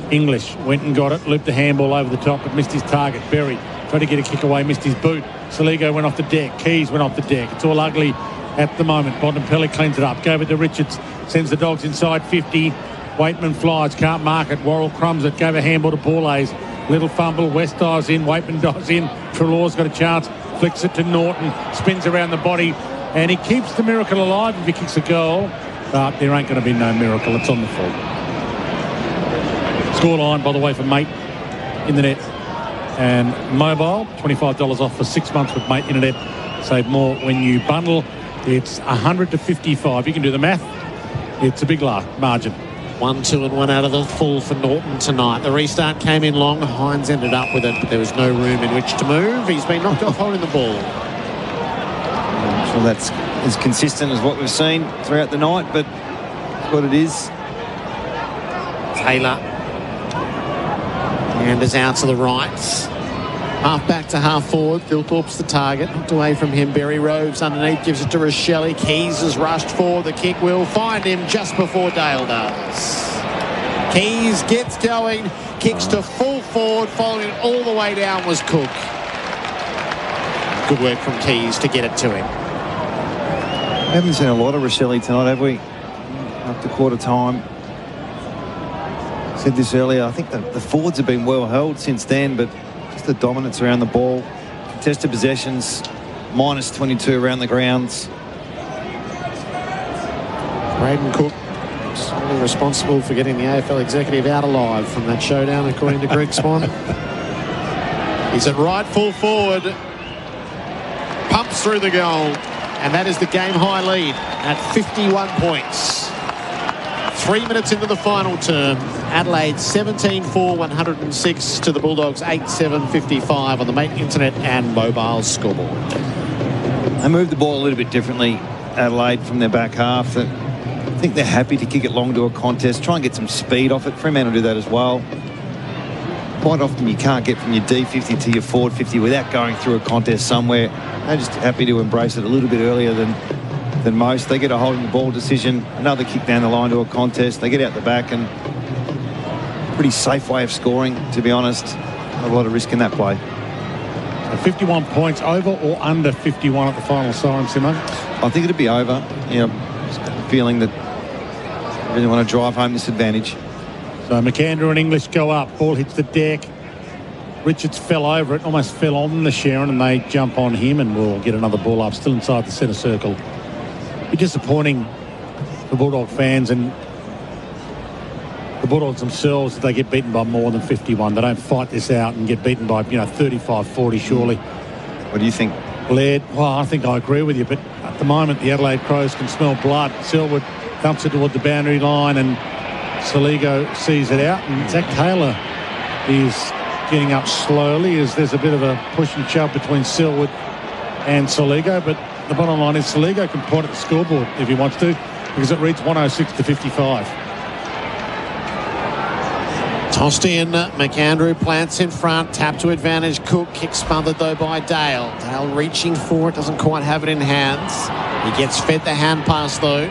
English went and got it, looped the handball over the top, but missed his target. Berry tried to get a kick away, missed his boot. Saligo went off the deck. Keys went off the deck. It's all ugly at the moment. Bontempelli cleans it up. Gave it to Richards. Sends the Dogs inside 50. Waitman flies. Can't mark it. Worrell crumbs it. Gave a handball to Bourlays. Little fumble. West dives in. Waitman dives in. Trelaw's got a chance. Flicks it to Norton. Spins around the body. And he keeps the miracle alive if he kicks a goal. But there ain't going to be no miracle. It's on the full. Scoreline, by the way, for Mate in the net and Mobile. $25 off for 6 months with Mate Internet. Save more when you bundle. It's 100 to 55. You can do the math. It's a big margin. 1, 2 and 1 out of the full for Norton tonight. The restart came in long. Hines ended up with it, but there was no room in which to move. He's been knocked off holding the ball. I'm sure that's as consistent as what we've seen throughout the night, but that's what it is. Taylor. And is out to the right. Half back to half forward. Thilthorpe's the target. Knocked away from him. Berry Roves underneath. Gives it to Rochelle. Keys has rushed forward. The kick will find him just before Dale does. Keys gets going. Kicks to full forward. Following it all the way down was Cook. Good work from Keys to get it to him. We haven't seen a lot of Rochelle tonight, have we? Up to quarter time. Said this earlier. I think the forwards have been well held since then, but just the dominance around the ball. Contested possessions, minus 22 around the grounds. Braden Cook solely responsible for getting the AFL executive out alive from that showdown, according to Greg Swan. He's at right full forward. Pumps through the goal. And that is the game-high lead at 51 points. 3 minutes into the final term. Adelaide 17-4, 106 to the Bulldogs 8-7-55 on the Mate Internet and Mobile scoreboard. They moved the ball a little bit differently, Adelaide, from their back half. I think they're happy to kick it long to a contest, try and get some speed off it. Fremantle do that as well. Quite often you can't get from your D50 to your forward 50 without going through a contest somewhere. They're just happy to embrace it a little bit earlier than most. They get a holding the ball decision, another kick down the line to a contest. They get out the back, and pretty safe way of scoring, to be honest. Not a lot of risk in that play. 51 points, over or under 51 at the final siren, Simo? I think it'd be over. You know, just got the feeling that I really want to drive home this advantage. So McAndrew and English go up. Ball hits the deck. Richards fell over it, almost fell on the Sharon, and they jump on him, and we'll get another ball up, still inside the centre circle. Be disappointing for Bulldog fans and the Bulldogs themselves if they get beaten by more than 51. They don't fight this out and get beaten by 35-40 surely. What do you think? Laird, well, I think I agree with you, but at the moment the Adelaide Crows can smell blood. Selwood dumps it toward the boundary line and Saligo sees it out, and Zach Taylor is getting up slowly as there's a bit of a push and shove between Selwood and Saligo, but the bottom line is Saligo can point at the scoreboard if he wants to, because it reads 106-55. Tossed in, McAndrew plants in front, tap to advantage. Cook, kick smothered though by Dale. Dale reaching for it, doesn't quite have it in hands. He gets fed the hand pass though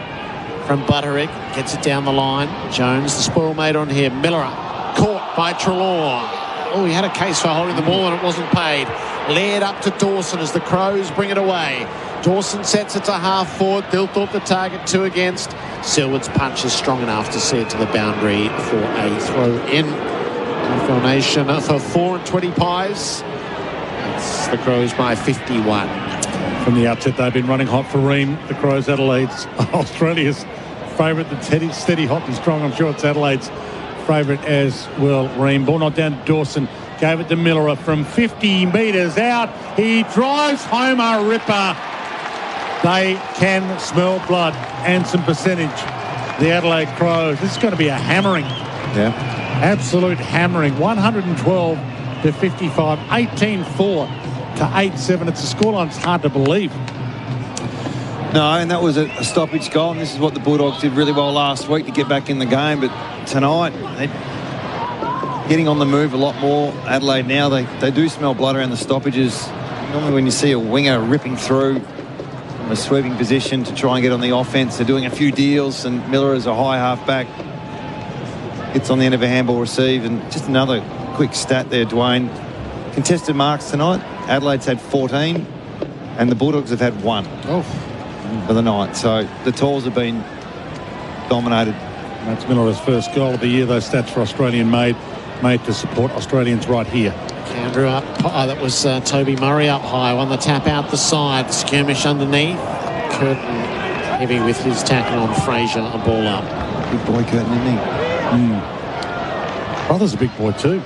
from Butterick, gets it down the line. Jones, the spoil made on him. Miller caught by Trelaw. Oh, he had a case for holding the ball and it wasn't paid. Laird up to Dawson as the Crows bring it away. Dawson sets it to half forward. Thilthorpe the target, 2 against. Selwood's punch is strong enough to see it to the boundary for a throw in. AFL Nation for 4 and 20 pies. It's the Crows by 51. From the outset, they've been running hot for Ream. The Crows, Adelaide's, Australia's favourite. The steady hot and strong. I'm sure it's Adelaide's favourite as well. Ream. Ball not down to Dawson. Gave it to Miller from 50 metres out. He drives home a ripper. They can smell blood and some percentage. The Adelaide Crows. This is going to be a hammering. Yeah. Absolute hammering. 112-55. 18-4 to 8-7. It's a scoreline it's hard to believe. No, and that was a stoppage goal, and this is what the Bulldogs did really well last week to get back in the game. But tonight, they're getting on the move a lot more. Adelaide now, they do smell blood around the stoppages. Normally when you see a winger ripping through from a sweeping position to try and get on the offence, they're doing a few deals, and Miller is a high half-back. Gets on the end of a handball receive. And just another quick stat there, Dwayne. Contested marks tonight, Adelaide's had 14 and the Bulldogs have had 1 for the night. So the Tools have been dominated. That's Miller's first goal of the year. Those stats for Australian made to support Australians right here. Andrew up. That was Toby Murray up high. Won the tap out the side. Skirmish underneath. Curtin heavy with his tackle on Fraser. A ball up. Big boy Curtin, isn't he? Brother's a big boy too.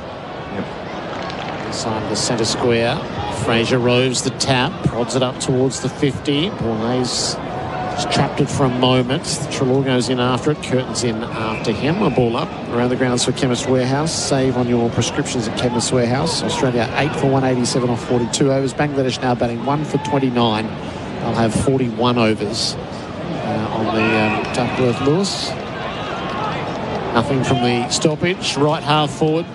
Inside the centre square. Fraser roves the tap. Prods it up towards the 50. Bourla's just trapped it for a moment. Treloar goes in after it. Curtin's in after him. A ball up around the grounds for Chemist Warehouse. Save on your prescriptions at Chemist Warehouse. Australia 8 for 187 off 42 overs. Bangladesh now batting 1 for 29. They'll have 41 overs on the Duckworth-Lewis. Nothing from the stoppage. Right half forward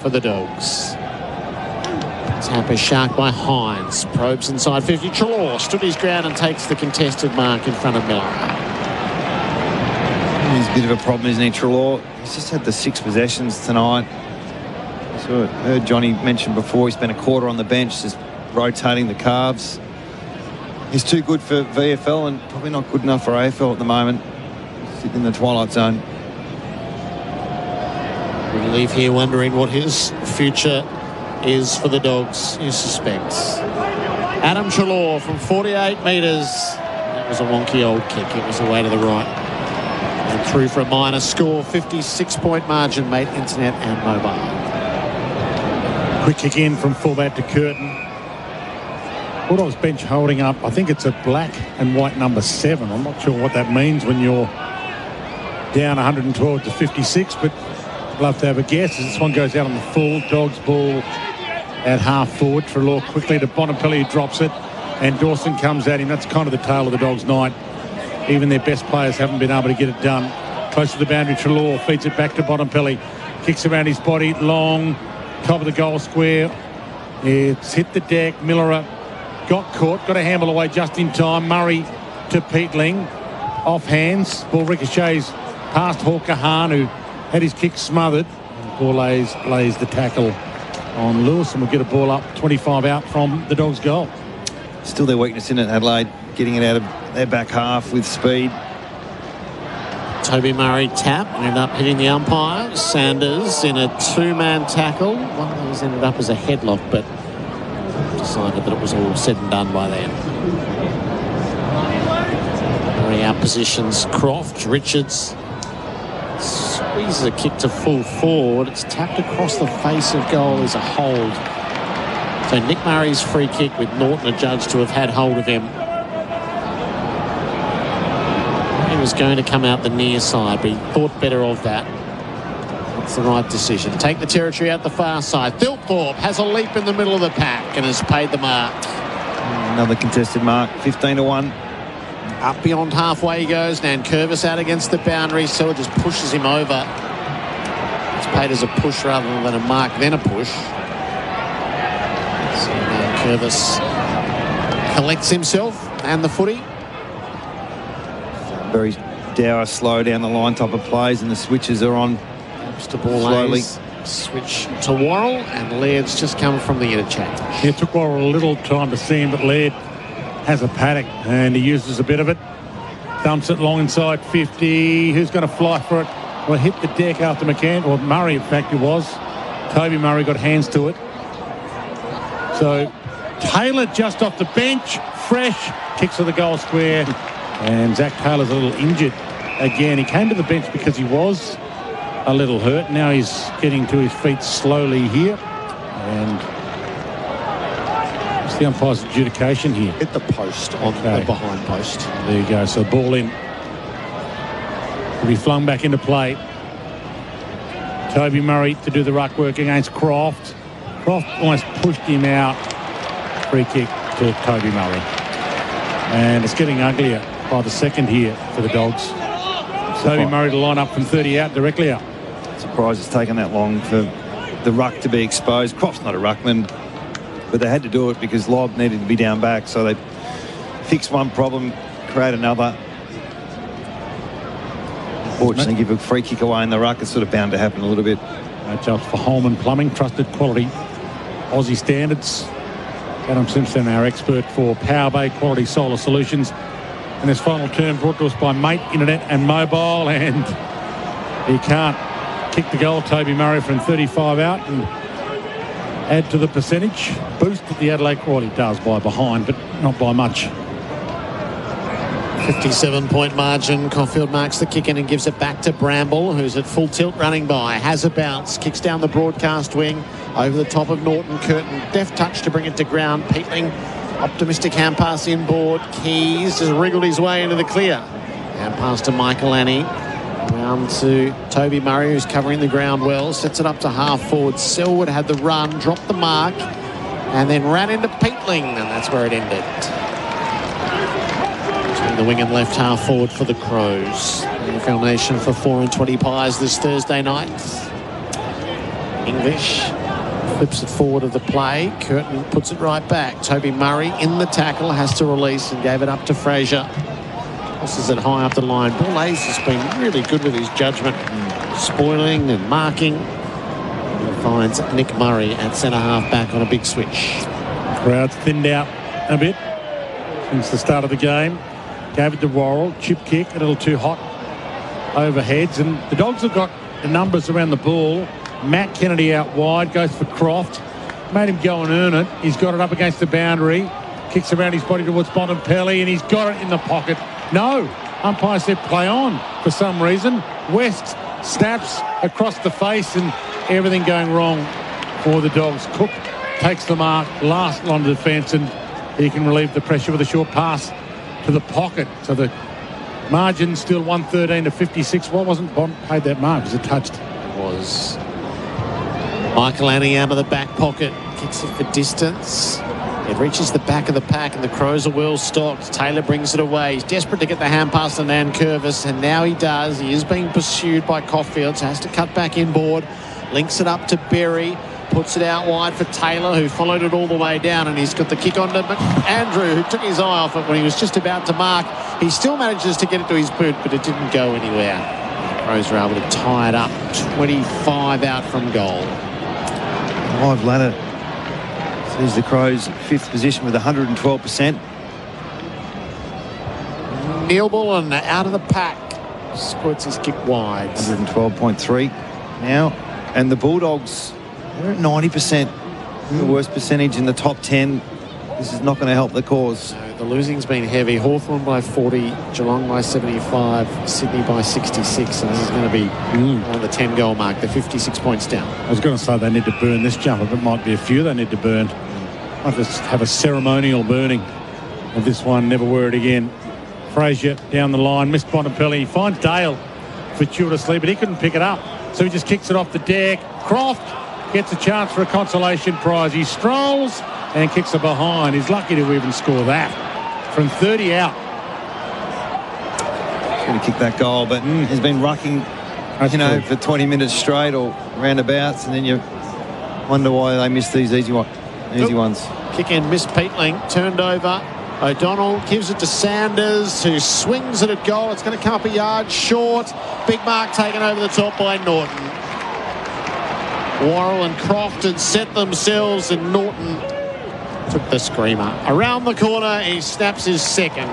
for the Dogs. Tap is sharked by Hines. Probes inside 50. Treloar stood his ground and takes the contested mark in front of Miller. He's a bit of a problem, isn't he, Treloar? He's just had the 6 possessions tonight. So I heard Johnny mention before he spent a quarter on the bench just rotating the calves. He's too good for VFL and probably not good enough for AFL at the moment. Sitting in the twilight zone. We leave here wondering what his future is for the Dogs, you suspect. Adam Treloar from 48 metres. That was a wonky old kick. It was away to the right. And through for a minor score. 56-point margin, mate, internet and mobile. Quick kick in from fullback to Curtin. Bulldogs bench holding up. I think it's a black and white number 7. I'm not sure what that means when you're down 112 to 56, but I'd love to have a guess. This one goes out on the full. Dogs ball at half forward. Treloar quickly to Bonapelli, who drops it, and Dawson comes at him. That's kind of the tale of the Dogs' night. Even their best players haven't been able to get it done. Close to the boundary, Treloar feeds it back to Bonapelli. Kicks around his body, long, top of the goal square. It's hit the deck. Miller got caught, got a handball away just in time. Murray to Peatling. Off hands. Ball ricochets past Hawker Hahn, who had his kick smothered. Ball lays the tackle on Lewis, and we'll get a ball up 25 out from the Dogs' goal. Still their weakness in it, Adelaide, getting it out of their back half with speed. Toby Murray tap, ended up hitting the umpire. Sanders in a 2-man tackle. One of those ended up as a headlock, but decided that it was all said and done by then. Murray out positions Croft, Richards. Squeezes a kick to full forward. It's tapped across the face of goal as a hold. So Nick Murray's free kick with Norton adjudged to have had hold of him. He was going to come out the near side, but he thought better of that. That's the right decision. Take the territory out the far side. Thilthorpe has a leap in the middle of the pack and has paid the mark. Another contested mark, 15-1. Up beyond halfway he goes. Nankervis out against the boundary. So it just pushes him over. It's paid as a push rather than a mark, then a push. So Nankervis collects himself and the footy. Very dour, slow down the line type of plays, and the switches are on to slowly. Switch to Worrell, and Laird's just come from the interchange. It took Worrell a little time to see him, but Laird has a paddock and he uses a bit of it. Dumps it long inside 50. Who's going to fly for it? Well, hit the deck after McCann, or Murray, in fact, it was. Toby Murray got hands to it. So Taylor just off the bench, fresh, kicks to the goal square, and Zach Taylor's a little injured again. He came to the bench because he was a little hurt. Now he's getting to his feet slowly here, and it's the umpire's adjudication here. Hit the post on the behind post. There you go. So ball in. Will be flung back into play. Toby Murray to do the ruck work against Croft. Croft almost pushed him out. Free kick to Toby Murray. And it's getting uglier by the second here for the Dogs. Toby Murray to line up from 30 out, directly out. Surprised it's taken that long for the ruck to be exposed. Croft's not a ruckman, but they had to do it because Lobb needed to be down back, so they fixed one problem, create another. Fortunately, give a free kick away in the ruck. It's sort of bound to happen a little bit. Matchups for Holman Plumbing, trusted quality Aussie standards. Adam Simpson, our expert for Power Bay Quality Solar Solutions. And this final term brought to us by Mate Internet and Mobile, and he can't kick the goal. Toby Murray from 35 out and add to the percentage. Boost at the Adelaide quality does by behind, but not by much. 57-point margin. Caulfield marks the kick in and gives it back to Bramble, who's at full tilt running by. Has a bounce, kicks down the broadcast wing over the top of Norton. Curtin, deft touch to bring it to ground. Peatling, optimistic hand pass inboard. Keys has wriggled his way into the clear. Hand pass to Michael Annie. Round to Toby Murray, who's covering the ground well. Sets it up to half forward. Selwood had the run, dropped the mark, and then ran into Peatling, and that's where it ended. Between the wing and left half forward for the Crows. AFL Nation for 4 and 20 pies this Thursday night. English flips it forward of the play. Curtin puts it right back. Toby Murray in the tackle, has to release and gave it up to Fraser. Tosses it high up the line. Paul Hayes has been really good with his judgment, spoiling and marking. He finds Nick Murray at centre half back on a big switch. Crowd's thinned out a bit since the start of the game. Gave it to Worrell, chip kick, a little too hot overheads, and the Dogs have got the numbers around the ball. Matt Kennedy out wide, goes for Croft, made him go and earn it. He's got it up against the boundary, kicks around his body towards Bontempelli, and he's got it in the pocket. No, umpire said play on for some reason. West snaps across the face, and everything going wrong for the Dogs. Cook takes the mark, last line of defence, and he can relieve the pressure with a short pass to the pocket. So the margin still 113 to 56. Why wasn't Bond paid that mark? Was it touched? It was. Michael Annie out of the back pocket, kicks it for distance. It reaches the back of the pack, and the Crows are well stocked. Taylor brings it away. He's desperate to get the hand pass to Nan Curvis, and now he does. He is being pursued by Caulfield, so has to cut back inboard. Links it up to Berry. Puts it out wide for Taylor, who followed it all the way down, and he's got the kick on to Andrew, who took his eye off it when he was just about to mark. He still manages to get it to his boot, but it didn't go anywhere. The Crows are able to tie it up. 25 out from goal. Live ladder sees the Crows fifth position with 112%. Neil Bullen out of the pack. Squirts his kick wide. 112.3 now. And the Bulldogs, they're at 90%. The worst percentage in the top 10. This is not going to help the cause. No, the losing's been heavy. Hawthorn by 40, Geelong by 75, Sydney by 66. And this is going to be on the 10-goal mark. They're 56 points down. I was going to say they need to burn this jumper, but it might be a few they need to burn. Might just have a ceremonial burning of this one. Never wear it again. Fraser down the line, missed Bontempelli. He finds Dale fortuitously, but he couldn't pick it up. So he just kicks it off the deck. Croft gets a chance for a consolation prize. He strolls and kicks it behind. He's lucky to even score that. From 30 out. He's going to kick that goal, but he's been rucking, for 20 minutes straight or roundabouts, and then you wonder why they miss these easy ones. Kick in, missed Peatling, turned over. O'Donnell gives it to Sanders, who swings it at goal. It's going to come up a yard short. Big mark taken over the top by Norton. Worrell and Croft had set themselves, and Norton took the screamer. Around the corner, he snaps his second.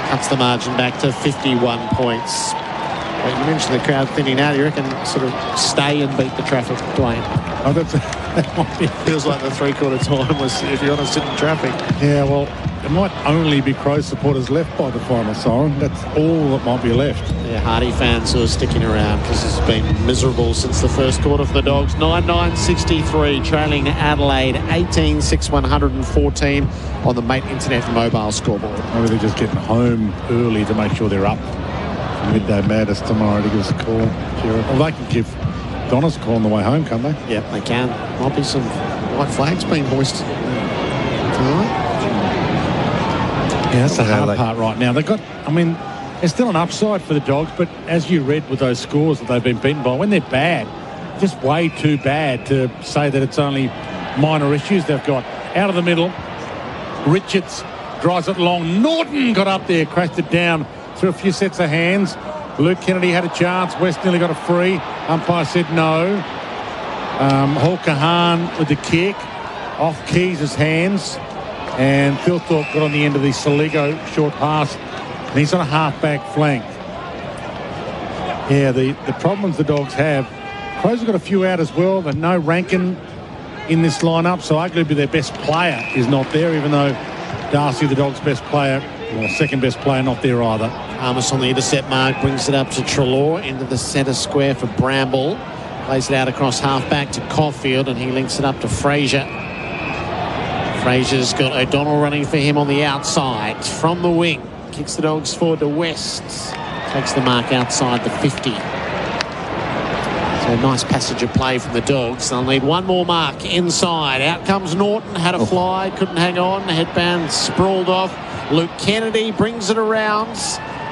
Cuts the margin back to 51 points. Well, you mentioned the crowd thinning out. You reckon sort of stay and beat the traffic, Dwayne? Oh, that might be. Feels like the three-quarter time was, if you're honest, in traffic. Yeah, well, there might only be Crows supporters left by the final siren. That's all that might be left. Yeah, Hardy fans who are sticking around because it's been miserable since the first quarter for the Dogs. 9-9-63, trailing Adelaide 18-6-114 on the Mate Internet mobile scoreboard. Maybe they're just getting home early to make sure they're up for Midday Madness tomorrow to give us a call. Well, they can give Donna's a call on the way home, can't they? Yep, they can. Might be some white flags being hoisted tonight. that's the hard part right now. They've got, there's still an upside for the Dogs, but as you read with those scores that they've been beaten by, when they're bad, just way too bad to say that it's only minor issues they've got. Out of the middle, Richards drives it long. Norton got up there, crashed it down through a few sets of hands. Luke Kennedy had a chance. West nearly got a free. Umpire said no. Hall Kahan with the kick off Keys' hands. And Thilthorpe got on the end of the Soligo short pass. And he's on a half-back flank. Yeah, the problems the Dogs have. Crows have got a few out as well, but no Rankin in this lineup. So arguably their best player is not there, even though Darcy, the Dogs' best player, or second best player, not there either. Armis on the intercept mark, brings it up to Treloar into the centre square for Bramble. Plays it out across half-back to Caulfield, and he links it up to Fraser. Fraser's got O'Donnell running for him on the outside. From the wing, kicks the Dogs forward to West. Takes the mark outside the 50. So a nice passage of play from the Dogs. They'll need one more mark inside. Out comes Norton, had a fly, couldn't hang on. Headband sprawled off. Luke Kennedy brings it around.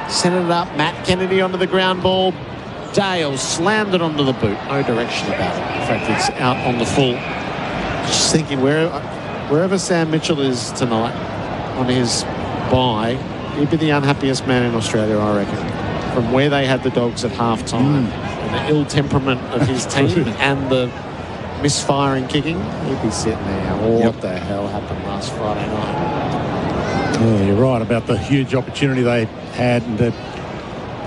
Sent it up. Matt Kennedy onto the ground ball. Dale slammed it onto the boot. No direction about it. In fact, it's out on the full. Just thinking, wherever Sam Mitchell is tonight on his bye, he'd be the unhappiest man in Australia, I reckon. From where they had the Dogs at half-time, and the ill temperament of his team and the misfiring kicking, he'd be sitting there. What the hell happened last Friday night? Yeah, you're right about the huge opportunity they had. And the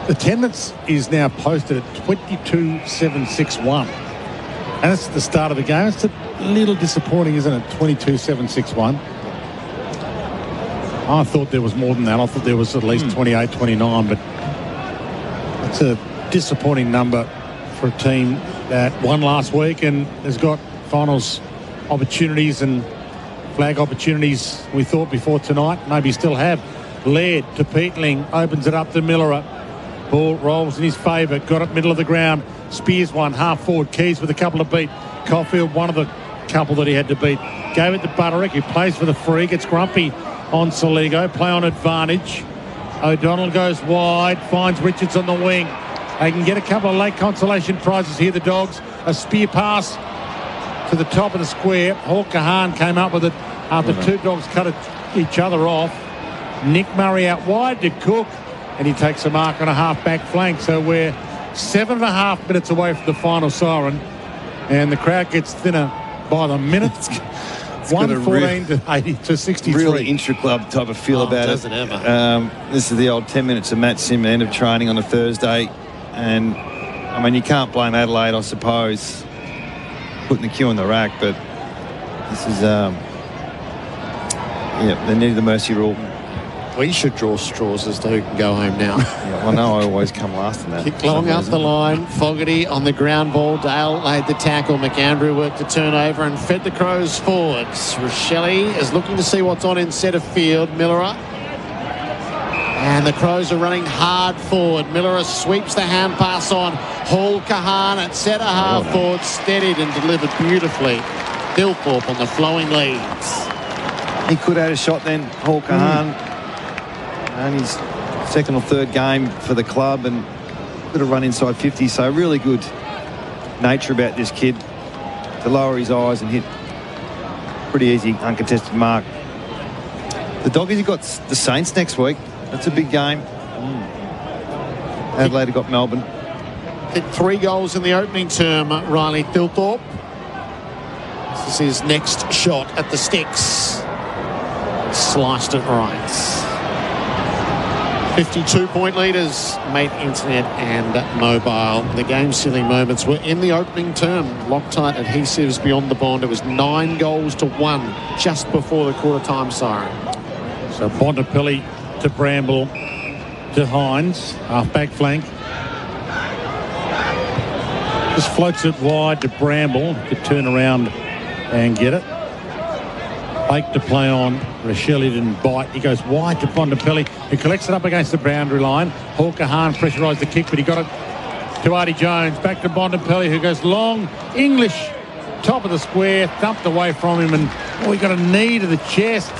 attendance is now posted at 22,761. And that's the start of the game. It's a little disappointing, isn't it? 22,761. I thought there was more than that. I thought there was at least 28, 29, but it's a disappointing number for a team that won last week and has got finals opportunities and flag opportunities, we thought, before tonight. Maybe still have. Laird to Peatling, opens it up to Millerer. Ball rolls in his favour, got it middle of the ground. Spears one, half forward. Keys with a couple to beat. Caulfield, one of the couple that he had to beat. Gave it to Butterick, who plays for the free, gets grumpy on Soligo. Play on advantage. O'Donnell goes wide, finds Richards on the wing. They can get a couple of late consolation prizes here, the Dogs. A spear pass to the top of the square. Hall Kahan came up with it after two Dogs cut each other off. Nick Murray out wide to Cook, and he takes a mark on a half-back flank. So we're 7.5 minutes away from the final siren, and the crowd gets thinner by the minute. 114 to 80 to 63. Really intra-club type of feel about does it. Does it ever? This is the old 10 minutes of Matt Sim, end of training on a Thursday. And, you can't blame Adelaide, I suppose, putting the cue on the rack, but this is, they need the mercy rule. We should draw straws as to who can go home now. I know I always come last in that. Kick long up the line. Fogarty on the ground ball. Dale laid the tackle. McAndrew worked the turnover and fed the Crows forwards. Rochelle is looking to see what's on in centre field. Millerer. And the Crows are running hard forward. Millerer sweeps the hand pass on. Hall Kahan at centre half forward. Steadied and delivered beautifully. Thilthorpe on the flowing leads. He could have had a shot then, Hall Kahan. And his second or third game for the club, and could have run inside 50. So really good nature about this kid to lower his eyes and hit pretty easy uncontested mark. The Doggies have got the Saints next week. That's a big game. Adelaide have got Melbourne. Hit 3 goals in the opening term, Riley Thilthorpe. This is his next shot at the sticks. Sliced it right. 52-point leaders, Mate Internet and Mobile. The game-sealing moments were in the opening term. Loctite adhesives beyond the bond. It was 9-1 just before the quarter-time siren. So Bontempelli to Bramble to Hines, half-back flank. Just floats it wide to Bramble to turn around and get it. Blake to play on. Rochelle didn't bite. He goes wide to Bontempelli, who collects it up against the boundary line. Hall Kahan pressurised the kick, but he got it to Artie Jones. Back to Bontempelli, who goes long. English, top of the square, thumped away from him, and he got a knee to the chest.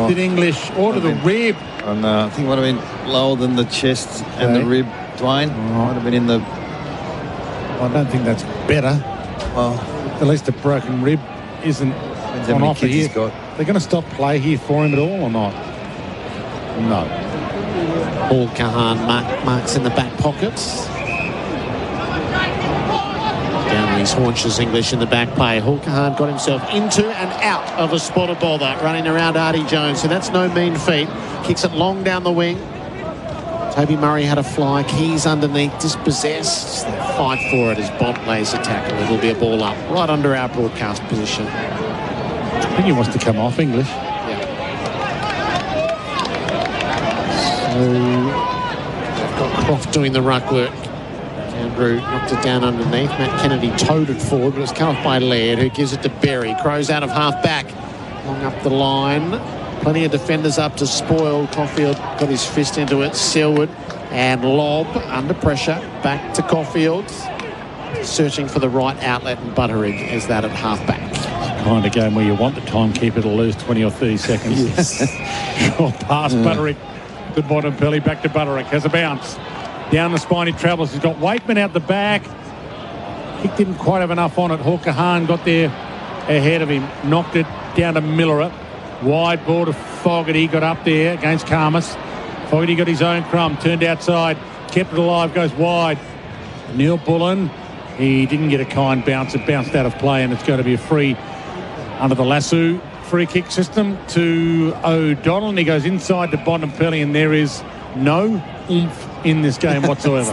Did English order the rib? And I think it might have been lower than the chest and the rib, Dwayne. Might have been in the... I don't think that's better. Well, at least a broken rib isn't on offer here. They're going to stop play here for him at all or not? No. Paul Kahan marks in the back pocket. Down on his haunches, English in the back play. Hall Kahan got himself into and out of a spotted bother, running around Artie Jones, so that's no mean feat. Kicks it long down the wing. Toby Murray had a fly. Keys underneath, dispossessed. They fight for it as Bont lays a tackle. It'll be a ball up right under our broadcast position. I think he wants to come off, English. So they've got Croft doing the ruck work. Andrew knocked it down underneath. Matt Kennedy towed it forward, but it's come off by Laird, who gives it to Berry. Crows out of half back. Long up the line. Plenty of defenders up to spoil. Caulfield got his fist into it. Selwood and Lobb under pressure. Back to Caulfield. Searching for the right outlet, and Butteridge is that at half back. Kind of game where you want the timekeeper to lose 20 or 30 seconds. Yes. Short pass, Butterick. Good bottom belly, back to Butterick. Has a bounce. Down the spine he travels. He's got Wakeman out the back. He didn't quite have enough on it. Hawker Hahn got there ahead of him. Knocked it down to Miller. Wide ball to Fogarty. Got up there against Karmas. Fogarty got his own crumb. Turned outside. Kept it alive. Goes wide. Neil Bullen. He didn't get a kind bounce. It bounced out of play, and it's going to be a free under the Lasso free kick system to O'Donnell, and he goes inside to Bontempelli, and there is no oomph in this game whatsoever.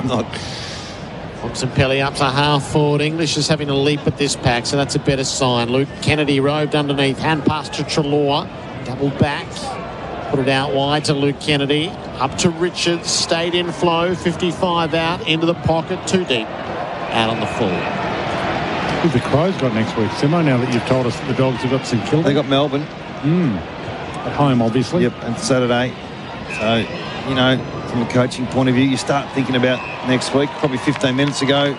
Bontempelli up to half forward. English is having a leap at this pack, so that's a better sign. Luke Kennedy roved underneath, hand pass to Treloar, doubled back, put it out wide to Luke Kennedy, up to Richards, stayed in flow, 55 out, into the pocket, too deep, out on the full. Who've the Crows got next week, Simo, now that you've told us that the Dogs have got St Kilda? They got Melbourne. At home, obviously. Yep, and Saturday. So, you know, from a coaching point of view, you start thinking about next week. Probably 15 minutes ago.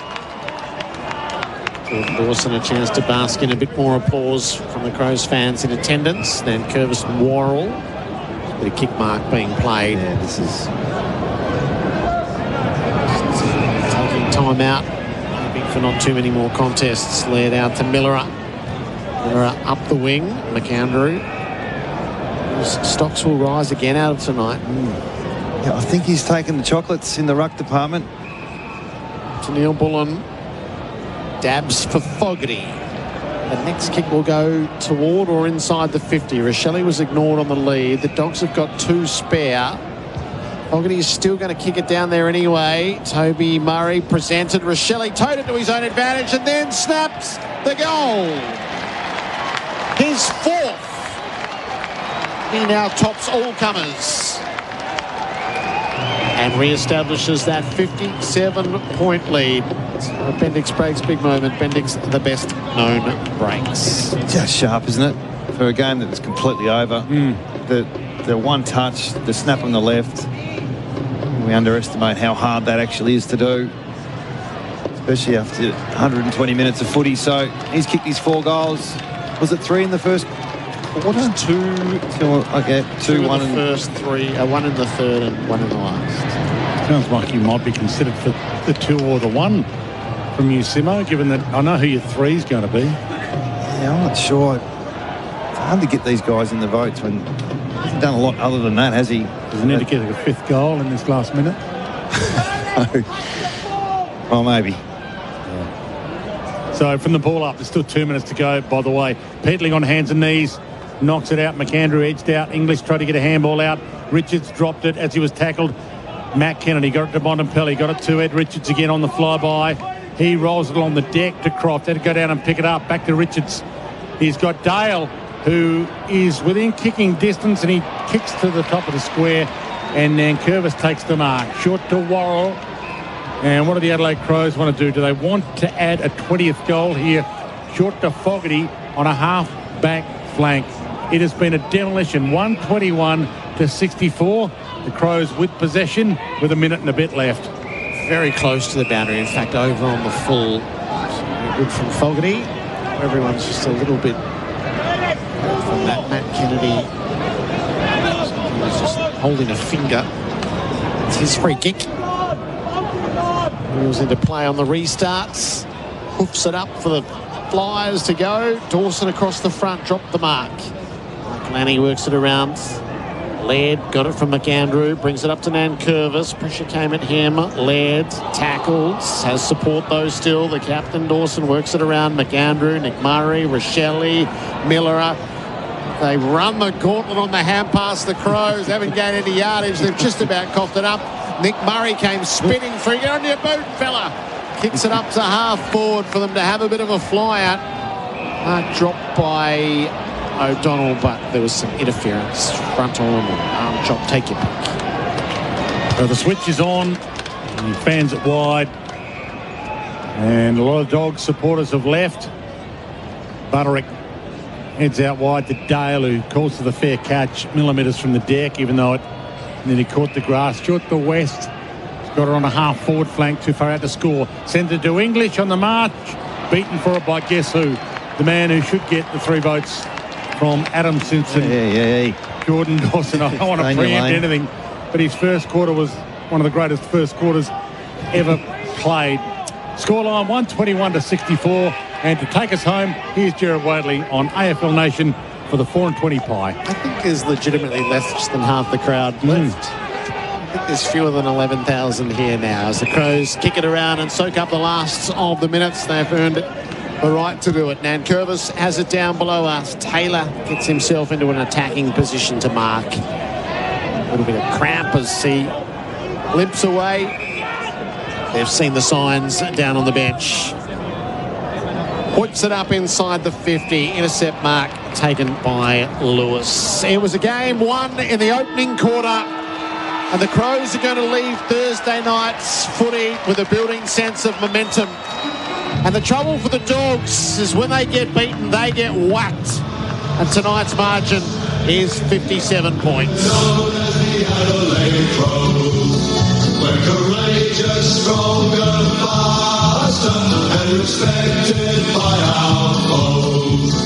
Jordan Dawson a chance to bask in a bit more applause from the Crows fans in attendance. Then Curvis Worrell. A bit of kick mark being played. Yeah, this is... taking time out. For not too many more contests. Led out to Miller. Miller up the wing. McAndrew. His stocks will rise again out of tonight. Yeah, I think he's taken the chocolates in the ruck department. To Neil Bullen. Dabs for Fogarty. The next kick will go toward or inside the 50. Rochelle was ignored on the lead. The Dogs have got 2 spare. Fogarty is still going to kick it down there anyway. Toby Murray presented. Rochelle towed it to his own advantage and then snaps the goal. His 4th. He now tops all comers. And re-establishes that 57-point lead. Bendix breaks, big moment. Bendix, the best known breaks. Just sharp, isn't it? For a game that was completely over. The one touch, the snap on the left. We underestimate how hard that actually is to do, especially after 120 minutes of footy. So he's kicked his 4 goals. Was it 3 in the first quarter? 2. Okay, 2, 1 in the first 3, 1 in the third, and 1 in the last. Sounds like you might be considered for the 2 or the 1 from you, Simo, given that I know who your 3 is going to be. Yeah, I'm not sure. It's hard to get these guys in the votes when he hasn't done a lot other than that, has he? Does he need to get a 5th goal in this last minute? Well, maybe. So from the ball up, there's still 2 minutes to go, by the way. Petling on hands and knees, knocks it out. McAndrew edged out. English tried to get a handball out. Richards dropped it as he was tackled. Matt Kennedy got it to Bontempelli, got it to Ed Richards again on the flyby. He rolls it along the deck to Croft. Had to go down and pick it up. Back to Richards. He's got Dale, who is within kicking distance, and he kicks to the top of the square, and then Curvis takes the mark. Short to Worrell. And what do the Adelaide Crows want to do? Do they want to add a 20th goal here? Short to Fogarty on a half-back flank. It has been a demolition, 121 to 64. The Crows with possession with a minute and a bit left. Very close to the boundary. In fact, over on the full. Good from Fogarty. Everyone's just a little bit from that. Matt Kennedy holding a finger. It's his free kick. He was into play on the restarts. Hoofs it up for the Flyers to go. Dawson across the front, dropped the mark. Mike Lanny works it around. Laird got it from McAndrew, brings it up to Nankervis. Pressure came at him. Laird tackles, has support though still. The captain, Dawson, works it around. McAndrew, Nick Murray, Rochelle, Miller. They run the gauntlet on the hand pass. The Crows haven't gained any yardage. They've just about coughed it up. Nick Murray came spinning through. Get on your boot, fella. Kicks it up to half forward for them to have a bit of a fly out. Dropped by O'Donnell, but there was some interference. Front arm or arm chop, take your pick. So the switch is on. He fans it wide. And a lot of Dogs supporters have left. Butterick heads out wide to Dale, who calls for the fair catch. Millimetres from the deck, even though it nearly caught the grass. Stuart the West. Got her on a half forward flank, too far out to score. Sends it to English on the march. Beaten for it by guess who? The man who should get the 3 votes from Adam Simpson. Yeah. Jordan Dawson. I don't want to preempt anything, but his first quarter was one of the greatest first quarters ever played. Scoreline 121-64. And to take us home, here's Gerard Whateley on AFL Nation for the 4-20 pie. I think there's legitimately less than half the crowd left. I think there's fewer than 11,000 here now as the Crows kick it around and soak up the last of the minutes. They've earned the right to do it. Nankervis has it down below us. Taylor gets himself into an attacking position to mark. A little bit of cramp as he limps away. They've seen the signs down on the bench. Puts it up inside the 50. Intercept mark taken by Lewis. It was a game won in the opening quarter. And the Crows are going to leave Thursday night's footy with a building sense of momentum. And the trouble for the Dogs is when they get beaten, they get whacked. And tonight's margin is 57 points. Known as the Adelaide Crows, we're courageous, stronger, faster, and respected by our foes.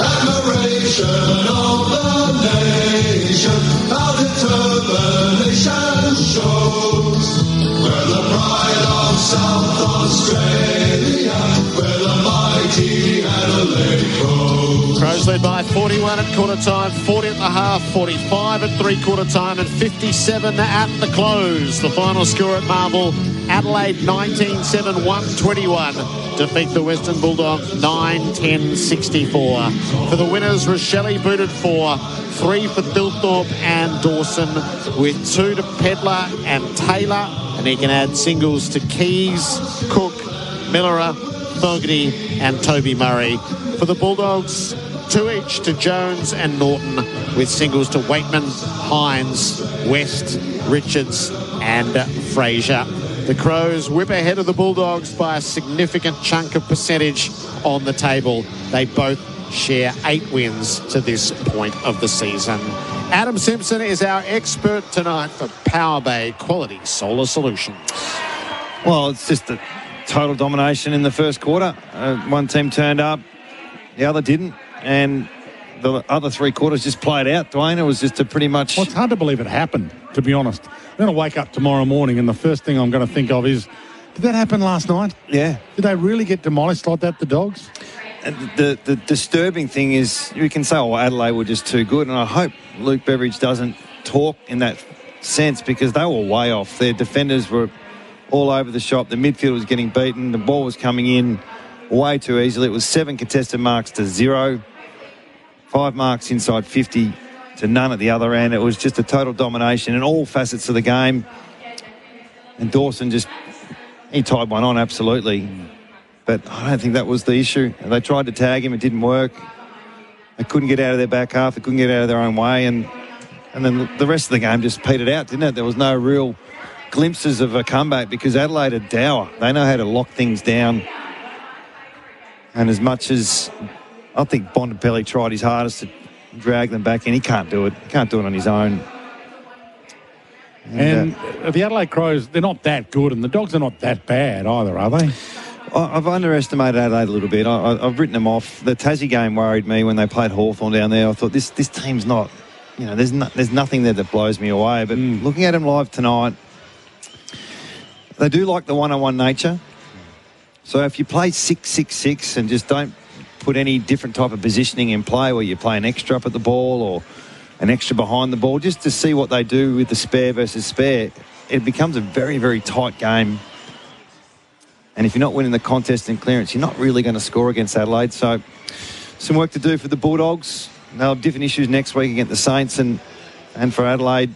Admiration of the nation, our determination shows. We're the pride of South Australia, we're the mighty Adelaide Crows. Crows led by 41 at quarter time, 40 at the half, 45 at three-quarter time, and 57 at the close. The final score at Marvel, Adelaide 19-7, 121. Defeat the Western Bulldogs 9-10-64. For the winners, Rochelle booted 4, 3 for Dilthorpe and Dawson, with 2 to Pedler and Taylor, and he can add singles to Keys, Cook, Miller, Fogarty and Toby Murray. For the Bulldogs, 2 each to Jones and Norton, with singles to Waitman, Hines, West, Richards and Fraser. The Crows whip ahead of the Bulldogs by a significant chunk of percentage on the table. They both share 8 wins to this point of the season. Adam Simpson is our expert tonight for Power Bay Quality Solar Solutions. Well, it's just a total domination in the first quarter. One team turned up, the other didn't, and the other 3 quarters just played out, Dwayne. It was just a pretty much... Well, it's hard to believe it happened, to be honest. I'm going to wake up tomorrow morning and the first thing I'm going to think of is, did that happen last night? Yeah. Did they really get demolished like that, the Dogs? And the disturbing thing is, you can say, oh, Adelaide were just too good, and I hope Luke Beveridge doesn't talk in that sense, because they were way off. Their defenders were all over the shop. The midfield was getting beaten. The ball was coming in way too easily. It was 7 contested marks to 0. 5 marks inside 50 to none at the other end. It was just a total domination in all facets of the game. And Dawson he tied one on, absolutely. But I don't think that was the issue. They tried to tag him, it didn't work. They couldn't get out of their back half, they couldn't get out of their own way, and then the rest of the game just petered out, didn't it? There was no real glimpses of a comeback because Adelaide are dour. They know how to lock things down. And as much as I think Bontempelli tried his hardest to drag them back in, he can't do it. He can't do it on his own. And the Adelaide Crows, they're not that good, and the Dogs are not that bad either, are they? I've underestimated Adelaide a little bit. I've written them off. The Tassie game worried me when they played Hawthorn down there. I thought this team's not you know, there's nothing there that blows me away. But looking at him live tonight, they do like the one-on-one nature. So if you play 6-6-6 and just don't put any different type of positioning in play where you play an extra up at the ball or an extra behind the ball, just to see what they do with the spare versus spare, it becomes a very, very tight game. And if you're not winning the contest in clearance, you're not really going to score against Adelaide. So some work to do for the Bulldogs. They'll have different issues next week against the Saints, and for Adelaide,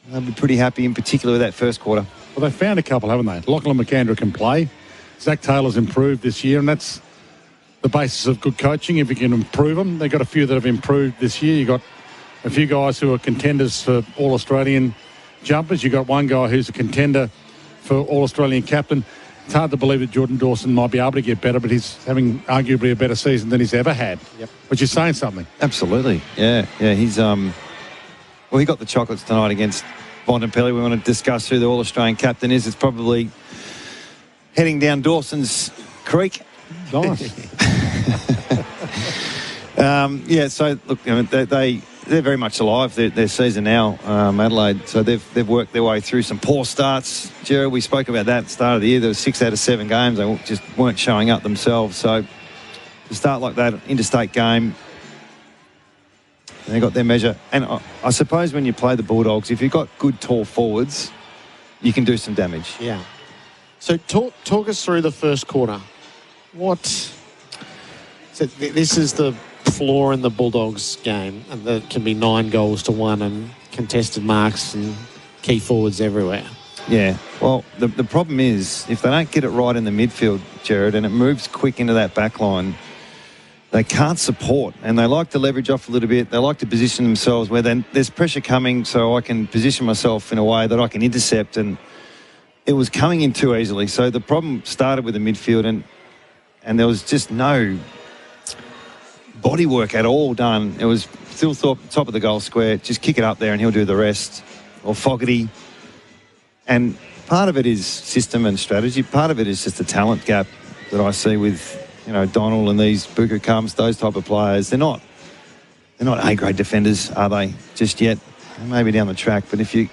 they'll be pretty happy in particular with that first quarter. Well, they found a couple, haven't they? Lachlan McAndrew can play. Zach Taylor's improved this year, and that's the basis of good coaching. If you can improve them, they've got a few that have improved this year. You've got a few guys who are contenders for All-Australian jumpers. You've got one guy who's a contender for All-Australian captain. It's hard to believe that Jordan Dawson might be able to get better, but he's having arguably a better season than he's ever had, which is saying something. Absolutely. Yeah. He's well, he got the chocolates tonight against Bontempelli. We want to discuss who the All-Australian captain is. It's probably heading down Dawson's Creek. Nice. So look, you know, they're very much alive. Their season now, Adelaide. So they've worked their way through some poor starts. Gerard, we spoke about that at the start of the year. There was 6 out of 7 games they just weren't showing up themselves. So to start like that, interstate game, they got their measure. And I suppose when you play the Bulldogs, if you've got good tall forwards, you can do some damage. Yeah. So talk us through the first quarter. So this is the flaw in the Bulldogs game, and there can be 9 goals to 1 and contested marks and key forwards everywhere. Yeah, well, the problem is if they don't get it right in the midfield, Gerard, and it moves quick into that back line, they can't support, and they like to leverage off a little bit. They like to position themselves where then there's pressure coming, so I can position myself in a way that I can intercept, and it was coming in too easily. So the problem started with the midfield, and there was just no body work at all done. It was still top of the goal square. Just kick it up there and he'll do the rest. Or Fogarty. And part of it is system and strategy. Part of it is just a talent gap that I see with, you know, Donald and these Buka Cums, those type of players. They're not A-grade defenders, are they, just yet? Maybe down the track. But if you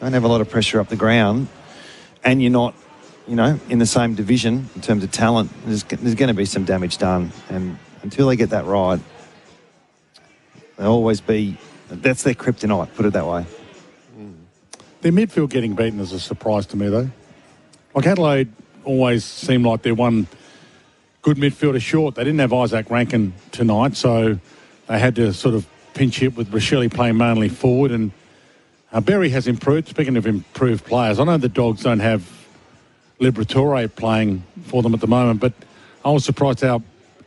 don't have a lot of pressure up the ground and you're not, you know, in the same division in terms of talent, there's going to be some damage done. And until they get that right, they'll always be... That's their kryptonite, put it that way. Their midfield getting beaten is a surprise to me, though. Like Adelaide always seemed like they're one good midfielder short. They didn't have Isaac Rankin tonight, so they had to sort of pinch hit with Rochelle playing mainly forward. And Berry has improved. Speaking of improved players, I know the Dogs don't have Liberatore playing for them at the moment, but I was surprised how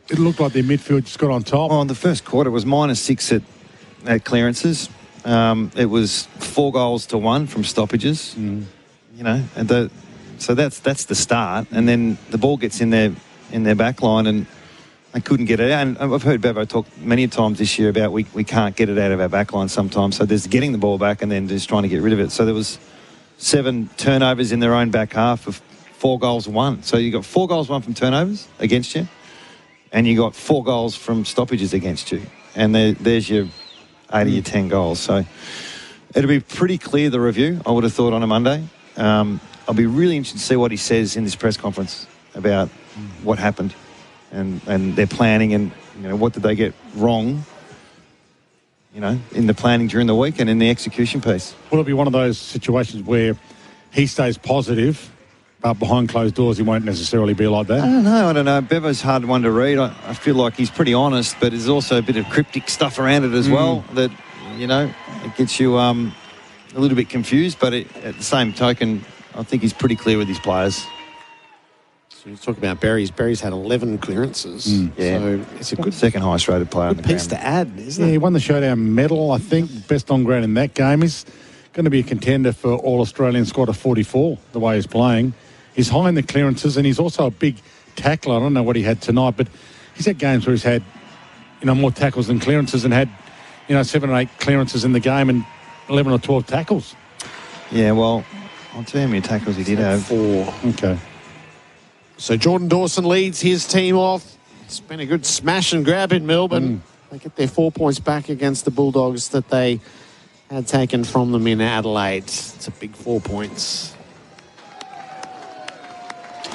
it looked like their midfield just got on top. Well, in the first quarter, it was -6 at clearances. It was 4 goals to 1 from stoppages. You know, and so that's the start. And then the ball gets in their back line, and they couldn't get it out. And I've heard Bevo talk many times this year about we can't get it out of our back line sometimes. So there's getting the ball back and then just trying to get rid of it. So there was 7 turnovers in their own back half of 4 goals to 1. So you got 4 goals 1 from turnovers against you, and you got 4 goals from stoppages against you. And there's your 8 of your 10 goals. So it'll be pretty clear, the review, I would have thought, on a Monday. I'll be really interested to see what he says in this press conference about what happened and their planning and, you know, what did they get wrong, you know, in the planning during the week and in the execution piece. Will it be one of those situations where he stays positive, but behind closed doors he won't necessarily be like that? I don't know. Bevo's hard one to read. I feel like he's pretty honest, but there's also a bit of cryptic stuff around it as well that, you know, it gets you a little bit confused, but at the same token, I think he's pretty clear with his players. So you talk about Berry's had 11 clearances. Yeah. So it's a good second highest rated player on the piece ground. to add, isn't it? Yeah, he won the Showdown medal, I think, best on ground in that game. He's going to be a contender for All-Australian squad of 44, the way he's playing. He's high in the clearances, and he's also a big tackler. I don't know what he had tonight, but he's had games where he's had, you know, more tackles than clearances and had, you know, 7 or 8 clearances in the game and 11 or 12 tackles. Yeah, well, I'll tell you how many tackles he did have. 4. Okay. So Jordan Dawson leads his team off. It's been a good smash and grab in Melbourne. They get their 4 points back against the Bulldogs that they had taken from them in Adelaide. It's a big 4 points.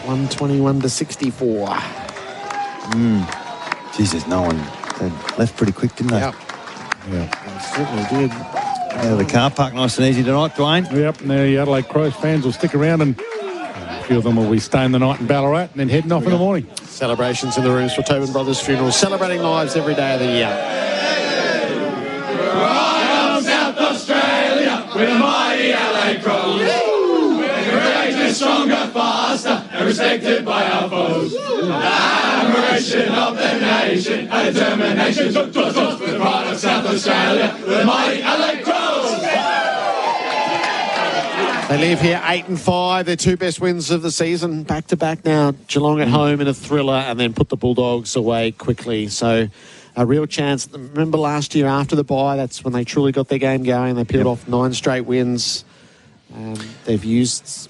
121-64. Jesus, no one. They left pretty quick, didn't they? Yep. Yeah. They certainly did. Out of the car park, nice and easy tonight, Dwayne. Yep, and the Adelaide Crows fans will stick around, and a few of them will be staying the night in Ballarat and then heading off in the morning. Celebrations in the rooms for Tobin Brothers Funerals, celebrating lives every day of the year. From South Australia with a mighty Adelaide Crows. We're greater, stronger, faster, and respected by our foes. Admiration of the nation, a determination to the pride of South Australia with a mighty Adelaide Crows. They leave here 8-5, their 2 best wins of the season, back to back now. Geelong at home in a thriller, and then put the Bulldogs away quickly. So a real chance. Remember last year after the bye, that's when they truly got their game going. They peeled off 9 straight wins. They've used, so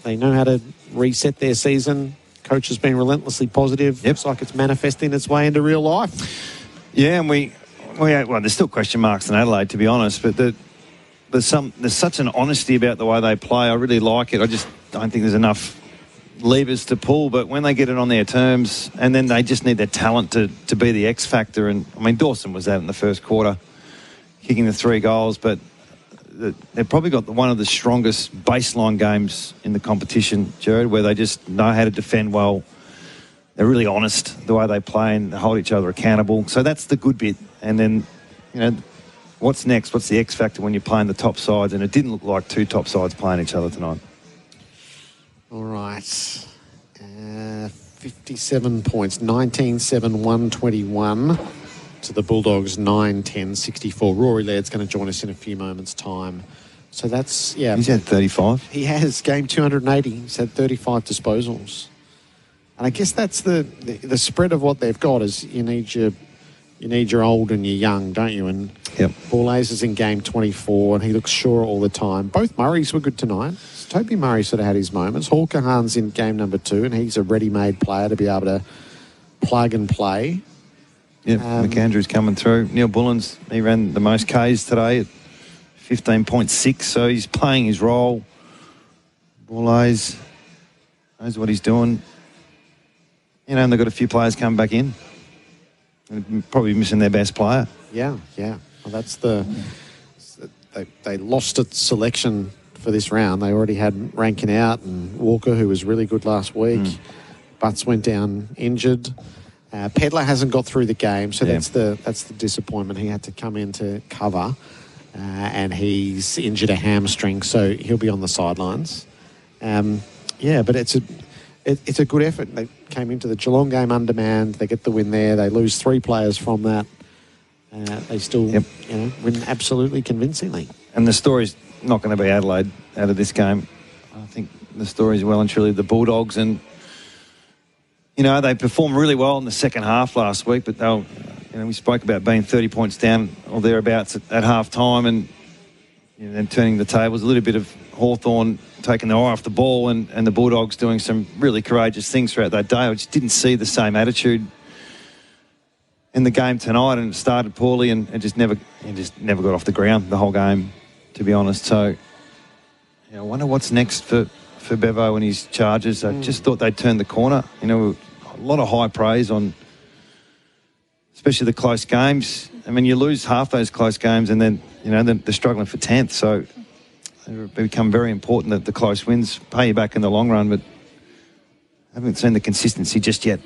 they know how to reset their season. Coach has been relentlessly positive. Looks like it's manifesting its way into real life. Yeah, and there's still question marks in Adelaide, to be honest, but there's such an honesty about the way they play. I really like it. I just don't think there's enough levers to pull, but when they get it on their terms, and then they just need their talent to be the X factor. And I mean, Dawson was out in the first quarter, kicking the 3 goals, but they've probably got one of the strongest baseline games in the competition, Jared, where they just know how to defend well. They're really honest the way they play and hold each other accountable. So that's the good bit. And then, what's next? What's the X factor when you're playing the top sides? And it didn't look like 2 top sides playing each other tonight. All right. 57 points, 19-7, 121 to the Bulldogs, 9-10, 64. Rory Laird's going to join us in a few moments' time. So that's, He's had 35. He has, game 280. He's had 35 disposals. And I guess that's the spread of what they've got is you need your old and your young, don't you? And Borlase is in game 24, and he looks sure all the time. Both Murrays were good tonight. Toby Murray sort of had his moments. Hawker Hahn's in game number 2, and he's a ready-made player to be able to plug and play. Yep, McAndrew's coming through. Neil Bullens, he ran the most Ks today at 15.6, so he's playing his role. Borlase knows what he's doing. And they've got a few players coming back in. Probably missing their best player. Yeah. Well, that's they lost at selection for this round. They already had Rankin out and Walker, who was really good last week. Butts went down injured. Pedler hasn't got through the game, so that's the disappointment. He had to come in to cover, and he's injured a hamstring, so he'll be on the sidelines. But it's a good effort. They came into the Geelong game undermanned. They get the win there. They lose 3 players from that. They still win absolutely convincingly. And the story's not going to be Adelaide out of this game. I think the story's well and truly the Bulldogs, and they performed really well in the second half last week, but we spoke about being 30 points down or thereabouts at half time, and then turning the tables. A little bit of Hawthorn taking the eye off the ball, and the Bulldogs doing some really courageous things throughout that day. I just didn't see the same attitude in the game tonight, and it started poorly and just never got off the ground the whole game, to be honest. So I wonder what's next for Bevo and his Chargers. I just thought they'd turn the corner. A lot of high praise on especially the close games. I mean, you lose half those close games and then, they're struggling for 10th. So it become very important that the close wins pay you back in the long run, but I haven't seen the consistency just yet.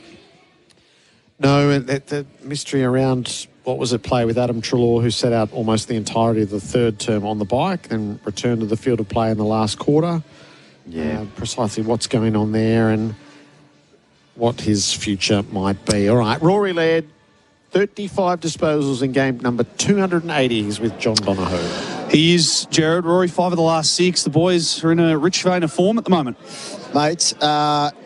No, and the mystery around, play with Adam Treloar, who set out almost the entirety of the third term on the bike and returned to the field of play in the last quarter. Yeah. Precisely what's going on there and what his future might be. All right, Rory Laird, 35 disposals in game number 280. He's with John Donohue. He is, Jared. Rory, 5 of the last 6. The boys are in a rich vein of form at the moment. Mate,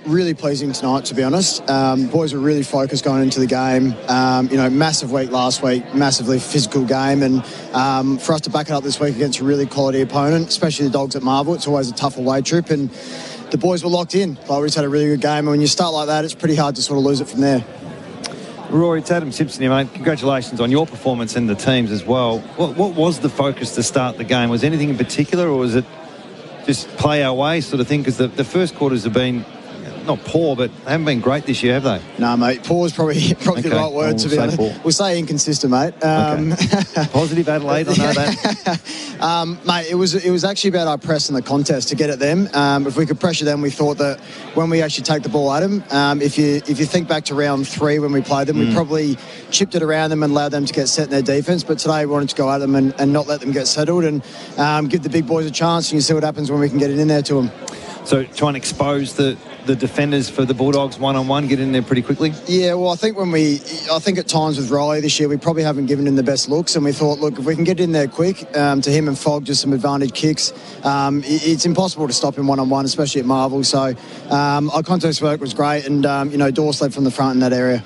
really pleasing tonight, to be honest. Boys were really focused going into the game. Massive week last week, massively physical game, and for us to back it up this week against a really quality opponent, especially the Dogs at Marvel, it's always a tough away trip, and the boys were locked in. We just had a really good game, and when you start like that, it's pretty hard to sort of lose it from there. Rory, it's Adam Simpson here, mate. Congratulations on your performance and the teams as well. What was the focus to start the game? Was anything in particular, or was it just play our way sort of thing? Because the first quarters have been not poor, but they haven't been great this year, have they? No, mate. Poor is probably Okay. the right word, to be honest. Poor. We'll say inconsistent, mate. Positive Adelaide, I know that. Mate, it was actually about our press in the contest to get at them. If we could pressure them, we thought that when we actually take the ball at them, if you think back to round 3 when we played them, we probably chipped it around them and allowed them to get set in their defence. But today we wanted to go at them and not let them get settled and give the big boys a chance, and you see what happens when we can get it in there to them. So try and expose the defenders for the Bulldogs one-on-one, get in there pretty quickly? Yeah, well, I think at times with Riley this year, we probably haven't given him the best looks, and we thought, look, if we can get in there quick, to him and Fogg, just some advantage kicks, it's impossible to stop him one-on-one, especially at Marvel. So our contest work was great, and, Dawes led from the front in that area.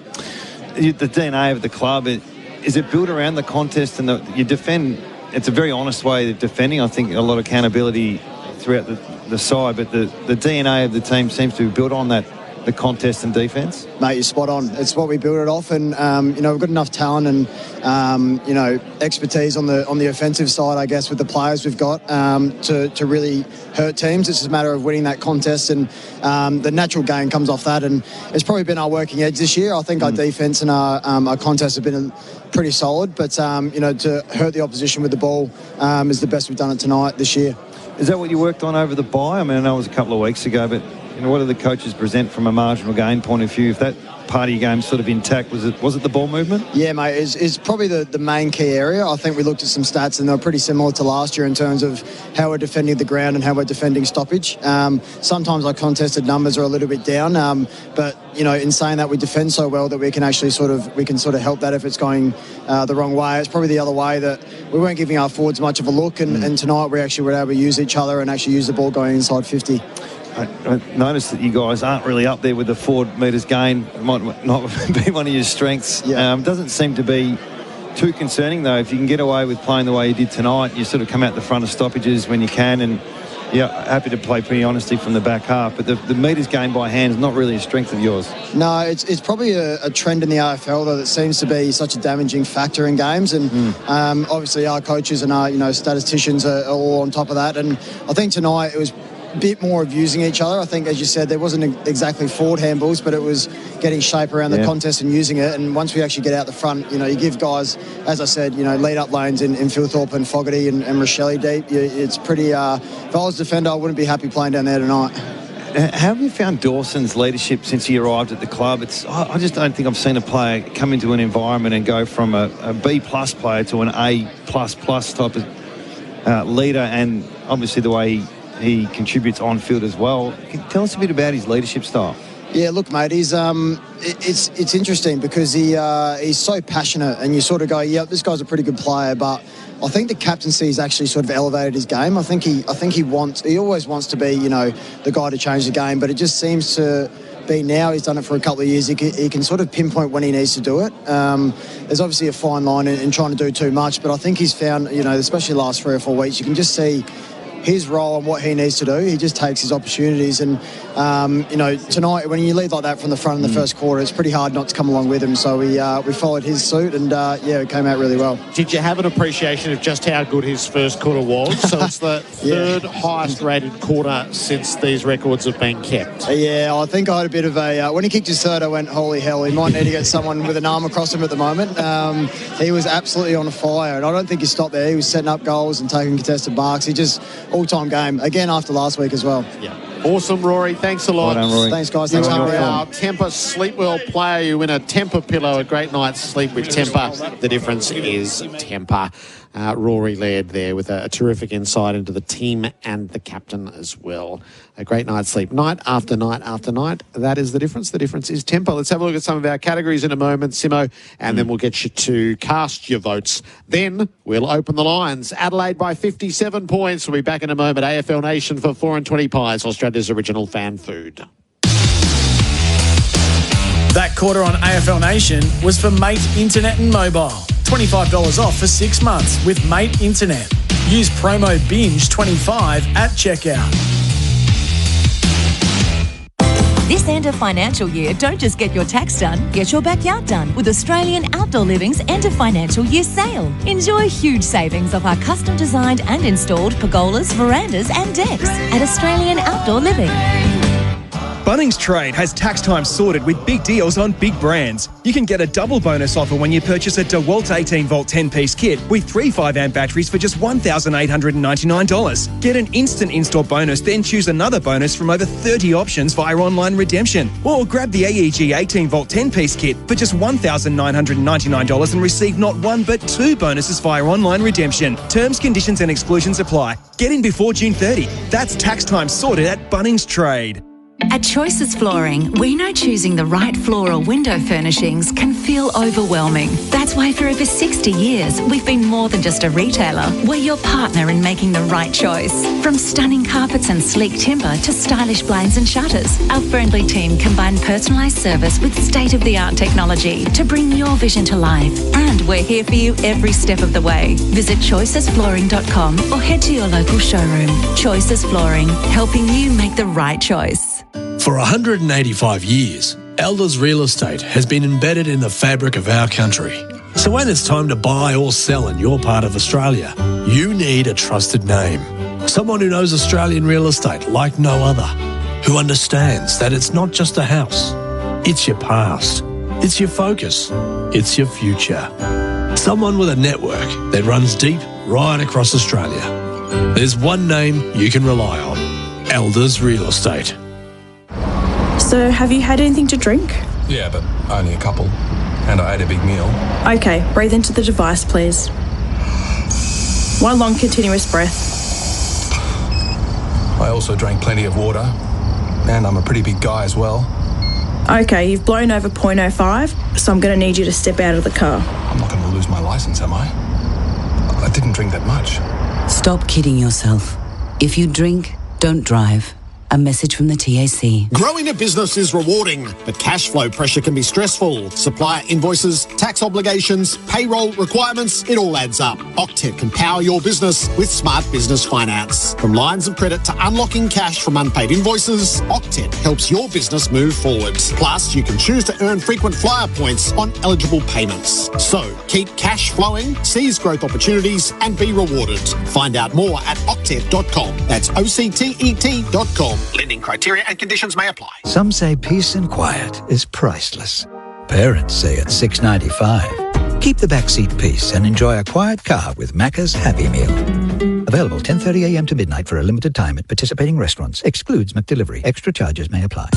The DNA of the club, is it built around the contest and you defend? It's a very honest way of defending. I think a lot of accountability throughout the side, but the DNA of the team seems to be built on that, the contest and defence. Mate, you're spot on. It's what we build it off, and we've got enough talent and expertise on the offensive side, I guess, with the players we've got to really hurt teams. It's just a matter of winning that contest, and the natural game comes off that, and it's probably been our working edge this year. I think our defence and our contest have been pretty solid, but to hurt the opposition with the ball is the best we've done it tonight this year. Is that what you worked on over the bye? I mean, I know it was a couple of weeks ago, but what do the coaches present from a marginal gain point of view? If that part of your game's sort of intact, was it the ball movement? Yeah, mate, it's probably the main key area. I think we looked at some stats and they were pretty similar to last year in terms of how we're defending the ground and how we're defending stoppage. Sometimes our contested numbers are a little bit down, but in saying that, we defend so well that we can actually sort of help that if it's going the wrong way. It's probably the other way, that we weren't giving our forwards much of a look, and tonight we actually were able to use each other and actually use the ball going inside 50. I noticed that you guys aren't really up there with the forward metres gain. It might not be one of your strengths. Yeah. Doesn't seem to be too concerning, though. If you can get away with playing the way you did tonight, you sort of come out the front of stoppages when you can, and happy to play pretty honestly from the back half. But the metres gained by hand is not really a strength of yours. No, it's probably a trend in the AFL, though, that seems to be such a damaging factor in games. And obviously our coaches and our statisticians are all on top of that. And I think tonight it was bit more of using each other. I think, as you said, there wasn't exactly forward handballs, but it was getting shape around the contest and using it. And once we actually get out the front, you give guys, as I said, lead up lanes in Philthorpe and Fogarty and Rochelle deep. It's pretty, if I was a defender, I wouldn't be happy playing down there tonight. How have you found Dawson's leadership since he arrived at the club? I just don't think I've seen a player come into an environment and go from a B-plus player to an A++ type of leader, and obviously the way he contributes on field as well. Tell us a bit about his leadership style. Yeah, look, mate, he's it's interesting because he's so passionate, and you sort of go, yeah, this guy's a pretty good player, but I think the captaincy has actually sort of elevated his game. I think he always wants to be, the guy to change the game, but it just seems to be now. He's done it for a couple of years. He can sort of pinpoint when he needs to do it. There's obviously a fine line in trying to do too much, but I think he's found, especially the last 3 or 4 weeks, you can just see his role and what he needs to do. He just takes his opportunities, and tonight when you lead like that from the front in the first quarter, it's pretty hard not to come along with him. So we followed his suit, and it came out really well. Did you have an appreciation of just how good his first quarter was? So it's the third highest rated quarter since these records have been kept. Yeah, I think I had a bit of a when he kicked his third, I went, holy hell, he might need to get someone with an arm across him at the moment. He was absolutely on fire, and I don't think he stopped there. He was setting up goals and taking contested marks. He just all-time game again after last week as well. Yeah. Awesome, Rory. Thanks a lot. Well done, Rory. Thanks, guys. You are our Temper Sleep Well player. You win a Temper pillow, a great night's sleep with Temper. The difference is Temper. Rory Laird there with a terrific insight into the team and the captain as well. A great night's sleep. Night after night after night. That is the difference. The difference is Temper. Let's have a look at some of our categories in a moment, Simo, and then we'll get you to cast your votes. Then we'll open the lines. Adelaide by 57 points. We'll be back in a moment. AFL Nation for 4 and 20 pies, Australia's original fan food. That quarter on AFL Nation was for Mate Internet and Mobile. $25 off for 6 months with Mate Internet. Use promo BINGE25 at checkout. This end of financial year, don't just get your tax done, get your backyard done with Australian Outdoor Living's end of financial year sale. Enjoy huge savings of our custom designed and installed pergolas, verandas and decks at Australian Outdoor Living. Bunnings Trade has tax time sorted with big deals on big brands. You can get a double bonus offer when you purchase a DeWalt 18-volt 10-piece kit with 3 5-amp batteries for just $1,899. Get an instant install bonus, then choose another bonus from over 30 options via online redemption. Or grab the AEG 18-volt 10-piece kit for just $1,999 and receive not one but 2 bonuses via online redemption. Terms, conditions and exclusions apply. Get in before June 30. That's tax time sorted at Bunnings Trade. At Choices Flooring, we know choosing the right floor or window furnishings can feel overwhelming. That's why for over 60 years, we've been more than just a retailer. We're your partner in making the right choice. From stunning carpets and sleek timber to stylish blinds and shutters, our friendly team combine personalised service with state-of-the-art technology to bring your vision to life. And we're here for you every step of the way. Visit choicesflooring.com or head to your local showroom. Choices Flooring, helping you make the right choice. For 185 years, Elders Real Estate has been embedded in the fabric of our country. So when it's time to buy or sell in your part of Australia, you need a trusted name. Someone who knows Australian real estate like no other, who understands that it's not just a house, it's your past, it's your focus, it's your future. Someone with a network that runs deep right across Australia. There's one name you can rely on, Elders Real Estate. So, have you had anything to drink? Yeah, but only a couple. And I ate a big meal. Okay, breathe into the device, please. 1 long continuous breath. I also drank plenty of water. And I'm a pretty big guy as well. Okay, you've blown over 0.05, so I'm going to need you to step out of the car. I'm not going to lose my licence, am I? I didn't drink that much. Stop kidding yourself. If you drink, don't drive. A message from the TAC. Growing a business is rewarding, but cash flow pressure can be stressful. Supplier invoices, tax obligations, payroll requirements, it all adds up. Octet can power your business with smart business finance. From lines of credit to unlocking cash from unpaid invoices, Octet helps your business move forward. Plus, you can choose to earn frequent flyer points on eligible payments. So, keep cash flowing, seize growth opportunities, and be rewarded. Find out more at octet.com. That's OCTET.com. Lending criteria and conditions may apply. Some say peace and quiet is priceless. Parents say it's $6.95. Keep the backseat peace and enjoy a quiet car with Macca's Happy Meal. Available 10:30 a.m. to midnight for a limited time at participating restaurants. Excludes McDelivery. Extra charges may apply.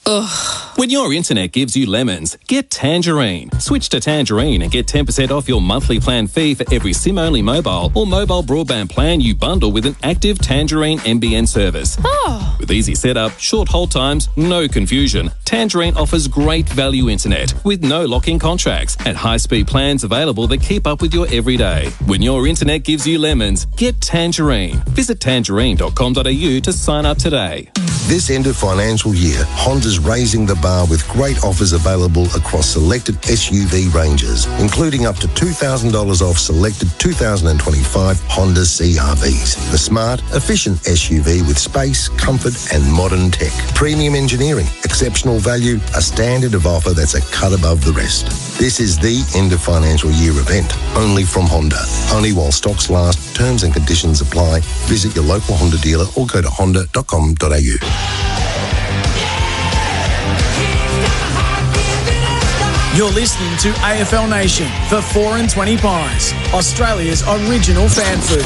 Ugh. When your internet gives you lemons, get Tangerine. Switch to Tangerine and get 10% off your monthly plan fee for every SIM-only mobile or mobile broadband plan you bundle with an active Tangerine NBN service. Oh. With easy setup, short hold times, no confusion, Tangerine offers great value internet with no lock-in contracts and high-speed plans available that keep up with your everyday. When your internet gives you lemons, get Tangerine. Visit tangerine.com.au to sign up today. This end of financial year, Honda's raising the bar with great offers available across selected SUV ranges, including up to $2,000 off selected 2025 Honda CR-Vs. The smart, efficient SUV with space, comfort and modern tech. Premium engineering, exceptional value, a standard of offer that's a cut above the rest. This is the end of financial year event, only from Honda. Only while stocks last, terms and conditions apply. Visit your local Honda dealer or go to honda.com.au. You're listening to AFL Nation for 4 and 20 Pies, Australia's original fan food.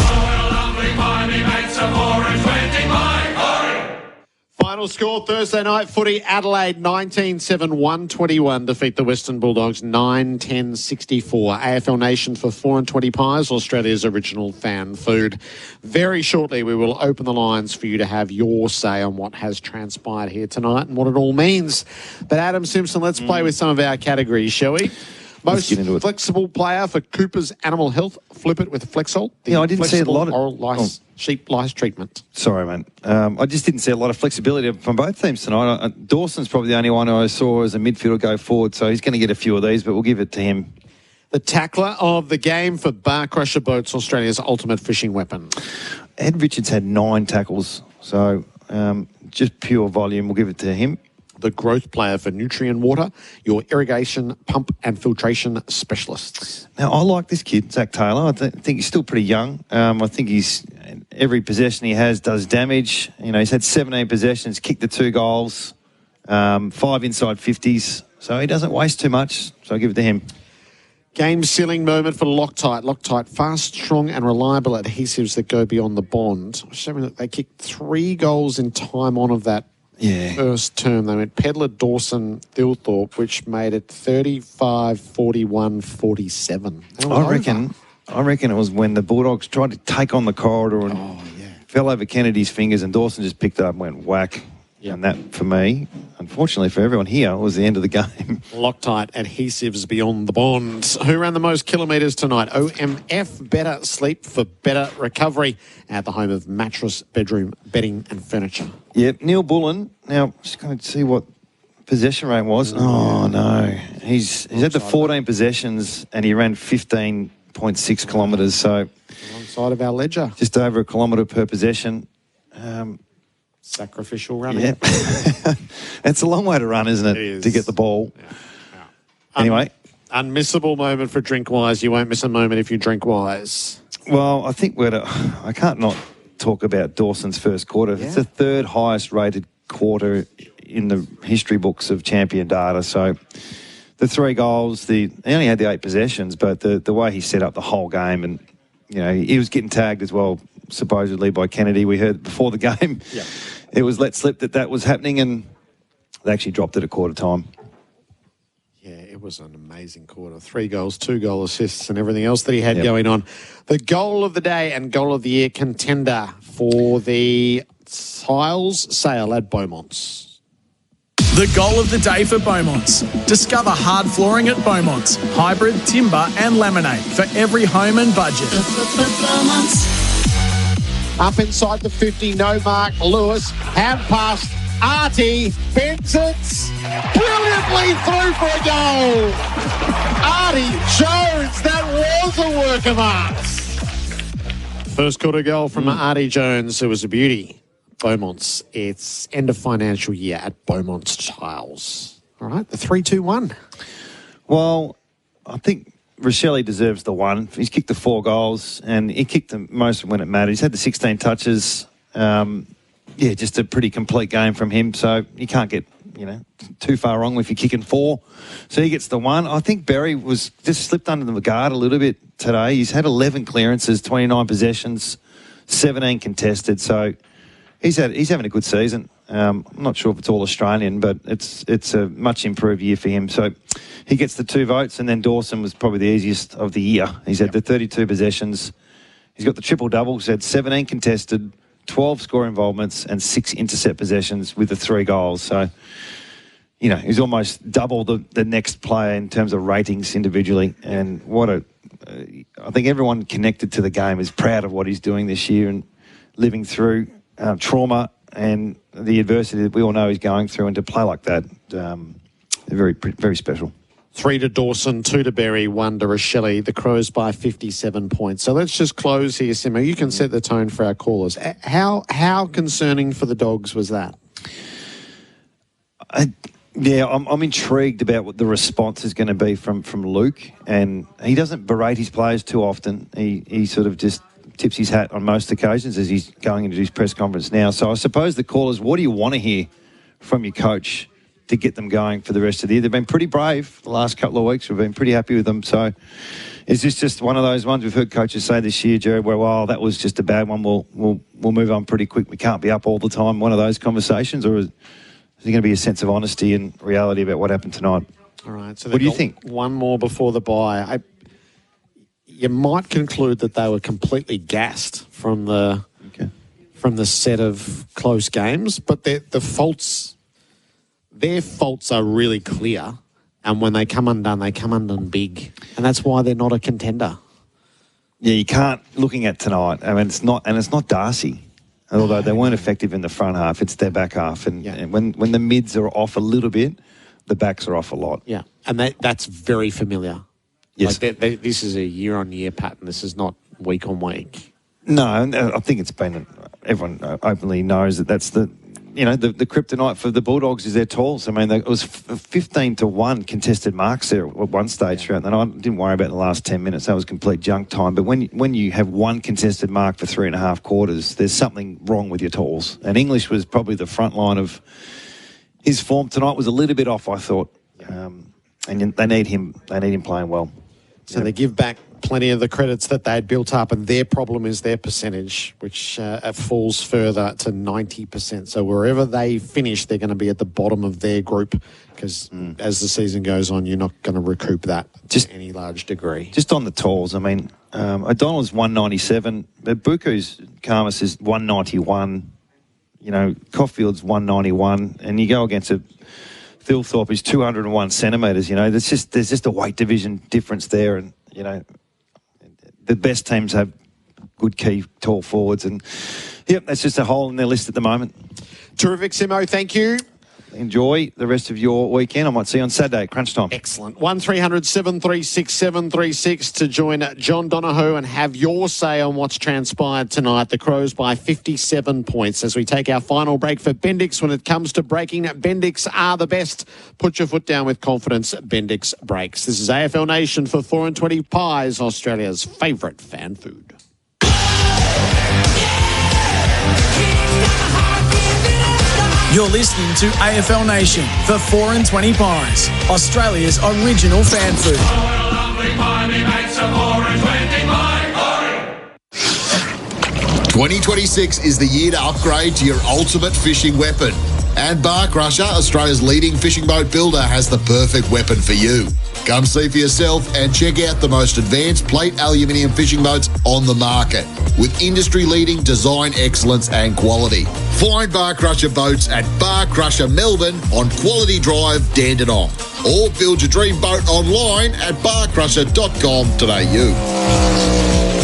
Final score Thursday night footy, Adelaide 19-7-121 defeat the Western Bulldogs 9-10-64. AFL Nation for 4 and 20 Pies, Australia's original fan food. Very shortly we will open the lines for you to have your say on what has transpired here tonight and what it all means. But Adam Simpson, let's play with some of our categories, shall we? Most flexible player for Cooper's Animal Health. Flip it with Flexol. Yeah, I didn't see a lot of oral lice, sheep lice treatment. Sorry, man. I just didn't see a lot of flexibility from both teams tonight. Dawson's probably the only one I saw as a midfielder go forward, so he's going to get a few of these, but we'll give it to him. The tackler of the game for Bar Crusher Boats, Australia's ultimate fishing weapon. Ed Richards had 9 tackles, so Just pure volume. We'll give it to him. The growth player for Nutrient Water, your irrigation, pump and filtration specialists. Now, I like this kid, Zach Taylor. I think he's still pretty young. I think every possession he has does damage. You know, he's had 17 possessions, kicked the 2 goals, 5 inside 50s. So he doesn't waste too much. So I'll give it to him. Game-sealing moment for Loctite. Loctite, fast, strong and reliable adhesives that go beyond the bond. Showing that they kicked 3 goals in time on of that first term. They went Pedler, Dawson, Thilthorpe, which made it 35, 41, 47. I reckon it was when the Bulldogs tried to take on the corridor and fell over Kennedy's fingers, and Dawson just picked it up and went whack. Yep. And that, for me, unfortunately for everyone here, was the end of the game. Loctite adhesives beyond the bond. Who ran the most kilometres tonight? OMF, better sleep for better recovery at the home of mattress, bedroom, bedding and furniture. Yep, Neil Bullen. Now, just going to see what possession rate was. Oh, no. He's had the 14 possessions and he ran 15.6 kilometres, so... Alongside of our ledger. Just over a kilometre per possession. Sacrificial running. Yeah. It's a long way to run, isn't it? It is. To get the ball. Yeah. Anyway. Unmissable moment for Drinkwise. You won't miss a moment if you drink wise. Well, I think I can't not talk about Dawson's first quarter. Yeah. It's the 3rd highest rated quarter in the history books of champion data. So the 3 goals, he only had the 8 possessions, but the way he set up the whole game, and you know, he was getting tagged as well, supposedly by Kennedy. We heard before the game. Yeah. It was let slip that was happening, and they actually dropped it at quarter time. Yeah, it was an amazing quarter. 3 goals, 2 goal assists and everything else that he had going on. The goal of the day and goal of the year contender for the Tiles sale at Beaumont's. The goal of the day for Beaumont's. Discover hard flooring at Beaumont's. Hybrid, timber and laminate for every home and budget. Up inside the 50, no mark. Lewis, hand pass. Artie bends it brilliantly through for a goal. Artie Jones, that was a work of art. First quarter goal from Artie Jones. It was a beauty. Beaumont's. It's end of financial year at Beaumont's Tiles. All right, the 3-2-1. Well, I think Rochelle deserves the 1. He's kicked the 4 goals, and he kicked the most when it mattered. He's had the 16 touches. Just a pretty complete game from him. So you can't get, too far wrong if you're kicking 4. So he gets the 1. I think Berry was just slipped under the guard a little bit today. He's had 11 clearances, 29 possessions, 17 contested. So he's having a good season. I'm not sure if it's all Australian, but it's a much improved year for him. So he gets the 2 votes, and then Dawson was probably the easiest of the year. He's had the 32 possessions. He's got the triple-double. He's had 17 contested, 12 score involvements, and 6 intercept possessions with the 3 goals. So, he's almost double the next player in terms of ratings individually. And I think everyone connected to the game is proud of what he's doing this year and living through trauma and the adversity that we all know he's going through, and to play like that, very, very special. 3 to Dawson, 2 to Berry, 1 to Rochelle. The Crows by 57 points. So let's just close here, Simo. You can set the tone for our callers. How concerning for the Dogs was that? I'm intrigued about what the response is going to be from Luke, and he doesn't berate his players too often. He sort of just tips his hat on most occasions as he's going into his press conference now. So I suppose the callers, what do you want to hear from your coach to get them going for the rest of the year? They've been pretty brave the last couple of weeks. We've been pretty happy with them. So is this just one of those ones we've heard coaches say this year, Jared, where, well, that was just a bad one. We'll move on pretty quick. We can't be up all the time. One of those conversations, or is there going to be a sense of honesty and reality about what happened tonight? All right. So what do you think? One more before the bye. You might conclude that they were completely gassed from the set of close games, but their faults are really clear, and when they come undone big, and that's why they're not a contender. Yeah, you can't. Looking at tonight, I mean, it's not Darcy. Although they weren't effective in the front half, it's their back half, and when the mids are off a little bit, the backs are off a lot. Yeah, and that's very familiar. Yes. This is a year-on-year pattern. This is not week-on-week. No, I think it's been... Everyone openly knows that's the the kryptonite for the Bulldogs is their talls. I mean, it was 15-1 contested marks there at one stage throughout the night. I didn't worry about the last 10 minutes. That was complete junk time. But when you have one contested mark for 3.5 quarters, there's something wrong with your talls. And English was probably the front line of his form tonight. Was a little bit off, I thought. And they need him playing well. So they give back plenty of the credits that they had built up, and their problem is their percentage, which falls further to 90%. So wherever they finish, they're going to be at the bottom of their group, because as the season goes on, you're not going to recoup that to any large degree. Just on the talls, I mean, O'Donnell's 197, but Buku's Karmas is 191. Caulfield's 191, and you go against a Thilthorpe is 201 centimetres. There's just a weight division difference there, and the best teams have good key tall forwards, and that's just a hole in their list at the moment. Terrific, Simo. Thank you. Enjoy the rest of your weekend. I might see you on Saturday at crunch time. Excellent. 1300 736 736 to join John Donohue and have your say on what's transpired tonight. The Crows by 57 points as we take our final break for Bendix. When it comes to breaking, Bendix are the best. Put your foot down with confidence. Bendix breaks. This is AFL Nation for 4 and 20 Pies, Australia's favourite fan food. You're listening to AFL Nation for 4 and 20 Pies, Australia's original fan food. 2026 is the year to upgrade to your ultimate fishing weapon. And Bar Crusher, Australia's leading fishing boat builder, has the perfect weapon for you. Come see for yourself and check out the most advanced plate aluminium fishing boats on the market with industry-leading design excellence and quality. Find Bar Crusher boats at Bar Crusher Melbourne on Quality Drive, Dandenong. Or build your dream boat online at barcrusher.com.au.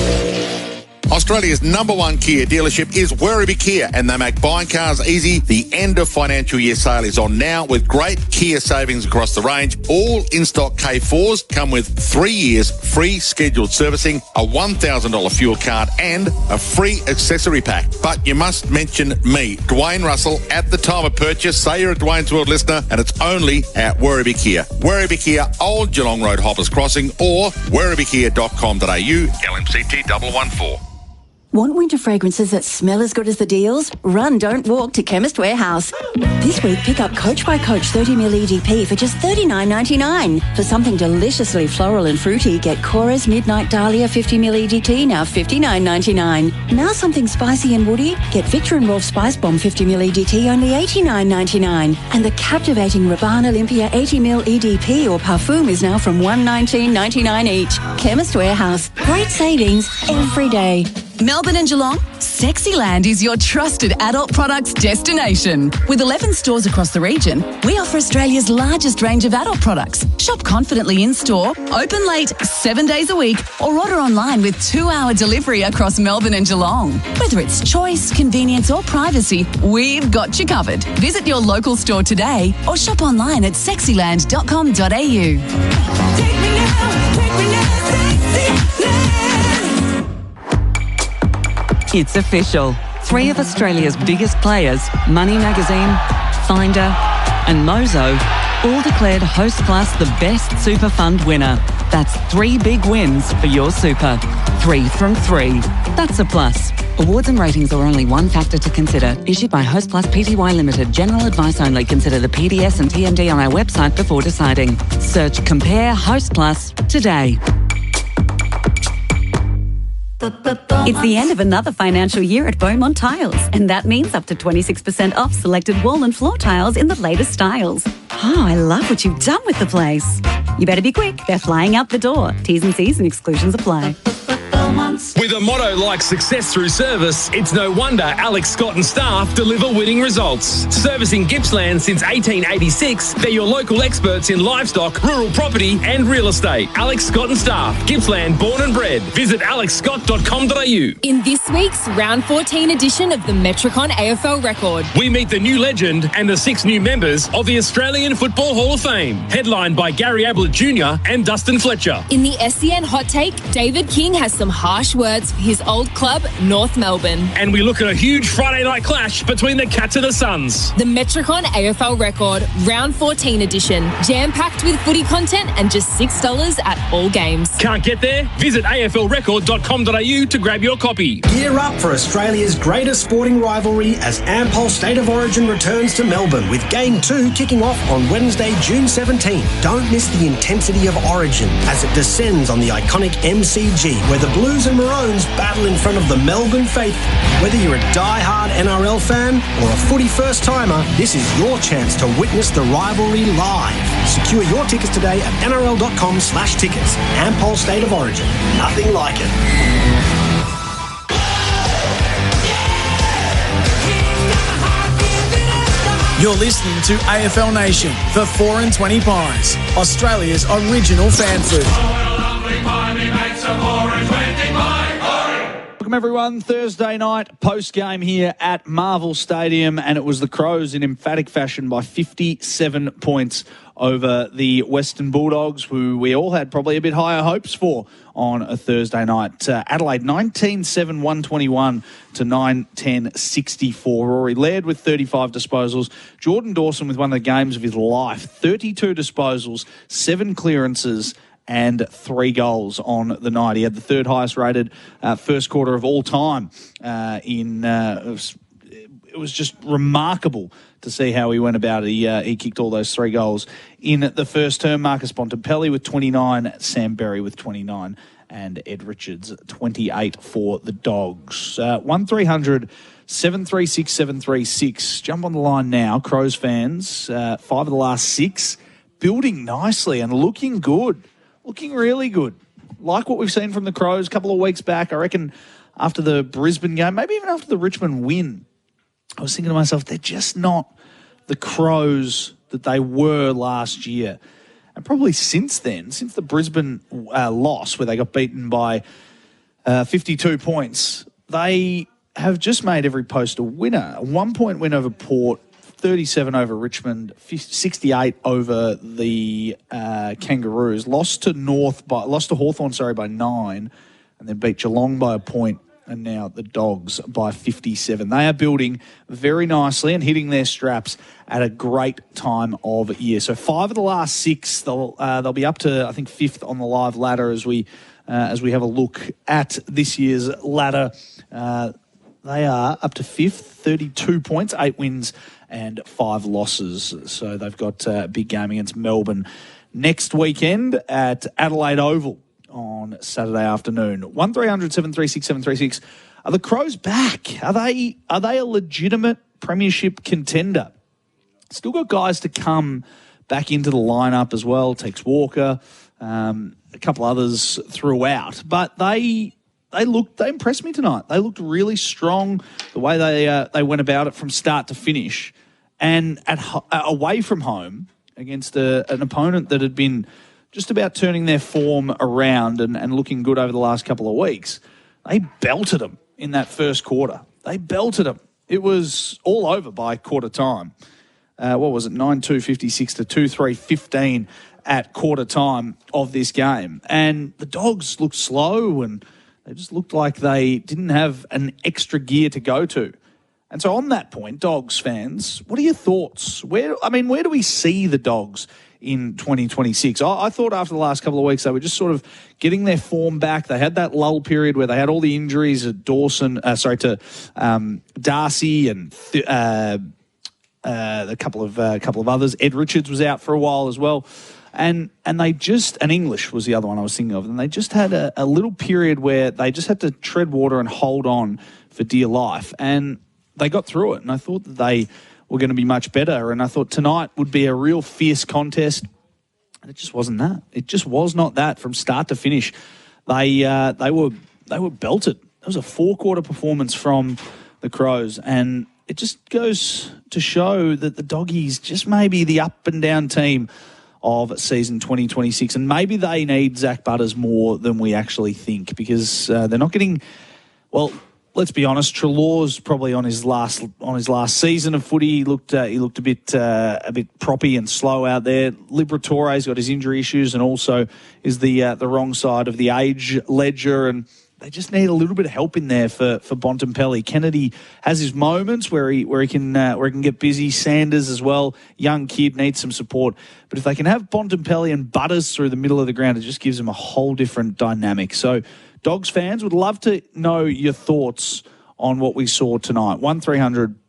Australia's #1 Kia dealership is Werribee Kia, and they make buying cars easy. The end of financial year sale is on now with great Kia savings across the range. All in-stock K4s come with 3 years free scheduled servicing, a $1,000 fuel card and a free accessory pack. But you must mention me, Dwayne Russell, at the time of purchase. Say you're a Dwayne's World listener, and it's only at Werribee Kia. Werribee Kia, Old Geelong Road, Hoppers Crossing, or werribeekia.com.au, LMCT 114. Want winter fragrances that smell as good as the deals? Run, don't walk to Chemist Warehouse. This week, pick up Coach by Coach 30ml EDP for just $39.99. For something deliciously floral and fruity, get Cora's Midnight Dahlia 50ml EDT, now $59.99. Now something spicy and woody, get Victor and Rolf Spice Bomb 50ml EDT, only $89.99. And the captivating Rabanne Olympia 80ml EDP or Parfum is now from $119.99 each. Chemist Warehouse. Great savings every day. Melbourne and Geelong, Sexyland is your trusted adult products destination. With 11 stores across the region, we offer Australia's largest range of adult products. Shop confidently in-store, open late 7 days a week, or order online with 2-hour delivery across Melbourne and Geelong. Whether it's choice, convenience or privacy, we've got you covered. Visit your local store today or shop online at sexyland.com.au. Take me now, Sexyland. It's official. 3 of Australia's biggest players, Money Magazine, Finder and Mozo, all declared Host Plus the best super fund winner. That's 3 big wins for your super. 3 from 3. That's a plus. Awards and ratings are only one factor to consider. Issued by Host Plus Pty Limited. General advice only. Consider the PDS and TMD on our website before deciding. Search Compare Host Plus today. It's the end of another financial year at Beaumont Tiles, and that means up to 26% off selected wall and floor tiles in the latest styles. Oh, I love what you've done with the place. You better be quick. They're flying out the door. T's and C's and exclusions apply. With a motto like success through service, it's no wonder Alex Scott and staff deliver winning results. Servicing Gippsland since 1886, they're your local experts in livestock, rural property and real estate. Alex Scott and staff, Gippsland born and bred. Visit alexscott.com.au. In this week's Round 14 edition of the Metricon AFL Record, we meet the new legend and the 6 new members of the Australian Football Hall of Fame, headlined by Gary Ablett Jr. and Dustin Fletcher. In the SEN Hot Take, David King has some harsh harsh words for his old club, North Melbourne. And we look at a huge Friday night clash between the Cats and the Suns. The Metricon AFL Record, Round 14 edition. Jam-packed with footy content and just $6 at all games. Can't get there? Visit aflrecord.com.au to grab your copy. Gear up for Australia's greatest sporting rivalry as Ampol State of Origin returns to Melbourne with Game 2 kicking off on Wednesday, June 17. Don't miss the intensity of Origin as it descends on the iconic MCG where the Blues and Maroons battle in front of the Melbourne faithful. Whether you're a die-hard NRL fan or a footy first-timer, this is your chance to witness the rivalry live. Secure your tickets today at nrl.com/tickets. Ampol State of Origin. Nothing like it. You're listening to AFL Nation for 4 and 20 Pies, Australia's original fan food. Welcome everyone, Thursday night post-game here at Marvel Stadium, and it was the Crows in emphatic fashion by 57 points over the Western Bulldogs, who we all had probably a bit higher hopes for on a Thursday night. Adelaide 19-7-121 to 9-10-64. Rory Laird with 35 disposals. Jordan Dawson with one of the games of his life. 32 disposals, 7 clearances and 3 goals on the night. He had the third highest rated first quarter of all time. It was just remarkable to see how he went about it. He kicked all those 3 goals in the first term. Marcus Bontempelli with 29, Sam Berry with 29, and Ed Richards 28 for the Dogs. 1300 736 736. Jump on the line now, Crows fans. 5 of the last 6, building nicely and looking good. Looking really good. Like what we've seen from the Crows a couple of weeks back. I reckon after the Brisbane game, maybe even after the Richmond win, I was thinking to myself, they're just not the Crows that they were last year. And probably since then, since the Brisbane loss, where they got beaten by 52 points, they have just made every post a winner. A 1-point win over Port, 37 over Richmond, 68 over the Kangaroos. Lost to Hawthorn, by 9, and then beat Geelong by a point. And now the Dogs by 57. They are building very nicely and hitting their straps at a great time of year. So 5 of the last 6, they'll be up to, I think, 5th on the live ladder as we have a look at this year's ladder. They are up to 5th, 32 points, 8 wins and 5 losses. So they've got a big game against Melbourne next weekend at Adelaide Oval on Saturday afternoon. 1300 736 736. Are the Crows back? Are they a legitimate premiership contender? Still got guys to come back into the lineup as well. Takes Walker, a couple others throughout, but they impressed me tonight. They looked really strong the way they went about it from start to finish, and away from home against an opponent that had been just about turning their form around and looking good over the last couple of weeks. They belted them in that first quarter. They belted them. It was all over by quarter time. What was it? 9-2-56 to 2-3-15 at quarter time of this game. And the Dogs looked slow and they just looked like they didn't have an extra gear to go to. And so on that point, Dogs fans, what are your thoughts? Where do we see the Dogs in 2026? I thought after the last couple of weeks they were just sort of getting their form back. They had that lull period where they had all the injuries to Darcy and a couple of others. Ed Richards was out for a while as well. And English was the other one I was thinking of. And they just had a little period where they just had to tread water and hold on for dear life. And they got through it. And I thought that they were going to be much better. And I thought tonight would be a real fierce contest. And it just wasn't that. It just was not that from start to finish. They were belted. It was a 4-quarter performance from the Crows. And it just goes to show that the Doggies just may be the up and down team of season 2026. And maybe they need Zach Butters more than we actually think, because they're not getting, well, let's be honest, Treloar's probably on his last season of footy. He looked a bit proppy and slow out there. Liberatore's got his injury issues and also is the wrong side of the age ledger. And they just need a little bit of help in there for Bontempelli. Kennedy has his moments where he can get busy. Sanders as well, young kid, needs some support. But if they can have Bontempelli and Butters through the middle of the ground, it just gives them a whole different dynamic. So Dogs fans would love to know your thoughts on what we saw tonight. 1300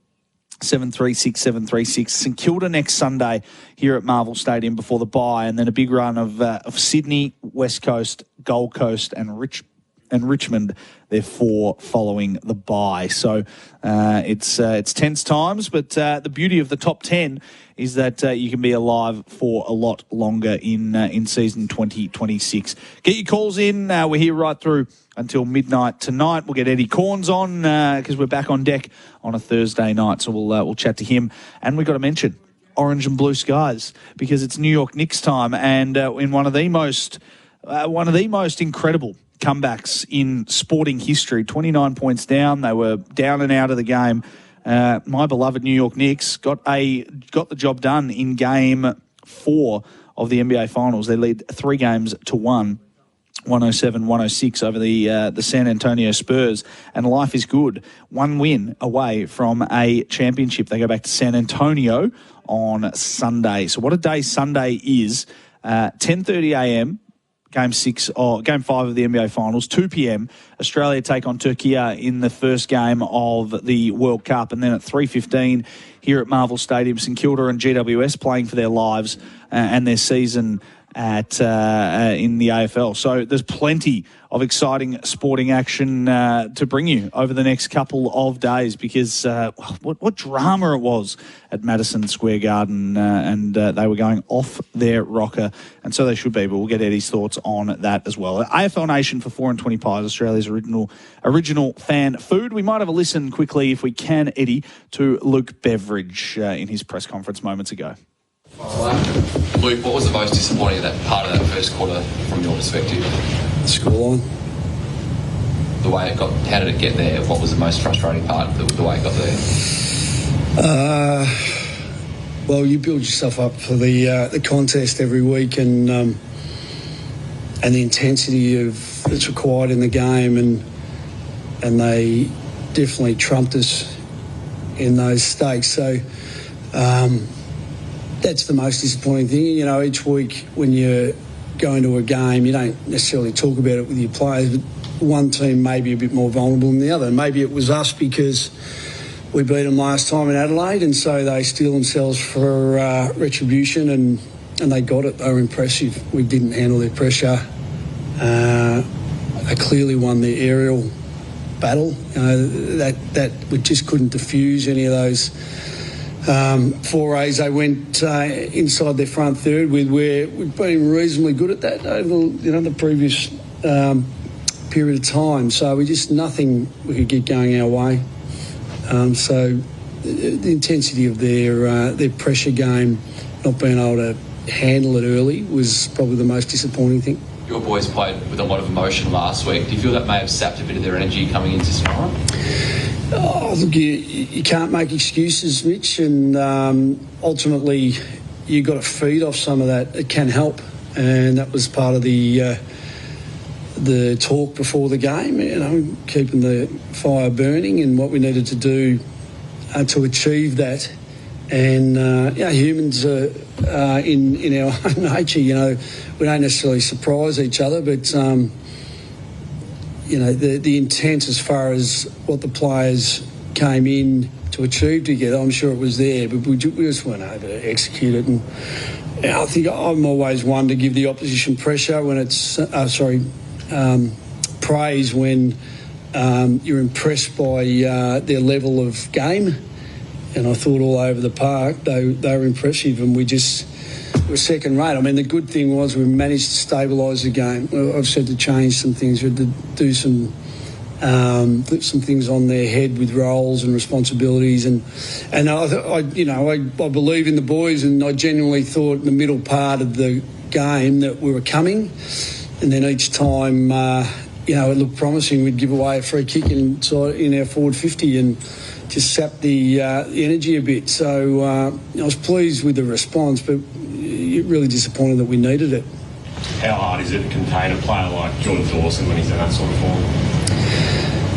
736 736. St Kilda next Sunday here at Marvel Stadium before the bye, and then a big run of Sydney, West Coast, Gold Coast, and Richmond, therefore, following the bye. So it's tense times, but the beauty of the top 10 is that you can be alive for a lot longer in season 2026. Get your calls in. We're here right through until midnight tonight. We'll get Eddie Corns on because we're back on deck on a Thursday night, so we'll chat to him. And we've got to mention orange and blue skies because it's New York Knicks time, and in one of the most incredible comebacks in sporting history. 29 points down. They were down and out of the game. My beloved New York Knicks got the job done in Game 4 of the NBA Finals. They lead 3-1, 107-106 over the San Antonio Spurs, and life is good. One win away from a championship. They go back to San Antonio on Sunday. So what a day Sunday is. 10:30 a.m. Game 5 of the NBA Finals, 2 p.m. Australia take on Turkey in the first game of the World Cup. And then at 3:15 here at Marvel Stadium, St Kilda and GWS playing for their lives and their season in the AFL. So there's plenty of exciting sporting action to bring you over the next couple of days because what drama it was at Madison Square Garden and they were going off their rocker, and so they should be, but we'll get Eddie's thoughts on that as well. AFL Nation for 4 and 20 pies, Australia's original fan food. We might have a listen quickly, if we can, Eddie, to Luke Beveridge in his press conference moments ago. Luke, what was the most disappointing part of that first quarter from your perspective? The scoreline. The way it got, how did it get there? What was the most frustrating part, the way it got there? Well, you build yourself up for the contest every week, and the intensity that's required in the game, and they definitely trumped us in those stakes. So. That's the most disappointing thing. You know, each week when you're going to a game, you don't necessarily talk about it with your players, but one team may be a bit more vulnerable than the other. Maybe it was us because we beat them last time in Adelaide, and so they steel themselves for retribution, and they got it. They were impressive. We didn't handle their pressure. They clearly won the aerial battle. That we just couldn't diffuse any of those forays. They went inside their front third with where we've been reasonably good at that over the previous period of time. So nothing we could get going our way. So the intensity of their pressure game, not being able to handle it early, was probably the most disappointing thing. Your boys played with a lot of emotion last week. Do you feel that may have sapped a bit of their energy coming into tomorrow? Oh, look, you can't make excuses, Mitch, and ultimately you've got to feed off some of that. It can help, and that was part of the talk before the game, keeping the fire burning and what we needed to do to achieve that. And humans are in our own nature, we don't necessarily surprise each other, but the intent as far as what the players came in to achieve together, I'm sure it was there, but we just weren't able to execute it. And I think I'm always one to give the opposition pressure when it's praise when you're impressed by their level of game. And I thought all over the park they were impressive, and we were second rate. I mean, the good thing was we managed to stabilise the game. I've said to change some things. We had to do some things on their head with roles and responsibilities, and I believe in the boys, and I genuinely thought in the middle part of the game that we were coming, and then each time it looked promising, we'd give away a free kick in our forward 50 and just sapped the energy a bit. So I was pleased with the response, but really disappointed that we needed it. How hard is it to contain a player like Jordan Dawson when he's in that sort of form?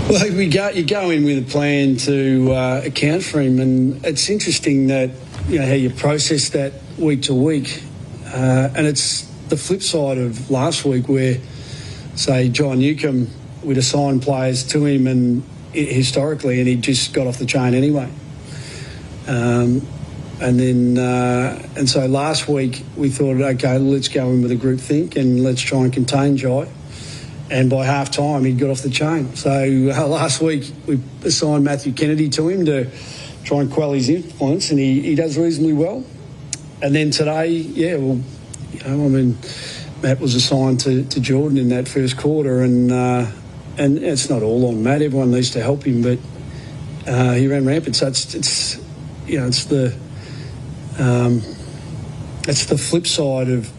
Well, you go in with a plan to account for him, and it's interesting that how you process that week to week, and it's the flip side of last week where, say, John Newcomb, we'd assign players to him, and historically, and he just got off the chain anyway. And so last week we thought, okay, let's go in with a group think and let's try and contain Jai. And by half time, he'd got off the chain. So last week, we assigned Matthew Kennedy to him to try and quell his influence, and he does reasonably well. And then today, Matt was assigned to Jordan in that first quarter, and it's not all on Matt. Everyone needs to help him, but he ran rampant. So it's the flip side of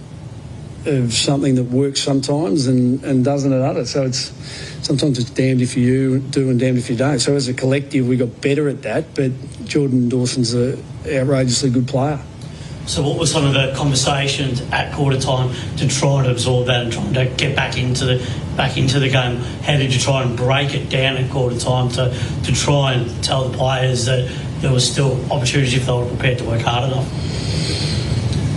something that works sometimes and doesn't at others. So sometimes it's damned if you do and damned if you don't. So as a collective, we got better at that, but Jordan Dawson's an outrageously good player. So what were some of the conversations at quarter time to try to absorb that and trying to get back into the game? How did you try and break it down at quarter time to try and tell the players that there was still opportunities if they were prepared to work hard enough?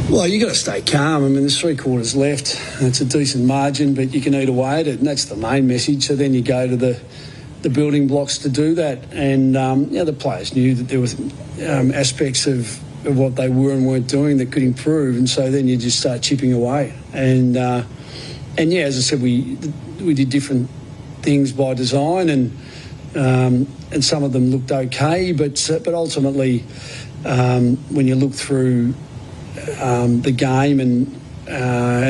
Well, you've got to stay calm. I mean, there's 3 quarters left. It's a decent margin, but you can eat away at it, and that's the main message. So then you go to the building blocks to do that. And, the players knew that there was aspects of what they were and weren't doing that could improve, and so then you just start chipping away. And as I said, we did different things by design, and some of them looked okay, but ultimately, when you look through the game and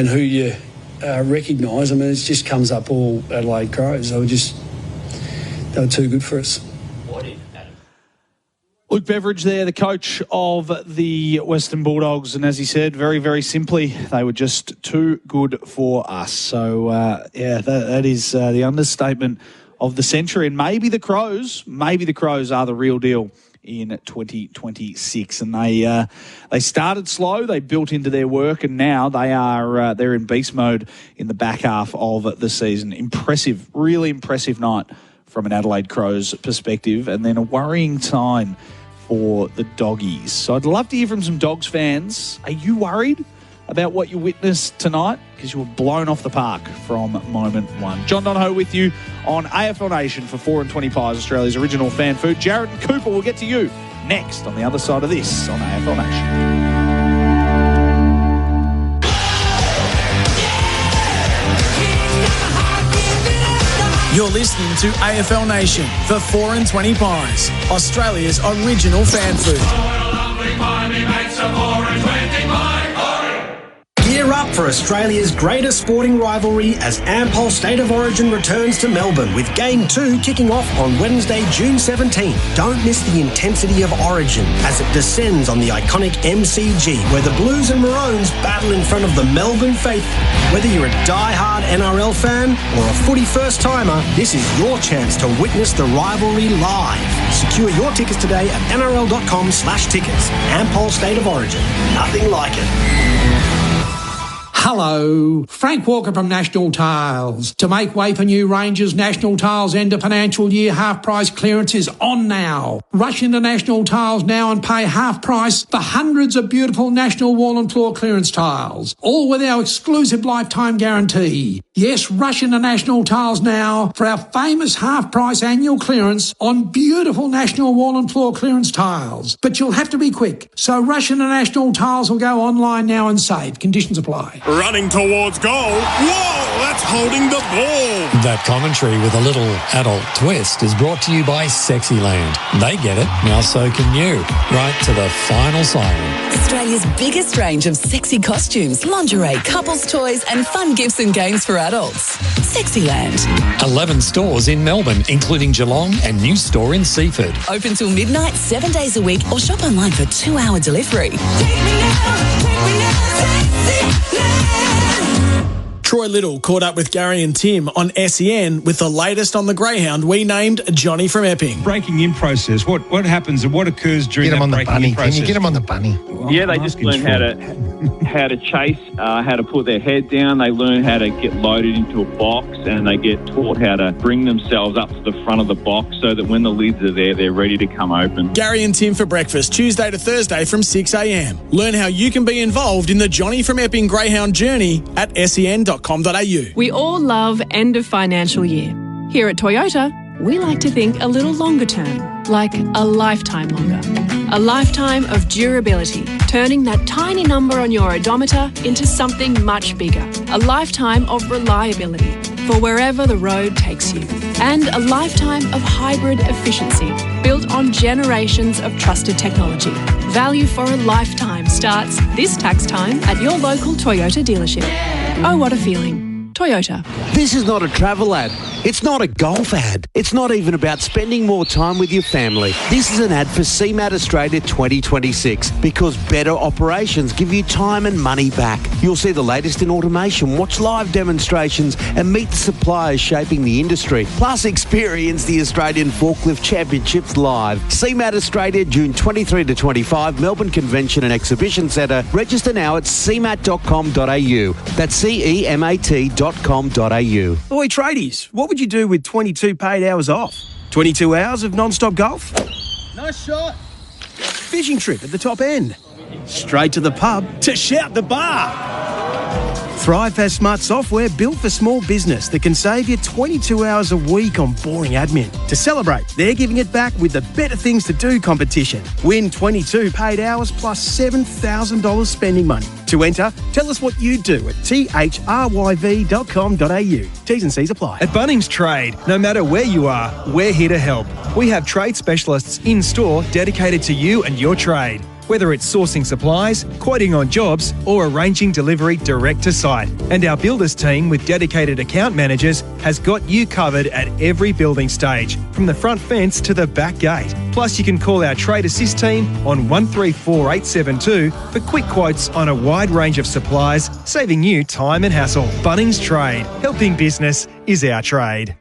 who you recognise, I mean, it just comes up all Adelaide Crows. They were too good for us. Luke Beveridge there, the coach of the Western Bulldogs, and as he said, very, very simply, they were just too good for us. So, that is the understatement of the century, and maybe the Crows are the real deal in 2026. And they started slow, they built into their work, and now they're in beast mode in the back half of the season. Impressive, really impressive night from an Adelaide Crows perspective, and then a worrying time for the Doggies. So I'd love to hear from some Dogs fans. Are you worried about what you witnessed tonight? Because you were blown off the park from moment one. John Donohue with you on AFL Nation for 4 and 20 Pies, Australia's original fan food. Jared and Cooper will get to you next on the other side of this on AFL Nation. You're listening to AFL Nation for 4 and 20 Pies, Australia's original fan food. Gear up for Australia's greatest sporting rivalry as Ampol State of Origin returns to Melbourne with Game 2 kicking off on Wednesday, June 17. Don't miss the intensity of Origin as it descends on the iconic MCG where the Blues and Maroons battle in front of the Melbourne faithful. Whether you're a die-hard NRL fan or a footy first-timer, this is your chance to witness the rivalry live. Secure your tickets today at nrl.com/tickets. Ampol State of Origin. Nothing like it. Hello, Frank Walker from National Tiles. To make way for new ranges, National Tiles end of financial year half price clearance is on now. Rush into National Tiles now and pay half price for hundreds of beautiful National Wall and Floor clearance tiles, all with our exclusive lifetime guarantee. Yes, rush into National Tiles now for our famous half price annual clearance on beautiful National Wall and Floor clearance tiles. But you'll have to be quick, so rush into National Tiles or go online now and save. Conditions apply. Running towards goal. Whoa, that's holding the ball. That commentary with a little adult twist is brought to you by Sexyland. They get it, now so can you. Right to the final siren. Australia's biggest range of sexy costumes, lingerie, couples toys and fun gifts and games for adults. Sexyland. 11 stores in Melbourne, including Geelong and new store in Seaford. Open till midnight, 7 days a week, or shop online for 2-hour delivery. Troy Little caught up with Gary and Tim on SEN with the latest on the greyhound we named Johnny from Epping. Breaking in process, what happens and what occurs during that breaking in process? Can you get them on the bunny? Yeah, they just learn how to chase, how to put their head down. They learn how to get loaded into a box, and they get taught how to bring themselves up to the front of the box so that when the lids are there, they're ready to come open. Gary and Tim for breakfast, Tuesday to Thursday from 6 a.m. Learn how you can be involved in the Johnny from Epping greyhound journey at sen.com.au. We all love end of financial year. Here at Toyota, we like to think a little longer term, like a lifetime longer. A lifetime of durability, turning that tiny number on your odometer into something much bigger. A lifetime of reliability for wherever the road takes you. And a lifetime of hybrid efficiency built on generations of trusted technology. Value for a lifetime starts this tax time at your local Toyota dealership. Oh, what a feeling. Toyota. This is not a travel ad. It's not a golf ad. It's not even about spending more time with your family. This is an ad for CMAT Australia 2026 because better operations give you time and money back. You'll see the latest in automation, watch live demonstrations and meet the suppliers shaping the industry. Plus experience the Australian Forklift Championships live. CMAT Australia, June 23 to 25, Melbourne Convention and Exhibition Centre. Register now at cmat.com.au. That's CEMAT.com.au. Oi, tradies, what would you do with 22 paid hours off? 22 hours of non-stop golf? Nice shot. Fishing trip at the top end? Straight to the pub to shout the bar? Thrive has smart software built for small business that can save you 22 hours a week on boring admin. To celebrate, they're giving it back with the Better Things to Do competition. Win 22 paid hours plus $7,000 spending money. To enter, tell us what you do at thryv.com.au. T's and C's apply. At Bunnings Trade, no matter where you are, we're here to help. We have trade specialists in store dedicated to you and your trade. Whether it's sourcing supplies, quoting on jobs, or arranging delivery direct to site. And our builders team with dedicated account managers has got you covered at every building stage, from the front fence to the back gate. Plus, you can call our Trade Assist team on 134872 for quick quotes on a wide range of supplies, saving you time and hassle. Bunnings Trade. Helping business is our trade.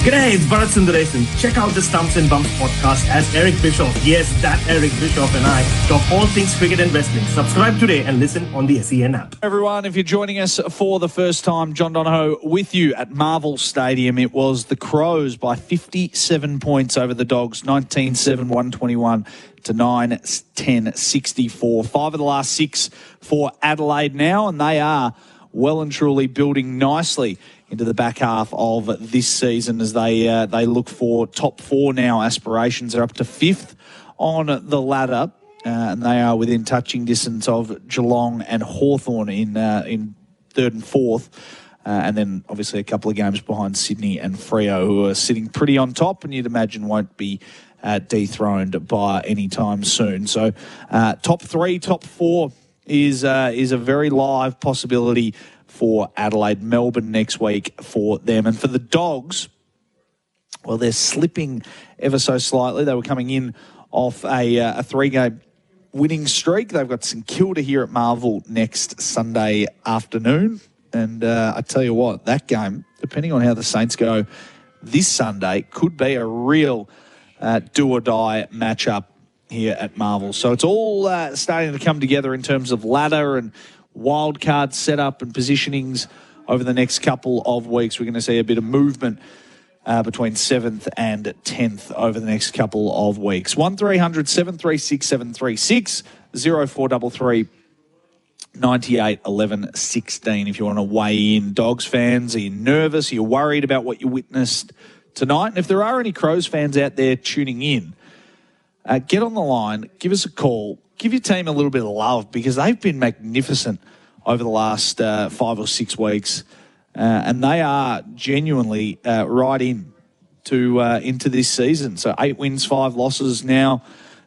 G'day, it's Bharat Sundaresan. Check out the Stumps and Bumps podcast as Eric Bischoff. Yes, that Eric Bischoff and I talk all things cricket and wrestling. Subscribe today and listen on the SEN app. Everyone, if you're joining us for the first time, John Donohue with you at Marvel Stadium. It was the Crows by 57 points over the Dogs, 19-7, 121 to 9-10, 64. 5 of the last 6 for Adelaide now, and they are well and truly building nicely into the back half of this season as they look for top 4 now. Aspirations are up to 5th on the ladder, and they are within touching distance of Geelong and Hawthorn in 3rd and 4th. And then obviously a couple of games behind Sydney and Freo, who are sitting pretty on top and you'd imagine won't be dethroned by any time soon. So top 3, top 4 is a very live possibility for Adelaide. Melbourne next week for them. And for the Dogs, well, they're slipping ever so slightly. They were coming in off a 3-game winning streak. They've got St Kilda here at Marvel next Sunday afternoon. And I tell you what, that game, depending on how the Saints go this Sunday, could be a real do-or-die matchup here at Marvel. So it's all starting to come together in terms of ladder and wildcard setup and positionings over the next couple of weeks. We're going to see a bit of movement between 7th and 10th over the next couple of weeks. 1300 736 736 0433 98 11 16 if you want to weigh in. Dogs fans, are you nervous? Are you worried about what you witnessed tonight? And if there are any Crows fans out there tuning in, get on the line, give us a call, give your team a little bit of love because they've been magnificent over the last 5 or 6 weeks, and they are genuinely right into this season. So 8 wins, 5 losses now,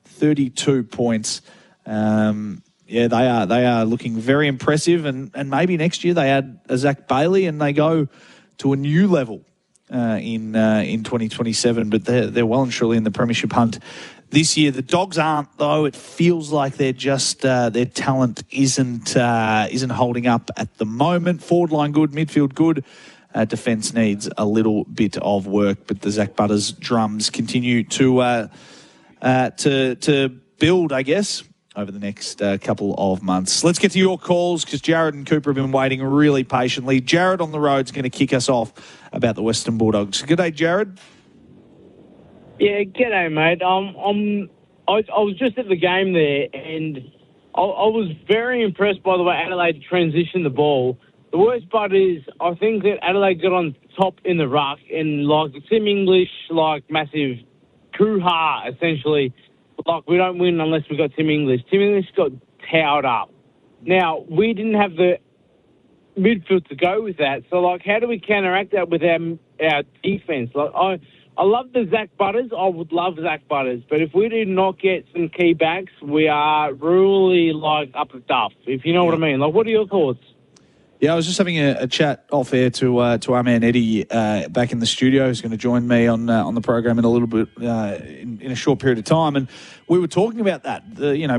32 points. They are looking very impressive, and maybe next year they add a Zach Bailey and they go to a new level in 2027. But they're well and truly in the premiership hunt this year. The Dogs aren't, though. It feels like they're just their talent isn't holding up at the moment. Forward line good, midfield good. Defence needs a little bit of work, but the Zach Butters drums continue to build, I guess, over the next couple of months. Let's get to your calls because Jared and Cooper have been waiting really patiently. Jared on the road is going to kick us off about the Western Bulldogs. Good day, Jared. Yeah, g'day, mate. I was just at the game there, and I was very impressed by the way Adelaide transitioned the ball. The worst part is I think that Adelaide got on top in the ruck, and like Tim English, like massive hoo-ha, essentially. Like, we don't win unless we got Tim English. Tim English got towed up. Now, we didn't have the midfield to go with that. So, like, how do we counteract that with our defence? Like, I love the Zach Butters. I would love Zach Butters. But if we do not get some key backs, we are really, like, up the duff, if you know what I mean. Like, what are your thoughts? Yeah, I was just having a chat off air to our man Eddie back in the studio, who's going to join me on the program in a little bit in a short period of time, and we were talking about that.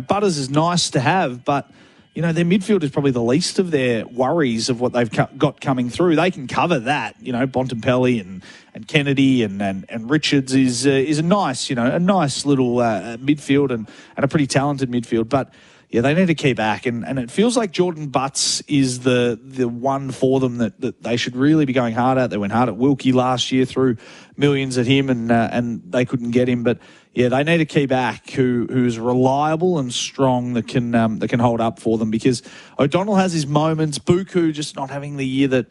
Butters is nice to have, but their midfield is probably the least of their worries of what they've got coming through. They can cover that. Bontempelli and Kennedy and Richards is a nice little midfield and a pretty talented midfield, but. Yeah, they need a key back, and it feels like Jordan Butts is the one for them that they should really be going hard at. They went hard at Wilkie last year, threw millions at him, and they couldn't get him. But yeah, they need a key back who's reliable and strong that can hold up for them, because O'Donnell has his moments. Buku just not having the year that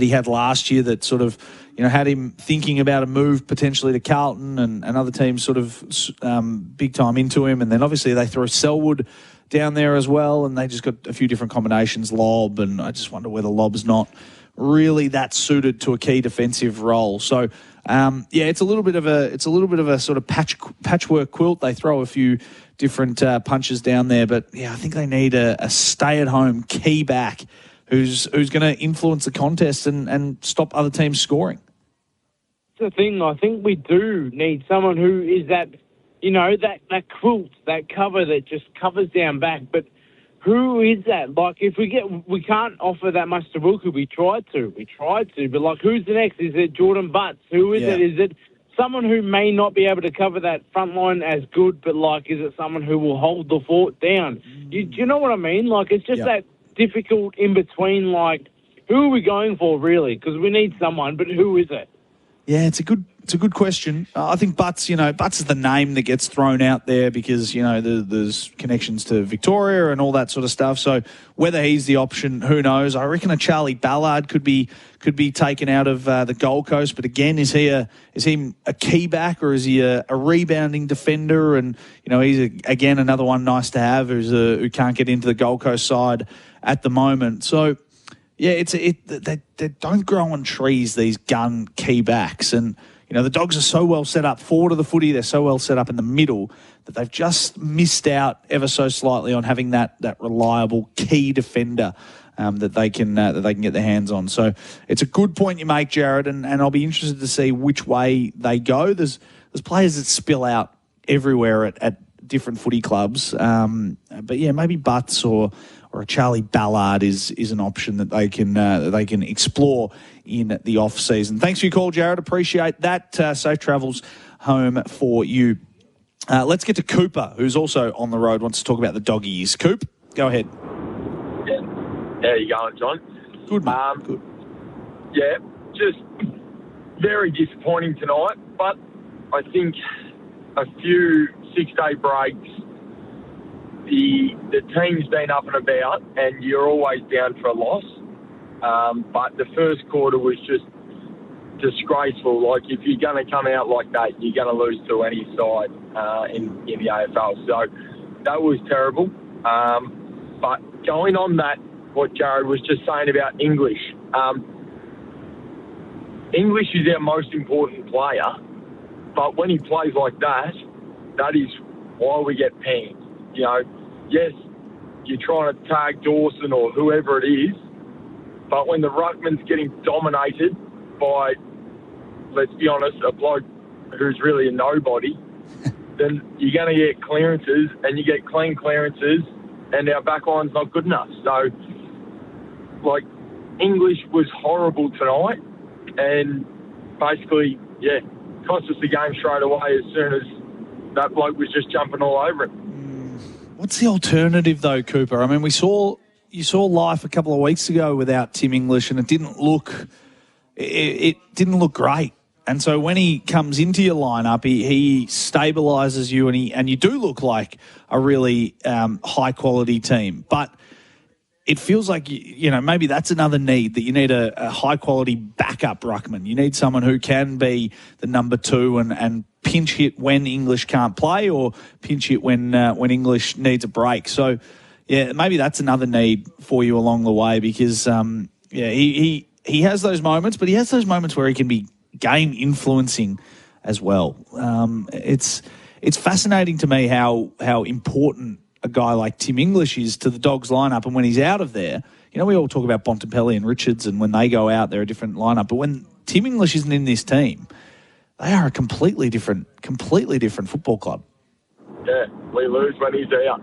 he had last year, that sort of had him thinking about a move potentially to Carlton and other teams sort of big time into him. And then obviously they throw Selwood down there as well, and they just got a few different combinations, Lob, and I just wonder whether Lob's not really that suited to a key defensive role. So it's a little bit of a sort of patchwork quilt. They throw a few different punches down there, but yeah, I think they need a stay-at-home key back who's going to influence the contest and stop other teams scoring. That's the thing. I think we do need someone who is that quilt, that cover that just covers down back. But who is that? Like, if we can't offer that much to Wilkie. We tried to, but like, who's the next? Is it Jordan Butts? Who is it? Is it someone who may not be able to cover that front line as good, but like, is it someone who will hold the fort down? Do you know what I mean? Like, it's just that difficult in between, like, who are we going for really? Because we need someone, but who is it? Yeah, it's a good question. I think Butts is the name that gets thrown out there because, there's connections to Victoria and all that sort of stuff. So whether he's the option, who knows? I reckon a Charlie Ballard could be taken out of the Gold Coast. But again, is he a key back, or is he a rebounding defender? And, he's again another one nice to have who can't get into the Gold Coast side at the moment. So yeah, they don't grow on trees, these gun key backs. And, the Dogs are so well set up forward of the footy. They're so well set up in the middle that they've just missed out ever so slightly on having that reliable key defender that they can get their hands on. So it's a good point you make, Jared, and I'll be interested to see which way they go. There's players that spill out everywhere at different footy clubs. But yeah, maybe Butts or a Charlie Ballard is an option that they can explore in the off season. Thanks for your call, Jared. Appreciate that. Safe travels home for you. Let's get to Cooper, who's also on the road, wants to talk about the Doggies. Coop, go ahead. Yeah. How you going, John? Good, mate. Good. Yeah, just very disappointing tonight, but I think a few 6-day breaks, the team's been up and about, and you're always down for a loss. But the first quarter was just disgraceful. Like, if you're going to come out like that, you're going to lose to any side in the AFL. So that was terrible. But going on that, what Jared was just saying about English. English is our most important player, but when he plays like that, that is why we get panned. Yes, you're trying to tag Dawson or whoever it is, but when the ruckman's getting dominated by, let's be honest, a bloke who's really a nobody, then you're going to get clearances, and you get clean clearances, and our back line's not good enough. So, like, English was horrible tonight, and basically, cost us the game straight away as soon as that bloke was just jumping all over it. What's the alternative, though, Cooper? I mean, you saw life a couple of weeks ago without Tim English, and it didn't look great. And so when he comes into your lineup, he stabilises you, and you do look like a really high quality team. But it feels like maybe that's another need, that you need a high quality backup ruckman. You need someone who can be the number 2 and pinch hit when English can't play, or pinch hit when English needs a break. So maybe that's another need for you along the way, because he has those moments, but he has those moments where he can be game influencing as well. It's fascinating to me how important a guy like Tim English is to the Dogs lineup, and when he's out of there, we all talk about Bontempelli and Richards, and when they go out, they're a different lineup. But when Tim English isn't in this team, they are a completely different football club. Yeah, we lose when he's out.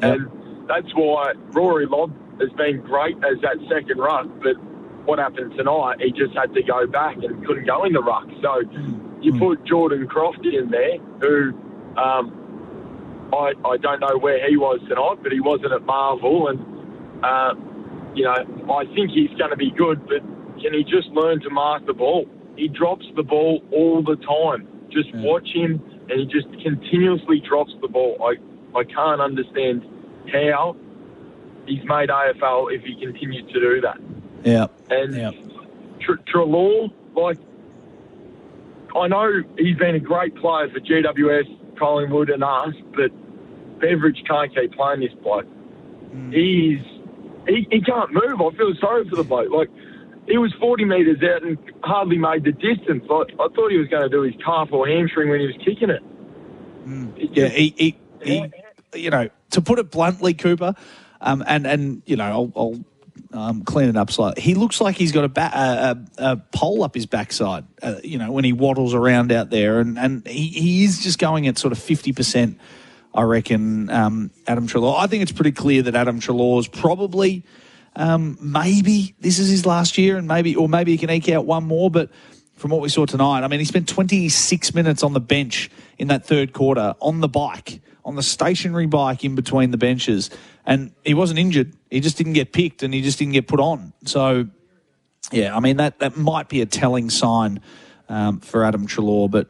Yep. And that's why Rory Lobb has been great as that second ruck, but what happened tonight, he just had to go back and couldn't go in the ruck. So you put Jordan Crofty in there, who I don't know where he was tonight, but he wasn't at Marvel. And, I think he's going to be good, but can he just learn to mark the ball? He drops the ball all the time. Just watch him, and he just continuously drops the ball. I can't understand how he's made AFL if he continues to do that. Yeah. And Treloar, I know he's been a great player for GWS, Collingwood and us, but Beveridge can't keep playing this bloke. He can't move. I feel sorry for the bloke. He was 40 metres out and hardly made the distance. I thought he was going to do his calf or hamstring when he was kicking it. To put it bluntly, Cooper, I'll clean it up slightly. He looks like he's got a pole up his backside, when he waddles around out there, and he is just going at sort of 50%, I reckon, Adam Treloar. I think it's pretty clear that Adam Treloar's probably, maybe this is his last year, and maybe he can eke out one more, but from what we saw tonight, I mean, he spent 26 minutes on the bench in that third quarter on the bike, on the stationary bike in between the benches, and he wasn't injured. He just didn't get picked, and he just didn't get put on. So, I mean, that might be a telling sign for Adam Treloar, but